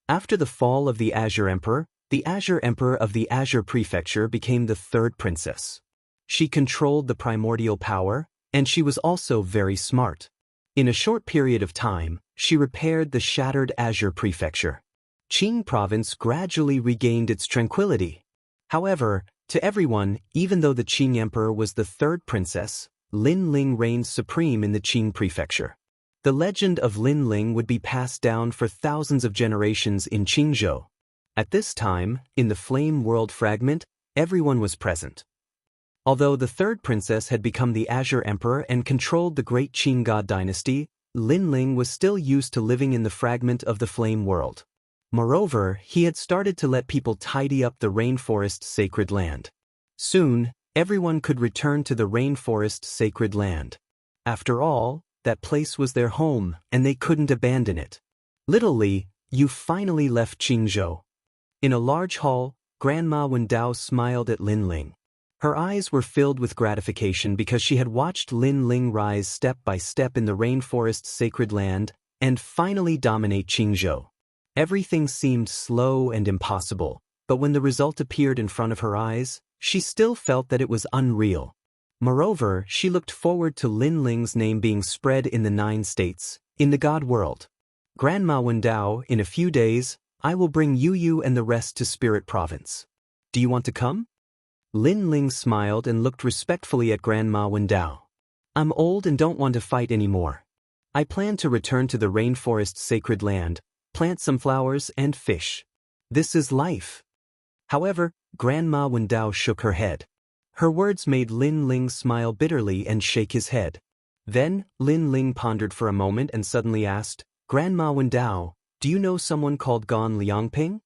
After the fall of the Azure Emperor of the Azure Prefecture became the 3rd princess. She controlled the primordial power, and she was also very smart. In a short period of time, she repaired the shattered Azure Prefecture. Qing province gradually regained its tranquility. However, to everyone, even though the Qing Emperor was the 3rd princess, Lin Ling reigned supreme in the Qing Prefecture. The legend of Lin Ling would be passed down for thousands of generations in Qingzhou. At this time, in the Flame World fragment, everyone was present. Although the 3rd princess had become the Azure Emperor and controlled the great Qing God dynasty, Lin Ling was still used to living in the fragment of the Flame World. Moreover, he had started to let people tidy up the rainforest sacred land. Soon, everyone could return to the rainforest sacred land. After all, that place was their home, and they couldn't abandon it. Little Li, you finally left Qingzhou. In a large hall, Grandma Wendao smiled at Lin Ling. Her eyes were filled with gratification because she had watched Lin Ling rise step by step in the rainforest sacred land and finally dominate Qingzhou. Everything seemed slow and impossible, but when the result appeared in front of her eyes, she still felt that it was unreal. Moreover, she looked forward to Lin Ling's name being spread in the 9 states, in the God world. Grandma Wendao, in a few days, I will bring Yu and the rest to Spirit Province. Do you want to come? Lin Ling smiled and looked respectfully at Grandma Wendao. I'm old and don't want to fight anymore. I plan to return to the rainforest sacred land, plant some flowers and fish. This is life. However, Grandma Wendao shook her head. Her words made Lin Ling smile bitterly and shake his head. Then, Lin Ling pondered for a moment and suddenly asked, Grandma Wendao, do you know someone called Gan Liangping?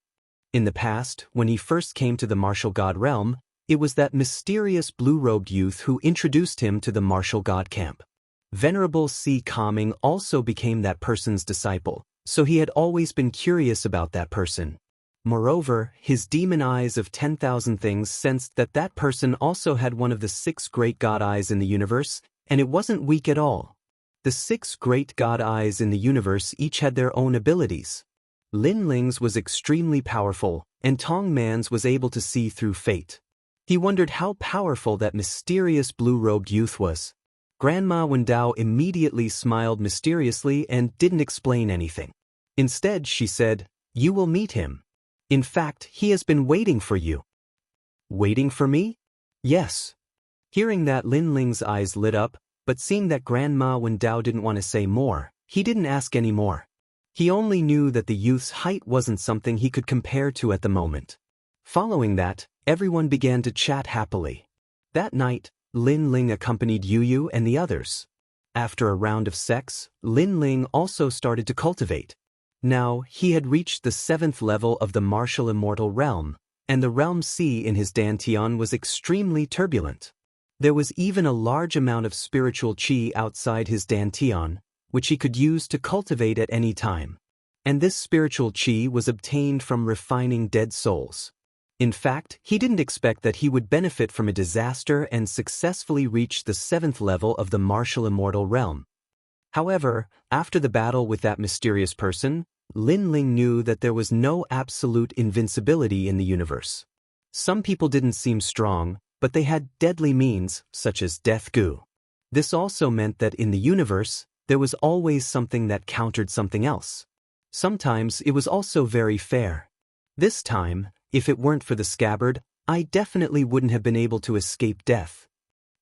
In the past, when he first came to the martial god realm, it was that mysterious blue-robed youth who introduced him to the martial god camp. Venerable Si Kaming also became that person's disciple, so he had always been curious about that person. Moreover, his demon eyes of 10,000 things sensed that that person also had one of the 6 great god eyes in the universe, and it wasn't weak at all. The 6 great god eyes in the universe each had their own abilities. Lin Ling's was extremely powerful, and Tong Man's was able to see through fate. He wondered how powerful that mysterious blue-robed youth was. Grandma Wendao immediately smiled mysteriously and didn't explain anything. Instead, she said, You will meet him. In fact, he has been waiting for you. Waiting for me? Yes. Hearing that, Lin Ling's eyes lit up, but seeing that Grandma Wendao didn't want to say more, he didn't ask any more. He only knew that the youth's height wasn't something he could compare to at the moment. Following that, everyone began to chat happily. That night, Lin Ling accompanied Yu and the others. After a round of sex, Lin Ling also started to cultivate. Now, he had reached the 7th level of the martial immortal realm, and the realm C in his dantian was extremely turbulent. There was even a large amount of spiritual qi outside his dantian, which he could use to cultivate at any time. And this spiritual qi was obtained from refining dead souls. In fact, he didn't expect that he would benefit from a disaster and successfully reach the 7th level of the martial immortal realm. However, after the battle with that mysterious person, Lin Ling knew that there was no absolute invincibility in the universe. Some people didn't seem strong, but they had deadly means, such as death goo. This also meant that in the universe, there was always something that countered something else. Sometimes it was also very fair. This time, if it weren't for the scabbard, I definitely wouldn't have been able to escape death.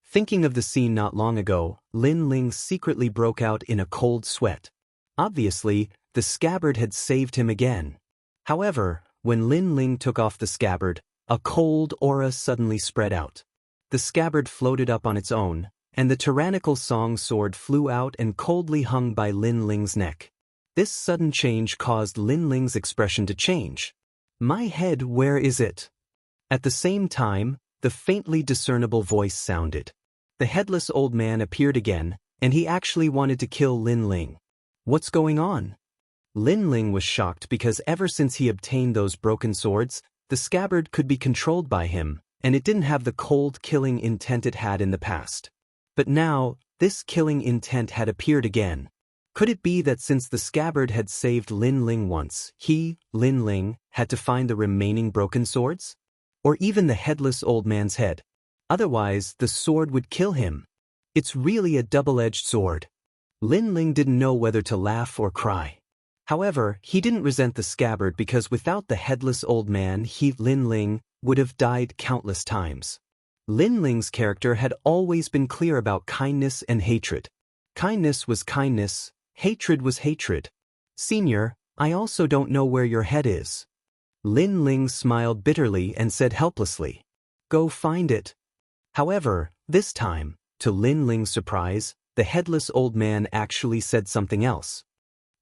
Thinking of the scene not long ago, Lin Ling secretly broke out in a cold sweat. Obviously, the scabbard had saved him again. However, when Lin Ling took off the scabbard, a cold aura suddenly spread out. The scabbard floated up on its own, and the tyrannical song sword flew out and coldly hung by Lin Ling's neck. This sudden change caused Lin Ling's expression to change. "My head, where is it?" At the same time, the faintly discernible voice sounded. The headless old man appeared again, and he actually wanted to kill Lin Ling. What's going on? Lin Ling was shocked because ever since he obtained those broken swords, the scabbard could be controlled by him, and it didn't have the cold killing intent it had in the past. But now, this killing intent had appeared again. Could it be that since the scabbard had saved Lin Ling once, he, Lin Ling, had to find the remaining broken swords? Or even the headless old man's head? Otherwise, the sword would kill him. It's really a double-edged sword. Lin Ling didn't know whether to laugh or cry. However, he didn't resent the scabbard because without the headless old man, he, Lin Ling, would have died countless times. Lin Ling's character had always been clear about kindness and hatred. Kindness was kindness, hatred was hatred. "Senior, I also don't know where your head is." Lin Ling smiled bitterly and said helplessly, "Go find it." However, this time, to Lin Ling's surprise, the headless old man actually said something else.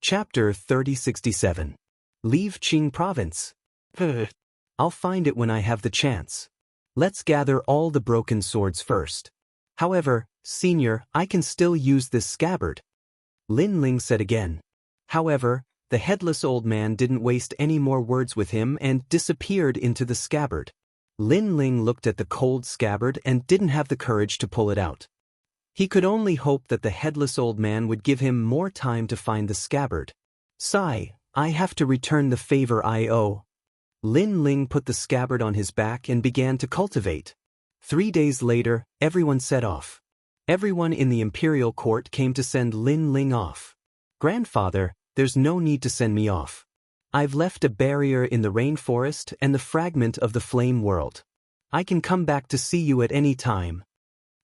Chapter 3067. Leave Qing Province. I'll find it when I have the chance. Let's gather all the broken swords first. However, Senior, I can still use this scabbard. Lin Ling said again. However, the headless old man didn't waste any more words with him and disappeared into the scabbard. Lin Ling looked at the cold scabbard and didn't have the courage to pull it out. He could only hope that the headless old man would give him more time to find the scabbard. "Sigh, I have to return the favor I owe." Lin Ling put the scabbard on his back and began to cultivate. 3 days later, everyone set off. Everyone in the imperial court came to send Lin Ling off. "Grandfather, there's no need to send me off. I've left a barrier in the rainforest and the fragment of the flame world. I can come back to see you at any time."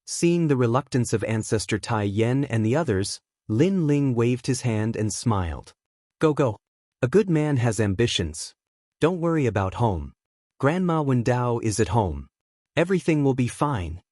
Seeing the reluctance of Ancestor Tai Yen and the others, Lin Ling waved his hand and smiled. Go. A good man has ambitions. Don't worry about home. Grandma Wendao is at home. Everything will be fine."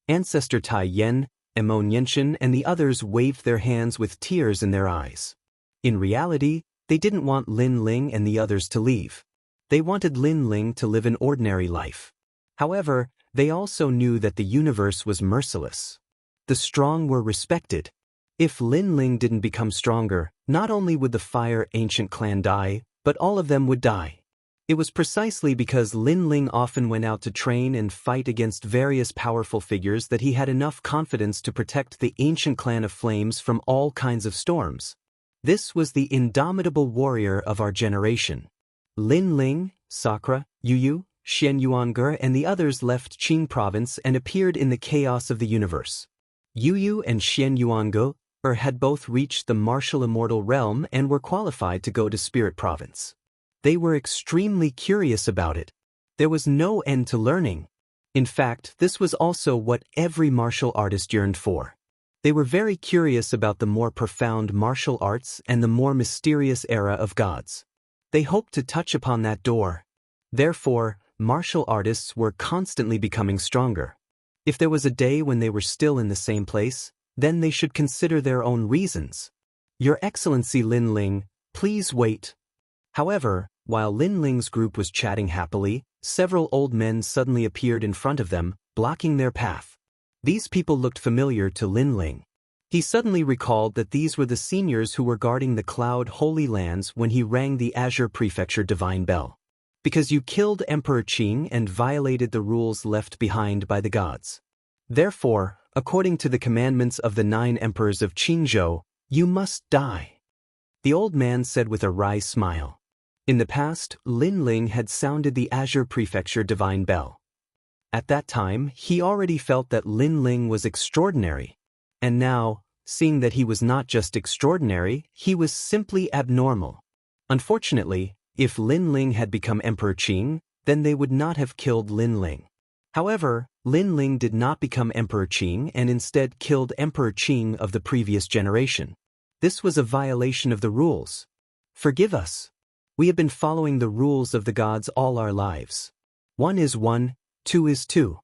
Ancestor Tai Yen, Emonienshin, and the others waved their hands with tears in their eyes. In reality, they didn't want Lin Ling and the others to leave. They wanted Lin Ling to live an ordinary life. However, they also knew that the universe was merciless. The strong were respected. If Lin Ling didn't become stronger, not only would the Fire Ancient clan die, but all of them would die. It was precisely because Lin Ling often went out to train and fight against various powerful figures that he had enough confidence to protect the ancient clan of flames from all kinds of storms. This was the indomitable warrior of our generation. Lin Ling, Sakura, Yu, Xianyuange, and the others left Qing province and appeared in the chaos of the universe. Yu and Xianyuange had both reached the martial immortal realm and were qualified to go to Spirit Province. They were extremely curious about it. There was no end to learning. In fact, this was also what every martial artist yearned for. They were very curious about the more profound martial arts and the more mysterious era of gods. They hoped to touch upon that door. Therefore, martial artists were constantly becoming stronger. If there was a day when they were still in the same place, then they should consider their own reasons. "Your Excellency Lin Ling, please wait." However, while Lin Ling's group was chatting happily, several old men suddenly appeared in front of them, blocking their path. These people looked familiar to Lin Ling. He suddenly recalled that these were the seniors who were guarding the Cloud Holy Lands when he rang the Azure Prefecture Divine Bell. "Because you killed Emperor Qing and violated the rules left behind by the gods. Therefore, according to the commandments of the 9 emperors of Qingzhou, you must die," the old man said with a wry smile. In the past, Lin Ling had sounded the Azure Prefecture Divine Bell. At that time, he already felt that Lin Ling was extraordinary. And now, seeing that he was not just extraordinary, he was simply abnormal. Unfortunately, if Lin Ling had become Emperor Qing, then they would not have killed Lin Ling. However, Lin Ling did not become Emperor Qing and instead killed Emperor Qing of the previous generation. This was a violation of the rules. Forgive us. We have been following the rules of the gods all our lives. 1 is 1, 2 is 2.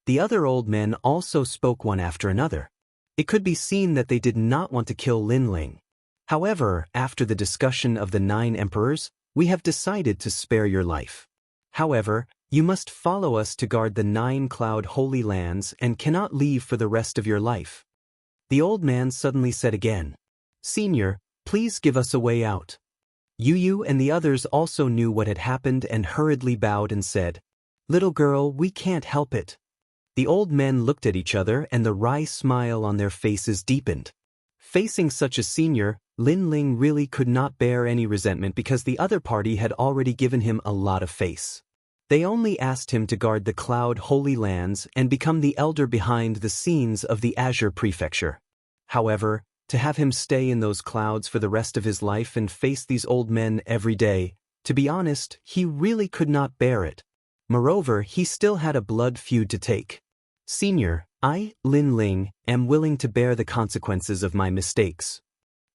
The other old men also spoke one after another. It could be seen that they did not want to kill Lin Ling. However, after the discussion of the 9 emperors, we have decided to spare your life. However, you must follow us to guard the 9 cloud holy lands and cannot leave for the rest of your life. The old man suddenly said again, Senior, please give us a way out. Yu and the others also knew what had happened and hurriedly bowed and said, Little girl, we can't help it. The old men looked at each other and the wry smile on their faces deepened. Facing such a senior, Lin Ling really could not bear any resentment because the other party had already given him a lot of face. They only asked him to guard the cloud holy lands and become the elder behind the scenes of the Azure Prefecture. However, to have him stay in those clouds for the rest of his life and face these old men every day, to be honest, he really could not bear it. Moreover, he still had a blood feud to take. Senior, I, Lin Ling, am willing to bear the consequences of my mistakes.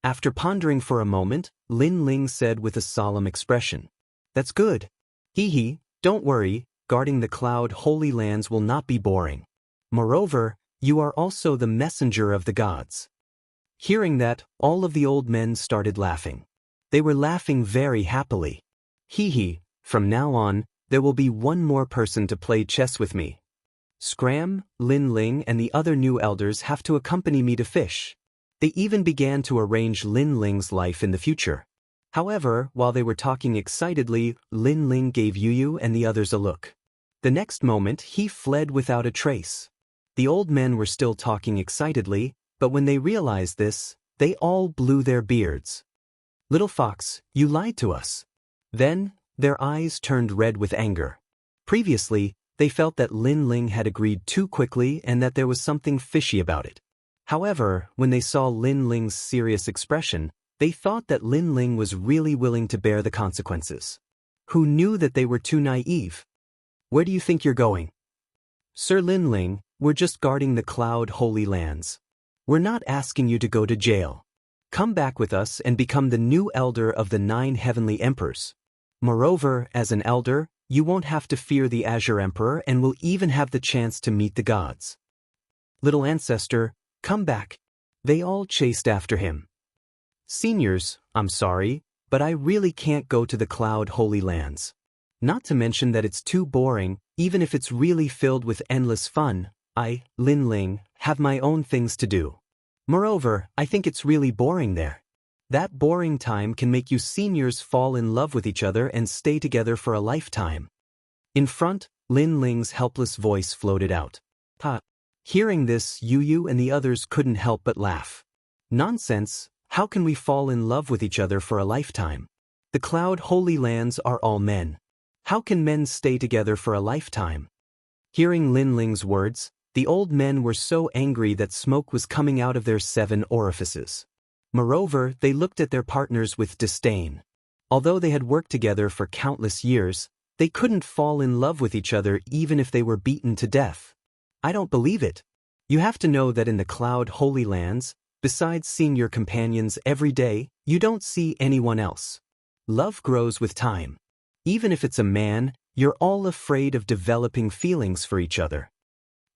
After pondering for a moment, Lin Ling said with a solemn expression, That's good. Hee, don't worry, guarding the cloud holy lands will not be boring. Moreover, you are also the messenger of the gods. Hearing that, all of the old men started laughing. They were laughing very happily. Hee, from now on, there will be one more person to play chess with me. Scram, Lin Ling and the other new elders have to accompany me to fish. They even began to arrange Lin Ling's life in the future. However, while they were talking excitedly, Lin Ling gave Yu and the others a look. The next moment, he fled without a trace. The old men were still talking excitedly, but when they realized this, they all blew their beards. Little fox, you lied to us. Then, their eyes turned red with anger. Previously, they felt that Lin Ling had agreed too quickly and that there was something fishy about it. However, when they saw Lin Ling's serious expression, they thought that Lin Ling was really willing to bear the consequences. Who knew that they were too naive? Where do you think you're going? Sir Lin Ling, we're just guarding the cloud holy lands. We're not asking you to go to jail. Come back with us and become the new elder of the 9 heavenly emperors. Moreover, as an elder, you won't have to fear the Azure Emperor and will even have the chance to meet the gods. Little ancestor, come back. They all chased after him. Seniors, I'm sorry, but I really can't go to the cloud holy lands. Not to mention that it's too boring, even if it's really filled with endless fun. I, Lin Ling, have my own things to do. Moreover, I think it's really boring there. That boring time can make you seniors fall in love with each other and stay together for a lifetime. In front, Lin Ling's helpless voice floated out. Ha! Hearing this, Yu and the others couldn't help but laugh. Nonsense, how can we fall in love with each other for a lifetime? The cloud holy lands are all men. How can men stay together for a lifetime? Hearing Lin Ling's words, the old men were so angry that smoke was coming out of their 7 orifices. Moreover, they looked at their partners with disdain. Although they had worked together for countless years, they couldn't fall in love with each other even if they were beaten to death. I don't believe it. You have to know that in the cloud holy lands, besides seeing your companions every day, you don't see anyone else. Love grows with time. Even if it's a man, you're all afraid of developing feelings for each other.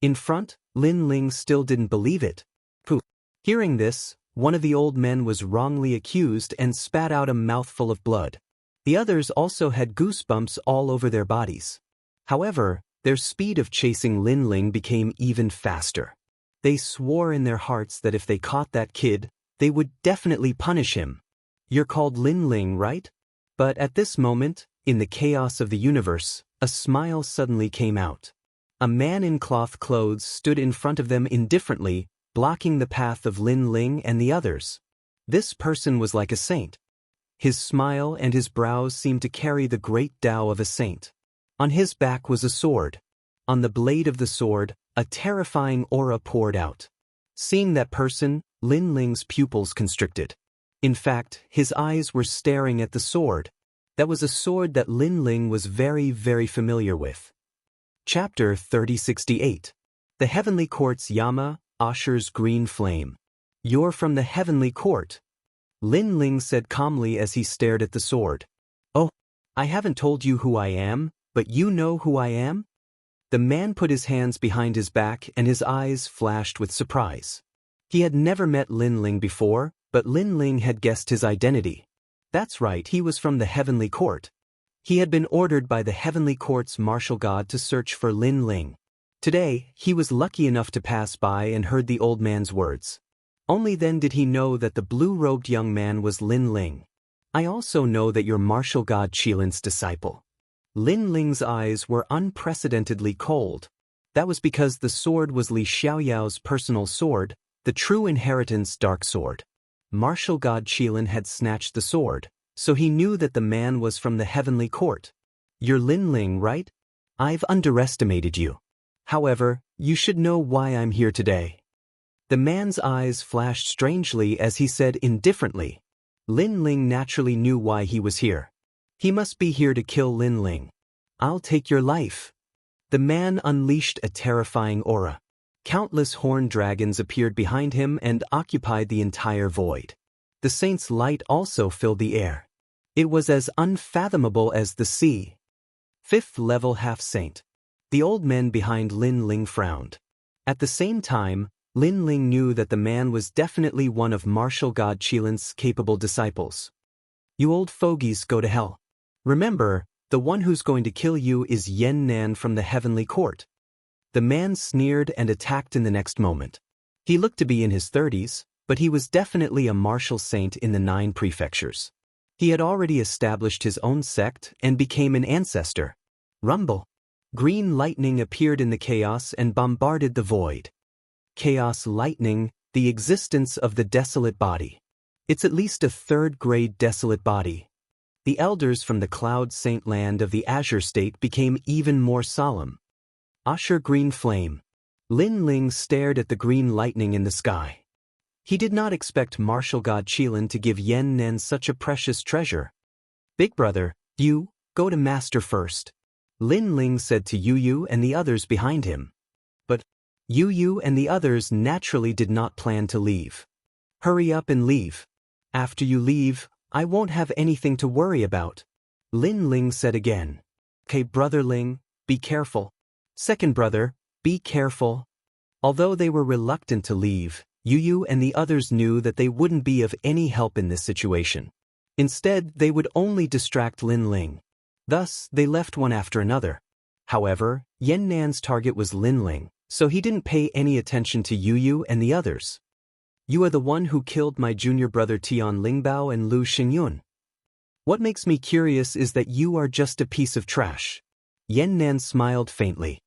In front, Lin Ling still didn't believe it. Pooh. Hearing this, one of the old men was wrongly accused and spat out a mouthful of blood. The others also had goosebumps all over their bodies. However, their speed of chasing Lin Ling became even faster. They swore in their hearts that if they caught that kid, they would definitely punish him. You're called Lin Ling, right? But at this moment, in the chaos of the universe, a smile suddenly came out. A man in cloth clothes stood in front of them indifferently, blocking the path of Lin Ling and the others. This person was like a saint. His smile and his brows seemed to carry the great Tao of a saint. On his back was a sword. On the blade of the sword, a terrifying aura poured out. Seeing that person, Lin Ling's pupils constricted. In fact, his eyes were staring at the sword. That was a sword that Lin Ling was very, very familiar with. Chapter 3068. The Heavenly Court's Yama, Asher's Green Flame. You're from the Heavenly Court, Lin Ling said calmly as he stared at the sword. Oh, I haven't told you who I am, but you know who I am? The man put his hands behind his back and his eyes flashed with surprise. He had never met Lin Ling before, but Lin Ling had guessed his identity. That's right, he was from the Heavenly Court. He had been ordered by the Heavenly Court's martial god to search for Lin Ling. Today, he was lucky enough to pass by and heard the old man's words. Only then did he know that the blue-robed young man was Lin Ling. I also know that you're martial god Qilin's disciple. Lin Ling's eyes were unprecedentedly cold. That was because the sword was Li Xiaoyao's personal sword, the true inheritance dark sword. Martial god Qilin had snatched the sword, so he knew that the man was from the Heavenly Court. You're Lin Ling, right? I've underestimated you. However, you should know why I'm here today. The man's eyes flashed strangely as he said indifferently. Lin Ling naturally knew why he was here. He must be here to kill Lin Ling. I'll take your life. The man unleashed a terrifying aura. Countless horned dragons appeared behind him and occupied the entire void. The saint's light also filled the air. It was as unfathomable as the sea. 5th level half-saint. The old men behind Lin Ling frowned. At the same time, Lin Ling knew that the man was definitely one of martial god Qilin's capable disciples. You old fogies, go to hell. Remember, the one who's going to kill you is Yan Nan from the Heavenly Court. The man sneered and attacked in the next moment. He looked to be in his 30s, but he was definitely a martial saint in the 9 prefectures. He had already established his own sect and became an ancestor. Rumble. Green lightning appeared in the chaos and bombarded the void. Chaos lightning, the existence of the desolate body. It's at least a 3rd-grade desolate body. The elders from the Cloud Saint land of the Azure State became even more solemn. Asher Green Flame. Lin Ling stared at the green lightning in the sky. He did not expect martial god Qilin to give Yan Nan such a precious treasure. Big brother, you, go to master first. Lin Ling said to Yu Yu and the others behind him. But Yu Yu and the others naturally did not plan to leave. Hurry up and leave. After you leave, I won't have anything to worry about. Lin Ling said again. Okay, brother Ling, be careful. Second brother, be careful. Although they were reluctant to leave, Yu Yu and the others knew that they wouldn't be of any help in this situation. Instead, they would only distract Lin Ling. Thus, they left one after another. However, Yan Nan's target was Lin Ling, so he didn't pay any attention to Yu Yu and the others. You are the one who killed my junior brother Tian Lingbao and Lu Xingyun. What makes me curious is that you are just a piece of trash. Yan Nan smiled faintly.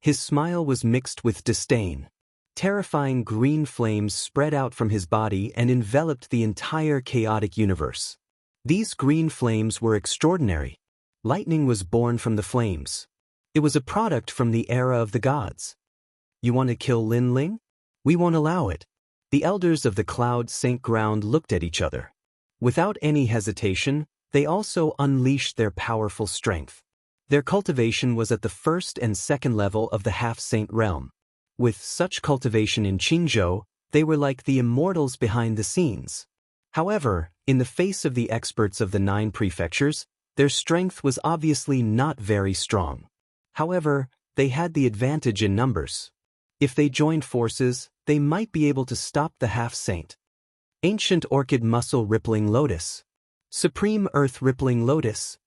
His smile was mixed with disdain. Terrifying green flames spread out from his body and enveloped the entire chaotic universe. These green flames were extraordinary. Lightning was born from the flames. It was a product from the era of the gods. You want to kill Lin Ling? We won't allow it. The elders of the Cloud Saint ground looked at each other. Without any hesitation, they also unleashed their powerful strength. Their cultivation was at the 1st and 2nd level of the half-saint realm. With such cultivation in Qingzhou, they were like the immortals behind the scenes. However, in the face of the experts of the 9 prefectures, their strength was obviously not very strong. However, they had the advantage in numbers. If they joined forces, they might be able to stop the half-saint. Ancient Orchid Muscle Rippling Lotus. Supreme Earth Rippling Lotus.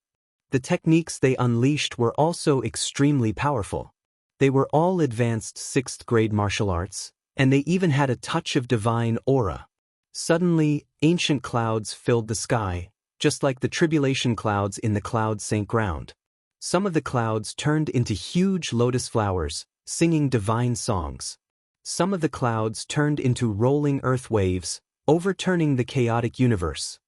The techniques they unleashed were also extremely powerful. They were all advanced 6th-grade martial arts, and they even had a touch of divine aura. Suddenly, ancient clouds filled the sky, just like the tribulation clouds in the Cloud Saint ground. Some of the clouds turned into huge lotus flowers, singing divine songs. Some of the clouds turned into rolling earth waves, overturning the chaotic universe.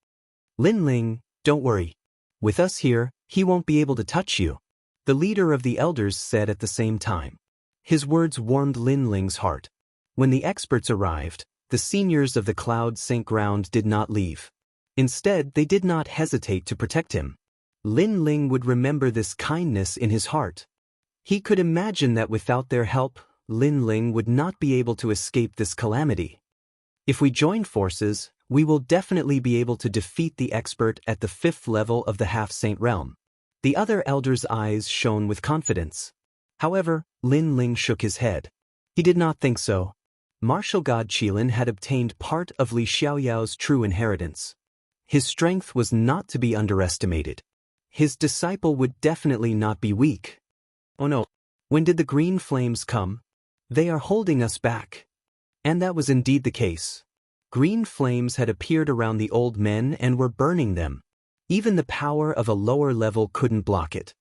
Lin Ling, don't worry. With us here, he won't be able to touch you, the leader of the elders said at the same time. His words warmed Lin Ling's heart. When the experts arrived, the seniors of the Cloud Saint ground did not leave. Instead, they did not hesitate to protect him. Lin Ling would remember this kindness in his heart. He could imagine that without their help, Lin Ling would not be able to escape this calamity. If we join forces, we will definitely be able to defeat the expert at the 5th level of the half-saint realm. The other elder's eyes shone with confidence. However, Lin Ling shook his head. He did not think so. Martial god Qilin had obtained part of Li Xiaoyao's true inheritance. His strength was not to be underestimated. His disciple would definitely not be weak. Oh no. When did the green flames come? They are holding us back. And that was indeed the case. Green flames had appeared around the old men and were burning them. Even the power of a lower level couldn't block it.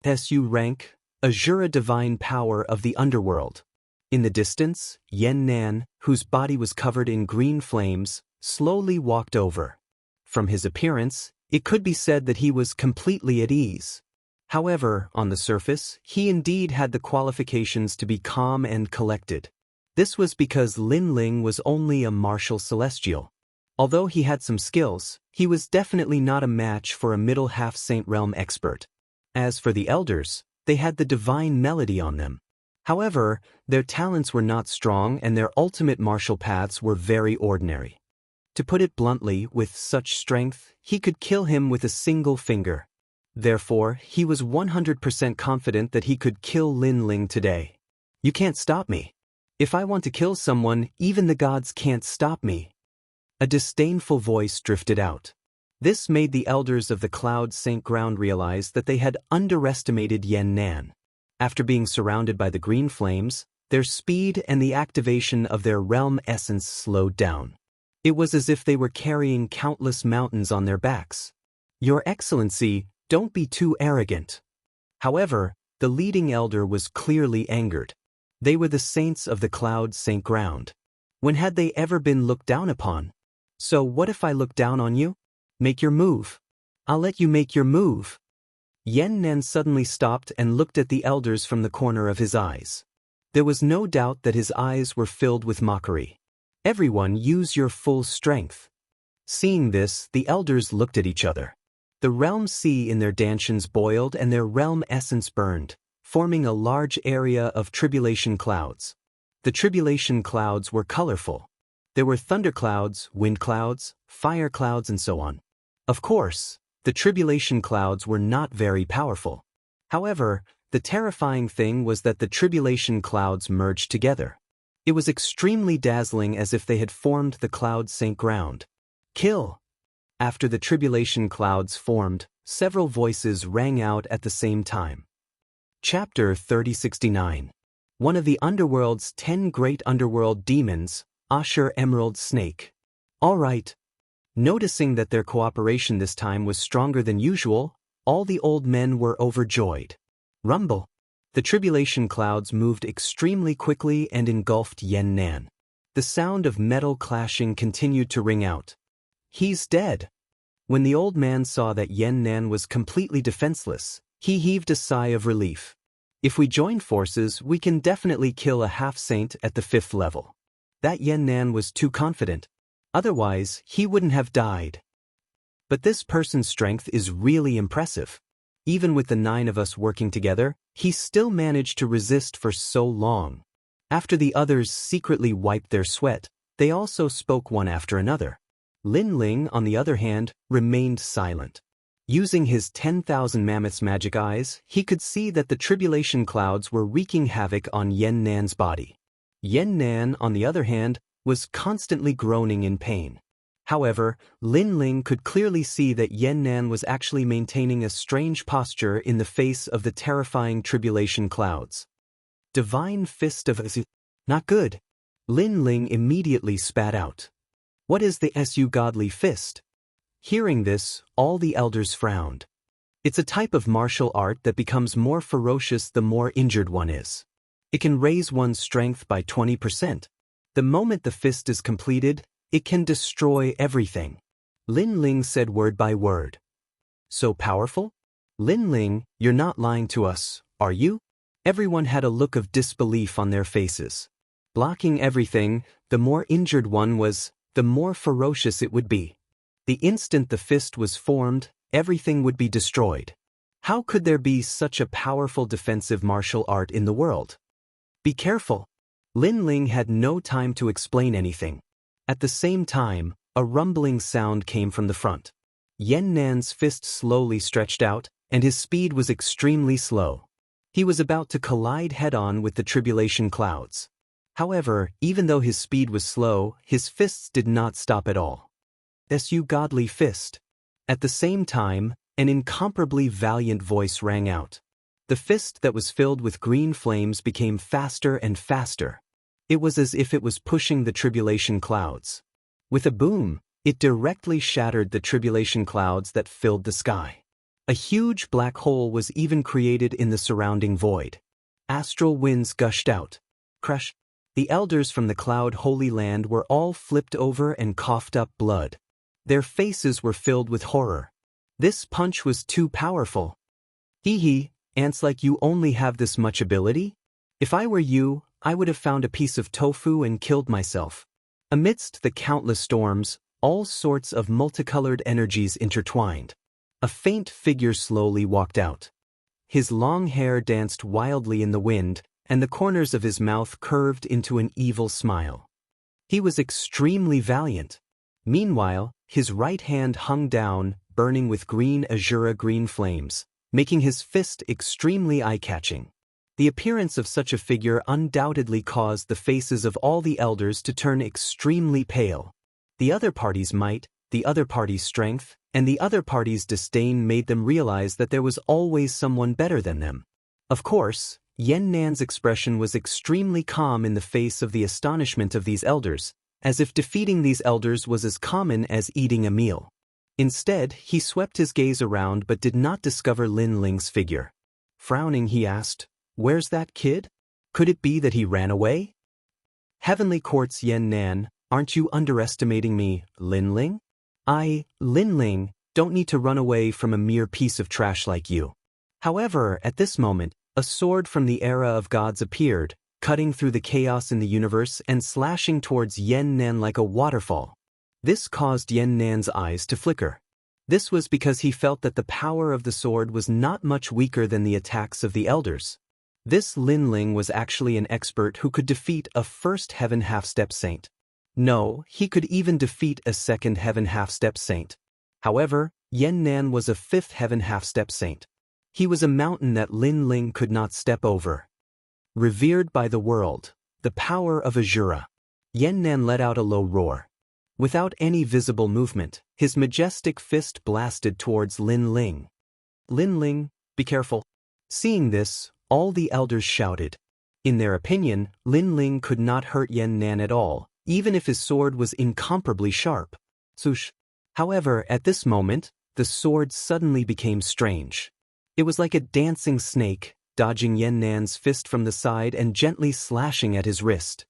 SU rank, Azura divine power of the underworld. In the distance, Yan Nan, whose body was covered in green flames, slowly walked over. From his appearance, it could be said that he was completely at ease. However, on the surface, he indeed had the qualifications to be calm and collected. This was because Lin Ling was only a martial celestial. Although he had some skills, he was definitely not a match for a middle half-saint realm expert. As for the elders, they had the divine melody on them. However, their talents were not strong and their ultimate martial paths were very ordinary. To put it bluntly, with such strength, he could kill him with a single finger. Therefore, he was 100% confident that he could kill Lin Ling today. You can't stop me. If I want to kill someone, even the gods can't stop me. A disdainful voice drifted out. This made the elders of the Cloud Saint Ground realize that they had underestimated Yan Nan. After being surrounded by the green flames, their speed and the activation of their realm essence slowed down. It was as if they were carrying countless mountains on their backs. Your Excellency, don't be too arrogant. However, the leading elder was clearly angered. They were the saints of the Cloud Saint Ground. When had they ever been looked down upon? So what if I look down on you? Make your move. I'll let you make your move. Yan Nan suddenly stopped and looked at the elders from the corner of his eyes. There was no doubt that his eyes were filled with mockery. Everyone, use your full strength. Seeing this, the elders looked at each other. The realm sea in their dantions boiled and their realm essence burned, forming a large area of tribulation clouds. The tribulation clouds were colorful. There were thunderclouds, wind clouds, fire clouds, and so on. Of course, the tribulation clouds were not very powerful. However, the terrifying thing was that the tribulation clouds merged together. It was extremely dazzling, as if they had formed the Cloud Saint Ground. Kill! After the tribulation clouds formed, several voices rang out at the same time. Chapter 3069. One of the underworld's 10 great underworld demons, Ashur Emerald Snake. All right. Noticing that their cooperation this time was stronger than usual, all the old men were overjoyed. Rumble. The tribulation clouds moved extremely quickly and engulfed Yan Nan. The sound of metal clashing continued to ring out. He's dead. When the old man saw that Yan Nan was completely defenseless, he heaved a sigh of relief. If we join forces, we can definitely kill a half-saint at the 5th level. That Yan Nan was too confident. Otherwise, he wouldn't have died. But this person's strength is really impressive. Even with the 9 of us working together, he still managed to resist for so long. After the others secretly wiped their sweat, they also spoke one after another. Lin Ling, on the other hand, remained silent. Using his 10,000 mammoths' magic eyes, he could see that the tribulation clouds were wreaking havoc on Yan Nan's body. Yan Nan, on the other hand, was constantly groaning in pain. However, Lin Ling could clearly see that Yan Nan was actually maintaining a strange posture in the face of the terrifying tribulation clouds. Divine Fist of Su. Not good. Lin Ling immediately spat out. What is the Su Godly Fist? Hearing this, all the elders frowned. It's a type of martial art that becomes more ferocious the more injured one is. It can raise one's strength by 20%. The moment the fist is completed, it can destroy everything. Lin Ling said word by word. So powerful? Lin Ling, you're not lying to us, are you? Everyone had a look of disbelief on their faces. Blocking everything, the more injured one was, the more ferocious it would be. The instant the fist was formed, everything would be destroyed. How could there be such a powerful defensive martial art in the world? Be careful. Lin Ling had no time to explain anything. At the same time, a rumbling sound came from the front. Yan Nan's fist slowly stretched out, and his speed was extremely slow. He was about to collide head-on with the tribulation clouds. However, even though his speed was slow, his fists did not stop at all. "You godly fist." At the same time, an incomparably valiant voice rang out. The fist that was filled with green flames became faster and faster. It was as if it was pushing the tribulation clouds. With a boom, it directly shattered the tribulation clouds that filled the sky. A huge black hole was even created in the surrounding void. Astral winds gushed out. Crush. The elders from the Cloud Holy Land were all flipped over and coughed up blood. Their faces were filled with horror. This punch was too powerful. Hee, ants like you only have this much ability? If I were you, I would have found a piece of tofu and killed myself. Amidst the countless storms, all sorts of multicolored energies intertwined. A faint figure slowly walked out. His long hair danced wildly in the wind, and the corners of his mouth curved into an evil smile. He was extremely valiant. Meanwhile, his right hand hung down, burning with green azura green flames, making his fist extremely eye-catching. The appearance of such a figure undoubtedly caused the faces of all the elders to turn extremely pale. The other party's might, the other party's strength, and the other party's disdain made them realize that there was always someone better than them. Of course, Yan Nan's expression was extremely calm in the face of the astonishment of these elders, as if defeating these elders was as common as eating a meal. Instead, he swept his gaze around but did not discover Lin Ling's figure. Frowning, he asked, "Where's that kid? Could it be that he ran away?" "Heavenly Courts Yan Nan, aren't you underestimating me, Lin Ling? Lin Ling, don't need to run away from a mere piece of trash like you." However, at this moment, a sword from the era of gods appeared, cutting through the chaos in the universe and slashing towards Yan Nan like a waterfall. This caused Yan Nan's eyes to flicker. This was because he felt that the power of the sword was not much weaker than the attacks of the elders. This Lin Ling was actually an expert who could defeat a first heaven half-step saint. No, he could even defeat a second heaven half-step saint. However, Yan Nan was a fifth heaven half-step saint. He was a mountain that Lin Ling could not step over. Revered by the world, the power of Azura. Yan Nan let out a low roar. Without any visible movement, his majestic fist blasted towards Lin Ling. "Lin Ling, be careful." Seeing this, all the elders shouted. In their opinion, Lin Ling could not hurt Yan Nan at all, even if his sword was incomparably sharp. Swoosh. However, at this moment, the sword suddenly became strange. It was like a dancing snake, dodging Yan Nan's fist from the side and gently slashing at his wrist.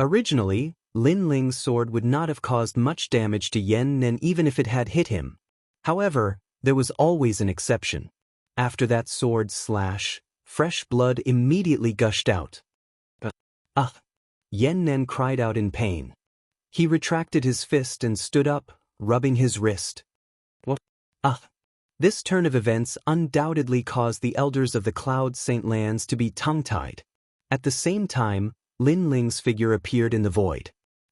Originally, Lin Ling's sword would not have caused much damage to Yan Nan even if it had hit him. However, there was always an exception. After that sword slash, fresh blood immediately gushed out. Yan Nan cried out in pain. He retracted his fist and stood up, rubbing his wrist. "What? This turn of events undoubtedly caused the elders of the Cloud Saint Lands to be tongue-tied. At the same time, Lin Ling's figure appeared in the void.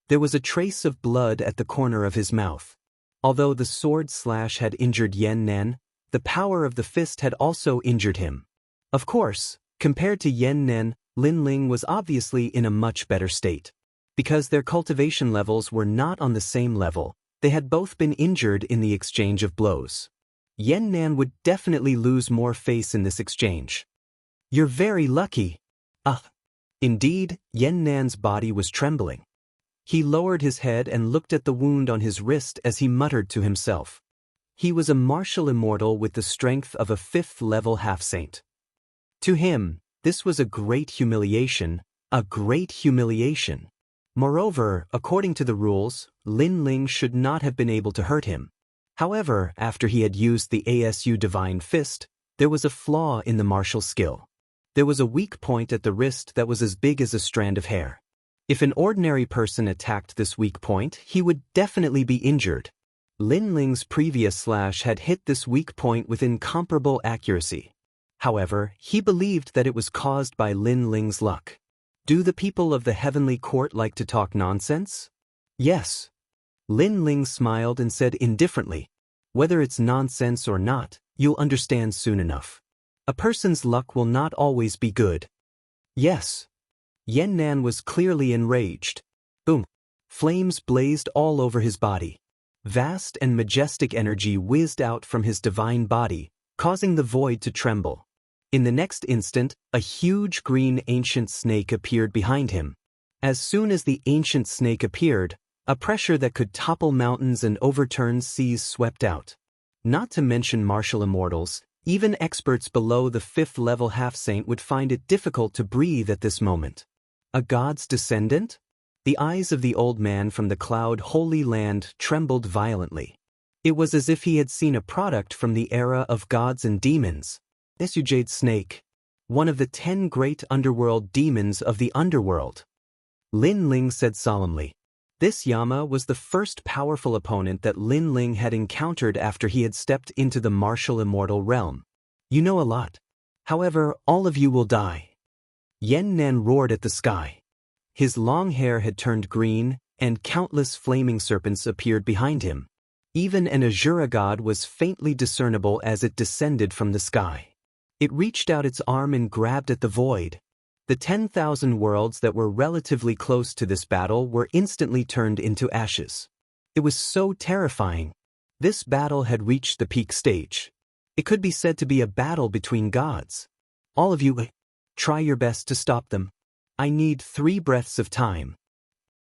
There was a trace of blood at the corner of his mouth. Although the sword slash had injured Yan Nan, the power of the fist had also injured him. Of course, compared to Yan Nan, Lin Ling was obviously in a much better state. Because their cultivation levels were not on the same level, they had both been injured in the exchange of blows. Yan Nan would definitely lose more face in this exchange. "You're very lucky." Indeed, Yan Nan's body was trembling. He lowered his head and looked at the wound on his wrist as he muttered to himself. He was a martial immortal with the strength of a fifth-level half-saint. To him, this was a great humiliation, a great humiliation. Moreover, according to the rules, Lin Ling should not have been able to hurt him. However, after he had used the ASU Divine Fist, there was a flaw in the martial skill. There was a weak point at the wrist that was as big as a strand of hair. If an ordinary person attacked this weak point, he would definitely be injured. Lin Ling's previous slash had hit this weak point with incomparable accuracy. However, he believed that it was caused by Lin Ling's luck. Do the people of the heavenly court like to talk nonsense? Yes. Lin Ling smiled and said indifferently, whether it's nonsense or not, you'll understand soon enough. A person's luck will not always be good. Yes. Yan Nan was clearly enraged. Boom. Flames blazed all over his body. Vast and majestic energy whizzed out from his divine body, causing the void to tremble. In the next instant, a huge green ancient snake appeared behind him. As soon as the ancient snake appeared, a pressure that could topple mountains and overturn seas swept out. Not to mention martial immortals, even experts below the 5th level half-saint would find it difficult to breathe at this moment. A god's descendant? The eyes of the old man from the cloud holy land trembled violently. It was as if he had seen a product from the era of gods and demons. This Jade Snake, one of the 10 great underworld demons of the underworld. Lin Ling said solemnly. This Yama was the first powerful opponent that Lin Ling had encountered after he had stepped into the martial immortal realm. You know a lot. However, all of you will die. Yan Nan roared at the sky. His long hair had turned green, and countless flaming serpents appeared behind him. Even an Azura god was faintly discernible as it descended from the sky. It reached out its arm and grabbed at the void. The 10,000 worlds that were relatively close to this battle were instantly turned into ashes. It was so terrifying. This battle had reached the peak stage. It could be said to be a battle between gods. All of you, try your best to stop them. I need 3 breaths of time.